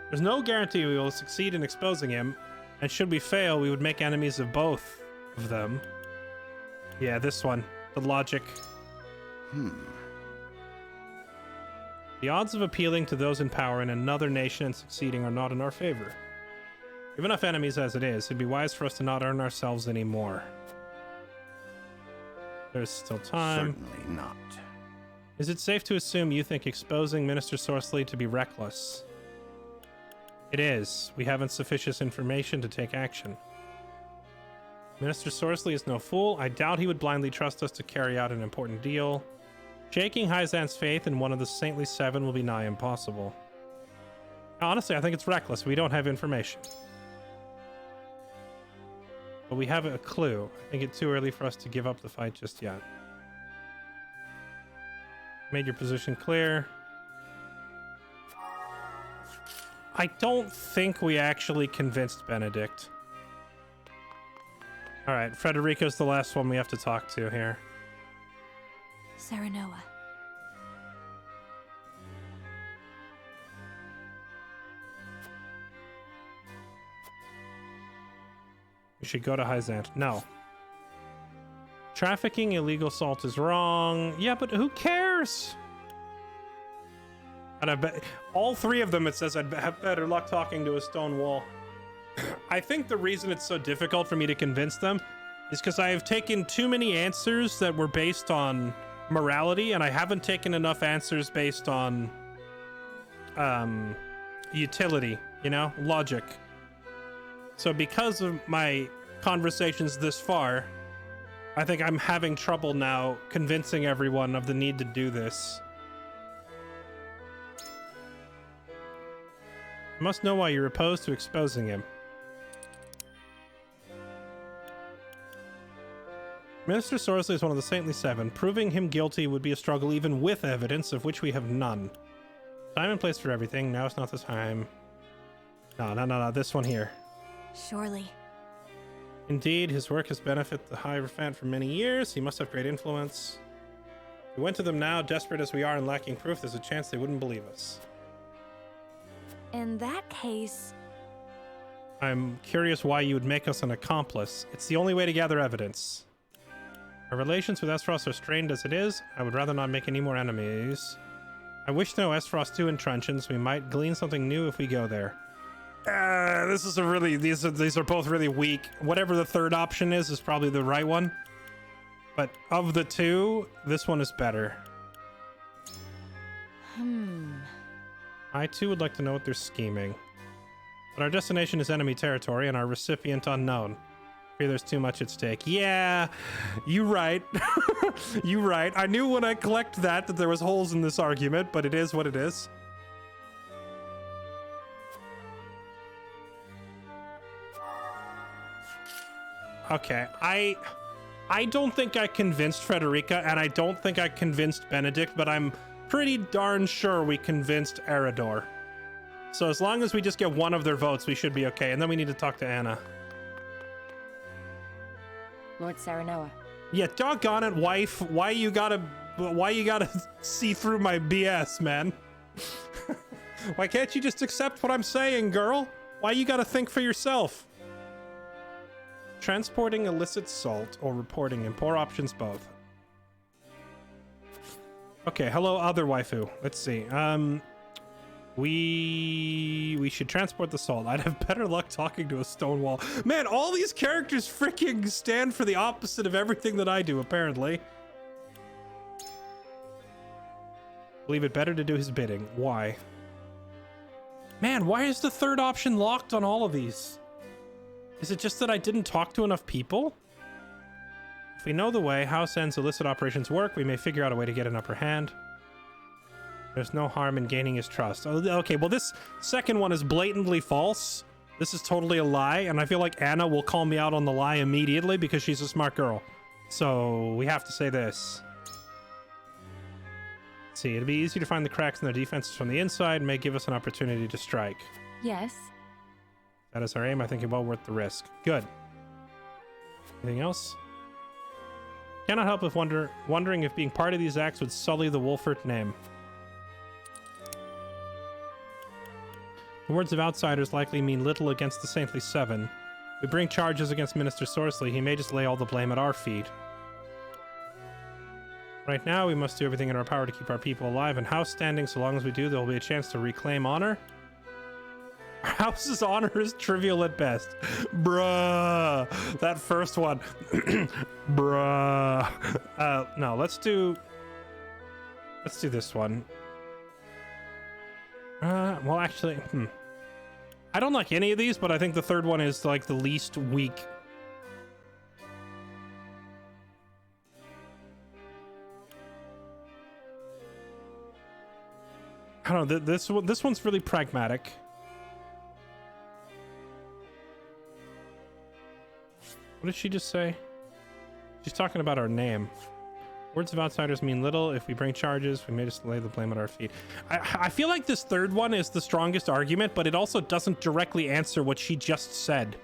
There's no guarantee we will succeed in exposing him, and should we fail, we would make enemies of both of them. Yeah, this one. The logic. The odds of appealing to those in power in another nation and succeeding are not in our favor. We have enough enemies as it is. It'd be wise for us to not earn ourselves any more. There's still time. Certainly not. Is it safe to assume you think exposing Minister Sorceley to be reckless? It is. We haven't sufficient information to take action. Minister Sorceley is no fool. I doubt he would blindly trust us to carry out an important deal. Shaking Hyzant's faith in one of the Saintly Seven will be nigh impossible. Honestly, I think it's reckless. We don't have information. But we have a clue. I think it's too early for us to give up the fight just yet. Made your position clear. I don't think we actually convinced Benedict. Alright, Frederica's the last one we have to talk to here. Serenoa. You should go to Hyzant. No. Trafficking illegal salt is wrong. Yeah, but who cares? And I bet all three of them, it says I'd have better luck talking to a stone wall. I think the reason it's so difficult for me to convince them is because I have taken too many answers that were based on morality, and I haven't taken enough answers based on utility, you know, logic. So because of my conversations this far, I think I'm having trouble now convincing everyone of the need to do this. I must know why you're opposed to exposing him. Minister Sorcery is one of the Saintly Seven. Proving him guilty would be a struggle even with evidence, of which we have none. Time and place for everything. Now it's not the time. No. This one here. Surely. Indeed, his work has benefited the Hierophant for many years. He must have great influence. If we went to them now, desperate as we are and lacking proof, there's a chance they wouldn't believe us. In that case... I'm curious why you would make us an accomplice. It's the only way to gather evidence. Our relations with Aesfrost are strained as it is. I would rather not make any more enemies. I wish to know Aesfrost 2 in Truncheons. We might glean something new if we go there. This is a really... These are both really weak. Whatever the third option is probably the right one. But of the two, this one is better. I too would like to know what they're scheming. But our destination is enemy territory and our recipient unknown. I fear there's too much at stake. Yeah, you right. You right. I knew when I collect that there was holes in this argument, but it is what it is. Okay, I don't think I convinced Frederica, and I don't think I convinced Benedict, but I'm pretty darn sure we convinced Eredor. So as long as we just get one of their votes, we should be okay. And then we need to talk to Anna. Lord Saranoa. Yeah, doggone it, wife. Why you gotta see through my BS, man? Why can't you just accept what I'm saying, girl? Why you gotta think for yourself? Transporting illicit salt or reporting him. Poor options both. Okay, hello, other waifu. Let's see. We should transport the salt. I'd have better luck talking to a stone wall. Man, all these characters freaking stand for the opposite of everything that I do, apparently. Believe it better to do his bidding. Why? Man, why is the third option locked on all of these? Is it just that I didn't talk to enough people? If we know the way House End's illicit operations work, we may figure out a way to get an upper hand. There's no harm in gaining his trust. Oh, okay, well, this second one is blatantly false. This is totally a lie, and I feel like Anna will call me out on the lie immediately because she's a smart girl. So we have to say this. Let's see, it'll be easy to find the cracks in their defenses from the inside and may give us an opportunity to strike. Yes. That is our aim. I think it's well worth the risk. Good. Anything else? Cannot help with wondering if being part of these acts would sully the Wolfert name. The words of outsiders likely mean little against the Saintly Seven. If we bring charges against Minister Sorcery, he may just lay all the blame at our feet. Right now, we must do everything in our power to keep our people alive and house standing. So long as we do, there will be a chance to reclaim honor. Our house's honor is trivial at best. Bruh. That first one. Bruh. No, let's do this one. Well, actually, I don't like any of these, but I think the third one is like the least weak. I don't know. This one's really pragmatic. What did she just say? She's talking about our name. Words of outsiders mean little. If we bring charges, we may just lay the blame at our feet. I feel like this third one is the strongest argument, but it also doesn't directly answer what she just said.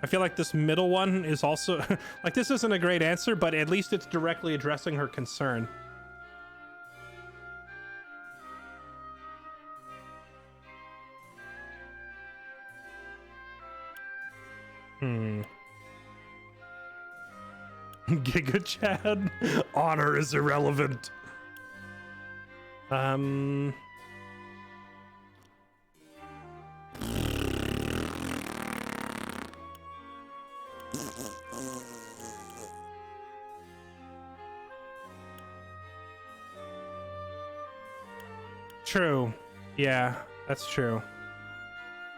I feel like this middle one is also... like, this isn't a great answer, but at least it's directly addressing her concern. Giga Chad? Honor is irrelevant. True. Yeah, that's true.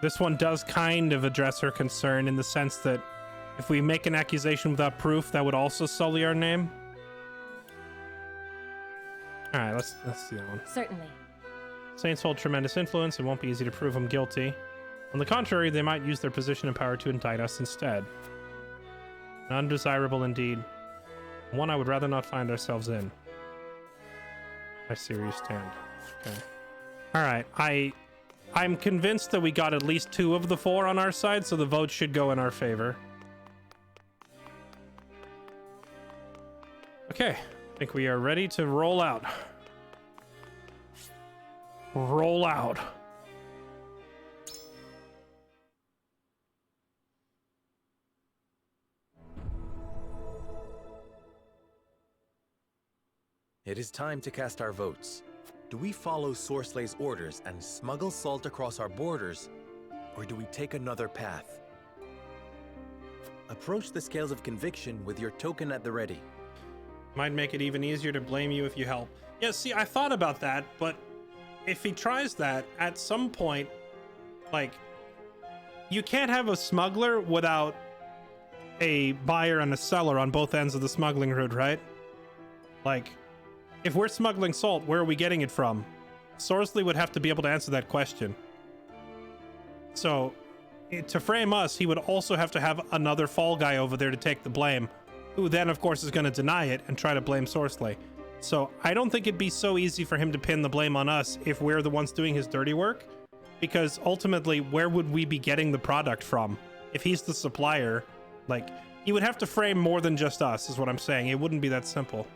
This one does kind of address her concern in the sense that if we make an accusation without proof, that would also sully our name. All right, let's see that one. Certainly. Saints hold tremendous influence. It won't be easy to prove them guilty. On the contrary, they might use their position and power to indict us instead. Undesirable indeed. One I would rather not find ourselves in. I see where you stand. Okay. All right, I'm convinced that we got at least 2 of the 4 on our side, so the vote should go in our favor. Okay, I think we are ready to roll out. Roll out. It is time to cast our votes. Do we follow Sorslay's orders and smuggle salt across our borders, or do we take another path? Approach the scales of conviction with your token at the ready. Might make it even easier to blame you if you help. Yeah, see, I thought about that, but if he tries that, at some point, like, you can't have a smuggler without a buyer and a seller on both ends of the smuggling route, right? Like, if we're smuggling salt, where are we getting it from? Sorsley would have to be able to answer that question. So, to frame us, he would also have to have another fall guy over there to take the blame, who then, of course, is going to deny it and try to blame Sorsley. So, I don't think it'd be so easy for him to pin the blame on us if we're the ones doing his dirty work, because ultimately, where would we be getting the product from? If he's the supplier, like, he would have to frame more than just us, is what I'm saying. It wouldn't be that simple.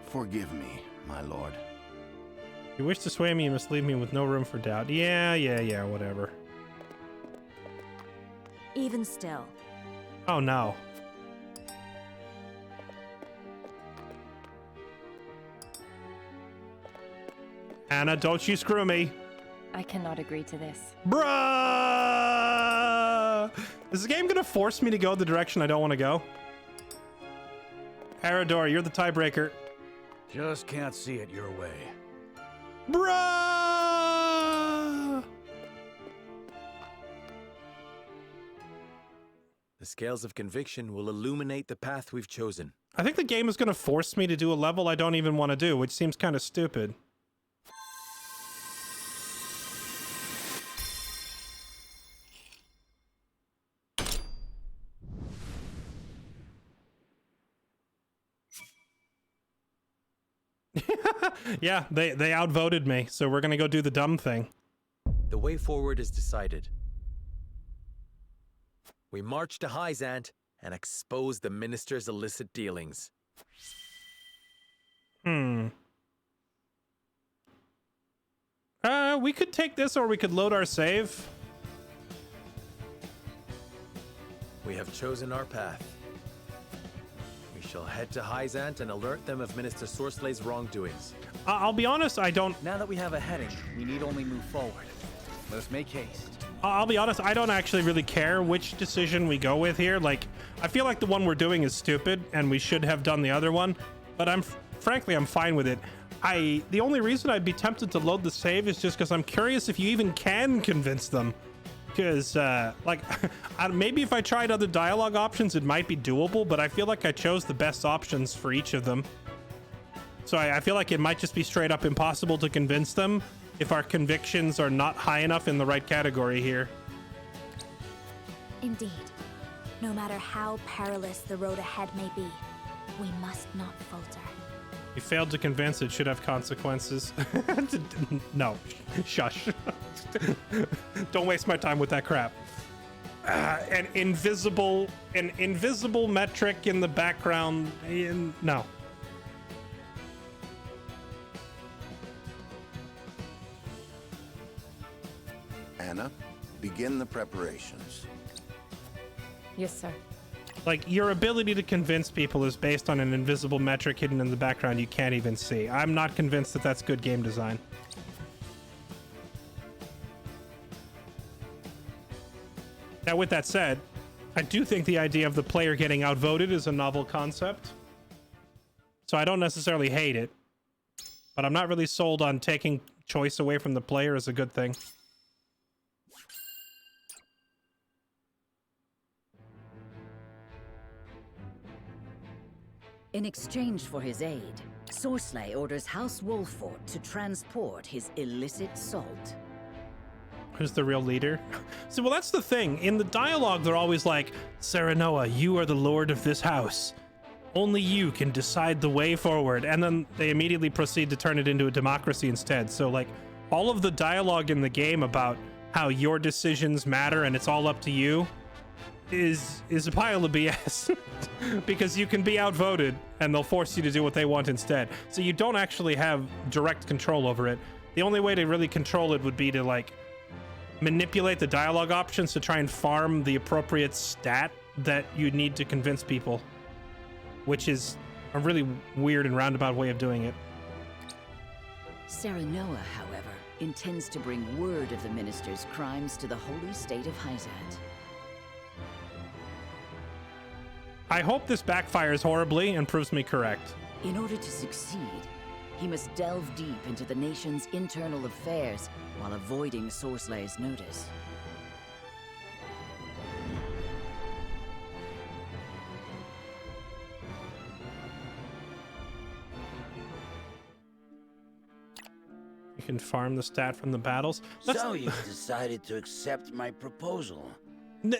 Forgive me, my lord. If you wish to sway me, you must leave me with no room for doubt. Yeah, whatever. Even still. Oh, no. Anna, don't you screw me. I cannot agree to this. Bruh! Is the game gonna force me to go the direction I don't want to go? Arador, you're the tiebreaker. Just can't see it your way. Bruh! The scales of conviction will illuminate the path we've chosen. I think the game is going to force me to do a level I don't even want to do, which seems kind of stupid. Yeah, they outvoted me, so we're gonna go do the dumb thing. The way forward is decided. We march to Hyzant and expose the minister's illicit dealings. We could take this, or we could load our save. We have chosen our path. We shall head to Hyzant and alert them of Minister Sorslay's wrongdoings. I'll be honest, I don't... Now that we have a heading, we need only move forward. Let us make haste. I'll be honest, I don't actually really care which decision we go with here. Like, I feel like the one we're doing is stupid, and we should have done the other one. But frankly, I'm fine with it. The only reason I'd be tempted to load the save is just because I'm curious if you even can convince them. Because, like, maybe if I tried other dialogue options, it might be doable, but I feel like I chose the best options for each of them. So I feel like it might just be straight up impossible to convince them if our convictions are not high enough in the right category here. Indeed. No matter how perilous the road ahead may be, we must not falter. You failed to convince, it should have consequences. No, shush. Don't waste my time with that crap. An invisible metric in the background. No. begin the preparations. Yes, sir. Like, your ability to convince people is based on an invisible metric hidden in the background you can't even see. I'm not convinced that that's good game design. Now, with that said, I do think the idea of the player getting outvoted is a novel concept. So I don't necessarily hate it, but I'm not really sold on taking choice away from the player as a good thing. In exchange for his aid, Sorsley orders House Wolfort to transport his illicit salt. Who's the real leader? So, well, that's the thing. In the dialogue, they're always like, Serenoa, you are the lord of this house. Only you can decide the way forward. And then they immediately proceed to turn it into a democracy instead. So, like, all of the dialogue in the game about how your decisions matter and it's all up to you is a pile of BS. Because you can be outvoted and they'll force you to do what they want instead. So you don't actually have direct control over it. The only way to really control it would be to, like, manipulate the dialogue options to try and farm the appropriate stat that you need to convince people, which is a really weird and roundabout way of doing it. Serenoa, however, intends to bring word of the minister's crimes to the holy state of Hyzat. I hope this backfires horribly and proves me correct. In order to succeed, he must delve deep into the nation's internal affairs while avoiding Sorsley's notice. You can farm the stat from the battles. So you've decided to accept my proposal.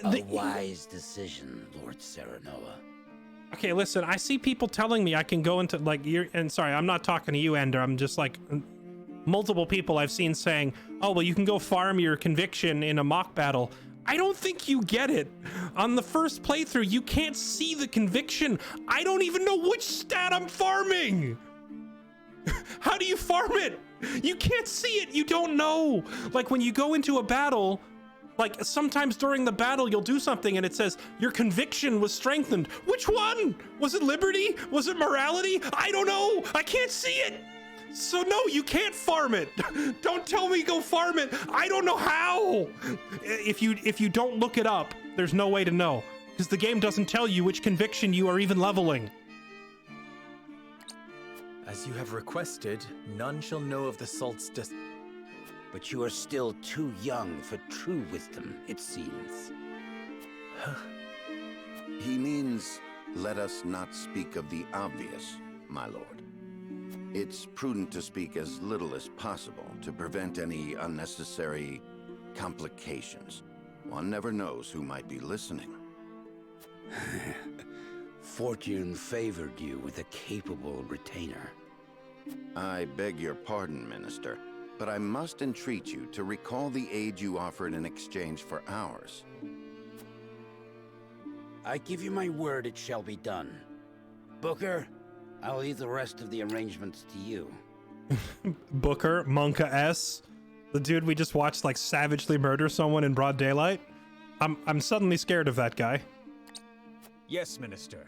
A wise decision, Lord Serenoa. Okay, listen, I see people telling me I can go into, like, and sorry, I'm not talking to you, Ender. I'm just like, multiple people I've seen saying, oh, well, you can go farm your conviction in a mock battle. I don't think you get it. On the first playthrough, you can't see the conviction. I don't even know which stat I'm farming. How do you farm it? You can't see it. You don't know. Like, when you go into a battle, like, sometimes during the battle, you'll do something and it says, your conviction was strengthened. Which one? Was it liberty? Was it morality? I don't know. I can't see it. So no, you can't farm it. Don't tell me go farm it. I don't know how. If you don't look it up, there's no way to know. Because the game doesn't tell you which conviction you are even leveling. As you have requested, none shall know of the salt's But you are still too young for true wisdom, it seems. He means, let us not speak of the obvious, my lord. It's prudent to speak as little as possible to prevent any unnecessary complications. One never knows who might be listening. Fortune favored you with a capable retainer. I beg your pardon, Minister, but I must entreat you to recall the aid you offered in exchange for ours. I give you my word it shall be done. Booker, I'll leave the rest of the arrangements to you. Booker, Monka S, the dude we just watched, like, savagely murder someone in broad daylight. I'm suddenly scared of that guy. Yes, Minister.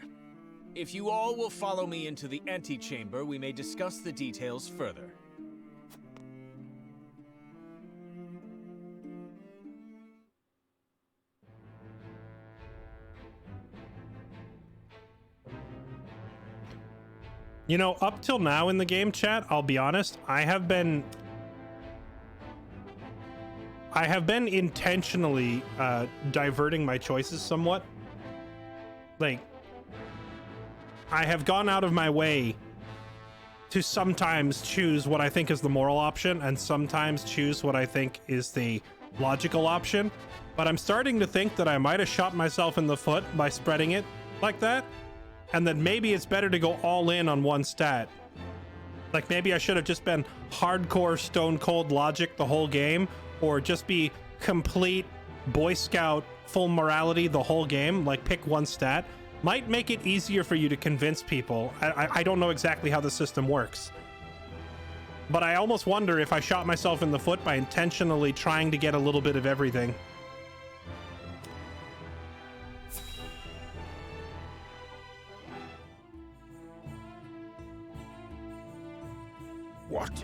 If you all will follow me into the antechamber, we may discuss the details further. You know, up till now in the game, chat, I'll be honest, I have been intentionally diverting my choices somewhat. Like, I have gone out of my way to sometimes choose what I think is the moral option and sometimes choose what I think is the logical option. But I'm starting to think that I might have shot myself in the foot by spreading it like that. And that maybe it's better to go all in on one stat. Like, maybe I should have just been hardcore stone cold logic the whole game, or just be complete Boy Scout full morality the whole game. Like, pick one stat. Might make it easier for you to convince people. I don't know exactly how the system works. But I almost wonder if I shot myself in the foot by intentionally trying to get a little bit of everything. What?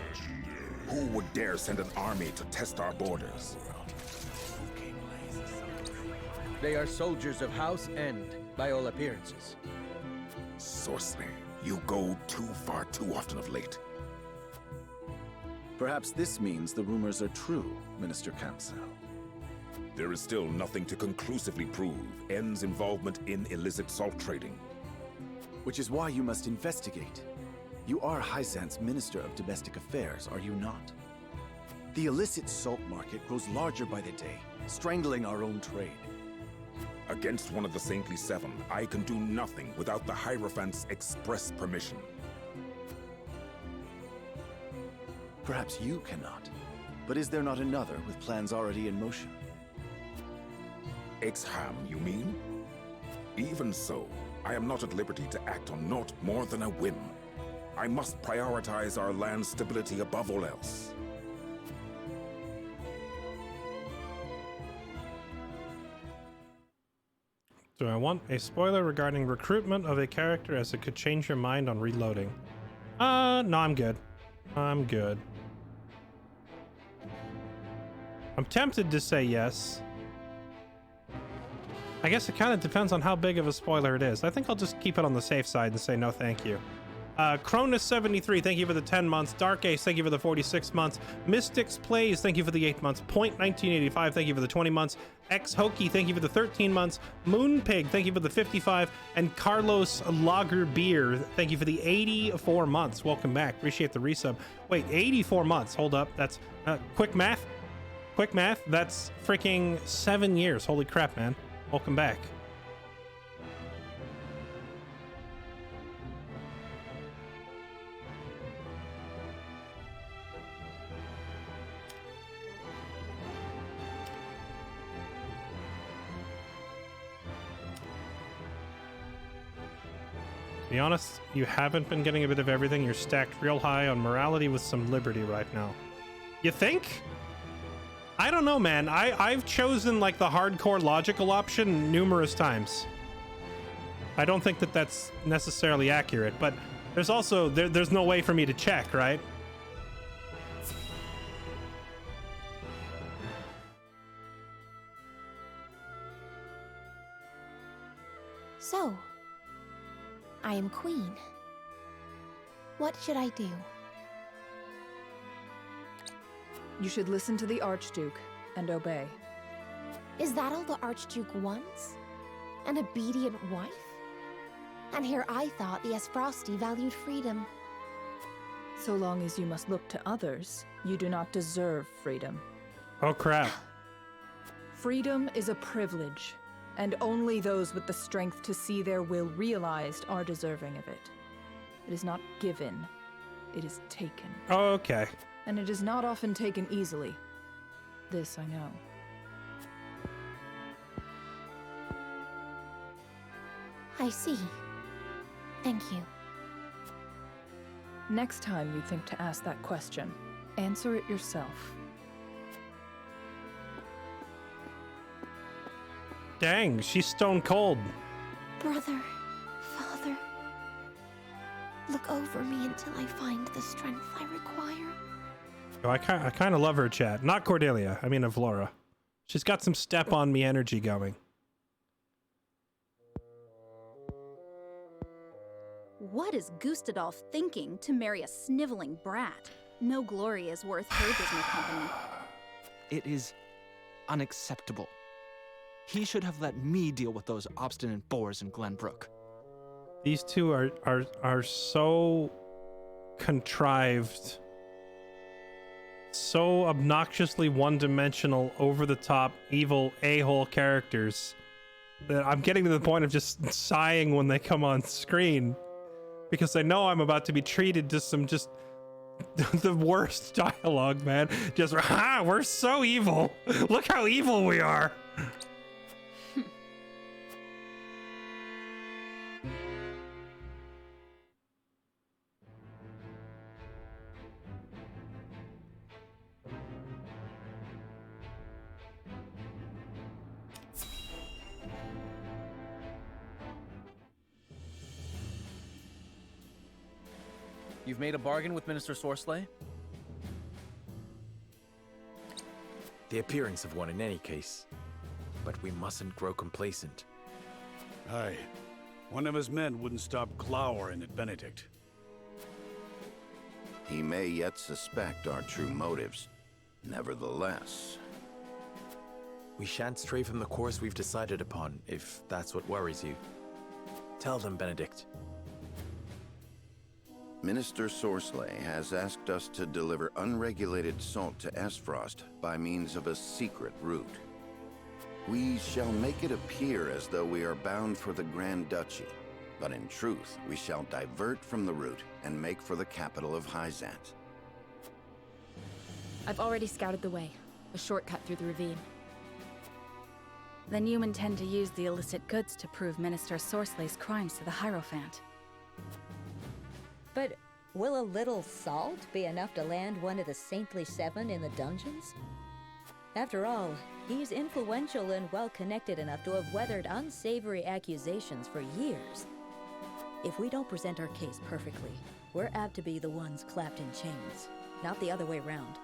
Who would dare send an army to test our borders? They are soldiers of House End, by all appearances. Sorcery, you go too far too often of late. Perhaps this means the rumors are true, Minister Kamsel. There is still nothing to conclusively prove End's involvement in illicit salt trading. Which is why you must investigate. You are Hyzant's Minister of Domestic Affairs, are you not? The illicit salt market grows larger by the day, strangling our own trade. Against one of the Saintly Seven, I can do nothing without the Hierophant's express permission. Perhaps you cannot. But is there not another with plans already in motion? Exham, you mean? Even so, I am not at liberty to act on naught more than a whim. I must prioritize our land's stability above all else. Do I want a spoiler regarding recruitment of a character as it could change your mind on reloading? No, I'm good. I'm good. I'm tempted to say yes. I guess it kind of depends on how big of a spoiler it is. I think I'll just keep it on the safe side and say no thank you. Cronus73, thank you for the 10 months. Dark Ace, thank you for the 46 months. Mystics Plays, thank you for the 8 months. Point1985, thank you for the 20 months. X Hokey, thank you for the 13 months. Moonpig, thank you for the 55. And Carlos Lager Beer, thank you for the 84 months. Welcome back. Appreciate the resub. Wait, 84 months. Hold up. That's quick math. Quick math. That's freaking 7 years. Holy crap, man. Welcome back. To be honest, you haven't been getting a bit of everything. You're stacked real high on morality with some liberty right now. You think? I don't know, man. I've chosen like the hardcore logical option numerous times. I don't think that that's necessarily accurate, but there's also there's no way for me to check, right? So, I am queen. What should I do? You should listen to the Archduke and obey. Is that all the Archduke wants? An obedient wife? And here I thought the Esfrosti valued freedom. So long as you must look to others, you do not deserve freedom. Oh crap. Freedom is a privilege, and only those with the strength to see their will realized are deserving of it. It is not given, it is taken. Oh, okay. And it is not often taken easily. This I know. I see. Thank you. Next time you think to ask that question, answer it yourself. Dang, she's stone cold. Brother, father, look over me until I find the strength I require. Oh, I kind of love her chat. Not Cordelia. I mean, Avlora. She's got some step on me energy going. What is Gustadolf thinking to marry a sniveling brat? No glory is worth her dismal company. It is unacceptable. He should have let me deal with those obstinate boars in Glenbrook. These two are so contrived, so obnoxiously one-dimensional, over-the-top, evil a-hole characters that I'm getting to the point of just sighing when they come on screen, because I know I'm about to be treated to some just the worst dialogue, man. Just, we're so evil. Look how evil we are. You've made a bargain with Minister Sorcelet? The appearance of one in any case. But we mustn't grow complacent. Aye. One of his men wouldn't stop glowering at Benedict. He may yet suspect our true motives. Nevertheless... We shan't stray from the course we've decided upon, if that's what worries you. Tell them, Benedict. Minister Sorcelet has asked us to deliver unregulated salt to Esfrost by means of a secret route. We shall make it appear as though we are bound for the Grand Duchy, but in truth, we shall divert from the route and make for the capital of Hyzant. I've already scouted the way. A shortcut through the ravine. Then you intend to use the illicit goods to prove Minister Sorcelet's crimes to the Hierophant. But will a little salt be enough to land one of the Saintly Seven in the dungeons? After all, he's influential and well-connected enough to have weathered unsavory accusations for years. If we don't present our case perfectly, we're apt to be the ones clapped in chains, not the other way around.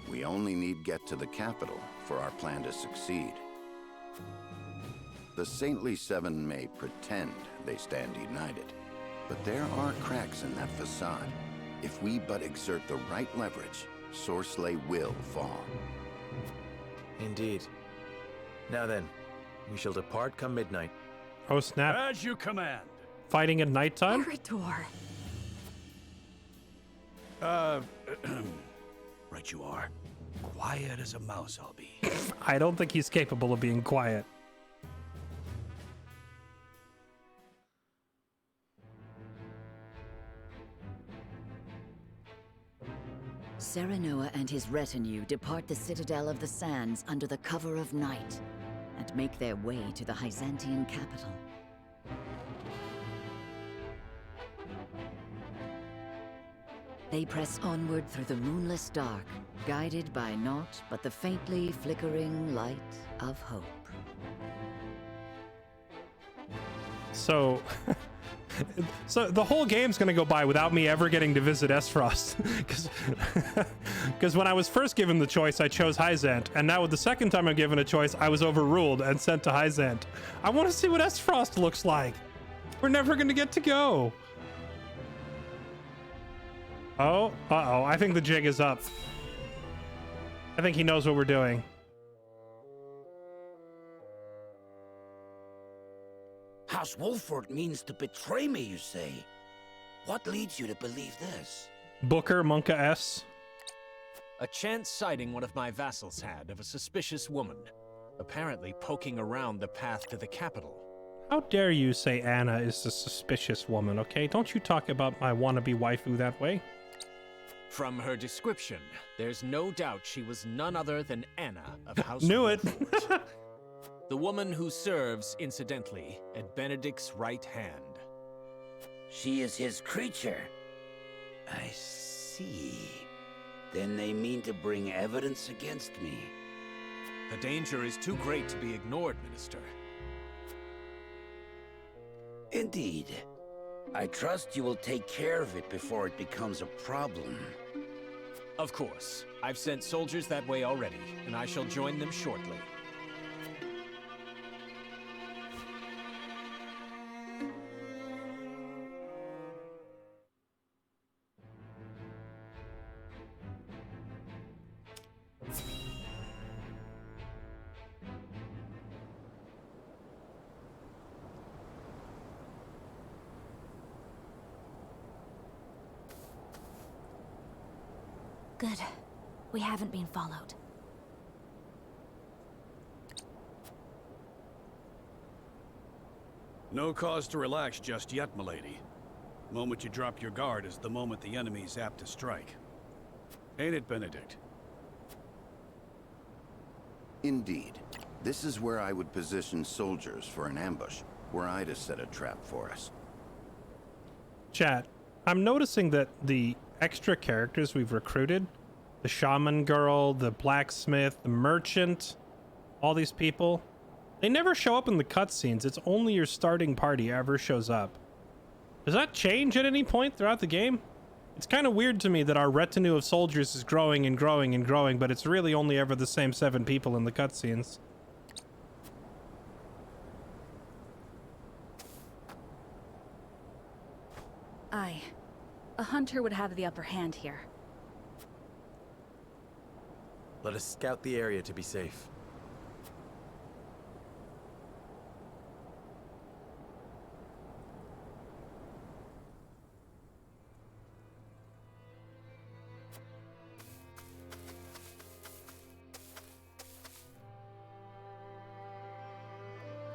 We only need get to the capital for our plan to succeed. The Saintly Seven may pretend they stand united, but there are cracks in that facade. If we but exert the right leverage, Sorcelet will fall. Indeed. Now then, we shall depart come midnight. Oh snap. As you command. Fighting at nighttime? Eritor. Right you are. Quiet as a mouse I'll be. I don't think he's capable of being quiet. Serenoa and his retinue depart the Citadel of the Sands under the cover of night and make their way to the Hyzantian capital. They press onward through the moonless dark, guided by naught but the faintly flickering light of hope. So... So the whole game's gonna go by without me ever getting to visit Esfrost, because when I was first given the choice, I chose Hyzant, and now with the second time I'm given a choice, I was overruled and sent to Hyzant. I want to see what Esfrost looks like. We're never gonna get to go. Oh, uh-oh, I think the jig is up. I think he knows what we're doing. House Wolford means to betray me, you say? What leads you to believe this? Booker, Monka S. A chance sighting one of my vassals had of a suspicious woman, apparently poking around the path to the capital. How dare you say Anna is a suspicious woman, okay? Don't you talk about my wannabe waifu that way. From her description, there's no doubt she was none other than Anna of House Knew it. The woman who serves, incidentally, at Benedict's right hand. She is his creature. I see. Then they mean to bring evidence against me. The danger is too great to be ignored, Minister. Indeed. I trust you will take care of it before it becomes a problem. Of course. I've sent soldiers that way already, and I shall join them shortly. Good. We haven't been followed. No cause to relax just yet, milady. The moment you drop your guard is the moment the enemy's apt to strike. Ain't it, Benedict? Indeed. This is where I would position soldiers for an ambush, were I to set a trap for us. Chat, I'm noticing that the extra characters we've recruited, the shaman girl, the blacksmith, the merchant, all these people, they never show up in the cutscenes. It's only your starting party ever shows up. Does that change at any point throughout the game? It's kind of weird to me that our retinue of soldiers is growing and growing and growing, but it's really only ever the same 7 people in the cutscenes. Aye. A hunter would have the upper hand here. Let us scout the area to be safe.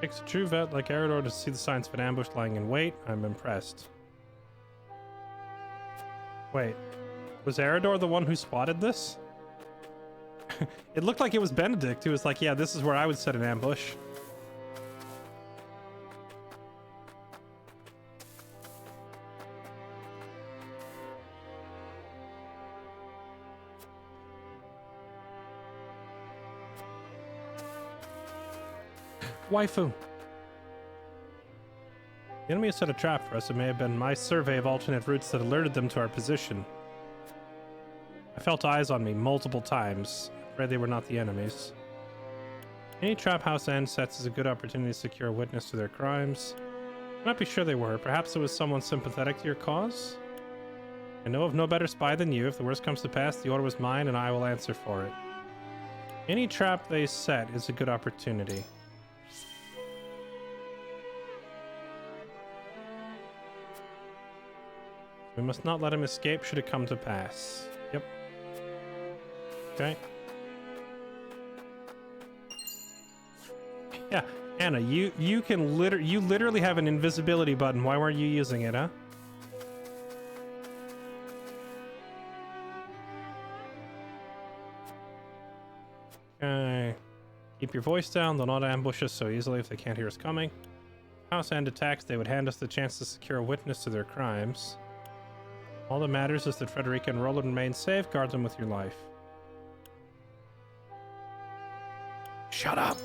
Takes a true vet like Eredor to see the signs of an ambush lying in wait. I'm impressed. Wait, was Eredor the one who spotted this? It looked like it was Benedict who was like, yeah, this is where I would set an ambush. Waifu. The enemy has set a trap for us. It may have been my survey of alternate routes that alerted them to our position. I felt eyes on me multiple times. Afraid they were not the enemies. Any trap house end sets is a good opportunity to secure a witness to their crimes. I'm not be sure they were. Perhaps it was someone sympathetic to your cause? I know of no better spy than you. If the worst comes to pass, the order was mine and I will answer for it. Any trap they set is a good opportunity. We must not let him escape should it come to pass. Yep. Okay. Yeah, Anna, you literally have an invisibility button. Why weren't you using it, huh? Okay. Keep your voice down. They'll not ambush us so easily if they can't hear us coming. House end attacks, they would hand us the chance to secure a witness to their crimes. All that matters is that Frederica and Roland remain safe. Guard them with your life. Shut up!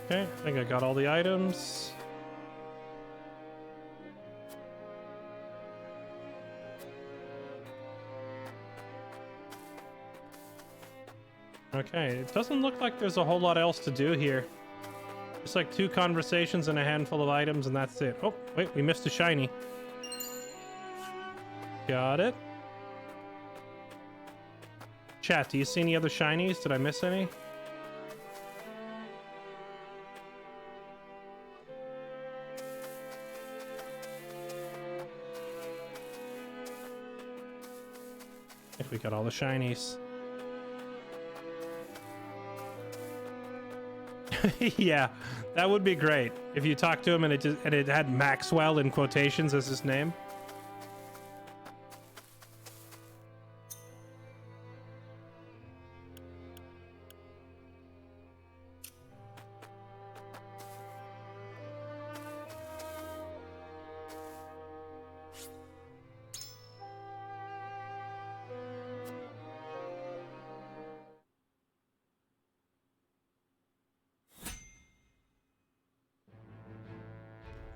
Okay, I think I got all the items. Okay, it doesn't look like there's a whole lot else to do here. Just like 2 conversations and a handful of items and that's it. Oh, wait, we missed a shiny. Got it. Chat, do you see any other shinies? Did I miss any? If we got all the shinies. Yeah, that would be great if you talked to him and it had Maxwell in quotations as his name.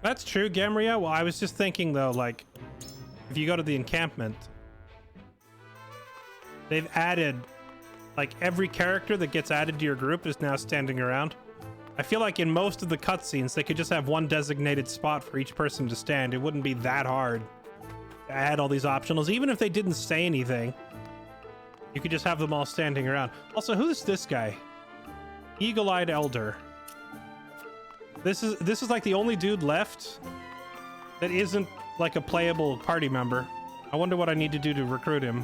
That's true, Gamria. Well, I was just thinking though, like, if you go to the encampment, they've added, like, every character that gets added to your group is now standing around. I feel like in most of the cutscenes, they could just have one designated spot for each person to stand. It wouldn't be that hard to add all these optionals, even if they didn't say anything. You could just have them all standing around. Also, who's this guy? Eagle-eyed Elder. This is like the only dude left that isn't like a playable party member. I wonder what I need to do to recruit him.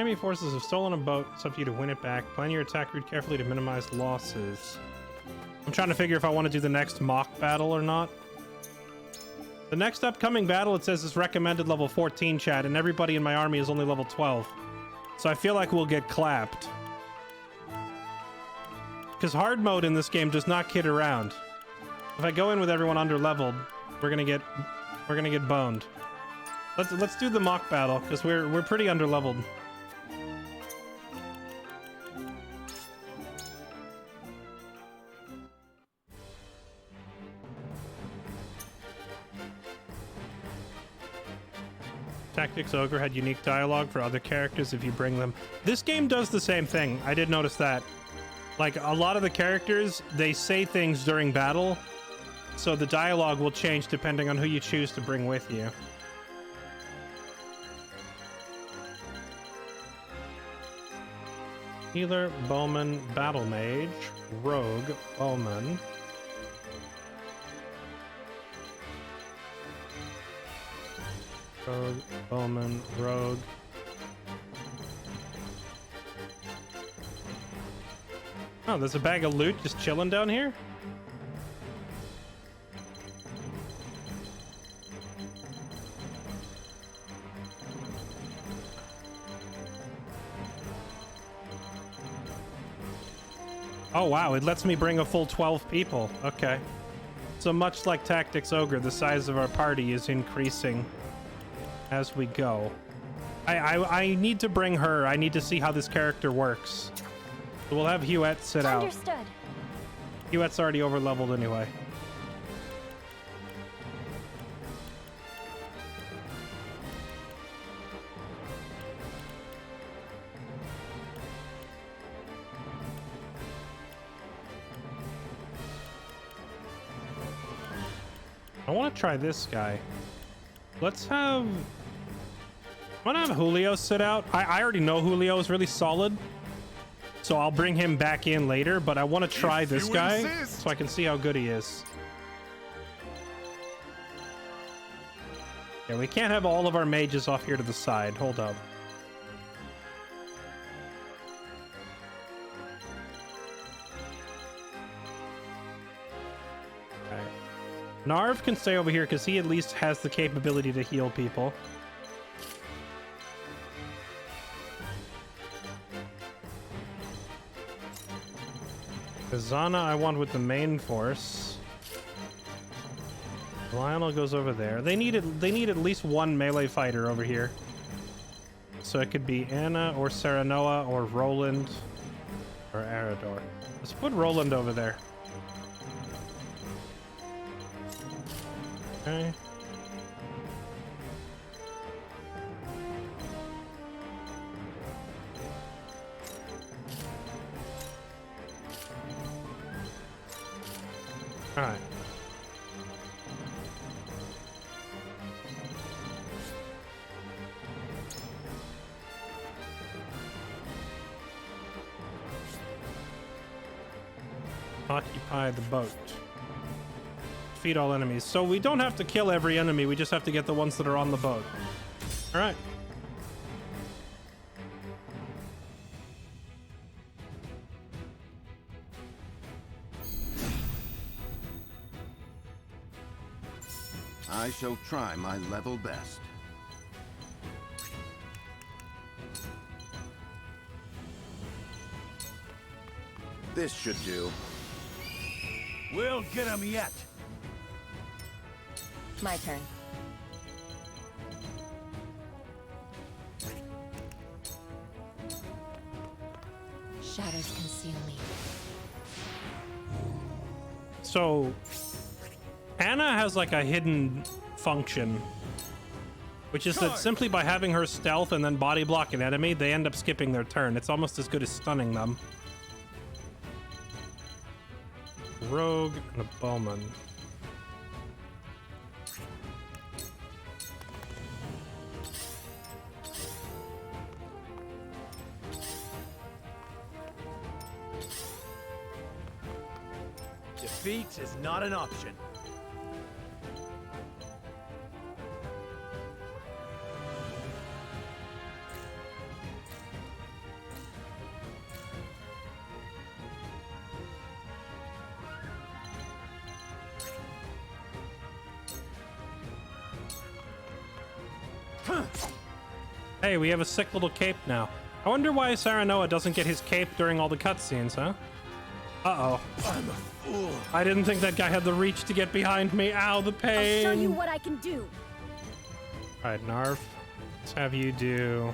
Enemy forces have stolen a boat. It's up to you to win it back. Plan your attack route carefully to minimize losses. I'm trying to figure if I want to do the next mock battle or not. The next upcoming battle, it says, is recommended level 14, chat, and everybody in my army is only level 12. So I feel like we'll get clapped. Because hard mode in this game does not kid around. If I go in with everyone under leveled, we're gonna get boned. Let's do the mock battle because we're pretty under leveled. Tactics Ogre had unique dialogue for other characters if you bring them. This game does the same thing. I did notice that. Like, a lot of the characters, they say things during battle, so the dialogue will change depending on who you choose to bring with you. Healer, Bowman, Battle Mage, Rogue, Bowman. Rogue, Bowman, Rogue. Oh, there's a bag of loot just chilling down here? Oh wow, it lets me bring a full 12 people. Okay. So much like Tactics Ogre, the size of our party is increasing as we go. I need to bring her. I need to see how this character works. So we'll have Huette sit out. Understood. Huette's already over leveled anyway. I want to try this guy. Let's have... I want to have Julio sit out. I already know Julio is really solid, so I'll bring him back in later, but I want to try this guy so I can see how good he is. Yeah, we can't have all of our mages off here to the side. Hold up. Okay. Narv can stay over here because he at least has the capability to heal people. Zana I want with the main force. Lionel goes over there. They need at least one melee fighter over here. So it could be Anna or Serenoa or Roland or Arador. Let's put Roland over there. Okay. All right. Occupy the boat. Defeat all enemies. So we don't have to kill every enemy, we just have to get the ones that are on the boat. All right. I shall try my level best. This should do. We'll get him yet. My turn. Shadows conceal me. So Anna has like a hidden function, which is that simply by having her stealth and then body block an enemy, they end up skipping their turn. It's almost as good as stunning them. Rogue and a Bowman. Defeat is not an option. Hey, we have a sick little cape now. I wonder why Saranoa doesn't get his cape during all the cutscenes, huh? Uh-oh. I'm a fool. I didn't think that guy had the reach to get behind me. Ow, the pain. I'll show you what I can do. All right, Narv. Let's have you do...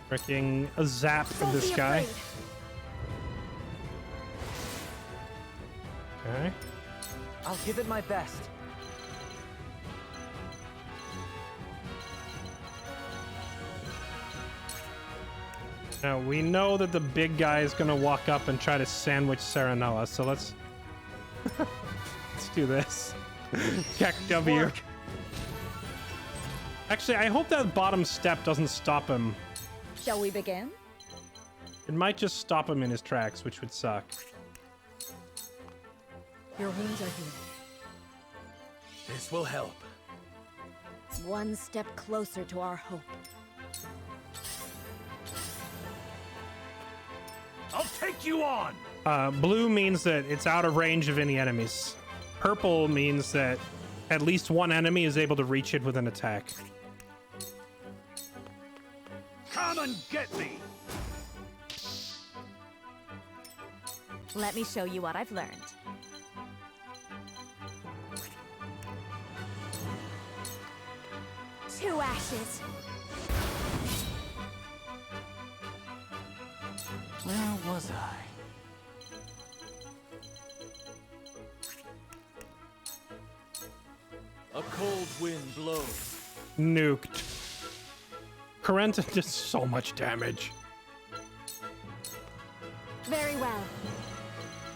freaking a zap for this guy. Okay. I'll give it my best. Now, we know that the big guy is going to walk up and try to sandwich Saranoa, so let's... let's do this. Kek W. Actually, I hope that bottom step doesn't stop him. Shall we begin? It might just stop him in his tracks, which would suck. Your wounds are healed. This will help. One step closer to our hope. I'll take you on! Blue means that it's out of range of any enemies. Purple means that at least one enemy is able to reach it with an attack. Come and get me! Let me show you what I've learned. Two ashes. Where was I? A cold wind blows. Nuked. Corenta did so much damage. Very well.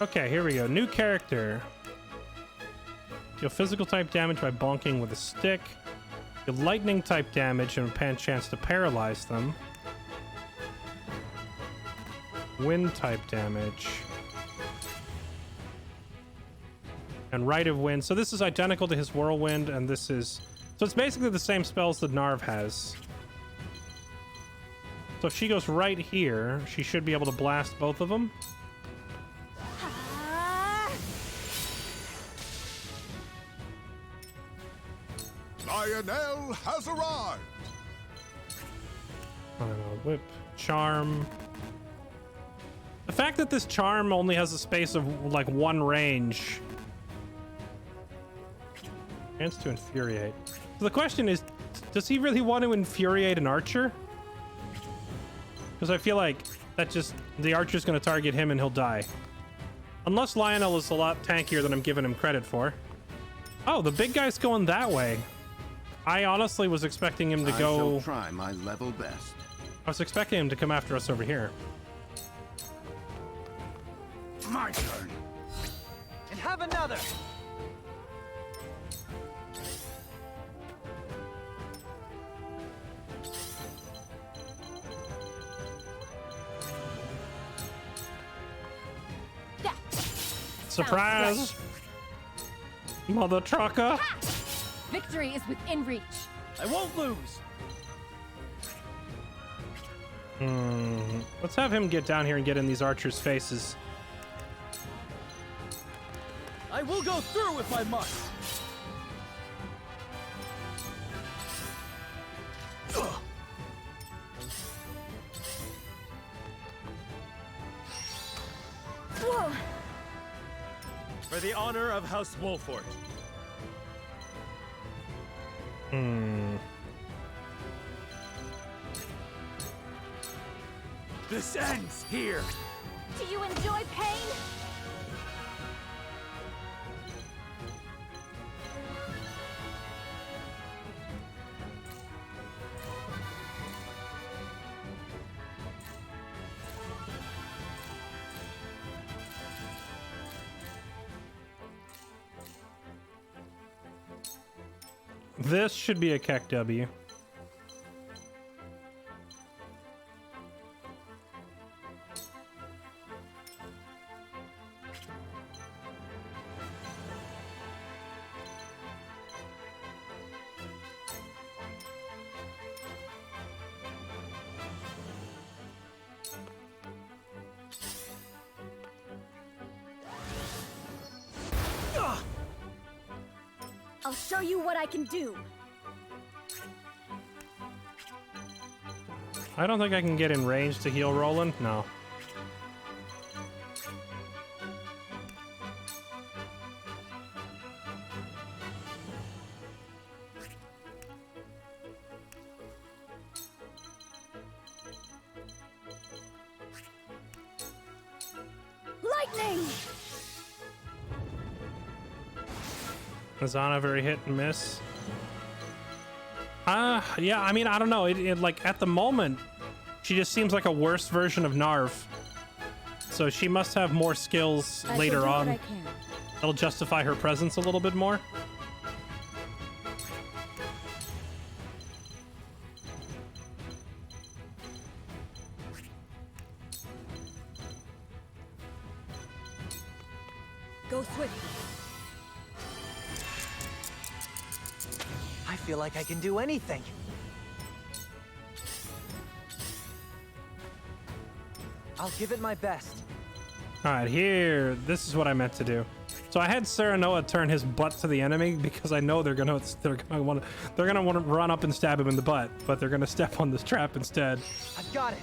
Okay, here we go. New character. Deal physical type damage by bonking with a stick. Deal lightning type damage and a chance to paralyze them. Wind type damage. And Rite of Wind. So this is identical to his Whirlwind, and this is... So it's basically the same spells that Narv has. So if she goes right here, she should be able to blast both of them. Lionel has arrived! I don't know, whip, charm. The fact that this charm only has a space of like one range. Chance to infuriate. So the question is, does he really want to infuriate an archer? Because I feel like that just, the archer's going to target him and he'll die. Unless Lionel is a lot tankier than I'm giving him credit for. Oh, the big guy's going that way. I honestly was expecting him to I go... shall try my level best. I was expecting him to come after us over here. My turn. And have another! Surprise! Mother trucker! Victory is within reach. I won't lose. Let's have him get down here and get in these archers' faces. I will go through if I must. Whoa! For the honor of House Wolfort. This ends here. Do you enjoy pain? This should be a Kek W. I'll show you what I can do. I don't think I can get in range to heal Roland. No. Lightning! Azana very hit and miss. Yeah, I mean, I don't know. It like at the moment, she just seems like a worse version of Narv. So she must have more skills later on. That'll justify her presence a little bit more. Go swiftly. I feel like I can do anything. I'll give it my best. All right, here. This is what I meant to do. So I had Serenoa turn his butt to the enemy because I know they're gonna want to run up and stab him in the butt, but they're gonna step on this trap instead. I've got it.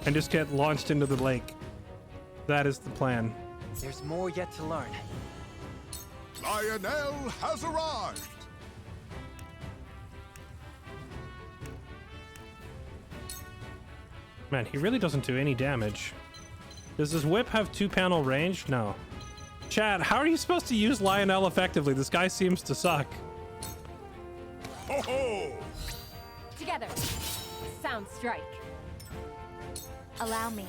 And just get launched into the lake. That is the plan. There's more yet to learn. Lionel has arrived. Man, he really doesn't do any damage. Does his whip have 2-panel range? No. Chad, how are you supposed to use Lionel effectively? This guy seems to suck. Ho ho! Together. Sound strike. Allow me.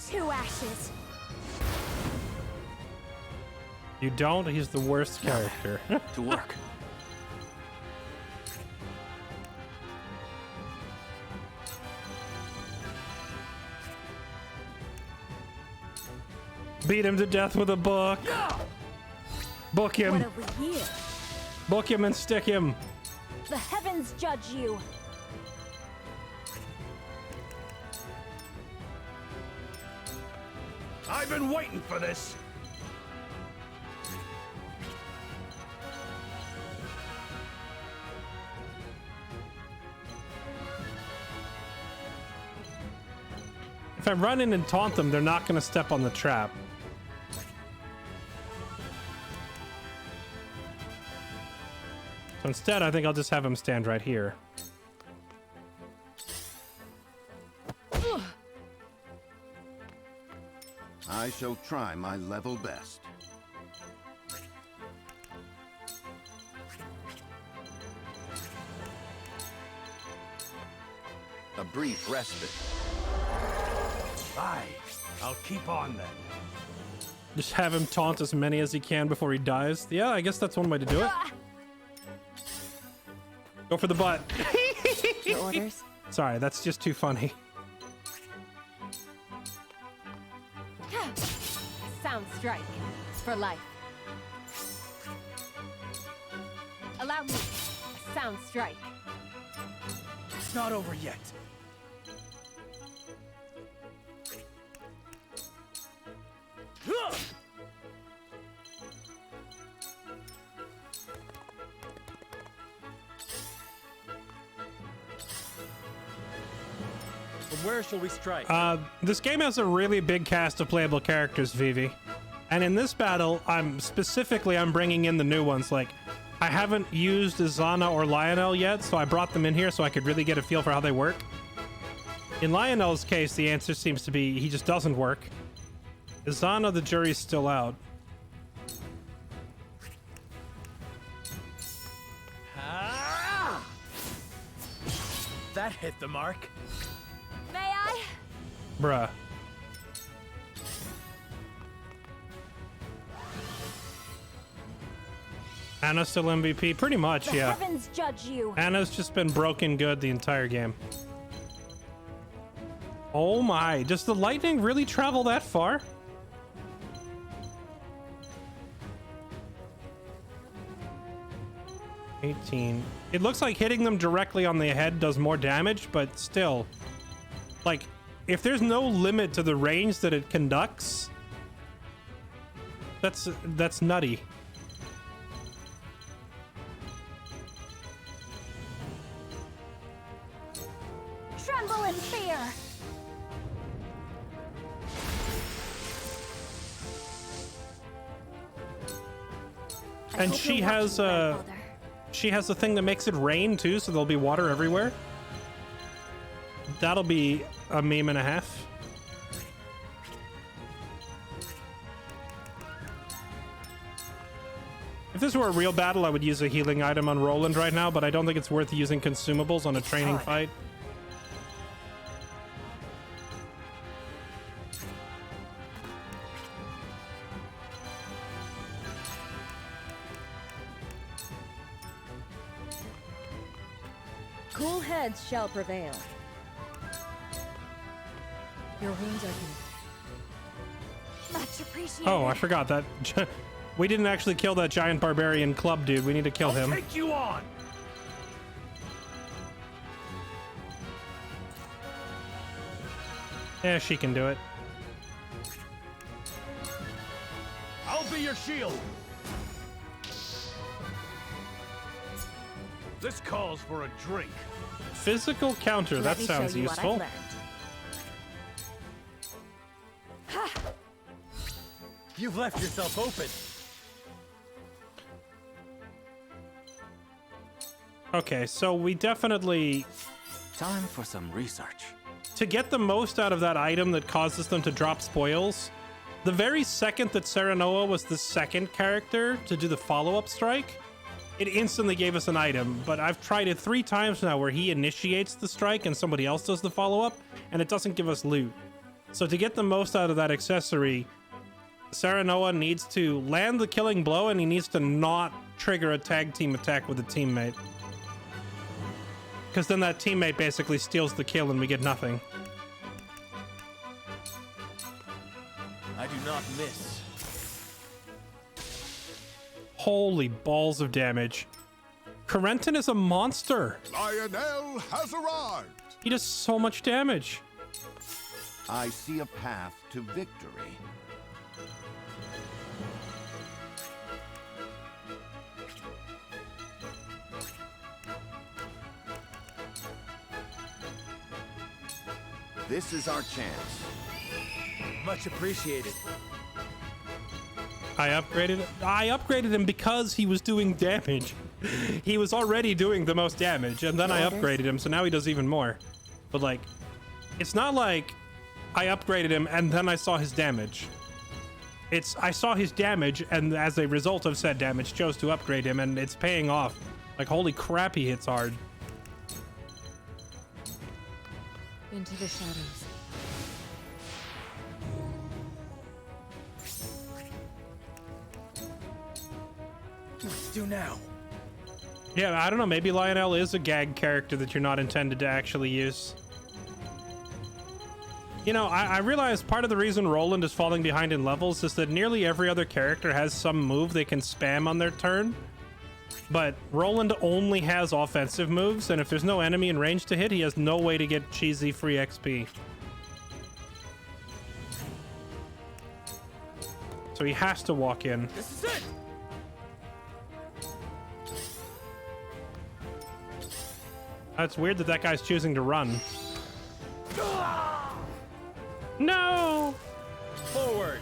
Two ashes. You don't? He's the worst character. To work. Beat him to death with a book. Book him. What have we here? Book him and stick him. The heavens judge you. I've been waiting for this. If I run in and taunt them, they're not going to step on the trap. So instead, I think I'll just have him stand right here. I shall try my level best. A brief respite. Aye, I'll keep on then. Just have him taunt as many as he can before he dies. Yeah, I guess that's one way to do it. Go for the butt. Your orders? Sorry, that's just too funny. Sound strike. For life. Allow me. A sound strike. It's not over yet. From where shall we strike? This game has a really big cast of playable characters, Vivi. And in this battle, I'm bringing in the new ones. Like, I haven't used Azana or Lionel yet, so I brought them in here so I could really get a feel for how they work. In Lionel's case, the answer seems to be he just doesn't work. Azana, the jury's still out. Ah! That hit the mark. May I? Bruh. Anna's still MVP? Pretty much, The yeah. heavens judge you. Anna's just been broken good the entire game. Oh my, does the lightning really travel that far? It looks like hitting them directly on the head does more damage, but still, like, if there's no limit to the range that it conducts, that's nutty. Tremble in fear! And she has a thing that makes it rain too, so there'll be water everywhere. That'll be a meme and a half. If this were a real battle, I would use a healing item on Roland right now, but I don't think it's worth using consumables on a training fight. Cool heads shall prevail. Your wounds are healed. Much appreciated. Oh, I forgot that. We didn't actually kill that giant barbarian club dude. We need to kill him. Take you on. Yeah, she can do it. I'll be your shield. This calls for a drink. Physical counter. That sounds useful. You've left yourself open. Okay, so we definitely... Time for some research. To get the most out of that item that causes them to drop spoils, the very second that Serenoa was the second character to do the follow-up strike, it instantly gave us an item. But I've tried it 3 times now where he initiates the strike and somebody else does the follow-up, and it doesn't give us loot. So to get the most out of that accessory, Serenoa needs to land the killing blow, and he needs to not trigger a tag team attack with a teammate. Because then that teammate basically steals the kill and we get nothing. I do not miss. Holy balls of damage. Corentin is a monster. Lionel has arrived. He does so much damage. I see a path to victory. This is our chance. Much appreciated. I upgraded him because he was doing damage. He was already doing the most damage, and then I upgraded him, so now he does even more. But like, it's not like I upgraded him and then I saw his damage. It's I saw his damage, and as a result of said damage, chose to upgrade him, and it's paying off. Like, holy crap, he hits hard. Into the shadows. Let's do now. Yeah, I don't know. Maybe Lionel is a gag character that you're not intended to actually use. You know, I realize part of the reason Roland is falling behind in levels is that nearly every other character has some move they can spam on their turn. But Roland only has offensive moves, and if there's no enemy in range to hit, he has no way to get cheesy free XP. So he has to walk in. This is it. It's weird that that guy's choosing to run. No! Forward.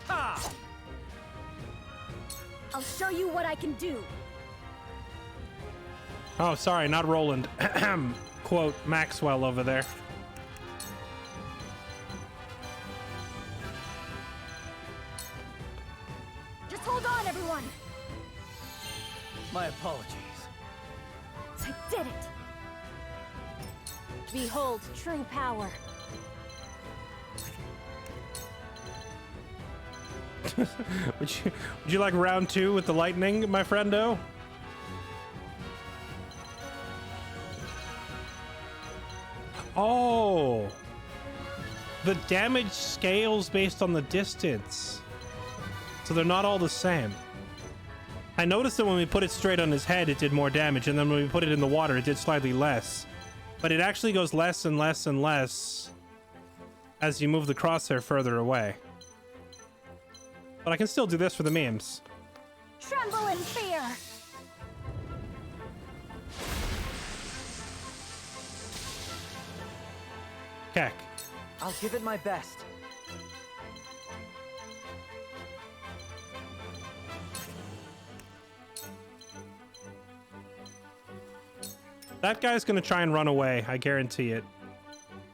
Ha! I'll show you what I can do. Oh, sorry, not Roland. Quote Maxwell over there. Just hold on, everyone. My apologies. I did it. Behold true power. would you like round 2 with the lightning, my friendo? Oh. The damage scales based on the distance, so they're not all the same. I noticed that when we put it straight on his head, it did more damage, and then when we put it in the water, it did slightly less. But it actually goes less and less and less as you move the crosshair further away. But I can still do this for the memes. Tremble in fear! Keck. I'll give it my best. That guy's gonna try and run away, I guarantee it.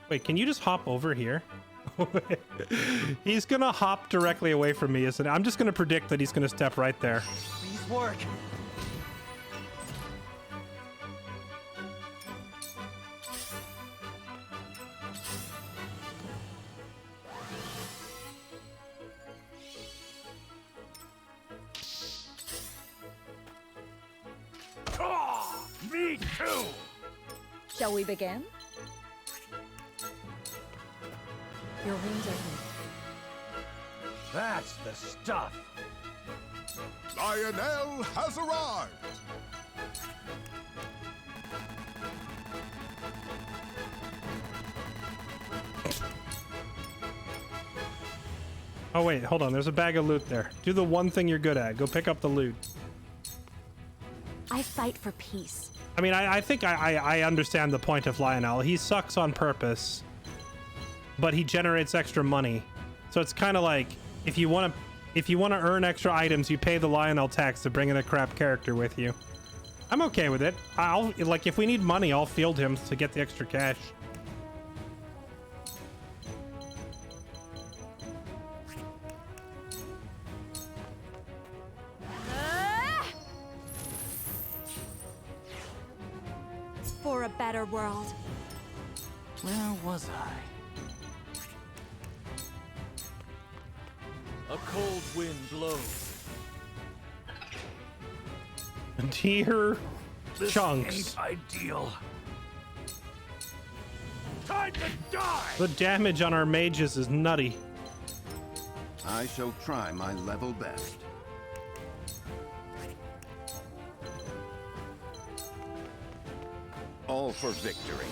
Wait, can you just hop over here? He's gonna hop directly away from me, isn't it? I'm just gonna predict that he's gonna step right there. Please work. Me too! Shall we begin? Your wounds are healed. That's the stuff. Lionel has arrived. Oh wait, hold on. There's a bag of loot there. Do the one thing you're good at. Go pick up the loot. I fight for peace. I mean, I think I understand the point of Lionel. He sucks on purpose, but he generates extra money. So it's kind of like if you want to earn extra items, you pay the Lionel tax to bring in a crap character with you. I'm okay with it. I'll like if we need money, I'll field him to get the extra cash. For a better world. Where was I? A cold wind blows. Dear This chunks. ain't ideal. Time to die! The damage on our mages is nutty. I shall try my level best. All for victory.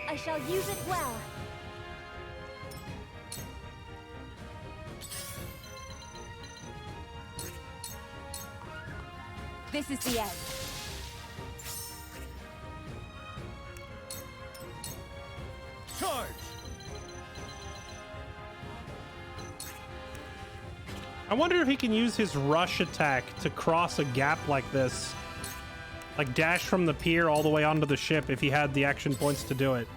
I shall use it well. This is the end. Charge! I wonder if he can use his rush attack to cross a gap like this. Like dash from the pier all the way onto the ship if he had the action points to do it.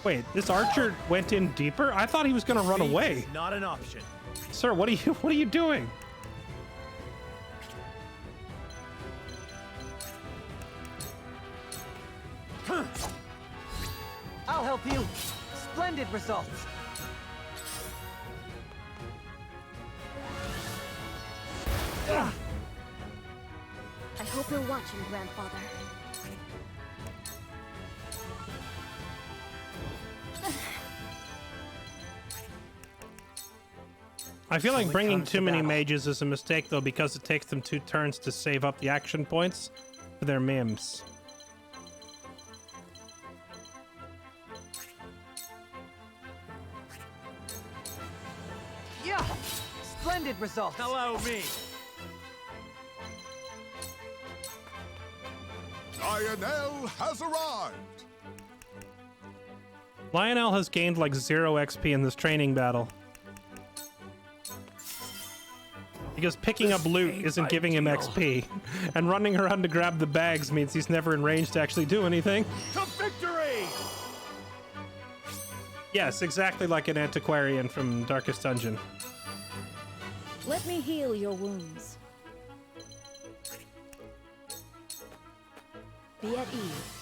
Wait, this archer went in deeper? I thought he was gonna run away. Not an option. Sir, what are you doing? I'll help you. Splendid results. I hope you're watching, Grandfather. I feel like bringing too many mages is a mistake though, because it takes them 2 turns to save up the action points for their mims. Yeah! Splendid results. Allow me. Lionel has arrived. Lionel has gained like 0 XP in this training battle. Because picking up loot isn't giving him XP, and running around to grab the bags means he's never in range to actually do anything. To victory! Yes, exactly like an antiquarian from Darkest Dungeon. Let me heal your wounds. Be at ease.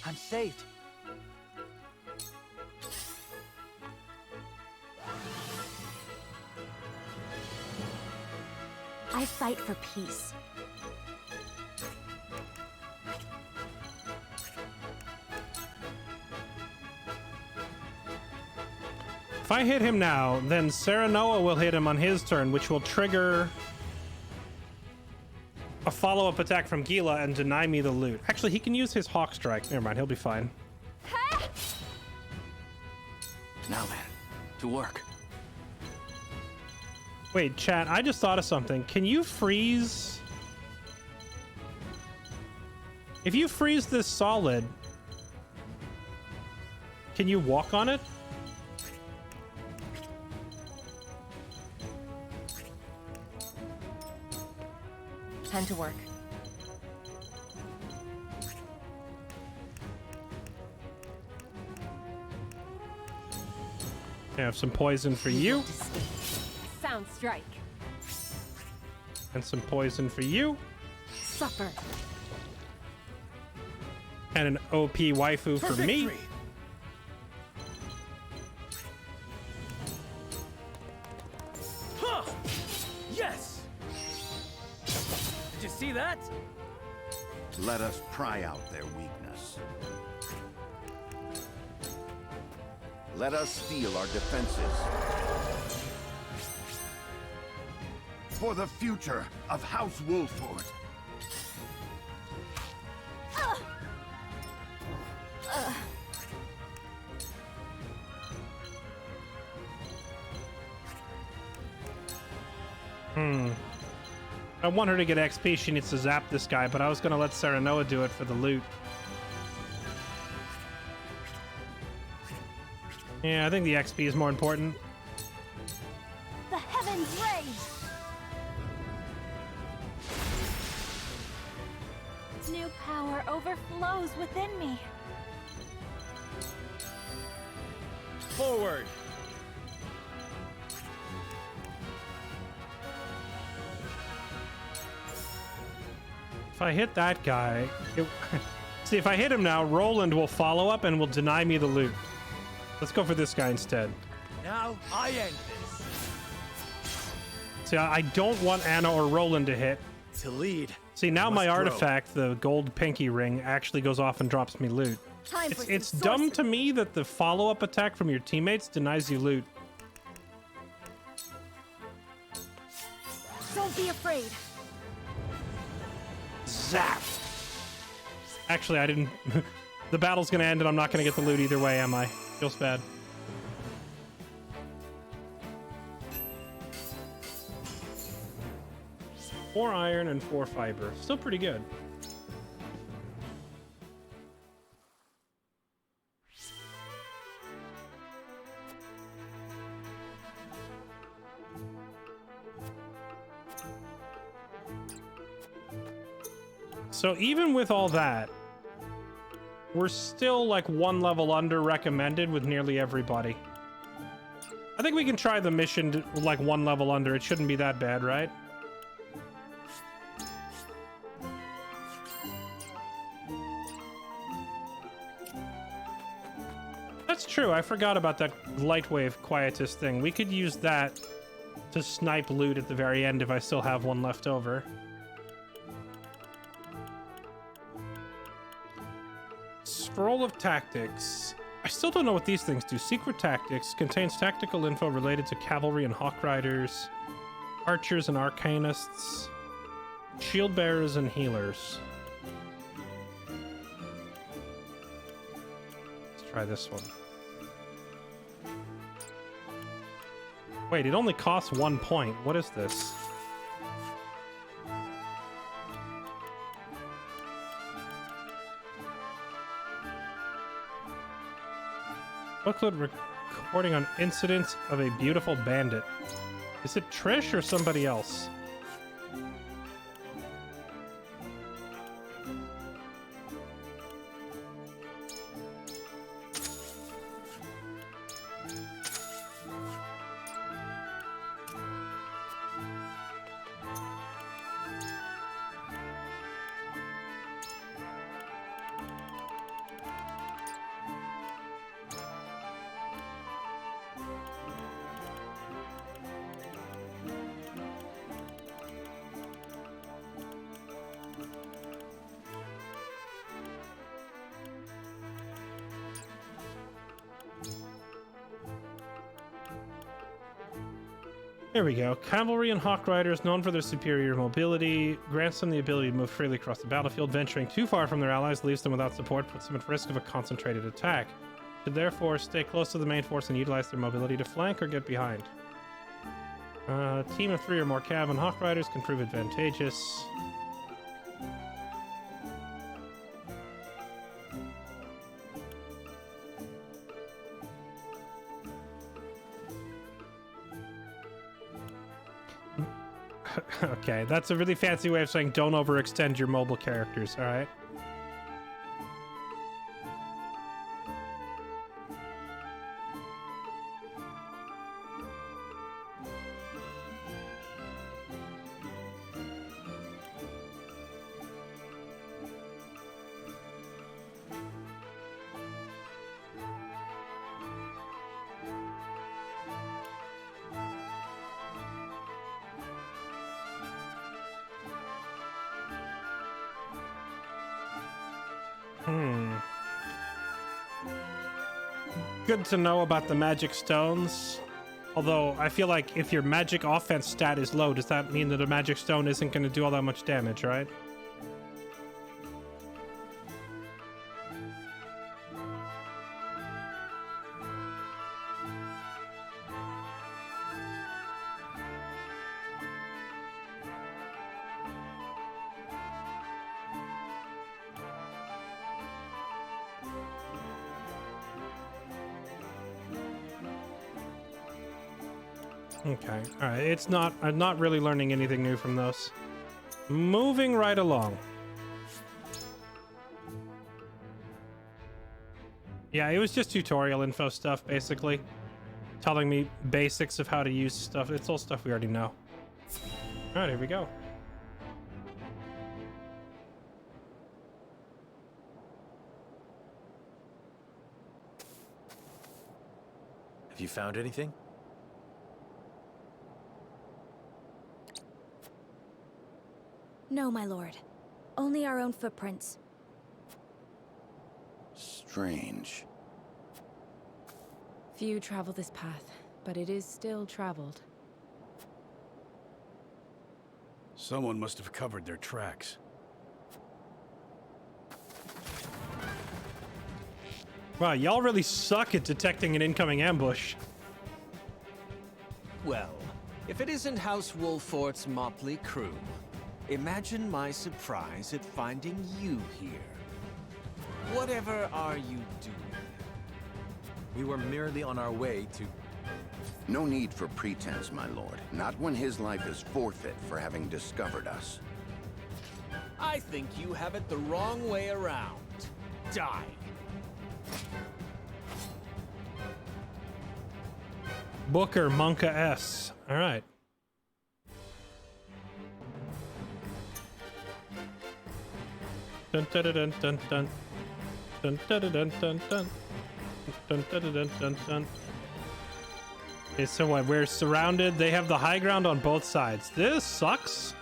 I'm saved. I fight for peace. If I hit him now, then Serenoa will hit him on his turn, which will trigger a follow-up attack from Gila and deny me the loot. Actually, he can use his Hawk Strike. Never mind, he'll be fine. Now then, to work. Wait, chat, I just thought of something. Can you freeze? If you freeze this solid, can you walk on it? Time to work. I have some poison for you, Sound strike. and some poison for you, Suffer. and an OP waifu for me. Huh! Yes! Did you see that? Let us pry out their weakness. Let us steel our defenses. For the future of House Wolford. I want her to get XP. She needs to zap this guy, but I was going to let Serenoa do it for the loot. Yeah, I think the XP is more important. The heavens raise! New power overflows within me. Forward! If I hit that guy... See, if I hit him now, Roland will follow up and will deny me the loot. Let's go for this guy instead. Now I end this. See, I don't want Anna or Roland to hit. To lead. See, now my grow. artifact, the gold pinky ring, actually goes off and drops me loot. Time for It's some dumb sorcery. to me that the follow-up attack from your teammates denies you loot. Don't be afraid. Zap! Actually, I didn't... The battle's gonna end and I'm not gonna get the loot either way, am I? Feels bad. Four iron and 4 fiber. Still pretty good. So even with all that, we're still like 1 level under recommended with nearly everybody. I think we can try the mission to, like 1 level under. It shouldn't be that bad, right? That's true. I forgot about that Lightwave Quietus thing. We could use that to snipe loot at the very end if I still have one left over. Scroll of Tactics. I still don't know what these things do. Secret Tactics contains tactical info related to cavalry and hawk riders, archers and arcanists, shield bearers and healers. Let's try this one. Wait, it only costs 1 point. What is this? Booklet recording on incidents of a beautiful bandit. Is it Trish or somebody else? There we go. Cavalry and Hawk Riders, known for their superior mobility, grants them the ability to move freely across the battlefield. Venturing too far from their allies leaves them without support, puts them at risk of a concentrated attack. Should therefore stay close to the main force and utilize their mobility to flank or get behind. A team of 3 or more Cav and Hawk Riders can prove advantageous. Okay, that's a really fancy way of saying don't overextend your mobile characters, alright? Good to know about the magic stones. Although, I feel like if your magic offense stat is low, does that mean that a magic stone isn't going to do all that much damage, right? Okay, alright, it's not, I'm not really learning anything new from those. Moving right along. Yeah, it was just tutorial info stuff, basically. Telling me basics of how to use stuff. It's all stuff we already know. Alright, here we go. Have you found anything? No, my lord. Only our own footprints. Strange. Few travel this path, but it is still traveled. Someone must have covered their tracks. Wow, y'all really suck at detecting an incoming ambush. Well, if it isn't House Wolfort's motley crew, imagine my surprise at finding you here. Whatever are you doing? We were merely on our way to... No need for pretense, my lord. Not when his life is forfeit for having discovered us. I think you have it the wrong way around. Die. Booker, Monka S. Alright. Dun dun dun dun dun. Dun dun dun dun dun. Dun dun dun dun dun. Okay, so what? We're surrounded. They have the high ground on both sides. This sucks.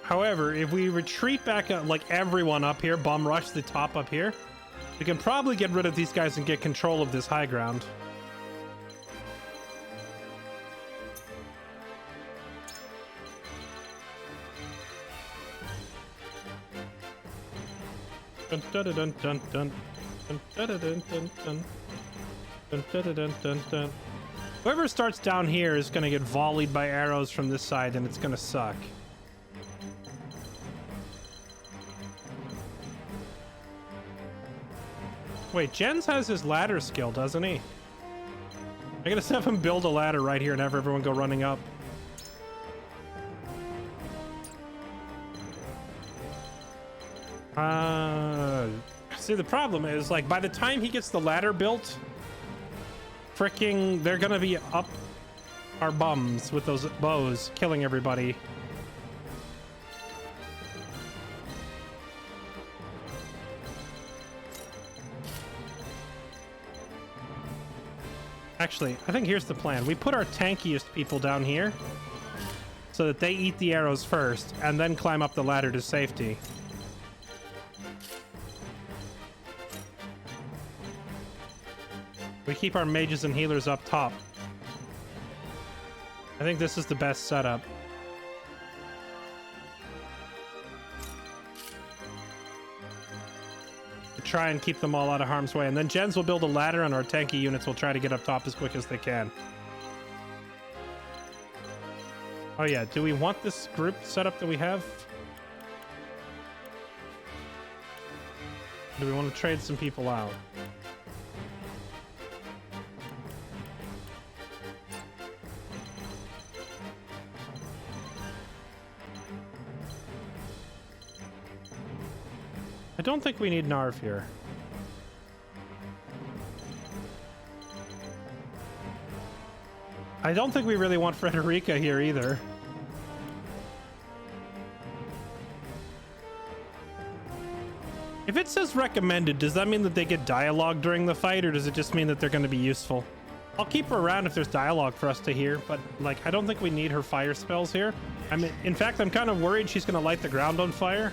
However, if we retreat back up, like everyone up here, bomb rush the top up here, we can probably get rid of these guys and get control of this high ground. Dun dun dun dun dun. Dun dun dun dun dun. Dun dun dun dun dun. Whoever starts down here is gonna get volleyed by arrows from this side, and it's gonna suck. Wait, Jens has his ladder skill, doesn't he? I gotta have him build a ladder right here and have everyone go running up. See, the problem is, like, by the time he gets the ladder built, fricking, they're gonna be up our bums with those bows, killing everybody. Actually, I think here's the plan. We put our tankiest people down here so that they eat the arrows first and then climb up the ladder to safety. We keep our mages and healers up top. I think this is the best setup. To try and keep them all out of harm's way. And then Jens will build a ladder and our tanky units will try to get up top as quick as they can. Oh yeah, do we want this group setup that we have? Do we want to trade some people out? I don't think we need Narv here. I don't think we really want Frederica here either. If it says recommended, does that mean that they get dialogue during the fight, or does it just mean that they're going to be useful? I'll keep her around if there's dialogue for us to hear, but like, I don't think we need her fire spells here. I mean, in fact, I'm kind of worried she's going to light the ground on fire.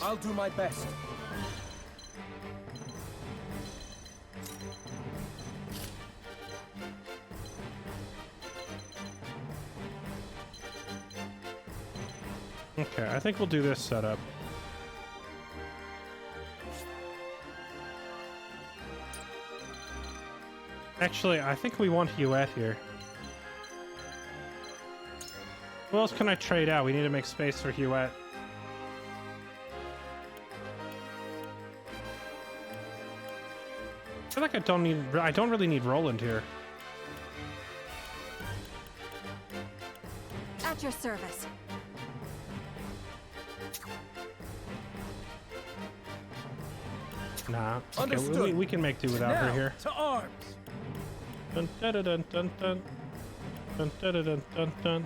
I'll do my best. Okay, I think we'll do this setup. Actually, I think we want Huette here. Who else can I trade out? We need to make space for Huette. I feel like I don't really need Roland here. At your service. Nah, okay, we can make do without her here. To arms. Dun, dun, dun, dun, dun, dun. Dun, dun, dun, dun, dun.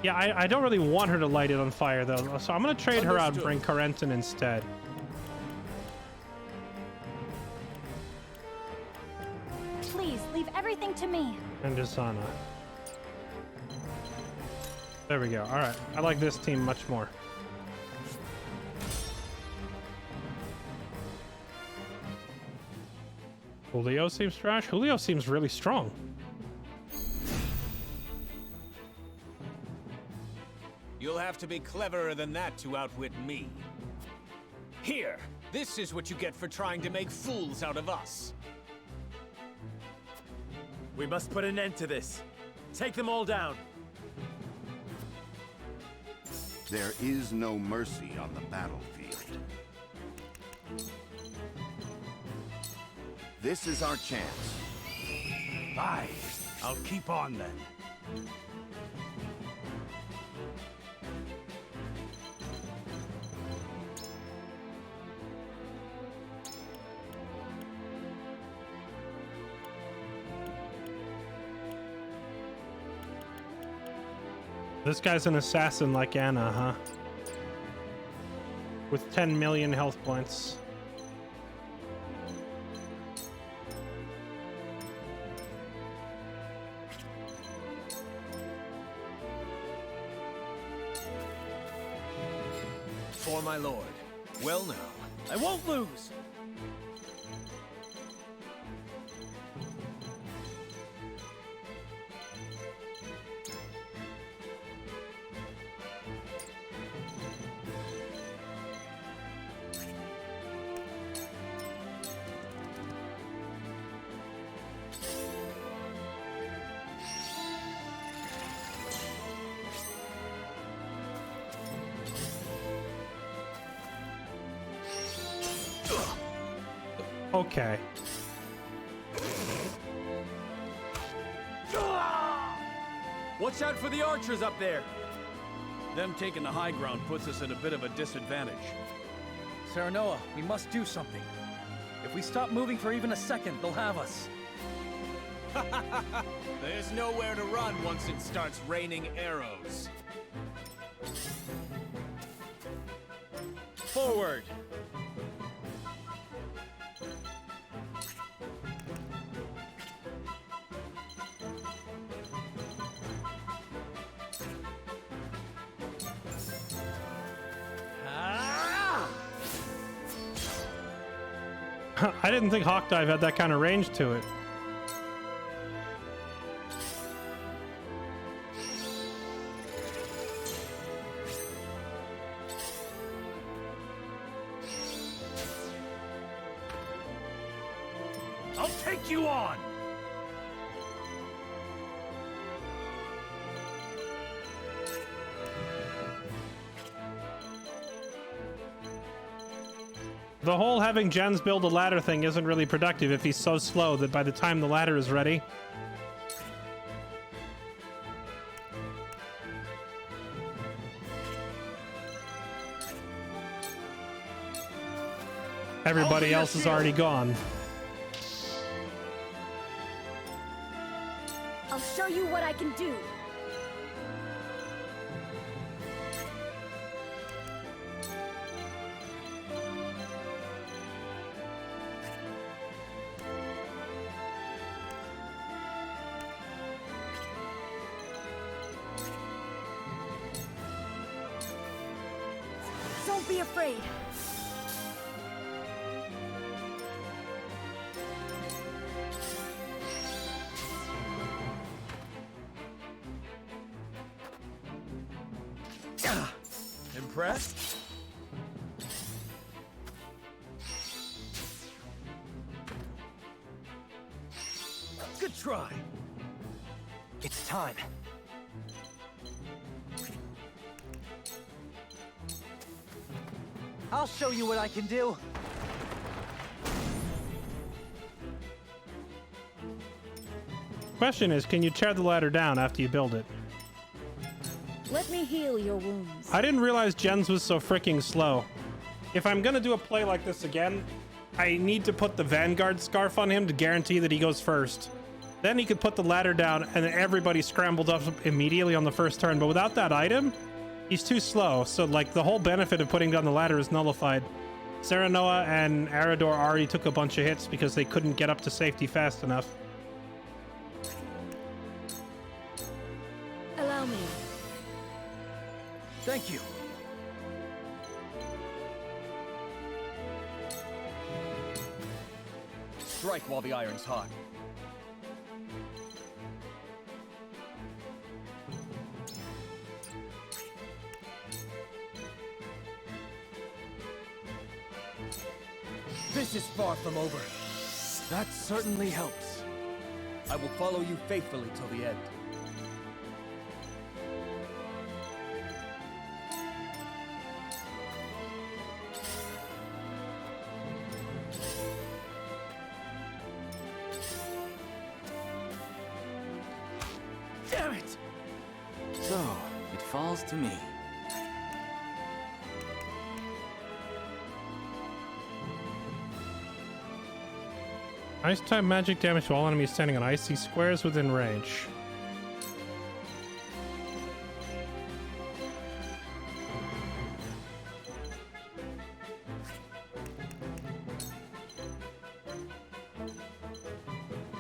Yeah, I don't really want her to light it on fire though, so I'm gonna trade her out and bring Corentin instead. Please, leave everything to me. And Asana. There we go. All right, I like this team much more. Julio seems trash. Julio seems really strong. You'll have to be cleverer than that to outwit me. Here, this is what you get for trying to make fools out of us. We must put an end to this. Take them all down. There is no mercy on the battlefield. This is our chance. Aye, I'll keep on then. This guy's an assassin like Anna, huh? With 10 million health points. For my lord. Well now. I won't lose! Okay. Watch out for the archers up there! Them taking the high ground puts us at a bit of a disadvantage. Serenoa, we must do something. If we stop moving for even a second, they'll have us. There's nowhere to run once it starts raining arrows. Forward! I didn't think Hawk Dive had that kind of range to it. I'll take you on! The whole having Jens build a ladder thing isn't really productive if he's so slow that by the time the ladder is ready... everybody else is already gone. I'll show you what I can do. Don't be afraid. Impressed? Good try. It's time. I'll show you what I can do. Question is, can you tear the ladder down after you build it? Let me heal your wounds. I didn't realize Jens was so freaking slow. If I'm gonna do a play like this again, I need to put the Vanguard scarf on him to guarantee that he goes first. Then he could put the ladder down and then everybody scrambled up immediately on the first turn. But without that item, he's too slow. So like the whole benefit of putting down the ladder is nullified. Serenoa and Arador already took a bunch of hits because they couldn't get up to safety fast enough. Allow me. Thank you. Strike while the iron's hot. This is far from over. That certainly helps. I will follow you faithfully till the end. Damn it! So, it falls to me. Ice type magic damage to all enemies standing on icy squares within range.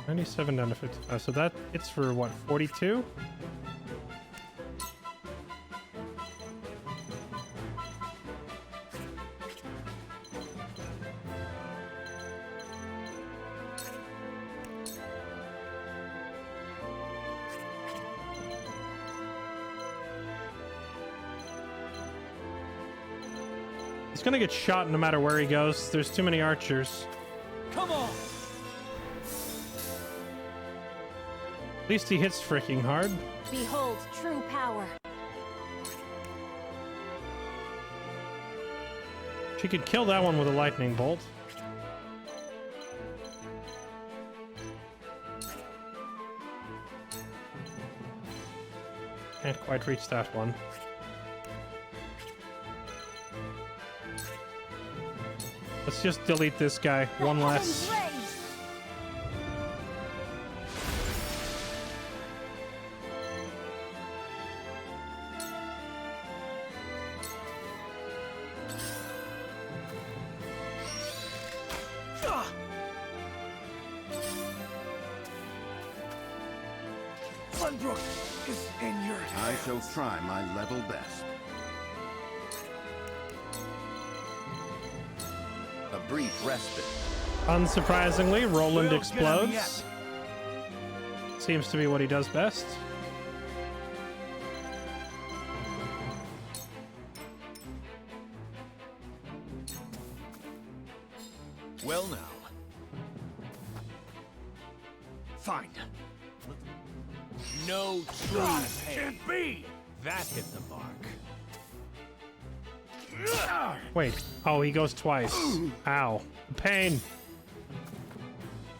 $97 down to 55. So that it's for what, 42? He's gonna get shot no matter where he goes. There's too many archers. Come on! At least he hits freaking hard. Behold true power. She could kill that one with a lightning bolt. Can't quite reach that one. Let's just delete this guy. One less. Glenbrook is in your hands. I shall try my level best. A brief respite. Unsurprisingly, Roland We'll explodes. Seems to be what he does best. Well now. Fine. No true God, pain. can't be! That hit the mark. Wait. Oh, he goes twice. Ow. Pain.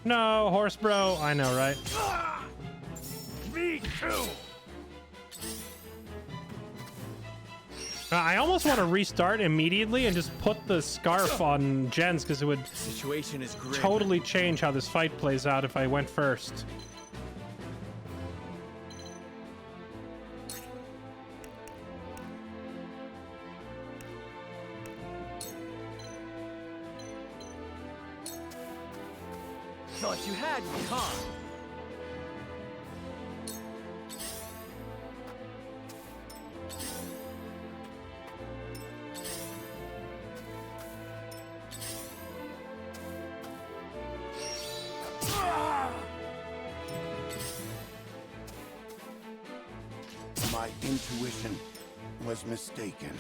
No, horse bro. I know, right? Me too! I almost want to restart immediately and just put the scarf on Jens, because it would Situation is grim. totally change how this fight plays out if I went first. Thought you had me, huh? My intuition was mistaken.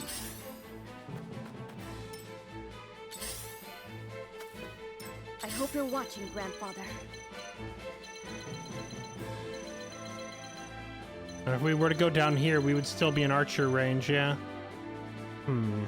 I hope you're watching, Grandfather. If we were to go down here, we would still be in archer range, yeah? Hmm.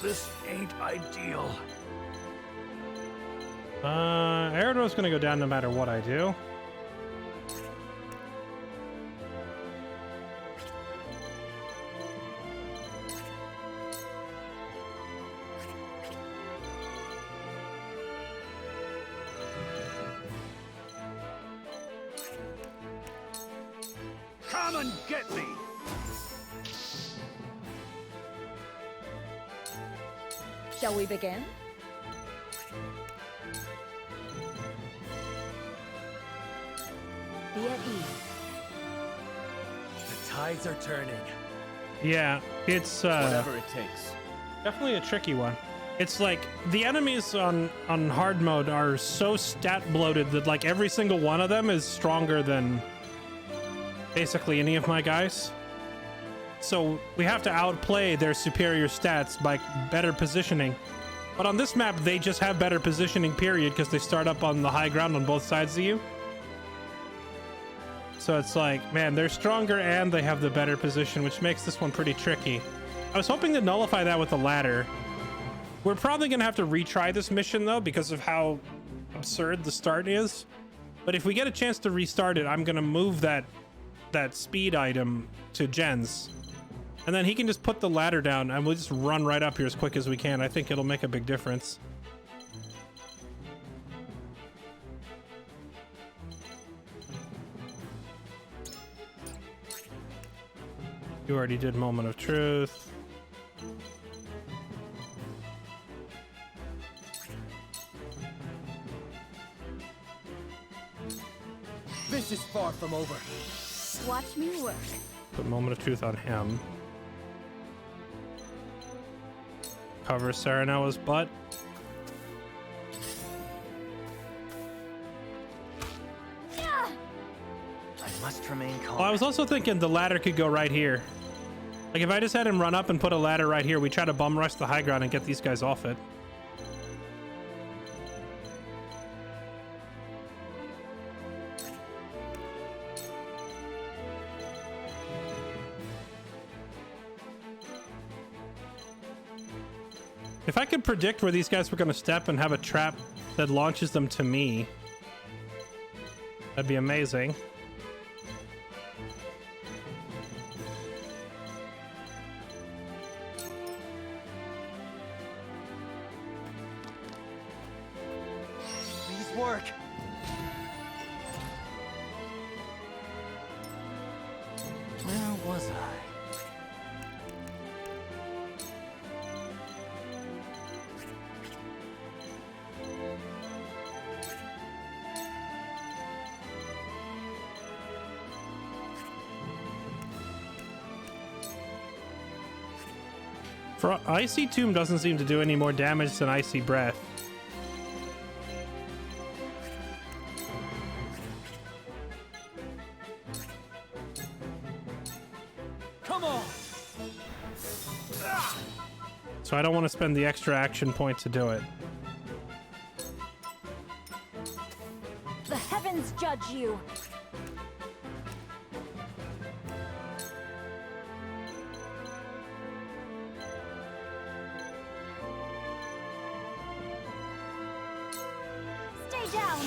This ain't ideal. Eredor's gonna go down no matter what I do. Come and get me! Shall we begin? Be at ease. The tides are turning. Yeah, it's Whatever it takes. definitely a tricky one. It's like the enemies on hard mode are so stat bloated that like every single one of them is stronger than basically any of my guys. So we have to outplay their superior stats by better positioning. But on this map, they just have better positioning, period, because they start up on the high ground on both sides of you. So it's like, man, they're stronger and they have the better position, which makes this one pretty tricky. I was hoping to nullify that with the ladder. We're probably going to have to retry this mission, though, because of how absurd the start is. But if we get a chance to restart it, I'm going to move that speed item to Jens. And then he can just put the ladder down and we'll just run right up here as quick as we can. I think it'll make a big difference. You already did Moment of Truth. This is far from over. Watch me work. Put Moment of Truth on him. Cover Saranella's butt. I must remain calm. Well, I was also thinking the ladder could go right here. Like if I just had him run up and put a ladder right here, we try to bum rush the high ground and get these guys off it. If I could predict where these guys were going to step and have a trap that launches them to me, that'd be amazing. Please work. Where was I? Icy Tomb doesn't seem to do any more damage than Icy Breath. Come on. So I don't want to spend the extra action point to do it. The heavens judge you. Stay down.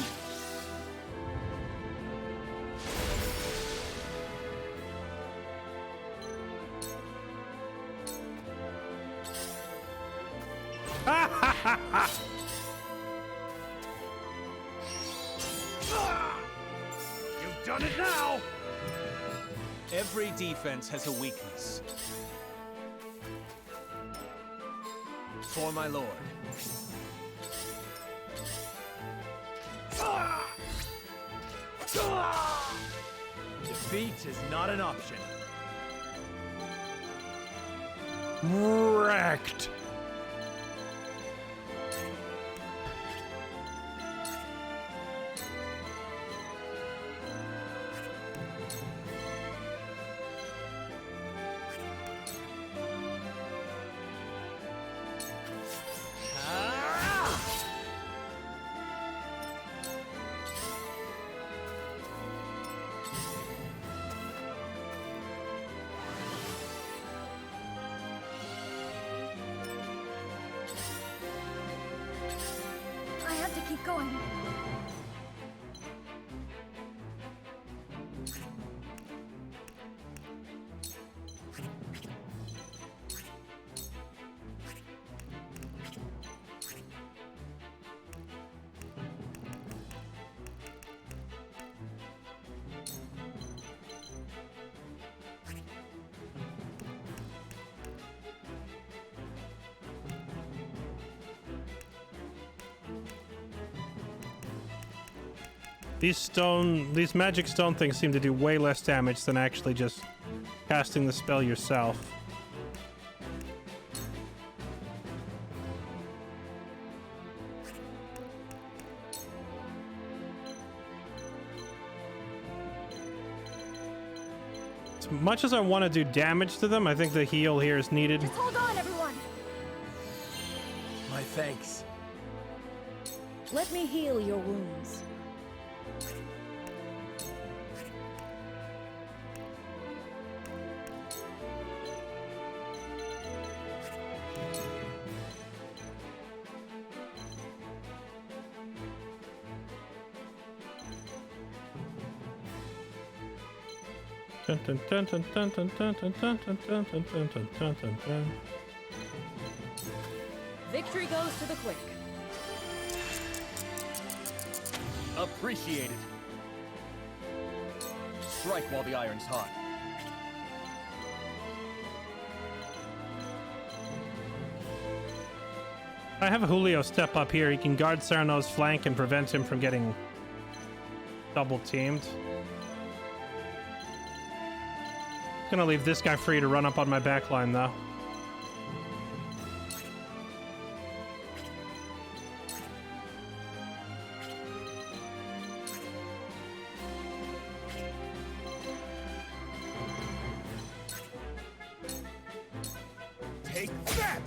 You've done it now. Every defense has a weakness. For my lord. Defeat is not an option. Wrecked. I have to keep going. These magic stone things seem to do way less damage than actually just casting the spell yourself. As much as I want to do damage to them, I think the heal here is needed. Just hold on, everyone. My thanks. Let me heal your wounds. Victory goes to the quick. Appreciated. Strike while the iron's hot. I have Julio step up here. He can guard Sereno's flank and prevent him from getting double teamed. Gonna leave this guy free to run up on my backline though. Take that!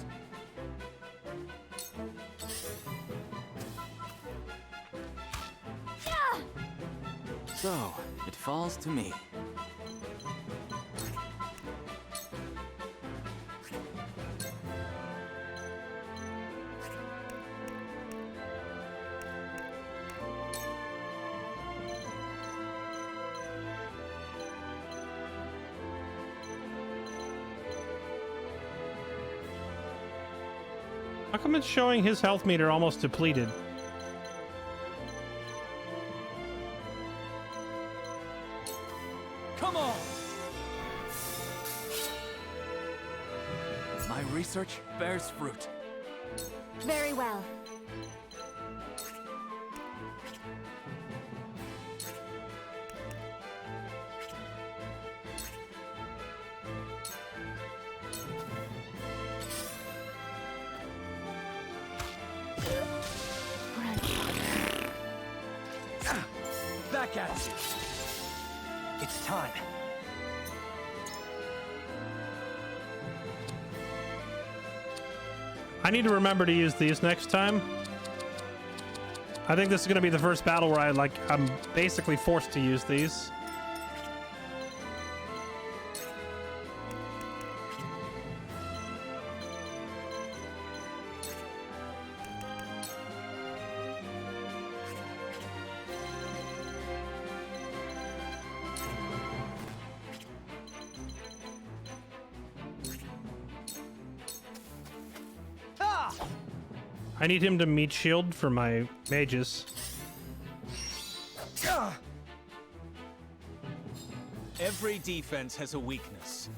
So, it falls to me. How come it's showing his health meter almost depleted? Come on! My research bears fruit. Very well. Back at you. It's time. I need to remember to use these next time. I think this is going to be the first battle where I'm basically forced to use these. I need him to meet shield for my mages. Every defense has a weakness.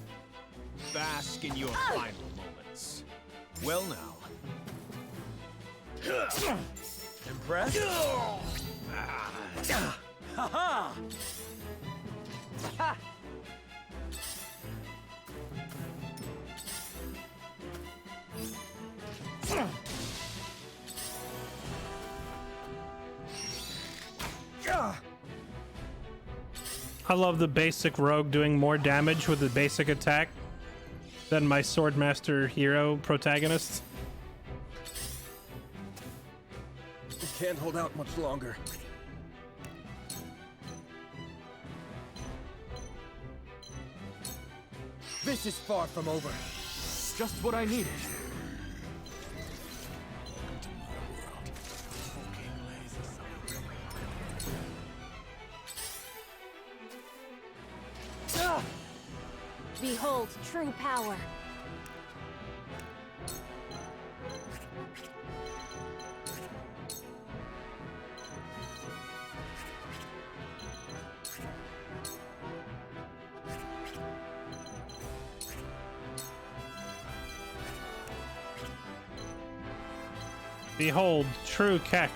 Bask in your final moments. Well now. Impressed? Ha-ha! Ha! I love the basic rogue doing more damage with the basic attack than my Swordmaster hero protagonist. We can't hold out much longer. This is far from over. Just what I needed. Behold true power. Behold, true Keck.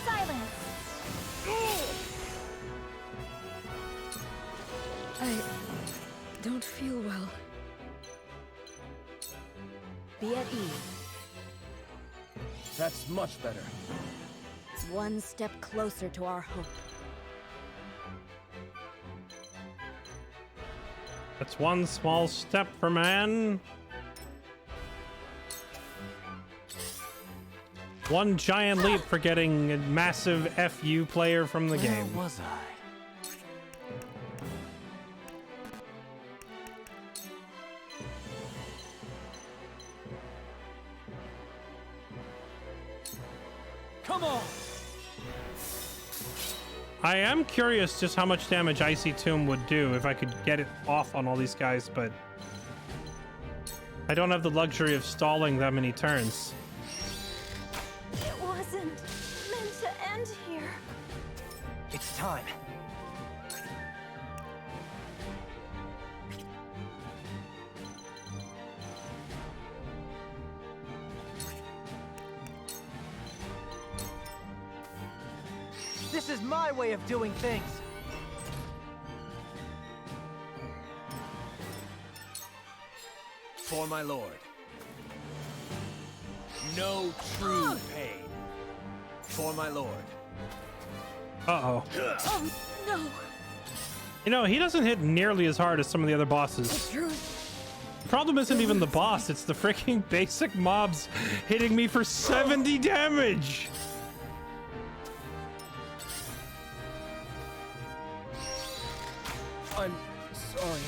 Silence. I don't feel well. Be at ease. That's much better. One step closer to our hope. That's one small step for man. One giant leap for getting a massive FU player from the game. Where was I? Come on! I am curious just how much damage Icy Tomb would do if I could get it off on all these guys, but I don't have the luxury of stalling that many turns. It wasn't meant to end here. It's time. This is my way of doing things. For my lord. No true pain. For my lord. Uh-oh. Oh, no. You know, he doesn't hit nearly as hard as some of the other bosses. The problem isn't even the boss, it's the freaking basic mobs hitting me for 70 damage! I'm sorry.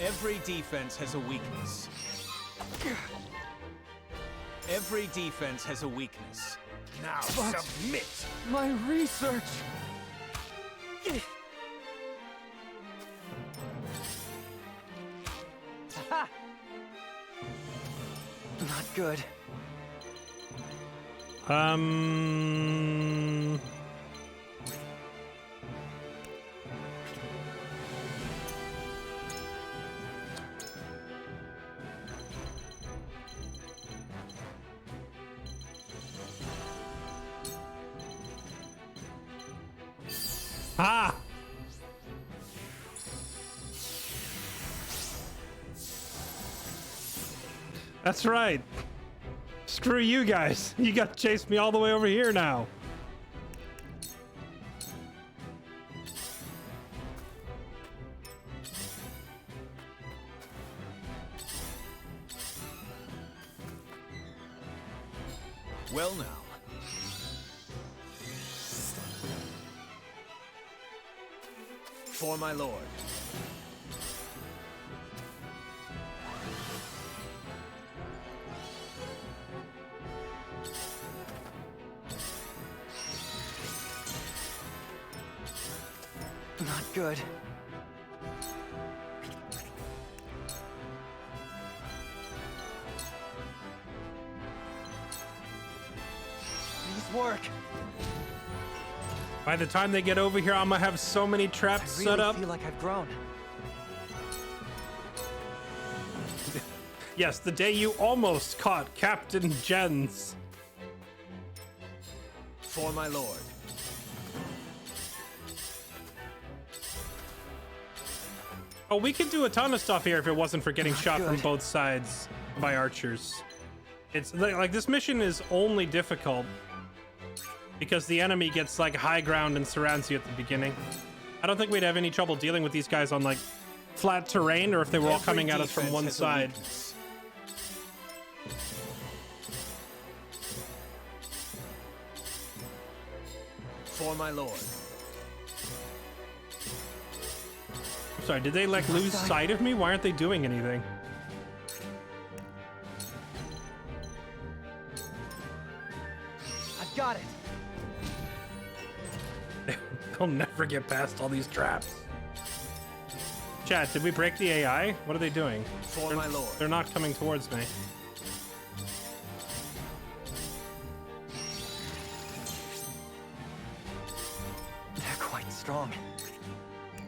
Every defense has a weakness. Every defense has a weakness. Now submit! My research! Ha! Not good. Ah! That's right. Screw you guys. You got to chase me all the way over here now. Well now. For my lord. Not good. Please work. By the time they get over here, I'm gonna have so many traps set up. I feel like I've grown. Yes, the day you almost caught Captain Jens. For my lord. Oh, we could do a ton of stuff here if it wasn't for getting shot from good. both sides by archers. It's like this mission is only difficult because the enemy gets like high ground and surrounds you at the beginning. I don't think we'd have any trouble dealing with these guys on like flat terrain or if they were all coming at us from one side. For my lord. Sorry, did they like lose sight of me? Why aren't they doing anything? I've got it. They'll never get past all these traps. Chat, did we break the AI? What are they doing? For my lord. They're not coming towards me. They're quite strong.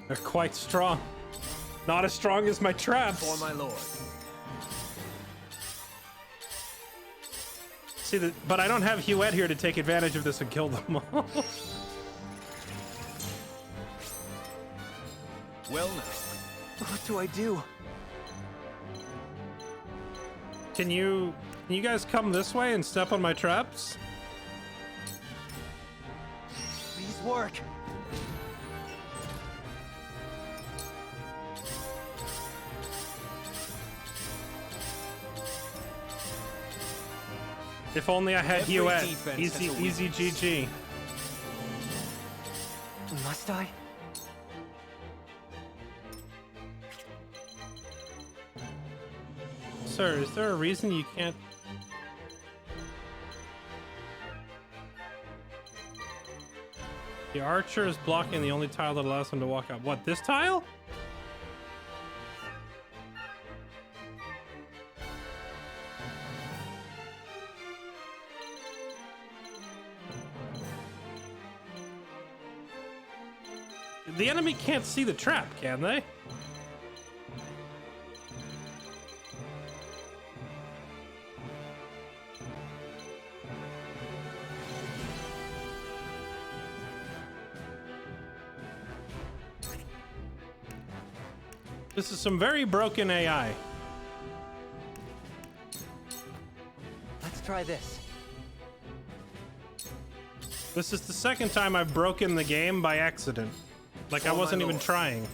They're quite strong. Not as strong as my traps. For my lord. See, but I don't have Huette here to take advantage of this and kill them all. Well now. What do I do? Can you guys come this way and step on my traps? Please work. If only I had Every Huette. defense Easy, has a easy GG. Must I? Sir, is there a reason you can't... The archer is blocking the only tile that allows him to walk out. What, this tile? The enemy can't see the trap, can they? This is some very broken AI. Let's try this. This is the second time I've broken the game by accident. Like I wasn't even trying.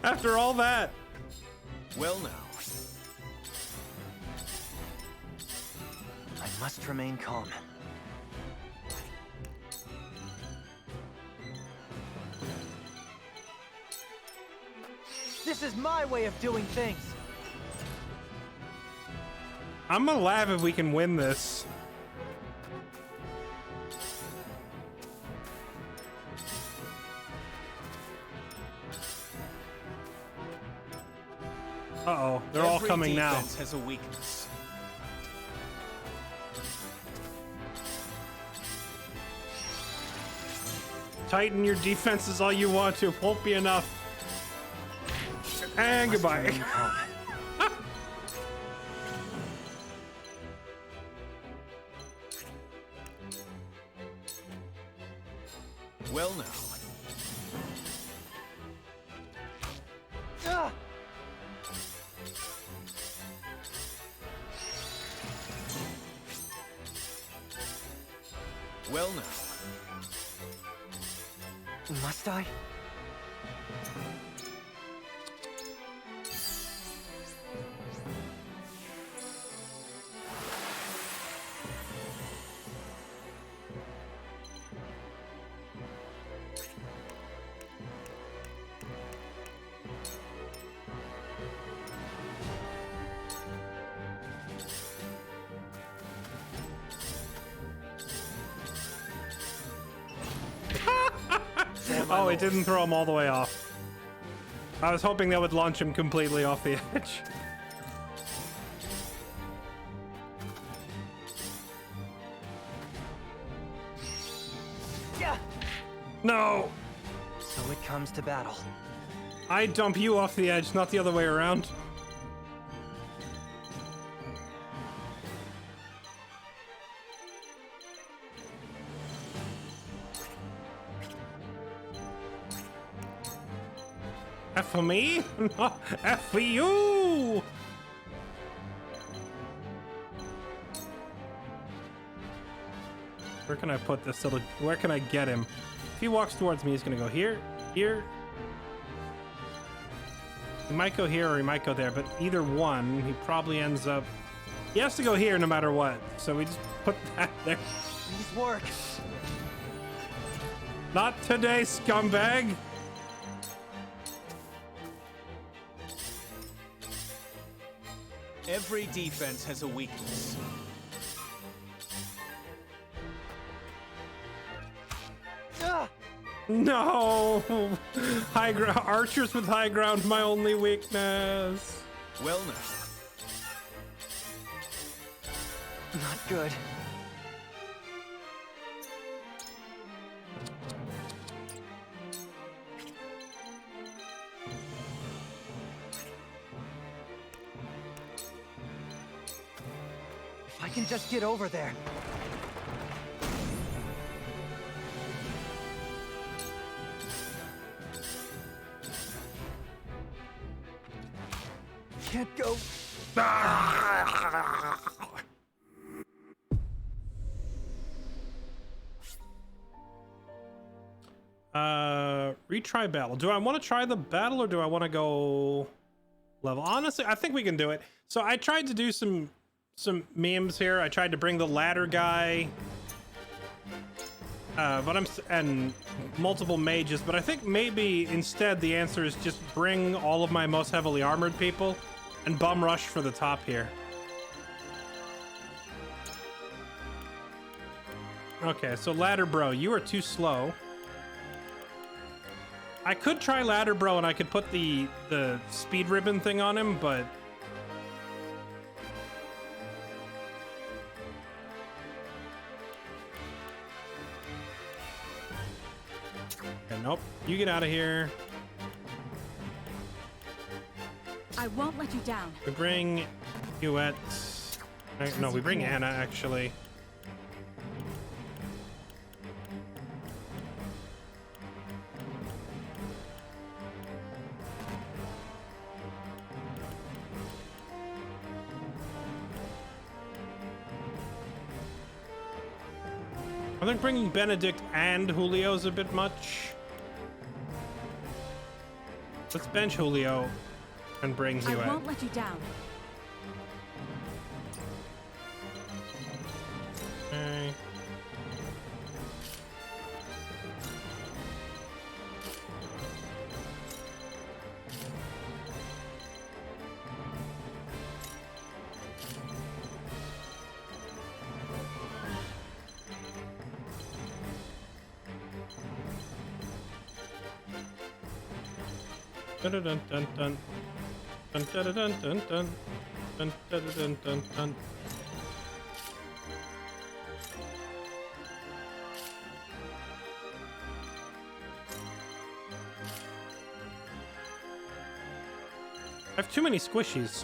After all that. Well now. I must remain calm. This is my way of doing things. I'm gonna laugh if we can win this. Uh-oh, they're all coming now. Every defense has a weakness. Tighten your defenses all you want to. Won't be enough. And goodbye. Well now. Ah! Well now. Must I? Oh, it didn't throw him all the way off. I was hoping that would launch him completely off the edge. Yeah. No! So it comes to battle. I dump you off the edge, not the other way around. F for me? No, F for you! Where can I put this little... Where can I get him? If he walks towards me, he's gonna go here, here. He might go here or he might go there, but either one, he probably ends up... He has to go here no matter what, so we just put that there. These work. Not today, scumbag! Every defense has a weakness. Ah! No! High ground. Archers with high ground, my only weakness. Well now. Not good. If I can just get over there. Can't go. Retry battle. Do I want to try the battle or do I want to go level? Honestly, I think we can do it. So I tried to do some memes here. I tried to bring the ladder guy, and multiple mages, but I think maybe instead the answer is just bring all of my most heavily armored people and bum rush for the top here. Okay, so ladder bro, you are too slow. I could try ladder bro and I could put the speed ribbon thing on him, but okay, nope. You get out of here. I won't let you down. We bring you at... No, we bring Anna, actually. I think bringing Benedict and Julio's a bit much. Let's bench Julio and bring Hewitt. I won't let you down. Okay. Dun dun dun dun dun. Dun dun dun dun dun dun. Dun dun dun dun dun. I have too many squishies.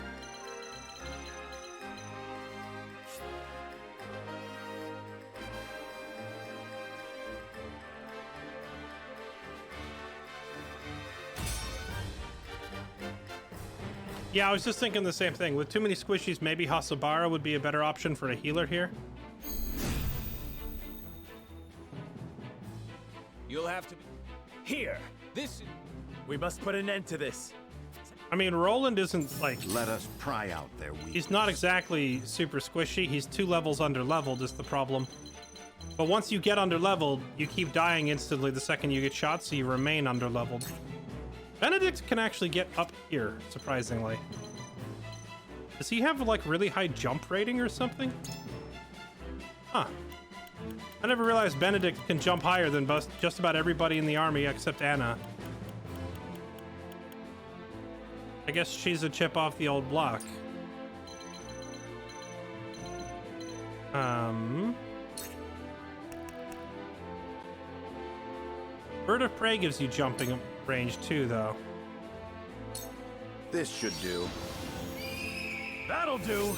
Yeah, I was just thinking the same thing. With too many squishies, maybe Hasabara would be a better option for a healer here. You'll have to be here. We must put an end to this. I mean, Roland isn't like... Let us pry out their weakness. He's not exactly super squishy. He's 2 levels under leveled is the problem. But once you get under leveled, you keep dying instantly the second you get shot, so you remain under leveled. Benedict can actually get up here, surprisingly. Does he have like really high jump rating or something? Huh. I never realized Benedict can jump higher than just about everybody in the army except Anna. I guess she's a chip off the old block. Bird of Prey gives you jumping range too, though. This should do. That'll do.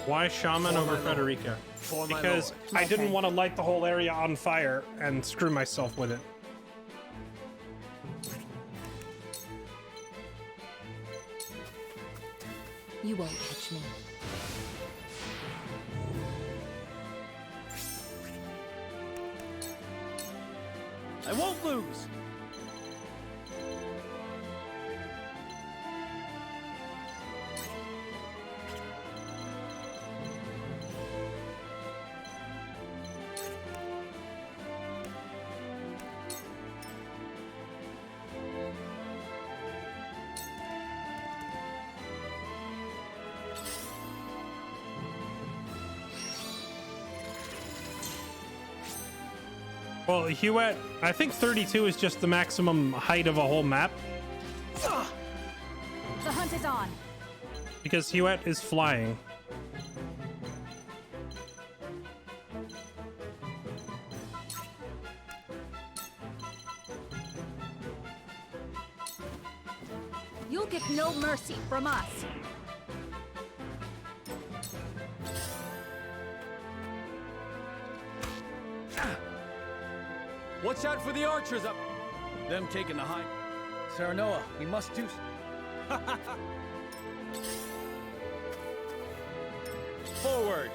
Why Shaman over Frederica? Because I didn't want to light the whole area on fire and screw myself with it. You won't catch me. I won't lose. Well, Huet, I think 32 is just the maximum height of a whole map. The hunt is on. Because Huet is flying. You'll get no mercy from us. Watch out for the archers up. Them taking the high. Serenoa, we must do. Forward.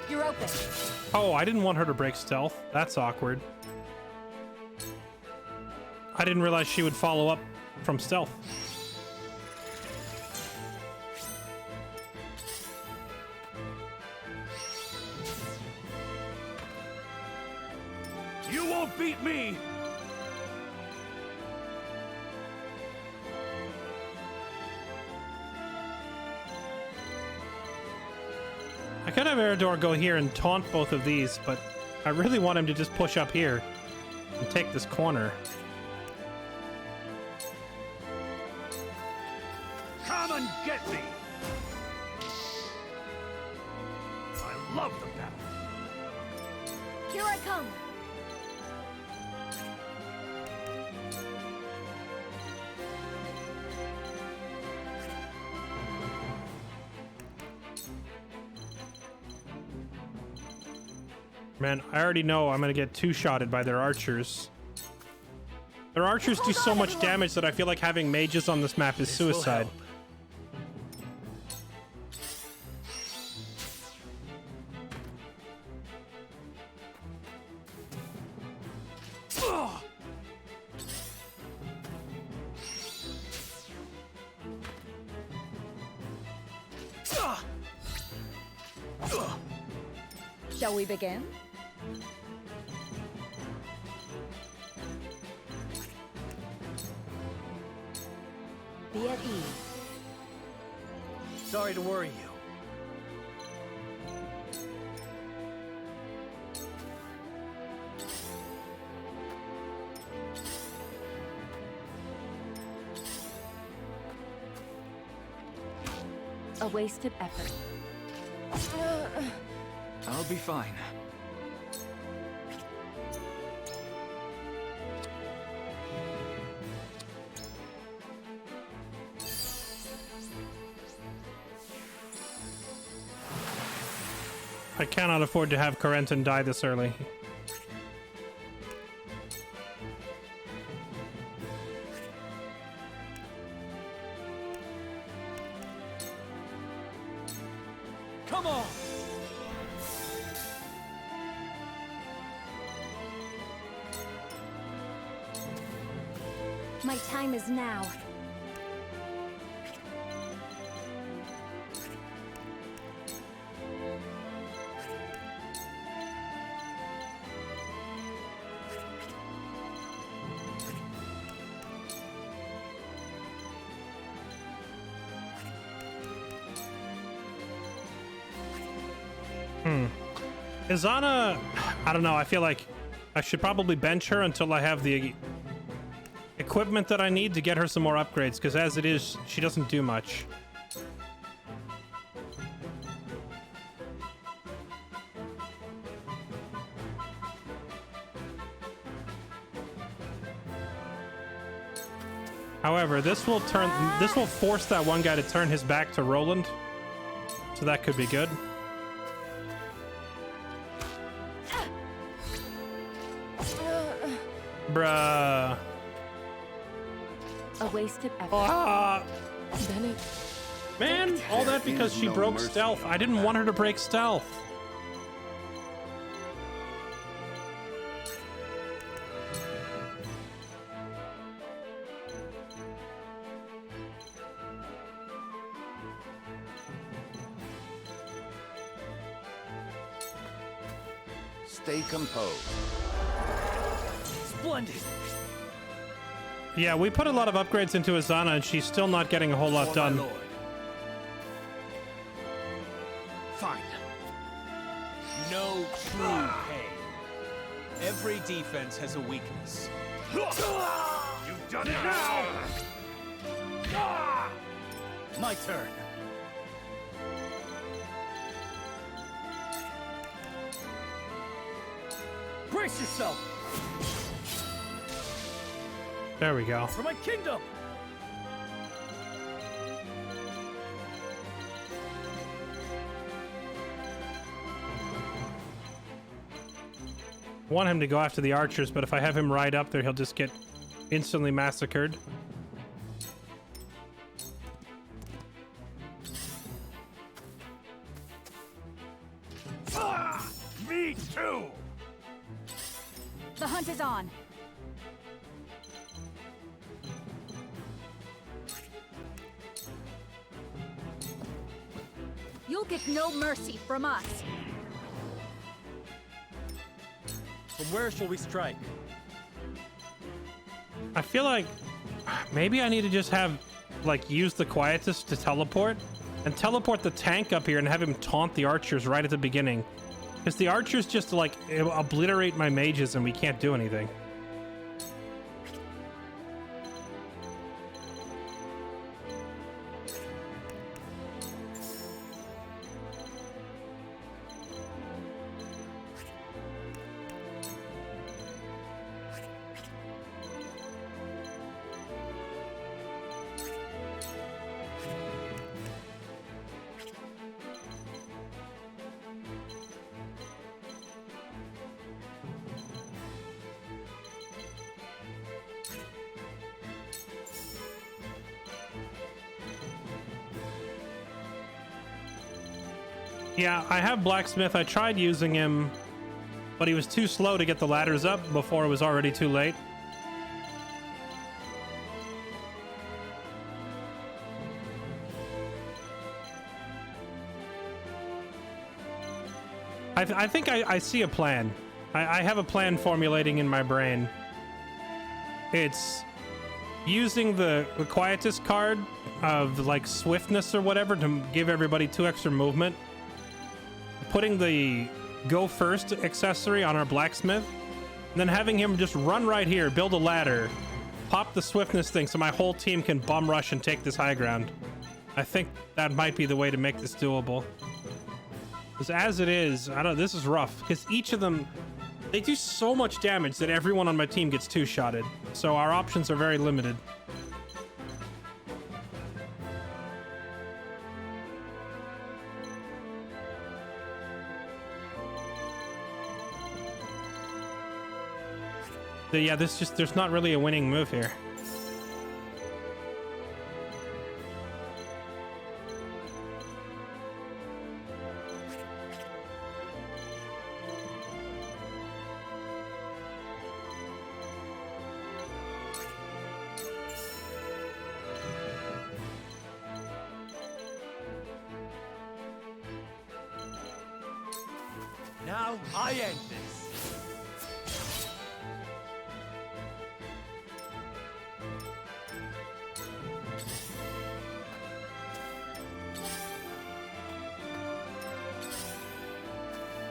You're open. Oh, I didn't want her to break stealth. That's awkward. I didn't realize she would follow up from stealth. You won't beat me. I could have Eredor go here and taunt both of these, but I really want him to just push up here and take this corner. Come and get me. I love the battle. Here I come. Man, I already know I'm gonna get two-shotted by their archers. Their archers do so much damage that I feel like having mages on this map is suicide. Shall we begin? Be at ease. Sorry to worry you. A wasted effort. I'll be fine. I cannot afford to have Corentin die this early. Come on! My time is now. Izana, I don't know, I feel like I should probably bench her until I have the equipment that I need to get her some more upgrades, because as it is, she doesn't do much. However, this will force that one guy to turn his back to Roland, so that could be good. Bruh. A wasted effort. Bennett. Man, all that because she broke stealth. I didn't want her to break stealth. Stay composed. Splendid. Yeah, we put a lot of upgrades into Izana, and she's still not getting a whole lot done. Fine. No true pain. Every defense has a weakness. You've done it now! My turn. Brace yourself! There we go. For my kingdom! Want him to go after the archers, but if I have him ride up there, he'll just get instantly massacred. Me too! The hunt is on. You'll get no mercy from us. From where shall we strike? I feel like maybe I need to just have, like, use the Quietus to teleport and teleport the tank up here and have him taunt the archers right at the beginning. Because the archers just, like, obliterate my mages and we can't do anything. Yeah, I have Blacksmith. I tried using him, but he was too slow to get the ladders up before it was already too late. I think I see a plan. I have a plan formulating in my brain. It's using the Quietus card of like swiftness or whatever to give everybody 2 extra movement, putting the go first accessory on our blacksmith, and then having him just run right here, build a ladder, pop the swiftness thing so my whole team can bum rush and take this high ground. I think that might be the way to make this doable. Because as it is, I don't. This is rough because each of them, they do so much damage that everyone on my team gets 2-shotted. So our options are very limited. Yeah, there's not really a winning move here. Now I end this.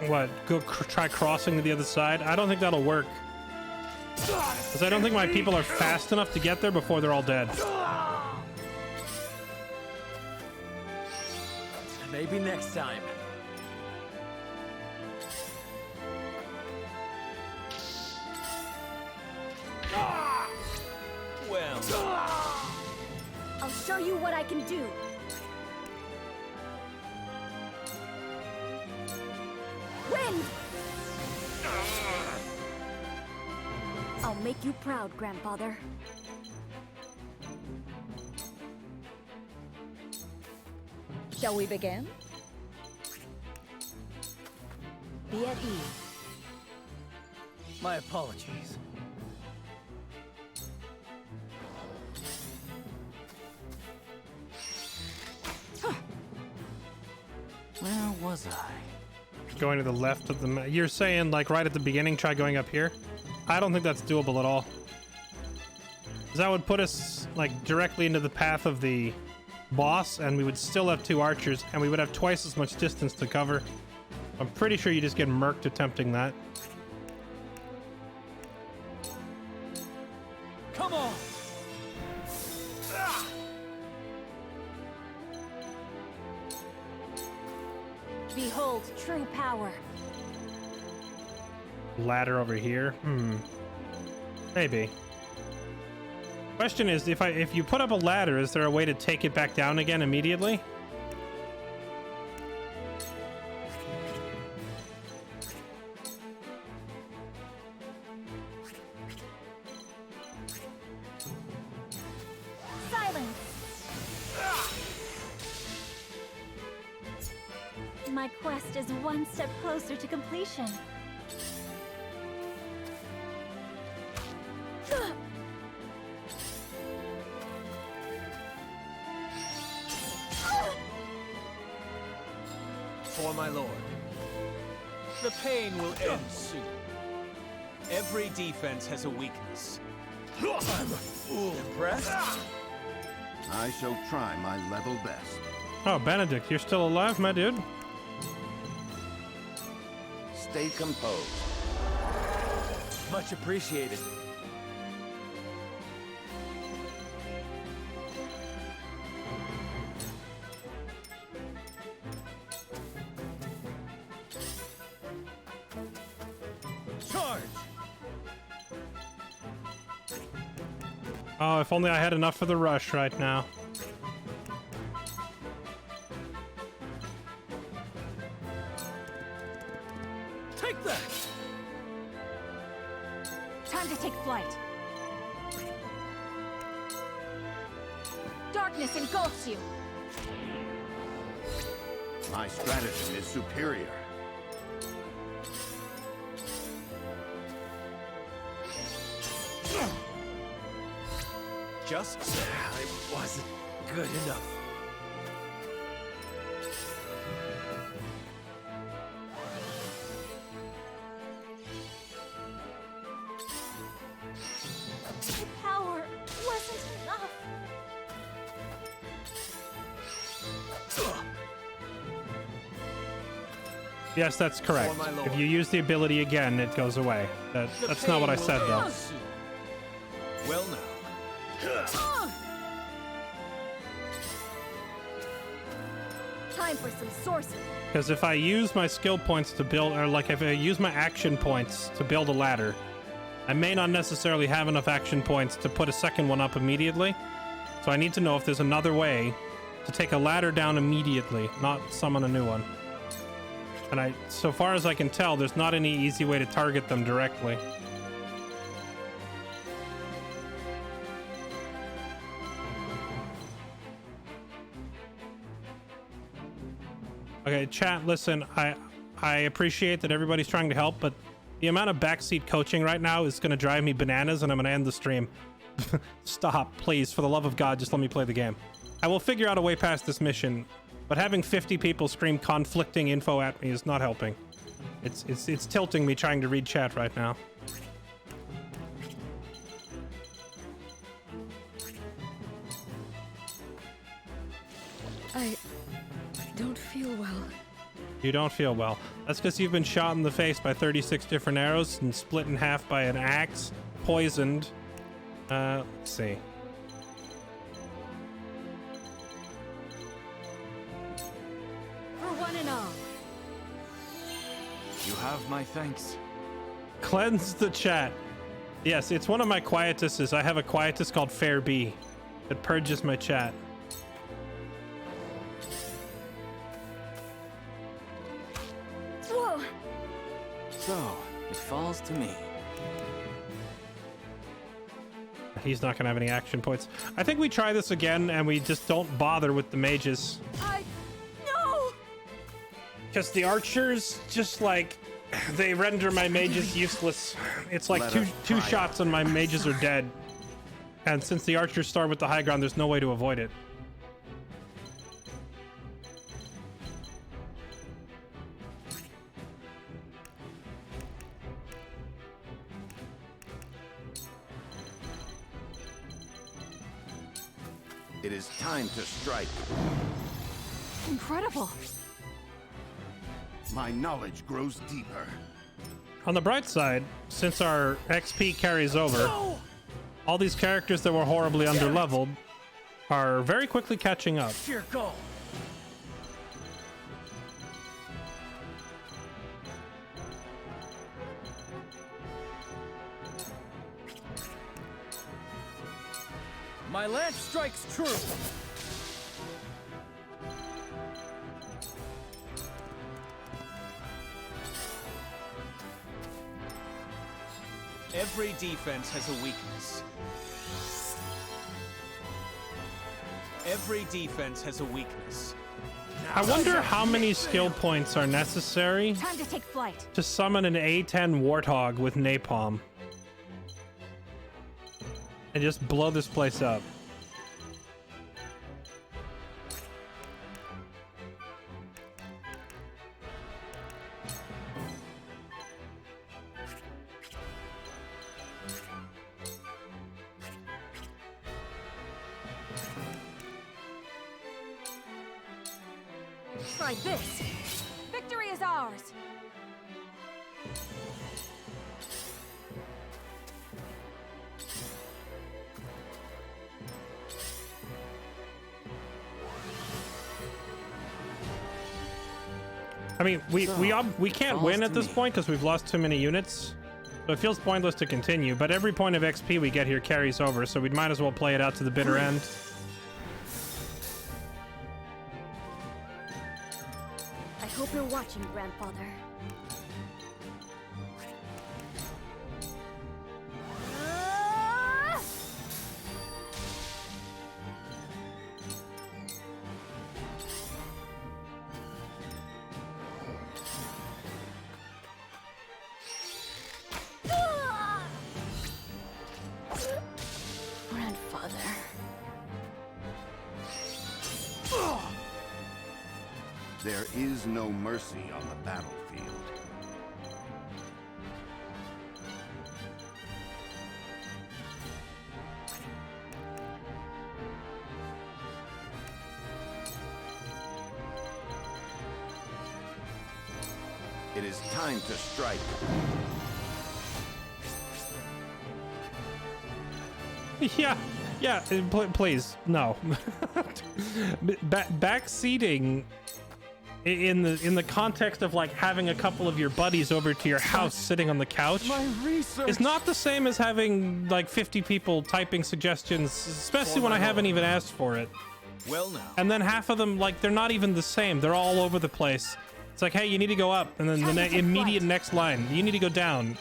What? Go try crossing to the other side? I don't think that'll work. Because I don't think my people are fast enough to get there before they're all dead. Maybe next time. Well. I'll show you what I can do. Wind! I'll make you proud, Grandfather. Shall we begin? Be at ease. My apologies. Where was I? Going to the left of the map. You're saying like right at the beginning, try going up here? I don't think that's doable at all. 'Cause that would put us like directly into the path of the boss, and we would still have 2 archers, and we would have twice as much distance to cover. I'm pretty sure you just get murked attempting that. Come on! Behold true power. Ladder over here? Maybe. Question is, if you put up a ladder, is there a way to take it back down again immediately? Silence! My quest is one step closer to completion. For my lord. The pain will end soon. Every defense has a weakness. Impressed? I shall try my level best. Oh, Benedict, you're still alive, my dude? Stay composed. Much appreciated. Charge! Oh, if only I had enough for the rush right now. Take that! Time to take flight. Darkness engulfs you. My stratagem is superior. Just I wasn't good enough. The power wasn't Yes, that's correct. For my lord. If you use the ability again, it goes away. That's not what I said, though. Well now. Time for some sorcery. Because if I use my skill points to build, or like if I use my action points to build a ladder, I may not necessarily have enough action points to put a second one up immediately. So I need to know if there's another way to take a ladder down immediately, not summon a new one. And so far as I can tell, there's not any easy way to target them directly. Okay, chat, listen, I appreciate that everybody's trying to help, but the amount of backseat coaching right now is going to drive me bananas, and I'm going to end the stream. Stop, please, for the love of God, just let me play the game. I will figure out a way past this mission, but having 50 people scream conflicting info at me is not helping. It's tilting me trying to read chat right now. I don't feel well. You don't feel well. That's because you've been shot in the face by 36 different arrows and split in half by an axe, poisoned. Let's see. For one and all. You have my thanks. Cleanse the chat. Yes, it's one of my quietuses. I have a quietus called Fair B. It purges my chat. Whoa! So, it falls to me. He's not gonna have any action points. I think we try this again and we just don't bother with the mages. No! Because the archers just like they render my mages useless. It's like two shots and my mages are dead. And since the archers start with the high ground, there's no way to avoid it. It is time to strike. Incredible. My knowledge grows deeper. On the bright side, since our XP carries over, all these characters that were horribly underleveled are very quickly catching up. Sheer go. My lance strikes true. Every defense has a weakness. Every defense has a weakness. I wonder how many skill points are necessary Time to take flight. to summon an A10 Warthog with Napalm and just blow this place up. Try this. Victory is ours. I mean, we can't win at this point because we've lost too many units. So it feels pointless to continue, but every point of XP we get here carries over, so we might as well play it out to the bitter end. I hope you're watching, Grandfather. Grandfather. There is no mercy on the battlefield. It is time to strike. Yeah, please, no. Backseating in the context of like having a couple of your buddies over to your house sitting on the couch is not the same as having like 50 people typing suggestions, especially when I haven't even asked for it. Well now. And then half of them, like, they're not even the same. They're all over the place. It's like, hey, you need to go up, and then the immediate next line, you need to go down.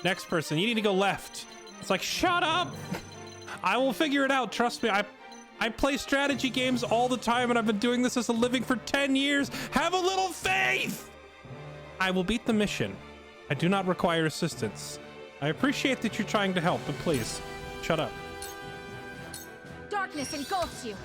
Next person, you need to go left. It's like, shut up. I will figure it out. Trust me. I play strategy games all the time, and I've been doing this as a living for 10 years. Have a little faith. I will beat the mission. I do not require assistance. I appreciate that you're trying to help, but please, shut up. Darkness engulfs you.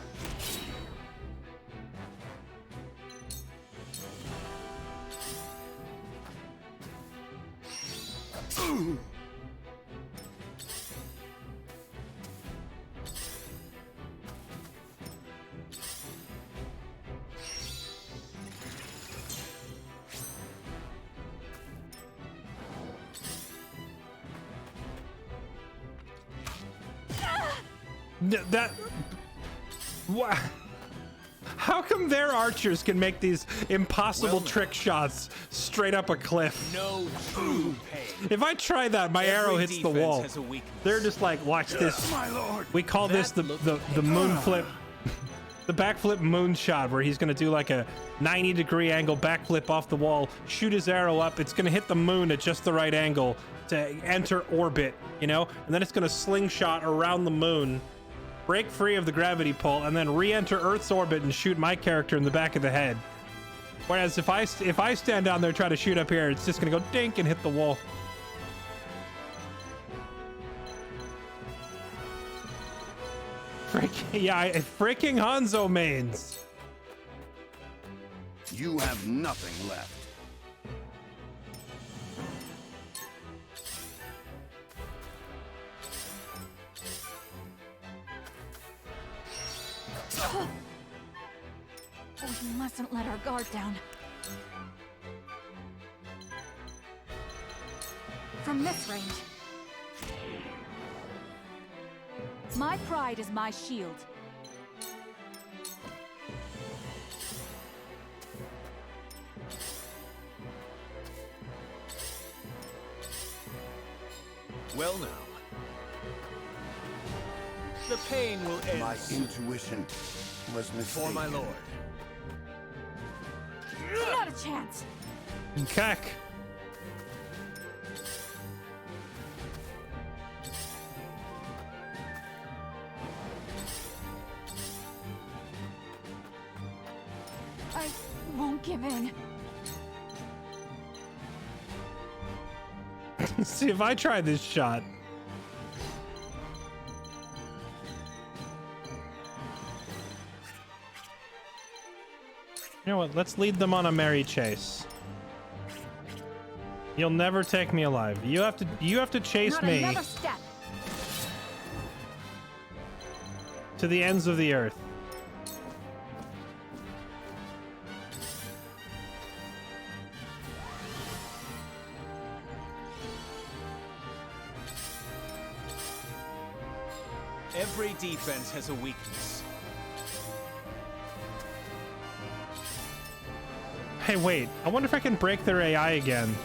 What? How come their archers can make these impossible trick shots straight up a cliff? No true pain. If I try that, my arrow hits the wall. They're just like, watch this. We call this the moon flip, the backflip moon shot, where he's gonna do like a 90-degree angle backflip off the wall, shoot his arrow up. It's gonna hit the moon at just the right angle to enter orbit, you know, and then it's gonna slingshot around the moon, break free of the gravity pull, and then re-enter Earth's orbit and shoot my character in the back of the head. Whereas if I stand down there trying to shoot up here, it's just gonna go dink and hit the wall. Freaking Hanzo mains. You have nothing left. We mustn't let our guard down. From this range. My pride is my shield. Well now. The pain will end. My intuition was mistaken. For my lord. Not a chance. Kek. I won't give in. See if I try this shot. You know what? Let's lead them on a merry chase. You'll never take me alive. You have to chase Not me another step. to the ends of the earth. Every defense has a weakness. Hey, wait. I wonder if I can break their AI again.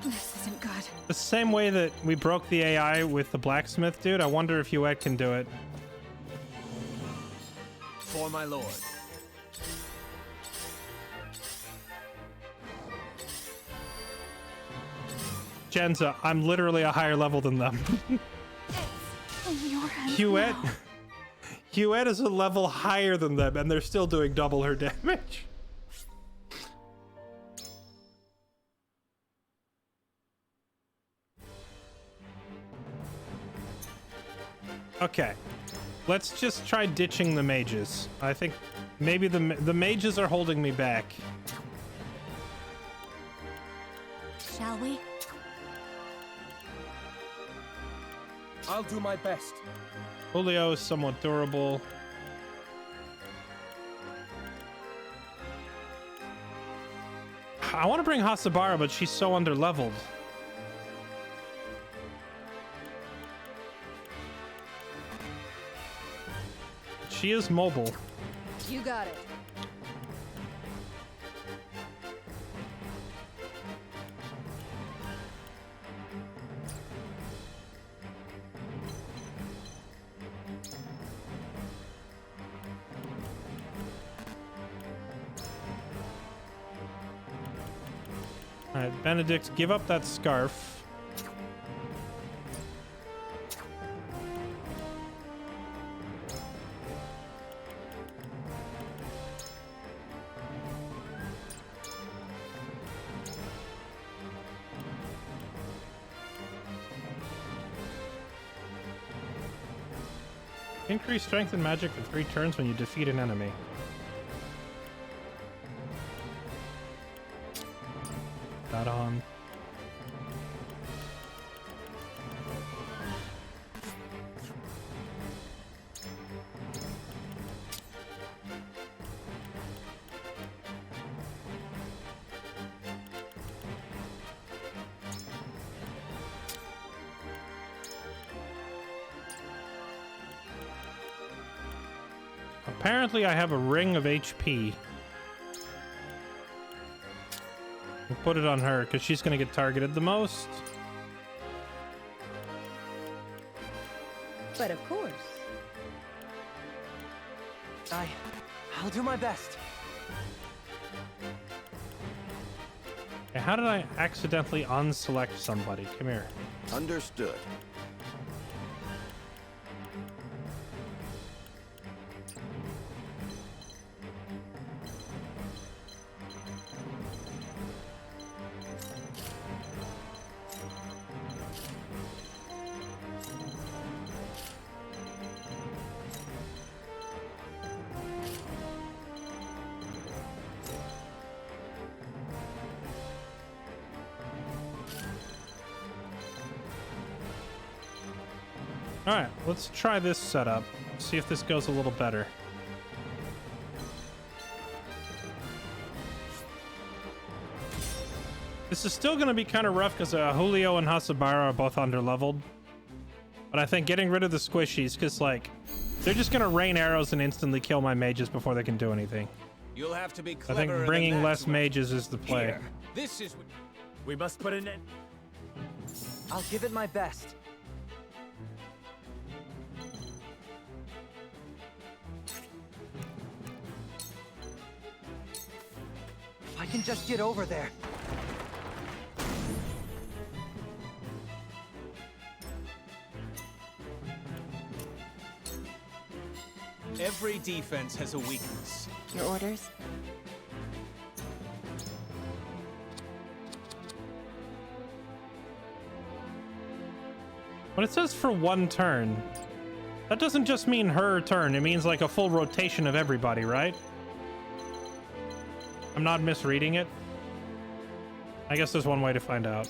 This isn't good. The same way that we broke the AI with the blacksmith dude, I wonder if Huet can do it. For my lord. Genza, I'm literally a higher level than them. In your hands Huet, now. Huet is a level higher than them, and they're still doing double her damage. Okay, let's just try ditching the mages. I think maybe the mages are holding me back. Shall we? I'll do my best. Julio is somewhat durable. I want to bring Hasabara, but she's so underleveled. She is mobile. You got it. All right, Benedict, give up that scarf. Increase strength and magic for 3 turns when you defeat an enemy. Got on. Apparently I have a ring of HP. We'll put it on her because she's going to get targeted the most. But of course. I'll do my best. Okay, how did I accidentally unselect somebody? Come here. Understood. All right, let's try this setup. See if this goes a little better. This is still going to be kind of rough because Julio and Hasabara are both underleveled. But I think getting rid of the squishies, because like they're just going to rain arrows and instantly kill my mages before they can do anything. You'll have to be I cleverer think bringing than that less to mages is the play. Here, this is. We must put an end. I'll give it my best. If I can just get over there. Every defense has a weakness. Your orders? When it says for 1 turn, that doesn't just mean her turn. It means like a full rotation of everybody, right? I'm not misreading it. I guess there's one way to find out.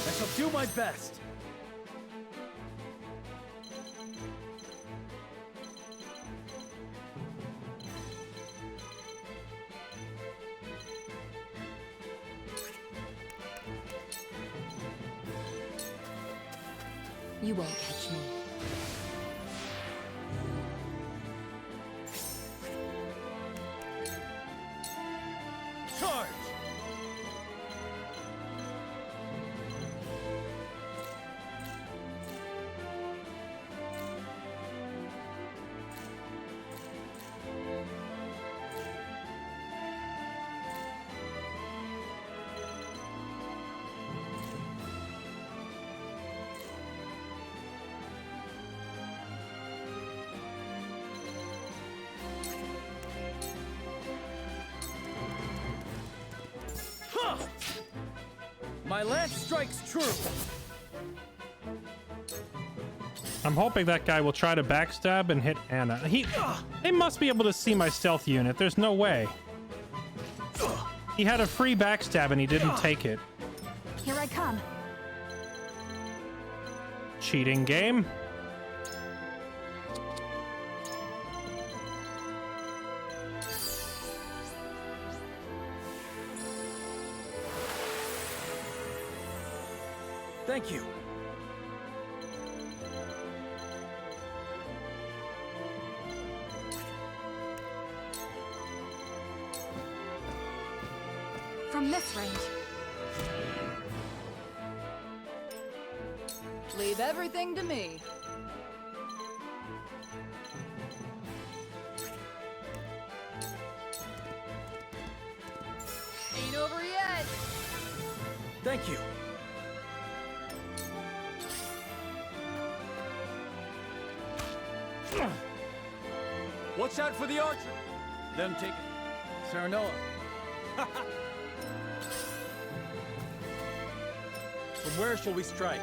I shall do my best. You won't catch me. Charge! My lance strikes true. I'm hoping that guy will try to backstab and hit Anna. They must be able to see my stealth unit. There's no way. He had a free backstab and he didn't take it. Here I come. cheating game. Thank you. From this range. Leave everything to me. Ain't over yet. Thank you. Watch out for the archer. Them take it. Serenoa. From where shall we strike?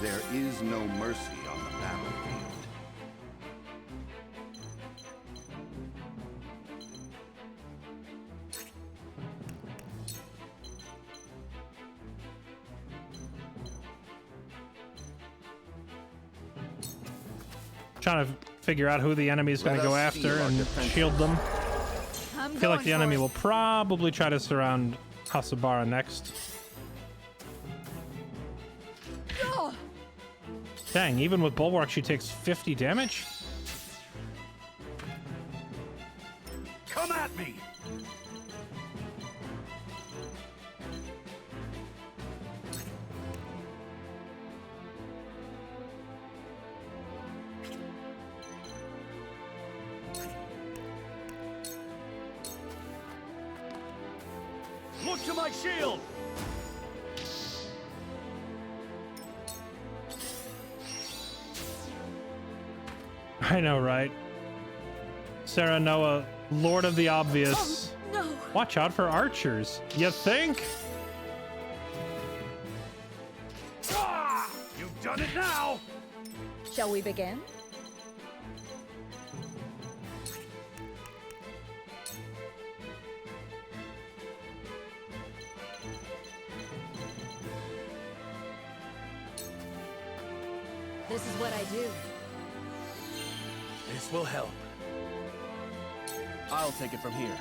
There is no mercy on the battlefield. Trying to figure out who the enemy is going to go after and shield them. I feel like the enemy will probably try to surround Hasabara next. Dang, even with Bulwark, she takes 50 damage? Come at me! Look to my shield! I know, right? Serenoa, Lord of the Obvious. Oh, no. Watch out for archers. You think? Ah! You've done it now! Shall we begin? This is what I do. This will help. I'll take it from here.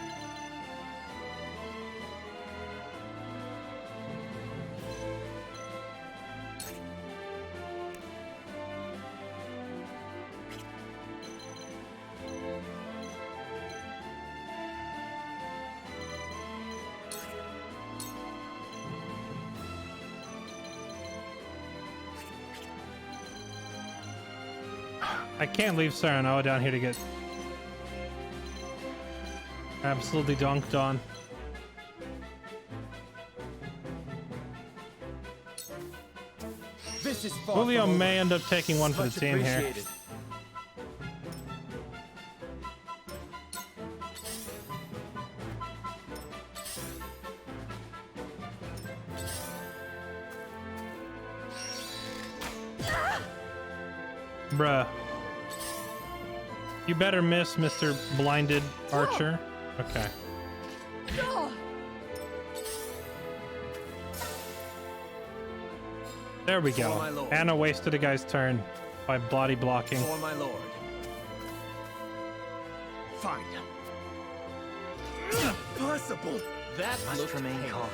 I can't leave Serenoa down here to get absolutely dunked on. This is far Julio from over. may end up taking one for the Much team here. appreciated. Bruh. You better miss, Mr. Blinded Archer. Okay. There we go. For my lord. Anna wasted a guy's turn by body blocking. For my lord. Fine. Impossible. That Must remain calm.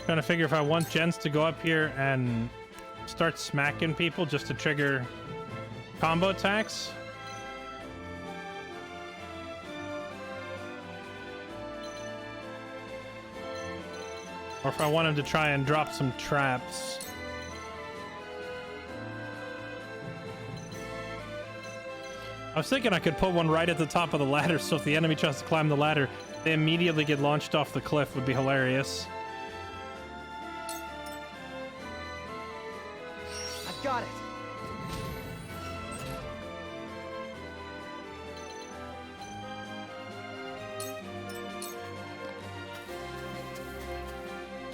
Trying to figure if I want Jens to go up here and start smacking people just to trigger combo attacks. Or if I want him to try and drop some traps. I was thinking I could put one right at the top of the ladder, so if the enemy tries to climb the ladder, they immediately get launched off the cliff. Would be hilarious. I've got it.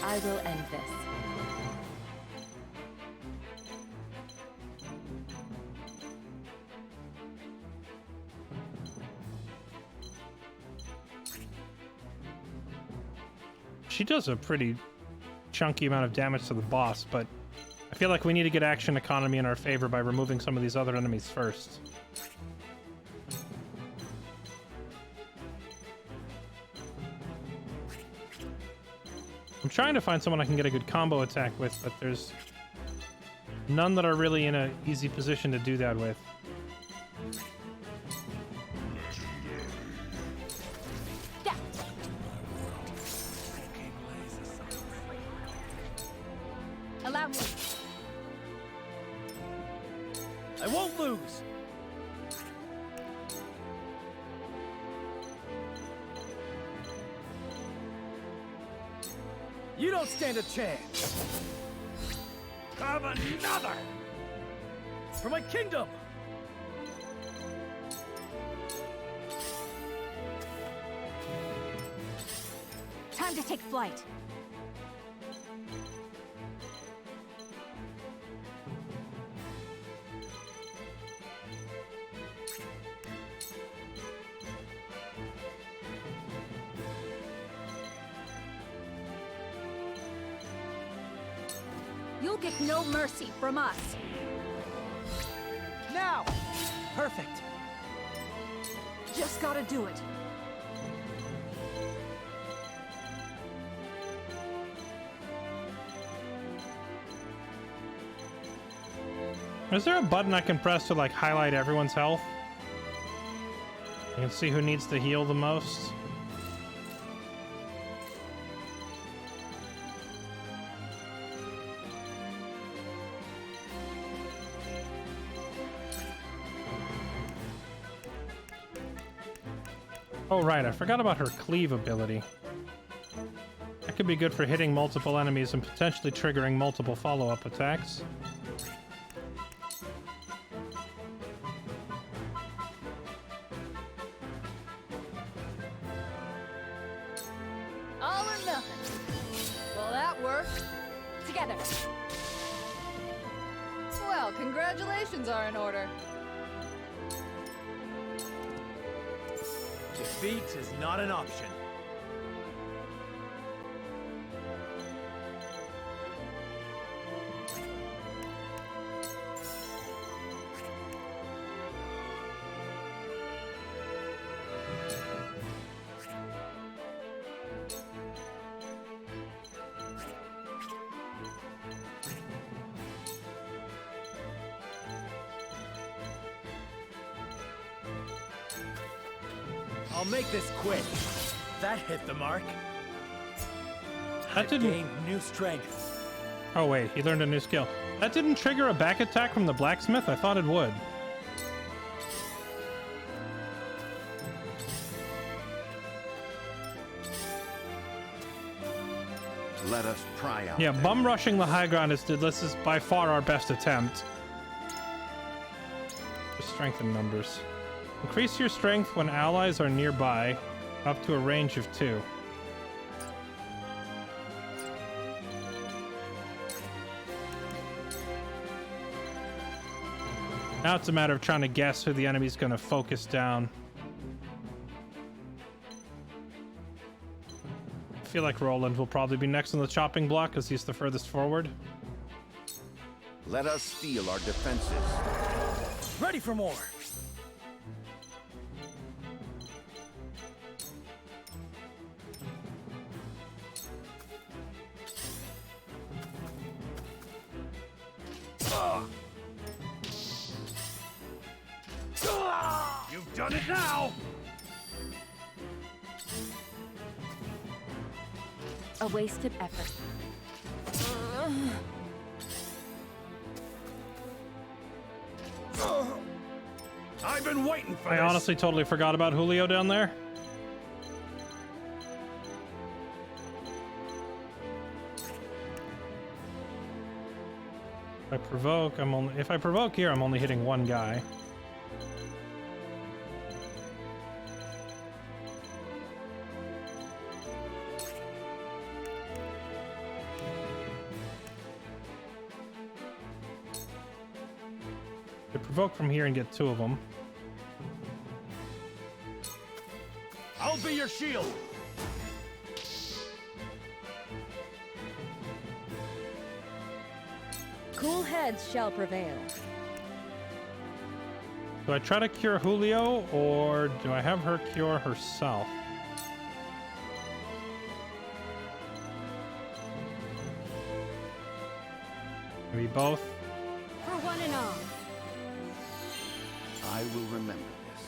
I will end this. She does a pretty chunky amount of damage to the boss, but I feel like we need to get action economy in our favor by removing some of these other enemies first. I'm trying to find someone I can get a good combo attack with, but there's none that are really in an easy position to do that with. Allow me. I won't lose. You don't stand a chance. Have another for my kingdom. Time to take flight. You'll get no mercy from us. Now! Perfect. Just gotta do it. Is there a button I can press to like highlight everyone's health? I can see who needs to heal the most. Oh right, I forgot about her cleave ability. That could be good for hitting multiple enemies and potentially triggering multiple follow-up attacks. All or nothing. Well, that worked. Together. Well, congratulations are in order. Defeat is not an option. I'll make this quick. That hit the mark. That didn't gain new strength. Oh wait, he learned a new skill. That didn't trigger a back attack from the blacksmith? I thought it would. Let us pry out. Yeah, bum rushing the high ground is this is by far our best attempt. Just strength in numbers. Increase your strength when allies are nearby, up to a range of 2. Now it's a matter of trying to guess who the enemy's going to focus down. I feel like Roland will probably be next on the chopping block because he's the furthest forward. Let us steel our defenses. Ready for more. You've done it now! A wasted effort. I've been waiting for I this. honestly totally forgot about Julio down there. If I provoke here, I'm only hitting one guy. They provoke from here and get 2 of them. I'll be your shield. Cool heads shall prevail. Do I try to cure Julio, or do I have her cure herself? Maybe both. For one and all. I will remember this.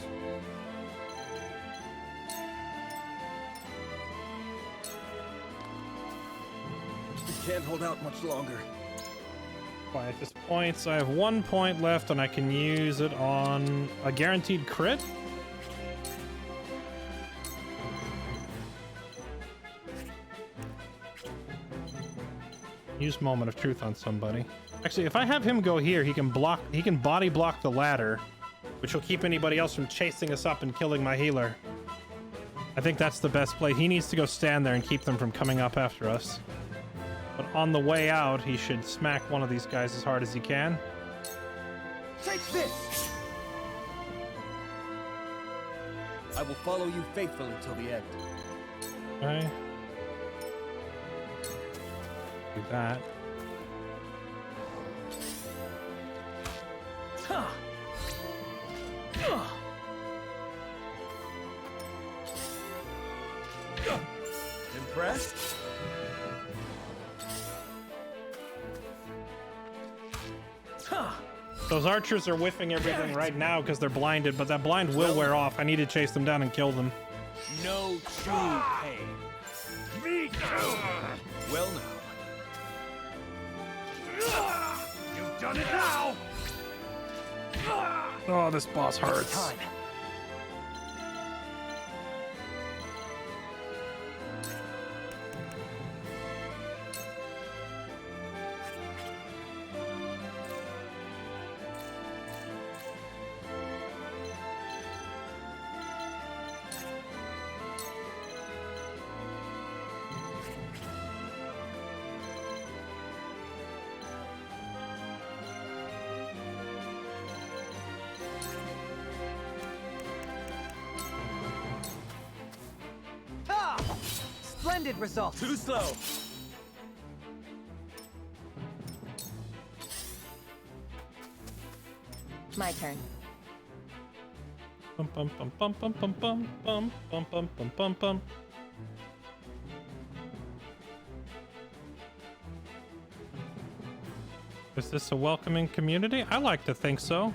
We can't hold out much longer. Quietest points. I have 1 point left, and I can use it on a guaranteed crit. Use Moment of Truth on somebody. Actually, if I have him go here, he can body block the ladder, which will keep anybody else from chasing us up and killing my healer. I think that's the best play. He needs to go stand there and keep them from coming up after us. But on the way out, he should smack one of these guys as hard as he can. Take this! I will follow you faithfully till the end. Okay. Do that. Impressed? Those archers are whiffing everything right now because they're blinded, but that blind will wear off. I need to chase them down and kill them. No true pain. Me too! Well now. You've done it now! Oh, this boss hurts. Time. Splendid result. Too slow. My turn. Bum bum bum bum bum bum bum bum bum bum bum bum bum. Is this a welcoming community? I like to think so.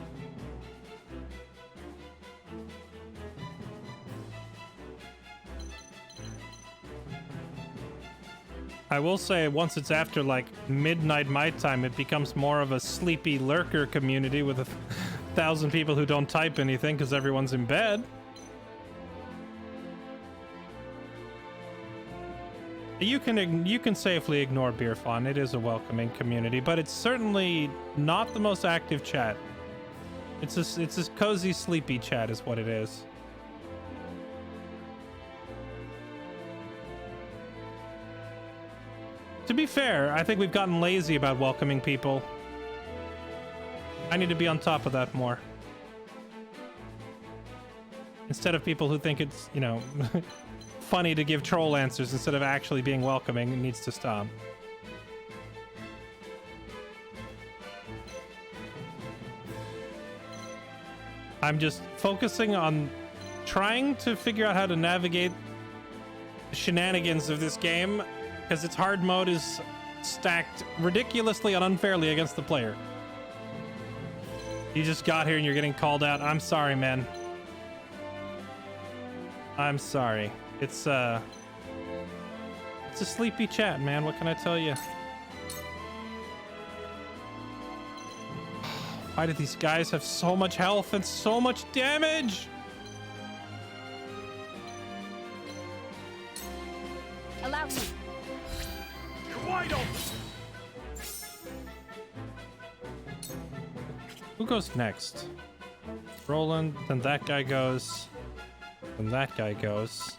I will say, once it's after like midnight my time, it becomes more of a sleepy lurker community with 1,000 people who don't type anything because everyone's in bed. You can safely ignore Beer Fun. It is a welcoming community, but it's certainly not the most active chat. It's a cozy, sleepy chat is what it is. To be fair, I think we've gotten lazy about welcoming people. I need to be on top of that more. Instead of people who think it's, you know, funny to give troll answers instead of actually being welcoming, it needs to stop. I'm just focusing on trying to figure out how to navigate the shenanigans of this game, because its hard mode is stacked ridiculously and unfairly against the player. You just got here and you're getting called out. I'm sorry, man. I'm sorry. It's a sleepy chat, man. What can I tell you? Why do these guys have so much health and so much damage? Allow me. You're wide open. Who goes next? Roland, then that guy goes. Then that guy goes.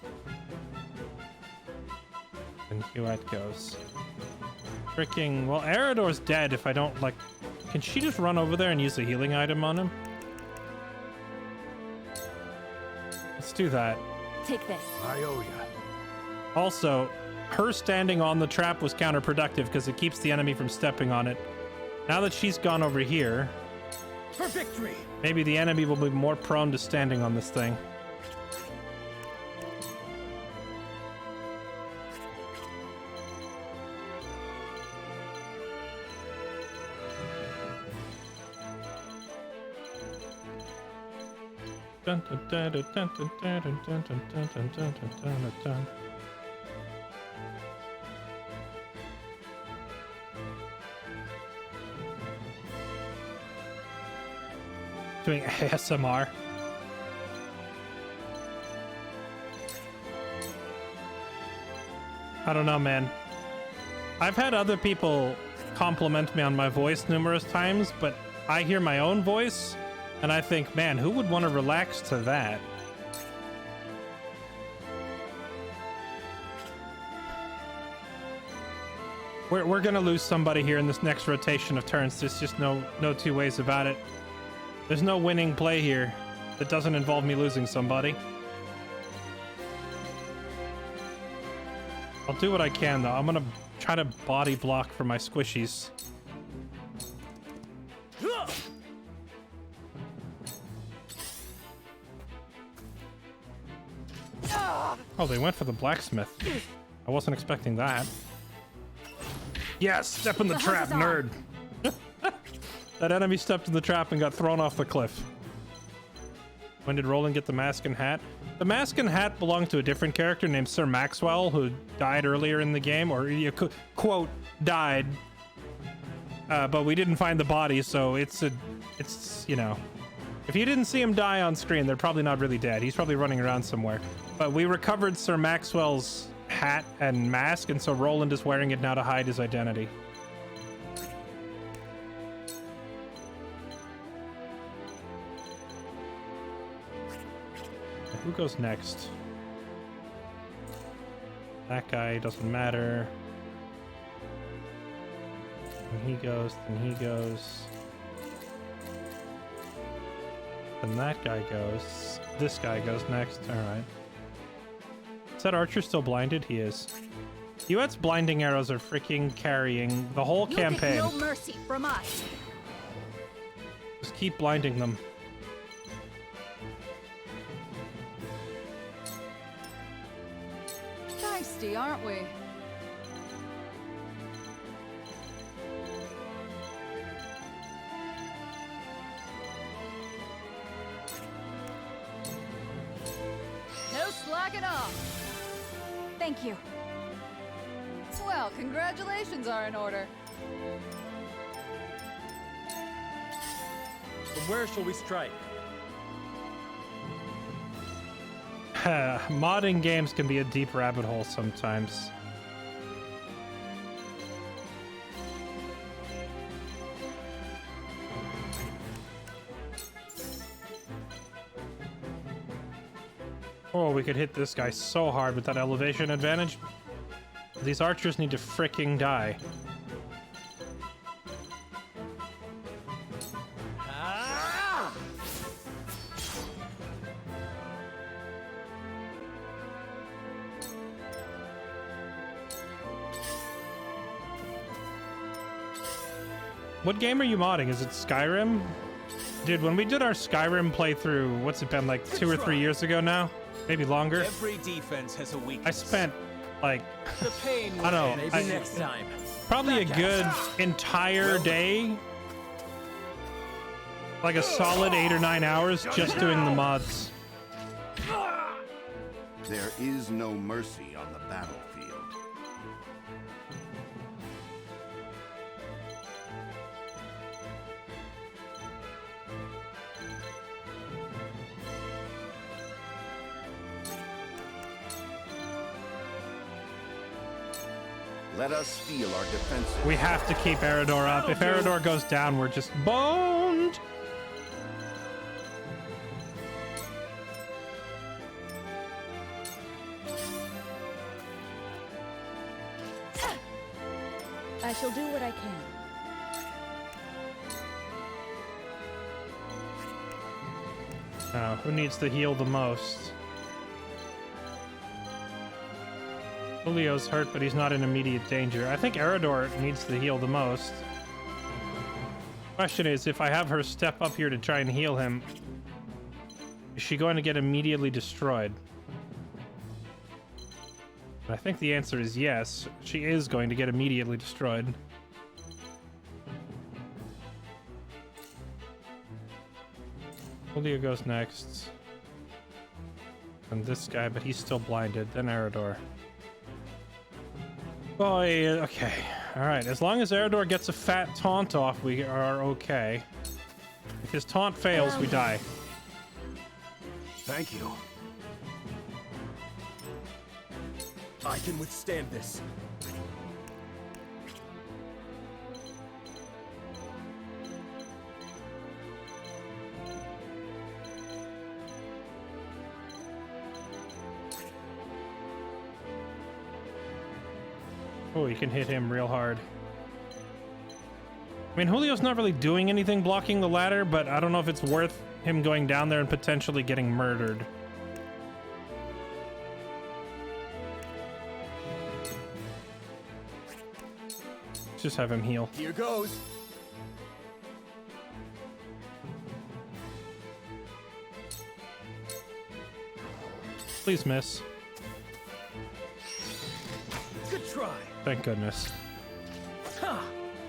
And Hewitt goes. Freaking, well, Eredor's dead if I don't, like, Can she just run over there and use the healing item on him? Let's do that. Take this. I owe ya. Also, her standing on the trap was counterproductive because it keeps the enemy from stepping on it. Now that she's gone over here, For victory! maybe the enemy will be more prone to standing on this thing. Dun, dun, dun, dun, dun, dun, dun, dun, dun, dun, dun, dun, dun, dun, dun. Doing ASMR. I don't know, man. I've had other people compliment me on my voice numerous times, but I hear my own voice and I think, man, who would want to relax to that? We're gonna lose somebody here in this next rotation of turns. There's just no two ways about it. There's no winning play here that doesn't involve me losing somebody. I'll do what I can, though. I'm gonna try to body block for my squishies. Oh, they went for the blacksmith. I wasn't expecting that. Yes, step in the trap, nerd. That enemy stepped in the trap and got thrown off the cliff. When did Roland get the mask and hat? The mask and hat belonged to a different character named Sir Maxwell, who died earlier in the game, or quote, died. But we didn't find the body, so it's, you know, if you didn't see him die on screen, they're probably not really dead. He's probably running around somewhere. But we recovered Sir Maxwell's hat and mask, and so Roland is wearing it now to hide his identity. Who goes next? That guy doesn't matter. When he goes, then he goes. Then that guy goes. This guy goes next. Alright. Is that archer still blinded? He is. Yuet's blinding arrows are freaking carrying the whole campaign. Get no mercy from us. Just keep blinding them. Feisty, aren't we? No slacking off. Thank you. Well, congratulations are in order. From where shall we strike? Modding games can be a deep rabbit hole sometimes. Oh, we could hit this guy so hard with that elevation advantage. These archers need to fricking die. What game are you modding? Is it Skyrim? Dude, when we did our Skyrim playthrough, what's it been, like 2 or 3 years ago now? Maybe longer? Every defense has a weakness. I spent, like, The pain I don't know, maybe next time. probably a good entire day. Like a solid 8 or 9 hours just doing the mods. There is no mercy on the battlefield. Let us steel our defenses. We have to keep Eredor up. If Eredor goes down, we're just boned. I shall do what I can. Who needs to heal the most? Julio's hurt, but he's not in immediate danger. I think Eridor needs to heal the most. Question is, if I have her step up here to try and heal him, is she going to get immediately destroyed? And I think the answer is yes. She is going to get immediately destroyed. Julio goes next. And this guy, but he's still blinded. Then Eridor. Boy, okay. Alright, as long as Eridor gets a fat taunt off, we are okay. If his taunt fails, we die. Thank you. I can withstand this. Oh, you can hit him real hard. I mean, Julio's not really doing anything blocking the ladder, but I don't know if it's worth him going down there and potentially getting murdered. Let's just have him heal. Here goes. Please miss. Good try. Thank goodness. Huh.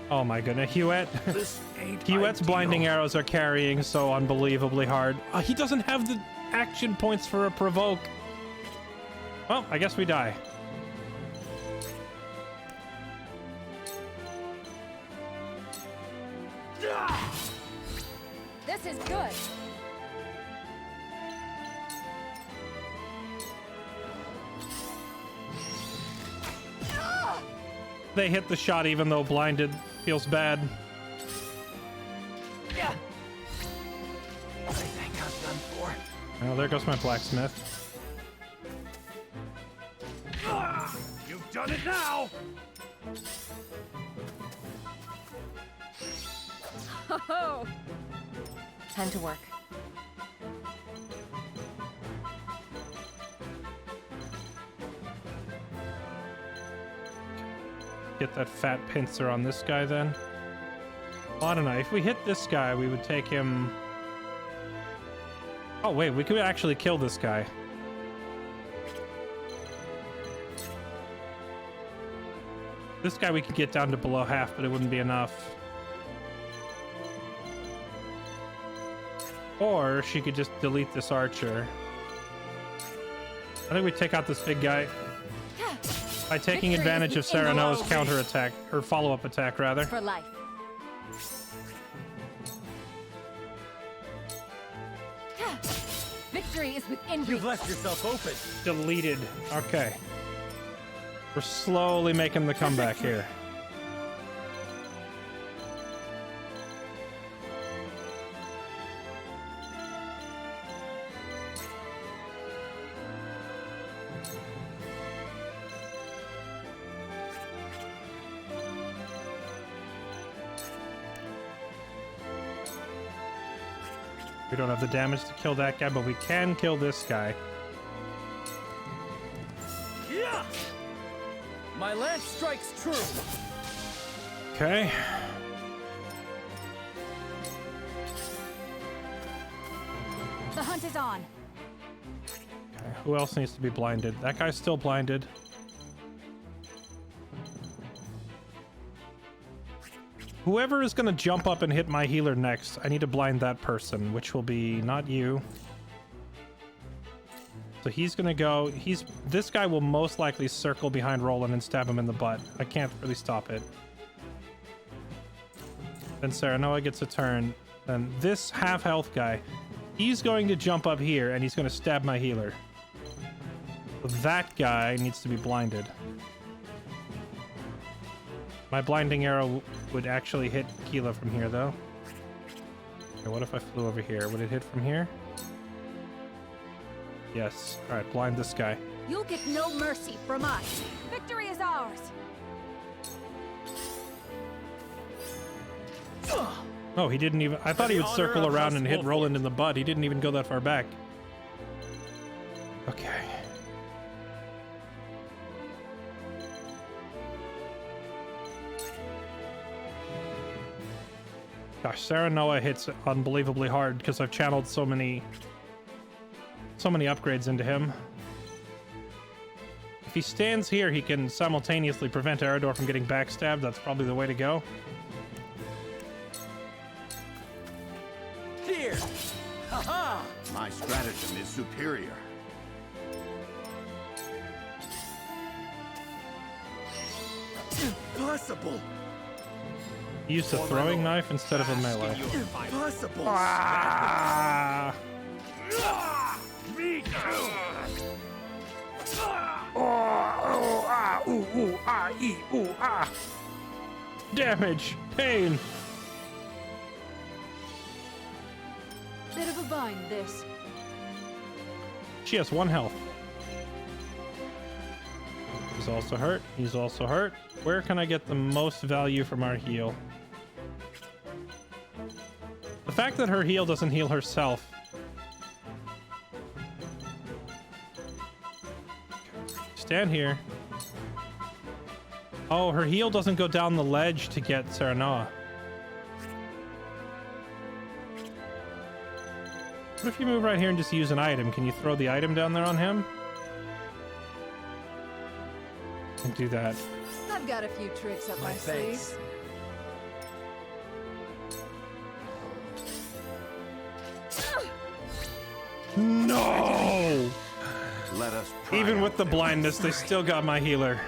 Oh my goodness, Huet. This ain't Huet's ideal. blinding arrows are carrying so unbelievably hard. He doesn't have the action points for a provoke. Well, I guess we die. This is good. They hit the shot even though blinded. Feels bad. Yeah. I think I'm done for. Oh, there goes my blacksmith. You've done it now. Ho-ho! Time to work. Get that fat pincer on this guy then. Well, I don't know. If we hit this guy, we would take him... Oh, wait. We could actually kill this guy. This guy we could get down to below half, but it wouldn't be enough. Or she could just delete this archer. I think we take out this big guy by taking advantage of Serenoa's counterattack, or follow-up attack, rather. For life. Victory is within reach. You've left yourself open. Deleted. Okay. We're slowly making the comeback here. We don't have the damage to kill that guy, but we can kill this guy. Yeah. My lance strikes true. Okay. The hunt is on. Okay. Who else needs to be blinded? That guy's still blinded. Whoever is going to jump up and hit my healer next, I need to blind that person, which will be not you. So he's going to go... This guy will most likely circle behind Roland and stab him in the butt. I can't really stop it. Then Serenoa gets a turn. Then this half-health guy, he's going to jump up here, and he's going to stab my healer. So that guy needs to be blinded. My blinding arrow would actually hit Keela from here, though. Okay, what if I flew over here? Would it hit from here? Yes. All right, blind this guy. You'll get no mercy from us. Victory is ours. Oh, he didn't even... I thought he would circle around and hit Roland in the butt. He didn't even go that far back. Okay. Gosh, Serenoa hits unbelievably hard because I've channeled so many upgrades into him. If he stands here, he can simultaneously prevent Eredor from getting backstabbed. That's probably the way to go. Here! Haha! My stratagem is superior. Impossible! He used a throwing knife instead of a melee. Impossible! Ah! Me too! Damage! Pain! Bit of a bind, this. She has 1 health. He's also hurt. He's also hurt. Where can I get the most value from our heal? The fact that her heal doesn't heal herself. Stand here. Oh, her heal doesn't go down the ledge to get Serenoa. What if you move right here and just use an item? Can you throw the item down there on him? And do that. I've got a few tricks up my sleeve. No! Let us Even with the blindness, they still got my healer.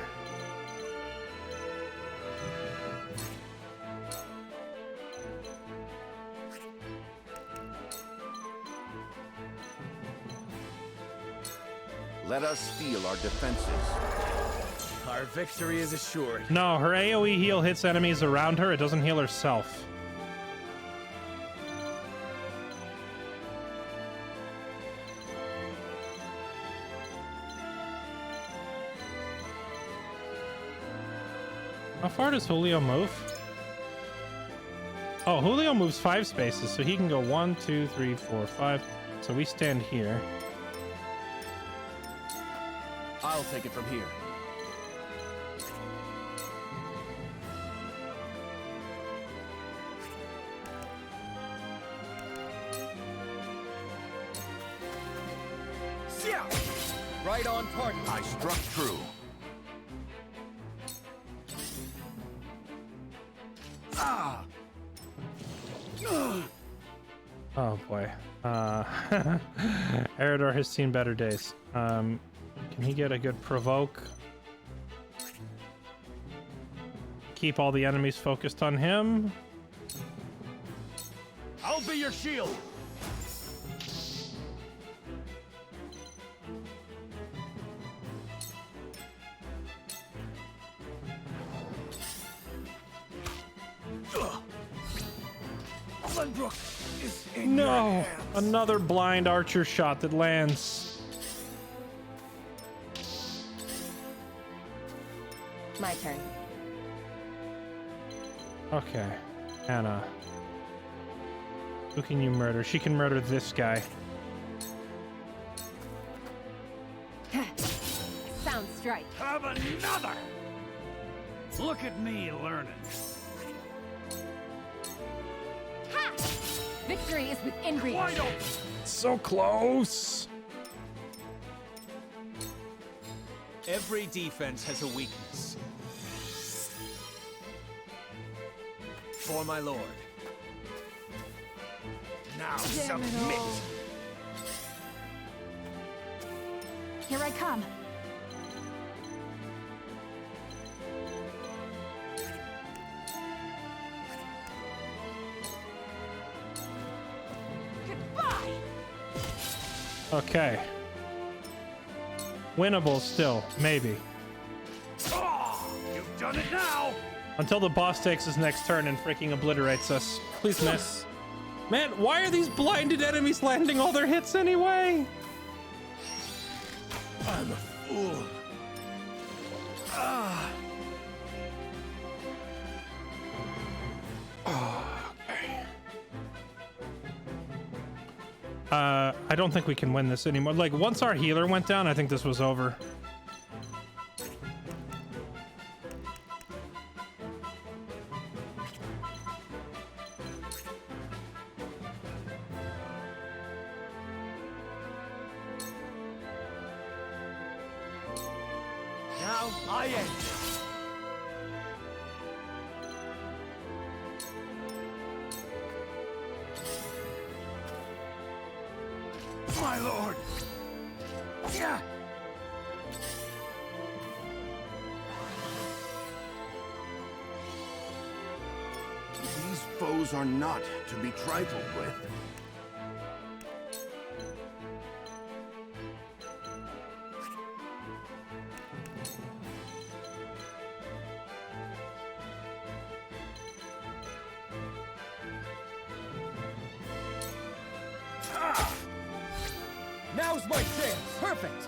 Let us steel our defenses. Our victory is assured. No, her AoE heal hits enemies around her. It doesn't heal herself. How far does Julio move? Oh, Julio moves 5 spaces, so he can go 1, 2, 3, 4, 5. So we stand here. I'll take it from here. Right on target. I struck true. Ah! Oh boy. Eredor has seen better days. Can he get a good provoke? Keep all the enemies focused on him. I'll be your shield. Glenbrook is in your No! hands. Another blind archer shot that lands. My turn. Okay. Anna. Who can you murder? She can murder this guy. Sound strike. Have another! Look at me learning. Ha! Victory is within reach. Wide open. So close. Every defense has a weakness. For my lord. Now Damn it submit. all. Here I come. Goodbye. Okay. Winnable still, maybe. Oh, you've done it now. Until the boss takes his next turn and freaking obliterates us. Please miss. Man, why are these blinded enemies landing all their hits anyway? I'm a fool. Ah. Oh, okay. I don't think we can win this anymore. Like, once our healer went down, I think this was over. Now I end it. My lord! Yeah! These foes are not to be trifled with. Now's my chance! Perfect!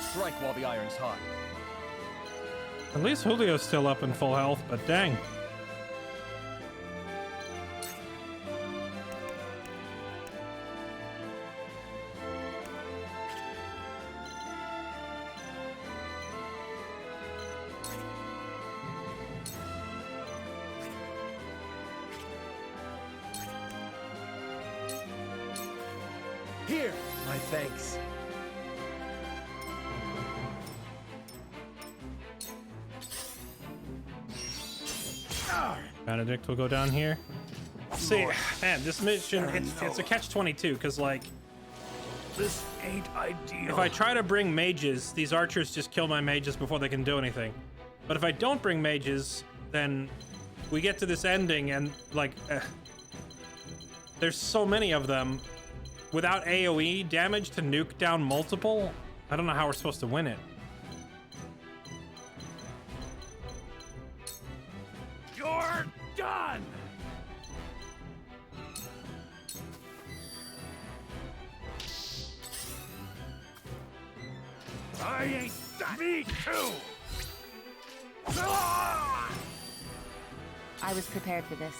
Strike while the iron's hot. At least Julio's still up in full health, but dang. Here, my thanks. Benedict will go down here. See, man, this mission, it's a catch-22, because, like, This ain't ideal. if I try to bring mages, these archers just kill my mages before they can do anything. But if I don't bring mages, then we get to this ending and, like, there's so many of them. Without AoE damage to nuke down multiple, I don't know how we're supposed to win it. You're done! I ain't done. Me too! I was prepared for this.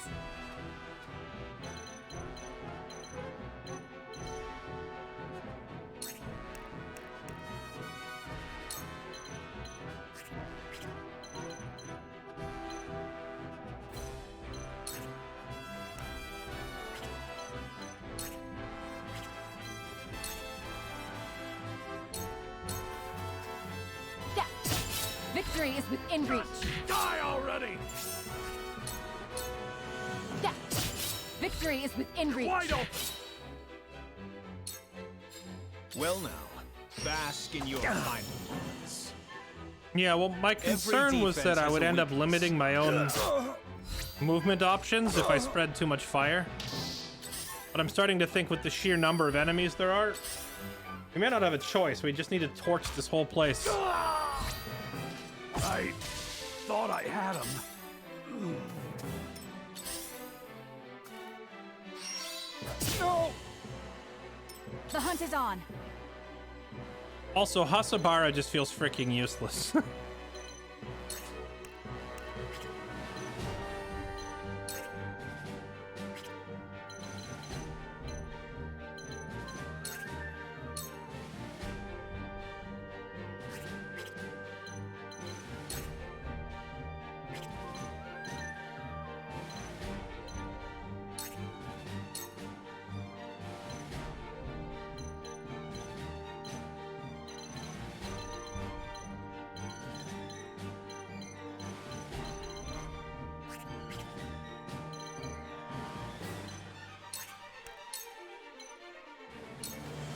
Victory is within reach. Die already! Yeah. Victory is within reach. Wide open! Well now, bask in your final moments. Yeah, well, my concern was that I would end up limiting my own movement options if I spread too much fire. But I'm starting to think with the sheer number of enemies there are, we may not have a choice. We just need to torch this whole place. I thought I had him. No! The hunt is on. Also, Hasabara just feels freaking useless.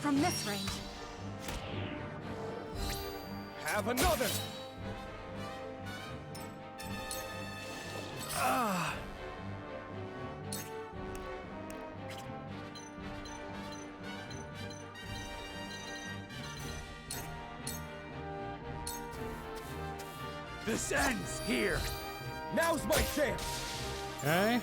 From this range. Have another! Ah! This ends here! Now's my chance! Okay.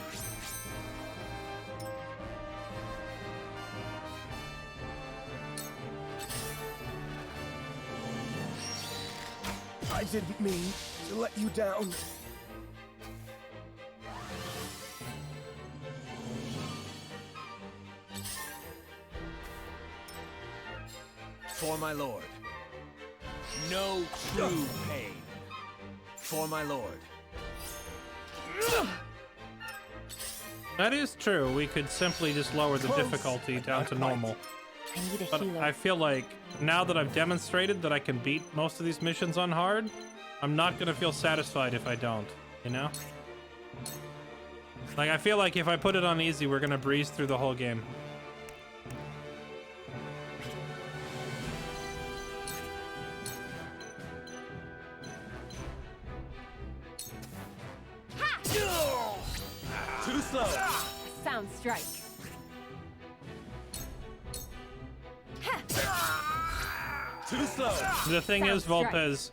I didn't mean to let you down. For my lord. No true pain. For my lord. That is true. We could simply just lower the difficulty down to normal. I need a But healer. I feel like now that I've demonstrated that I can beat most of these missions on hard, I'm not gonna feel satisfied if I don't, you know? Like, I feel like if I put it on easy, we're gonna breeze through the whole game. Too slow. Sound strike. Too slow. The thing is, Volpez,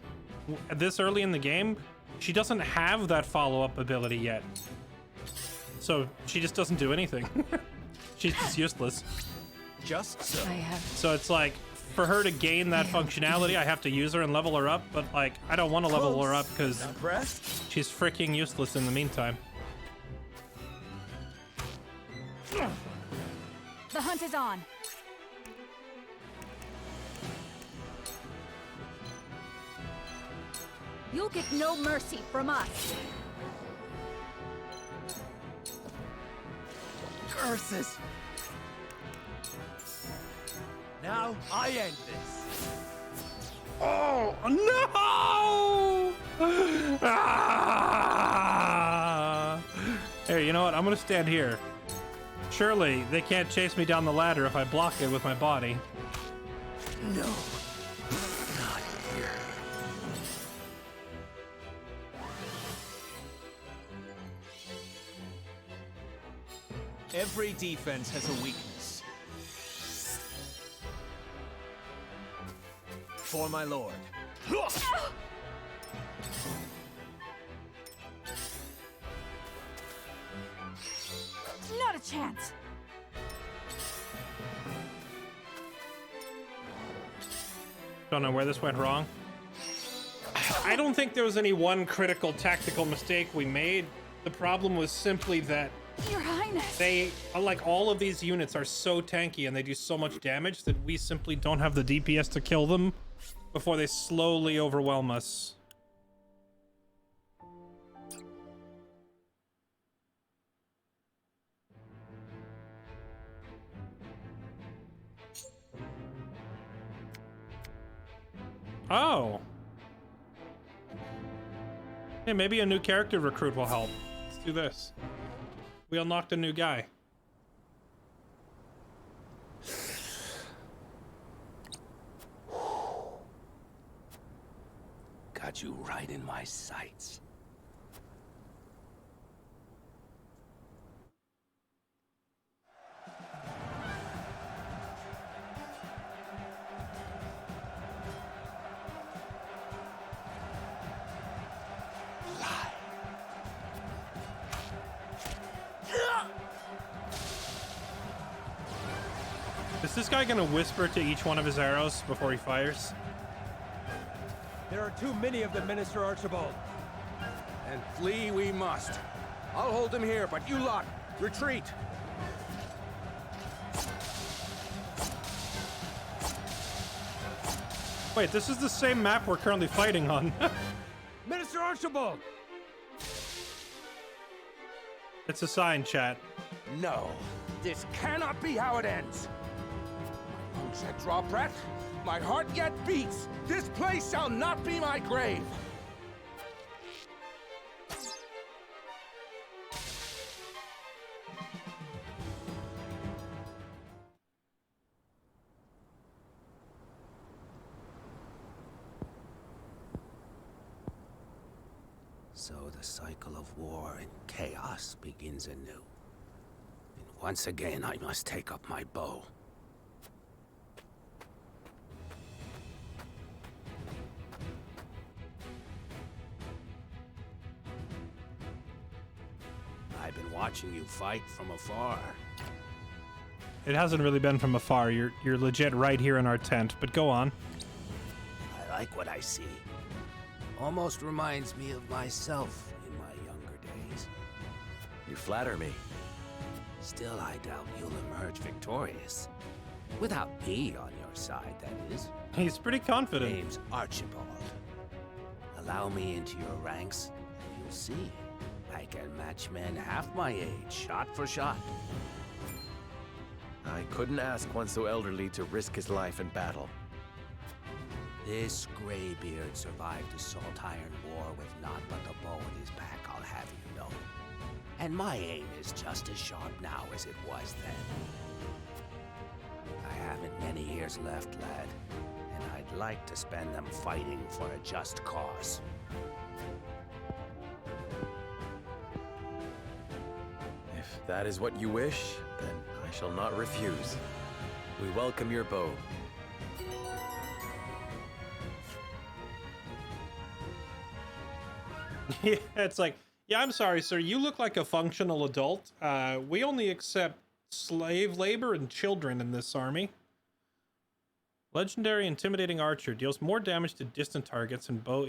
this early in the game, she doesn't have that follow-up ability yet. So she just doesn't do anything. She's just useless. Just so. I have. So it's like, for her to gain that functionality, I have to use her and level her up, but like, I don't want to level her up because she's freaking useless in the meantime. The hunt is on. You'll get no mercy from us. Curses! Now I end this. Oh no! Ah! Here, you know what? I'm gonna stand here. Surely they can't chase me down the ladder if I block it with my body. No. Not here. Every defense has a weakness. For my lord. Not a chance. Don't know where this went wrong. I don't think there was any one critical tactical mistake we made. The problem was simply that Your Highness. they, like, all of these units are so tanky and they do so much damage that we simply don't have the DPS to kill them before they slowly overwhelm us. Oh. Hey, maybe a new character recruit will help. Let's do this. We unlocked a new guy. Got you right in my sights. Is this guy gonna whisper to each one of his arrows before he fires? There are too many of them, Minister Archibald. And flee we must. I'll hold them here, but you lot, retreat. Wait, this is the same map we're currently fighting on. Minister Archibald! It's a sign, chat. No, this cannot be how it ends. My lungs yet draw breath, my heart yet beats. This place shall not be my grave. So the cycle of war and chaos begins anew. And once again, I must take up my bow. I've been watching you fight from afar. It hasn't really been from afar. You're legit right here in our tent, but go on. I like what I see. Almost reminds me of myself in my younger days. You flatter me. Still, I doubt you'll emerge victorious. Without me on your side, that is. He's pretty confident. Name's Archibald. Allow me into your ranks, and you'll see. I can match men half my age, shot for shot. I couldn't ask one so elderly to risk his life in battle. This graybeard survived the Salt Iron War with naught but the bow in his back, I'll have you know. And my aim is just as sharp now as it was then. I haven't many years left, lad, and I'd like to spend them fighting for a just cause. If that is what you wish, then I shall not refuse. We welcome your bow. Yeah, it's like, yeah, I'm sorry, sir. You look like a functional adult. We only accept slave labor and children in this army. Legendary Intimidating Archer deals more damage to distant targets and bow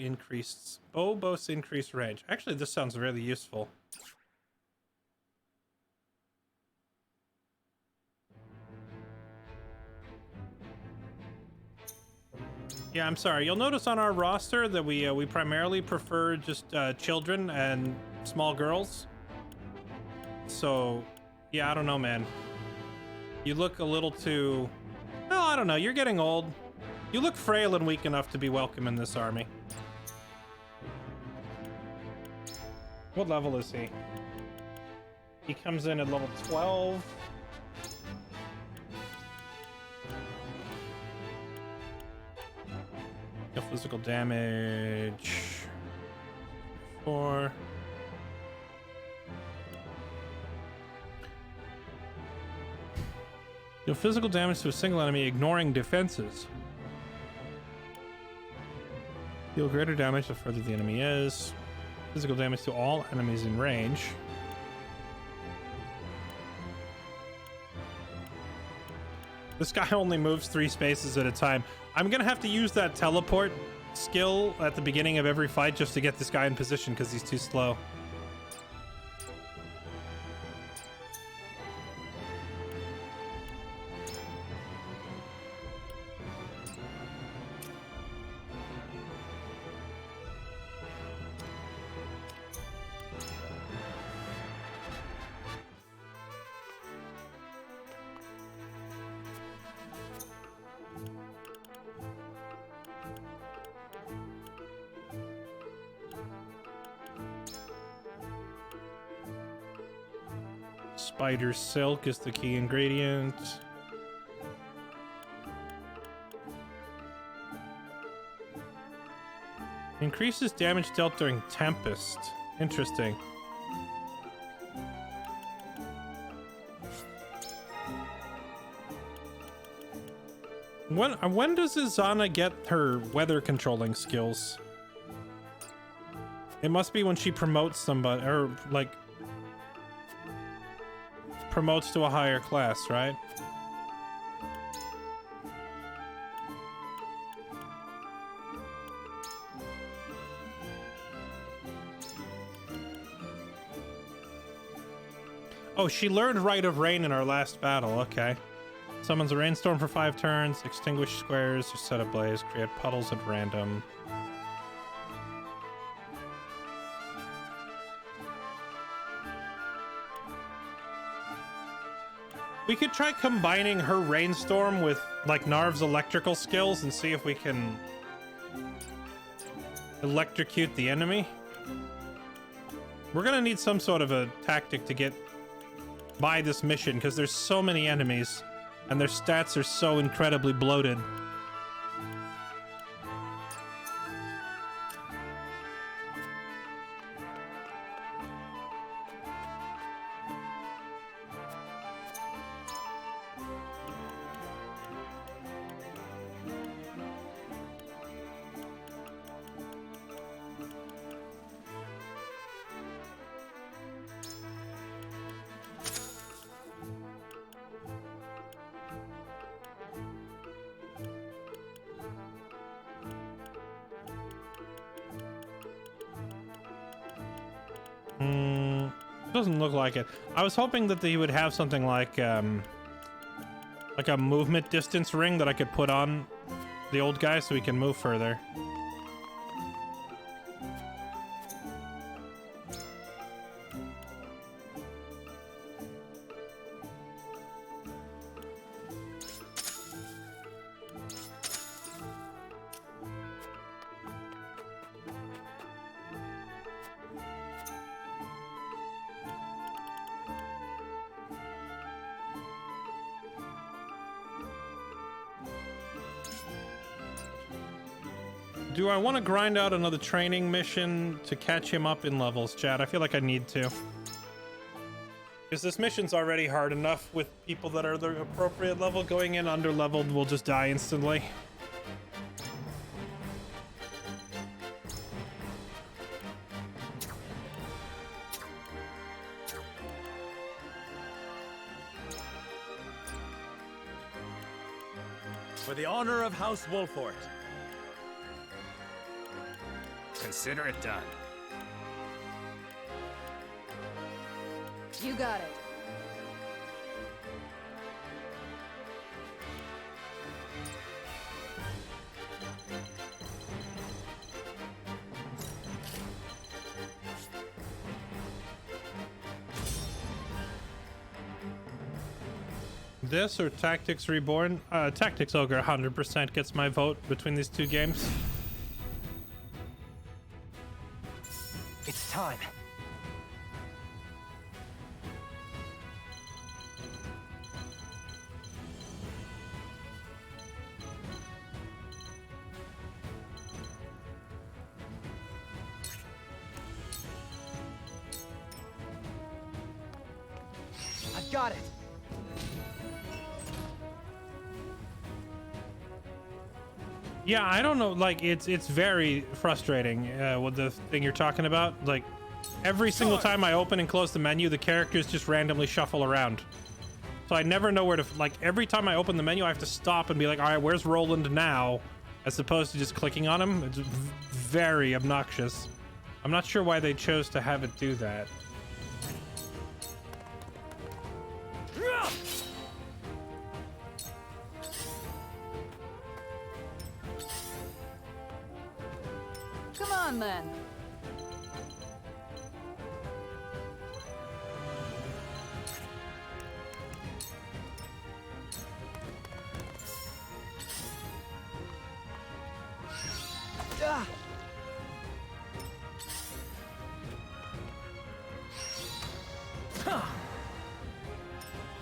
boasts increased range. Actually, this sounds really useful. Yeah, I'm sorry. You'll notice on our roster that we primarily prefer just children and small girls. So, yeah, I don't know, man. You look a little too... Well, I don't know. You're getting old. You look frail and weak enough to be welcome in this army. What level is he? He comes in at level 12. Physical damage 4. Deal physical damage to a single enemy, ignoring defenses. Deal greater damage the further the enemy is. Physical damage to all enemies in range. This guy only moves 3 spaces at a time. I'm gonna have to use that teleport skill at the beginning of every fight just to get this guy in position because he's too slow. Spider silk is the key ingredient. Increases damage dealt during Tempest. Interesting. When does Izana get her weather controlling skills? It must be when she promotes somebody, or like promotes to a higher class, right? Oh, she learned Rite of Rain in our last battle. Okay. Summons a rainstorm for 5 turns, extinguish squares or set ablaze, create puddles at random. We could try combining her rainstorm with like Narv's electrical skills and see if we can electrocute the enemy. We're gonna need some sort of a tactic to get by this mission because there's so many enemies and their stats are so incredibly bloated. Doesn't look like it. I was hoping that he would have something like like a movement distance ring that I could put on the old guy so he can move further. Do I want to grind out another training mission to catch him up in levels, Chad? I feel like I need to. Because this mission's already hard enough with people that are the appropriate level. Going in under-leveled will just die instantly. For the honor of House Wolfort. Consider it done. You got it. This or Tactics Reborn? Tactics Ogre 100% gets my vote between these two games. It's time. I've got it. Yeah, I don't know. Like, it's very frustrating with the thing you're talking about. Like, every single time I open and close the menu, the characters just randomly shuffle around. So I never know where to. Like, every time I open the menu, I have to stop and be like, all right, where's Roland now? As opposed to just clicking on him. It's very obnoxious. I'm not sure why they chose to have it do that. Come on, then.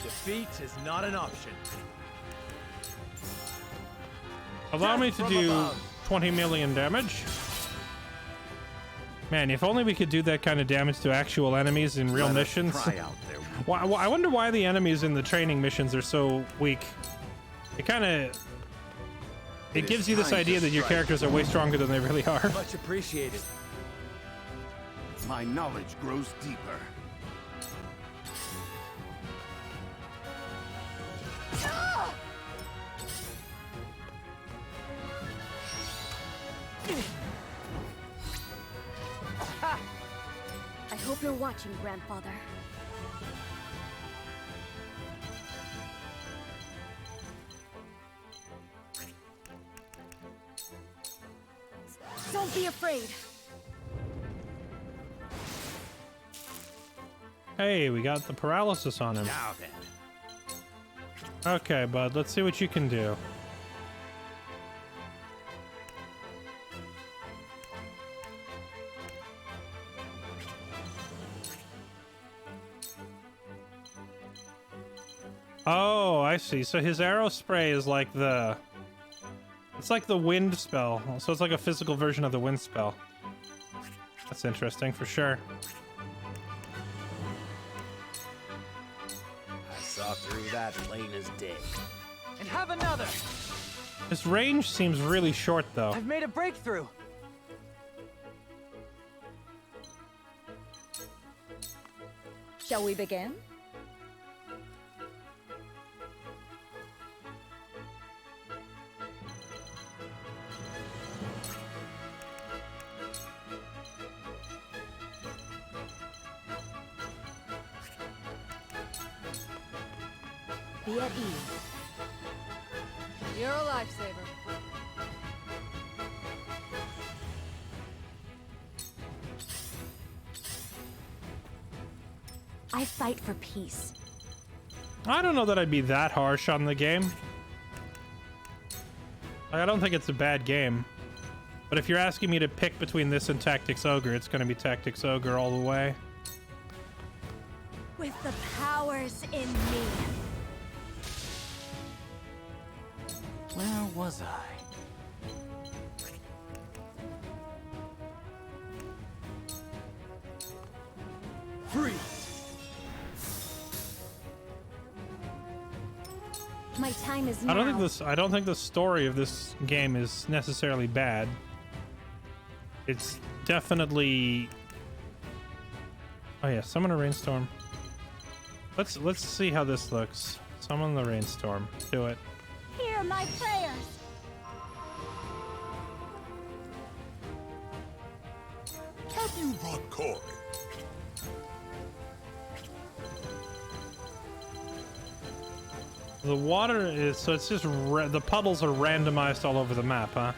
Defeat is not an option. Allow me to do 20 million damage. Man, if only we could do that kind of damage to actual enemies in real missions. Why, I wonder why the enemies in the training missions are so weak. It kind of... It gives you this idea that your characters are way stronger than they really are. Much appreciated. My knowledge grows deeper. I hope you're watching, Grandfather. Don't be afraid. Hey, we got the paralysis on him. Now then. Okay, bud, let's see what you can do. Oh, I see. So his arrow spray is like the... It's like the wind spell. So it's like a physical version of the wind spell. That's interesting, for sure. I saw through that plain as day. And have another. His range seems really short, though. I've made a breakthrough. Shall we begin? Be at ease. You're a lifesaver. I fight for peace. I don't know that I'd be that harsh on the game. I don't think it's a bad game. But if you're asking me to pick between this and Tactics Ogre, it's going to be Tactics Ogre all the way. With the powers in me. Where was I? Freeze! My time is now. I don't think the story of this game is necessarily bad. It's definitely... Oh yeah, summon a rainstorm. Let's see how this looks. Summon the rainstorm. Do it. Hear my prayers. Have you brought cork? The water is, so it's just the puddles are randomized all over the map, huh?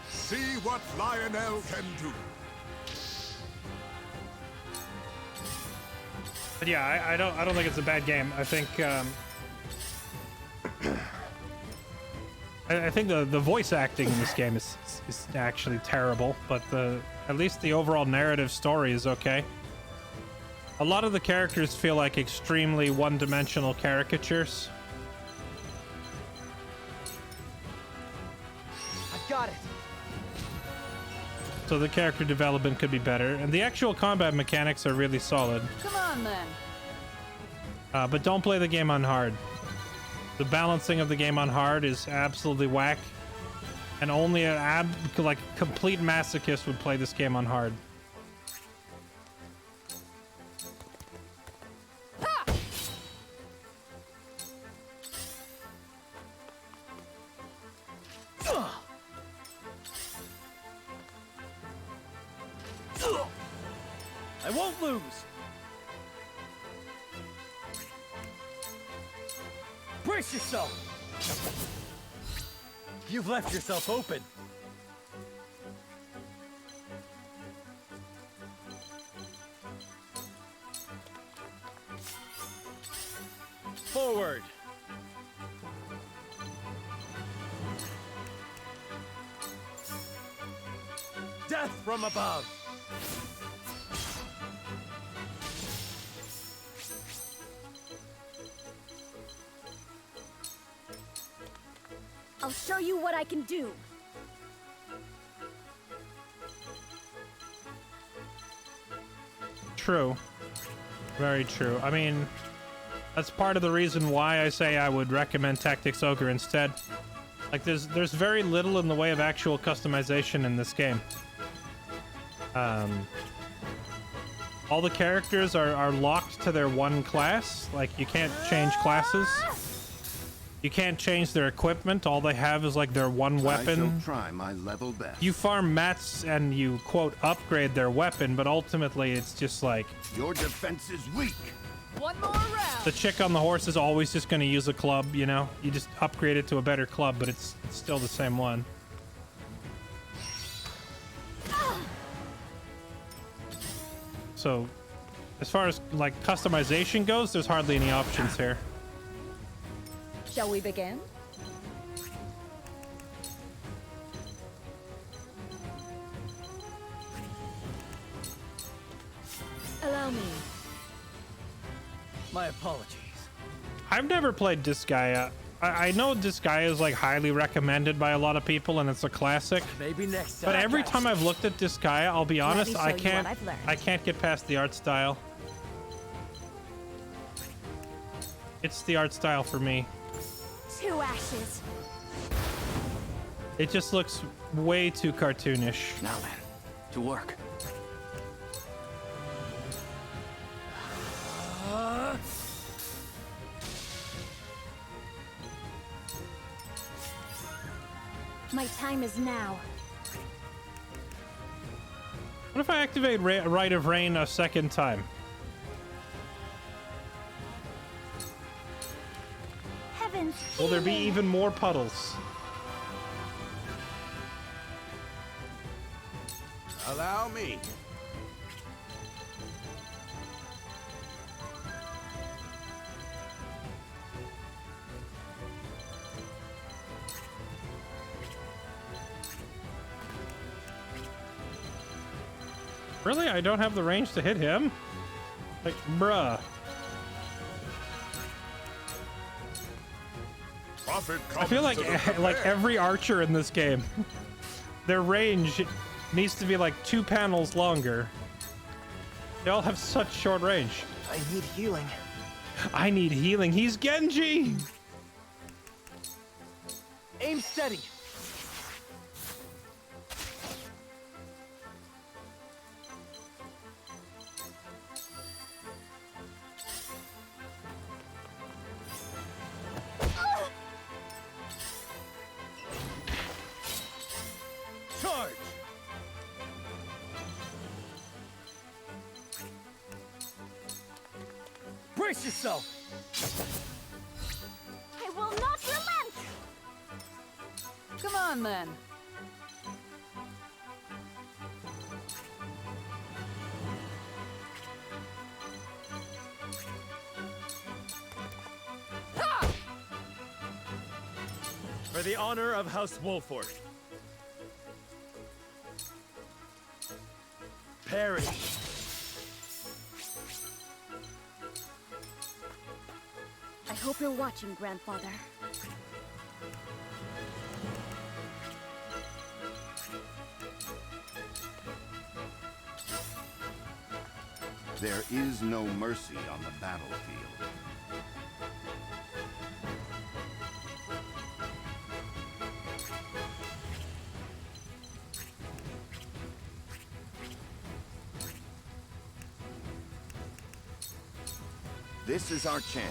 See what Lionel can do. But yeah, I don't think it's a bad game. I think I think the voice acting in this game is actually terrible, but at least the overall narrative story is okay. A lot of the characters feel like extremely one-dimensional caricatures. I've got it. So the character development could be better, and the actual combat mechanics are really solid. Come on, then. But don't play the game on hard. The balancing of the game on hard is absolutely whack, and only a complete masochist would play this game on hard. I won't lose. Brace yourself. You've left yourself open. Forward. Death from above. I'll show you what I can do. True. Very true. I mean, that's part of the reason why I say I would recommend Tactics Ogre instead. Like, there's very little in the way of actual customization in this game. All the characters are locked to their one class. Like, you can't change classes. You can't change their equipment. All they have is like their one weapon. I shall try my level best. You farm mats and you, quote, upgrade their weapon, but ultimately it's just like... Your defense is weak. One more round. The chick on the horse is always just going to use a club, you know? You just upgrade it to a better club, but it's still the same one. So, as far as, like, customization goes, there's hardly any options here. Shall we begin? Allow me. My apologies. I've never played Disgaea. I know Disgaea is like highly recommended by a lot of people and it's a classic. Maybe next time. But every time I've looked at Disgaea, I'll be honest, I can't get past the art style. It's the art style for me. 2 ashes. It just looks way too cartoonish. Now then, to work. My time is now. What if I activate Rite of Rain a second time? Heavens, Will there be even more puddles? Allow me. Really? I don't have the range to hit him? Like, bruh. I feel like every archer in this game, their range needs to be like 2 panels longer. They all have such short range. I need healing. I need healing. He's Genji! Aim steady. Charge! Brace yourself. I will not relent! Come on, then. For the honor of House Wolfort. Parry. I hope you're watching, Grandfather. There is no mercy on the battlefield. This is our chance.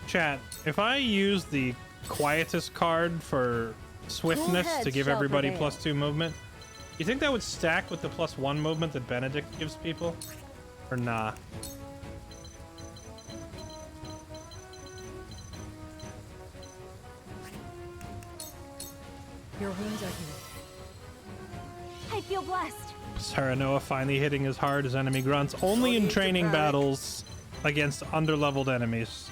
Chat, if I use the Quietus card for swiftness to give everybody +2 movement, you think that would stack with the +1 movement that Benedict gives people? Or nah? Your wounds are healed. I feel blessed. Serenoa finally hitting as hard as enemy grunts, only in training battles against underleveled enemies.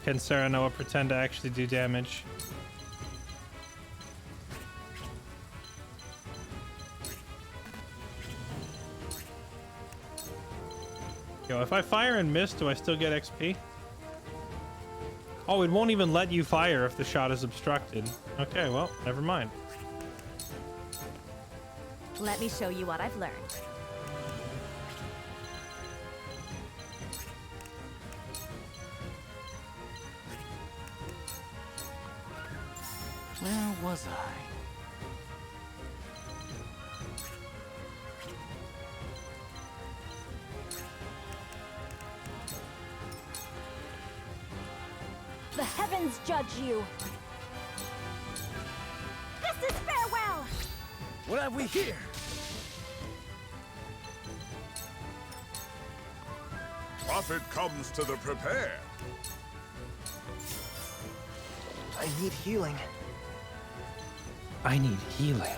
Can Serenoa pretend to actually do damage? Yo, if I fire and miss, do I still get XP? Oh, it won't even let you fire if the shot is obstructed. Okay, well, never mind. Let me show you what I've learned. Where was I? The heavens judge you. This is farewell. What have we here? Prophet comes to the prepared. I need healing. I need healing.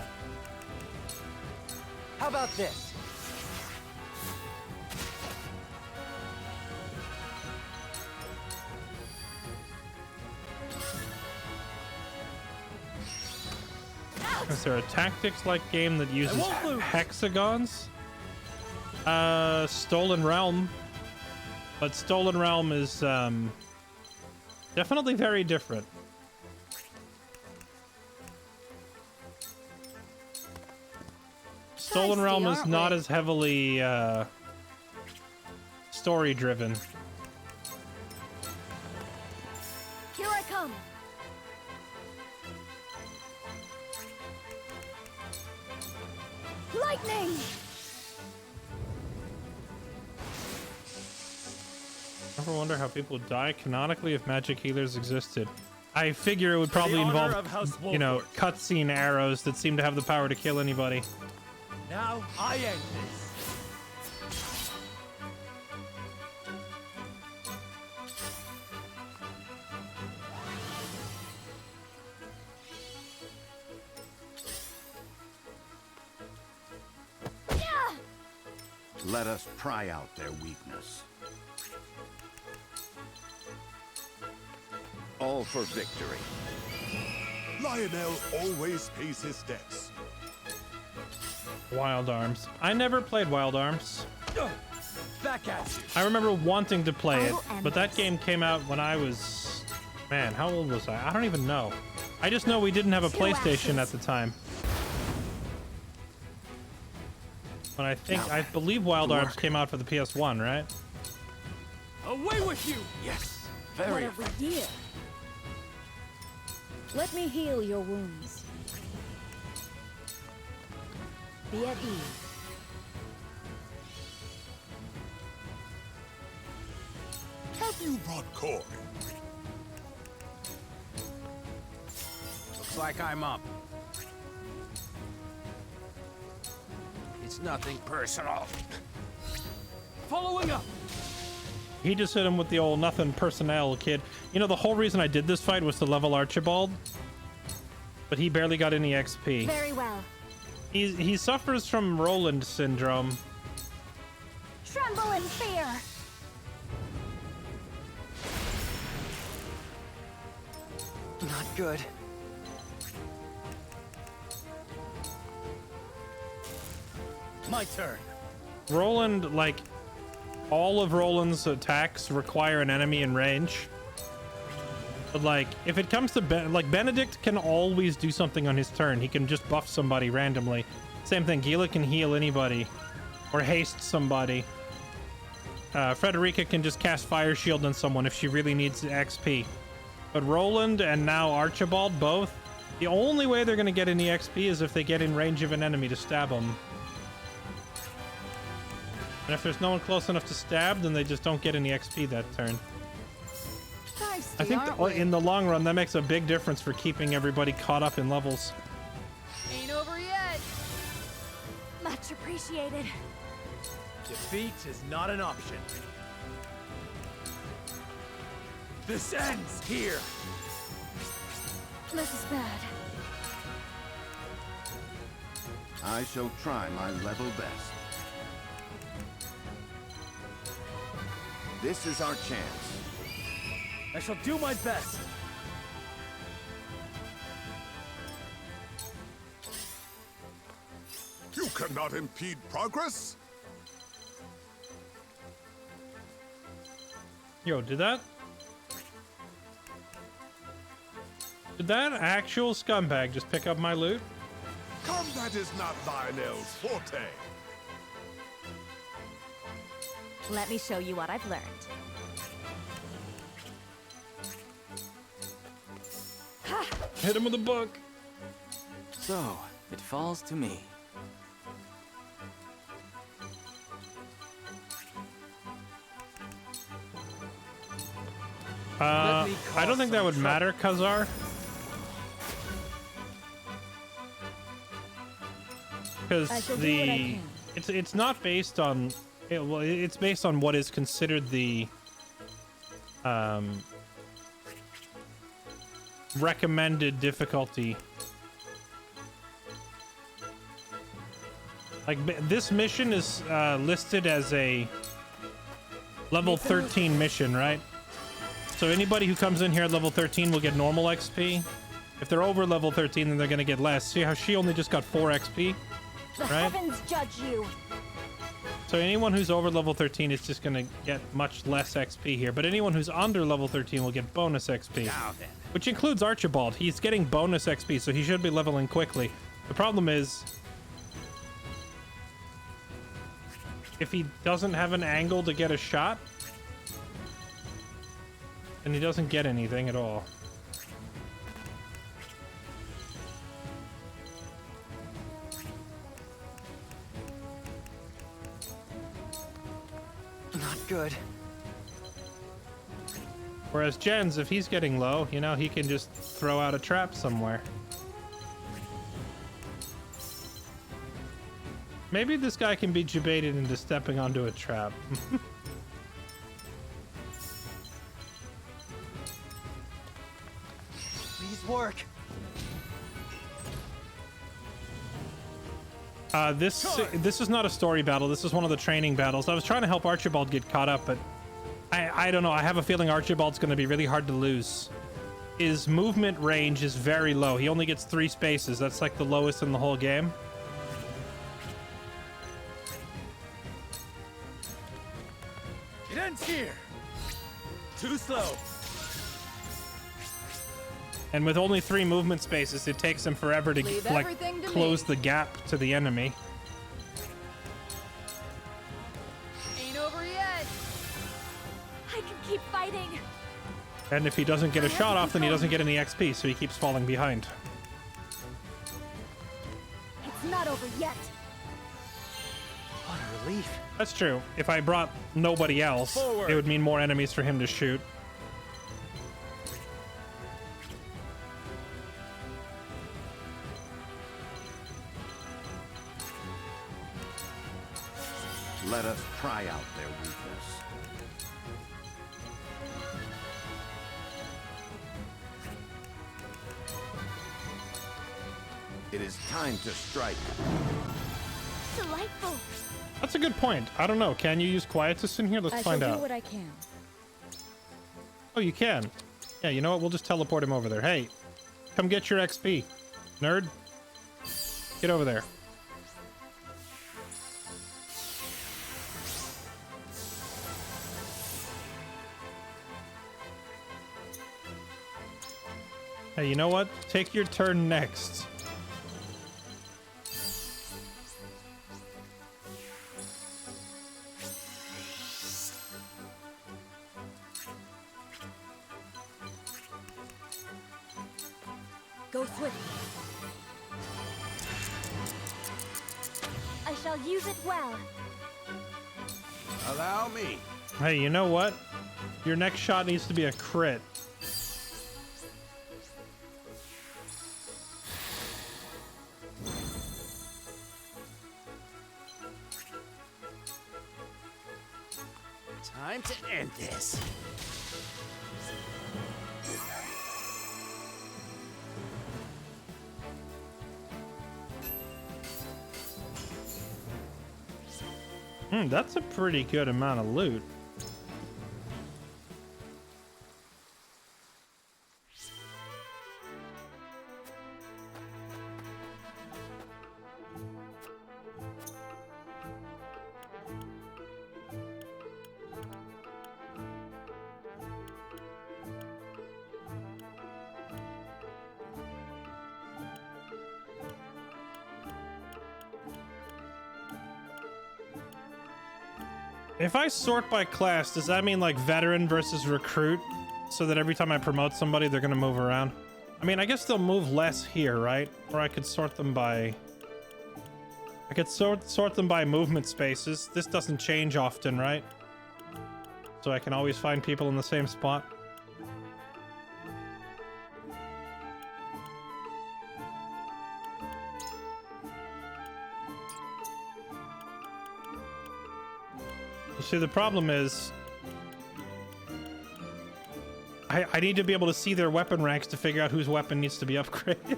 How about this? Is there a tactics-like game that uses hexagons? Stolen Realm. But Stolen Realm is definitely very different. Stolen Realm is not as heavily story-driven. Here I come. Lightning! Ever wonder how people would die canonically if magic healers existed? I figure it would probably involve, you know, cutscene arrows that seem to have the power to kill anybody. Now I end this. Let us pry out their weakness. All for victory. Lionel always pays his debts. Wild Arms. I never played Wild Arms. Back at you. I remember wanting to play it, but that game came out when I was... Man, how old was I? I don't even know. I just know we didn't have a PlayStation at the time. But I believe Wild Arms came out for the PS1, right? Away with you! Yes, What have we here? Let me heal your wounds. Be at ease. Have you brought coin? Looks like I'm up. It's nothing personal. Following up. He just hit him with the old nothing personnel, kid. You know, the whole reason I did this fight was to level Archibald, but he barely got any XP. Very well. He suffers from Roland syndrome. Tremble in fear. Not good. My turn. Roland, like, all of Roland's attacks require an enemy in range. But, like, if it comes to Benedict can always do something on his turn. He can just buff somebody randomly. Same thing, Gila can heal anybody or haste somebody. Frederica can just cast Fire Shield on someone if she really needs XP. But Roland and now Archibald both, the only way they're going to get any XP is if they get in range of an enemy to stab them. And if there's no one close enough to stab, then they just don't get any XP that turn. I think in the long run, that makes a big difference for keeping everybody caught up in levels. Ain't over yet. Much appreciated. Defeat is not an option. This ends here. This is bad. I shall try my level best. This is our chance. I shall do my best. You cannot impede progress. Yo, did that actual scumbag just pick up my loot? Combat is not Lionel's forte. Let me show you what I've learned. Hit him with a book. So, it falls to me. I don't think that would matter, Khazar. Because it's not based on it's based on what is considered the recommended difficulty. Like this mission is listed as a level 13 mission, right? So anybody who comes in here at level 13 will get normal XP. If they're over level 13, then they're gonna get less. See how she only just got 4 XP, The right? heavens judge you. So anyone who's over level 13 is just gonna get much less XP here. But anyone who's under level 13 will get bonus XP, which includes Archibald. He's getting bonus XP, so he should be leveling quickly. The problem is, if he doesn't have an angle to get a shot, and he doesn't get anything at all. Not good. Whereas Jens, if he's getting low, you know, he can just throw out a trap somewhere. Maybe this guy can be debated into stepping onto a trap. Please work. This is not a story battle. This is one of the training battles. I was trying to help Archibald get caught up, but I don't know. I have a feeling Archibald's going to be really hard to lose. His movement range is very low. He only gets 3 spaces. That's like the lowest in the whole game. It ends here. Too slow. And with only 3 movement spaces, it takes him forever to Leave like everything to close me. the gap to the enemy. Ain't over yet. I can keep fighting. And if he doesn't get a shot off, then he doesn't get any XP, so he keeps falling behind. It's not over yet. What a relief. That's true. If I brought nobody else, Forward. it would mean more enemies for him to shoot. Let us try out their weakness. It is time to strike. Delightful. That's a good point. I don't know. Can you use Quietus in here? Let's I find shall out. do what I can. Oh, you can. Yeah, you know what? We'll just teleport him over there. Hey, come get your XP, nerd. Get over there. Hey, you know what? Take your turn next. Go swift. I shall use it well. Allow me. Hey, you know what? Your next shot needs to be a crit. Time to end this. That's a pretty good amount of loot. If I sort by class, does that mean like veteran versus recruit? So that every time I promote somebody, they're gonna move around? I mean, I guess they'll move less here, right? Or I could sort them by... I could sort them by movement spaces. This doesn't change often, right? So I can always find people in the same spot. See, the problem is I need to be able to see their weapon ranks to figure out whose weapon needs to be upgraded.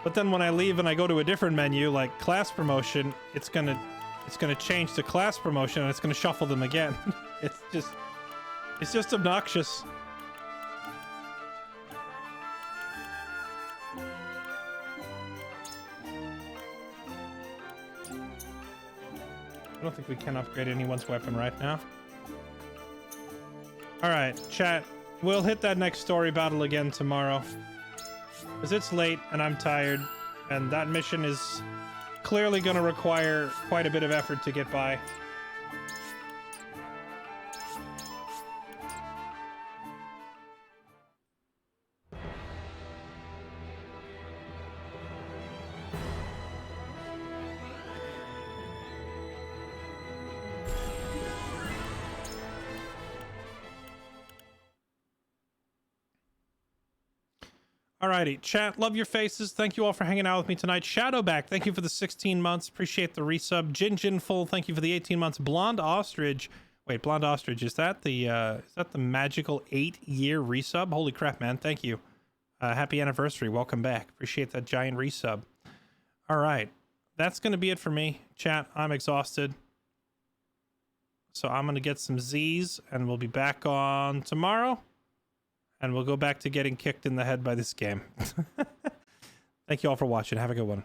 But then when I leave and I go to a different menu, like class promotion, it's gonna change to class promotion and it's gonna shuffle them again. It's just obnoxious. I don't think we can upgrade anyone's weapon right now. Alright, chat. We'll hit that next story battle again tomorrow. Because it's late and I'm tired. And that mission is clearly going to require quite a bit of effort to get by. Alrighty, chat, love your faces. Thank you all for hanging out with me tonight. Shadowback, thank you for the 16 months. Appreciate the resub. Jinjinful, thank you for the 18 months. Blonde Ostrich. Wait, Blonde Ostrich, is that the magical 8-year resub? Holy crap, man. Thank you. Happy anniversary. Welcome back. Appreciate that giant resub. All right. That's going to be it for me. Chat, I'm exhausted. So I'm going to get some Z's and we'll be back on tomorrow. And we'll go back to getting kicked in the head by this game. Thank you all for watching. Have a good one.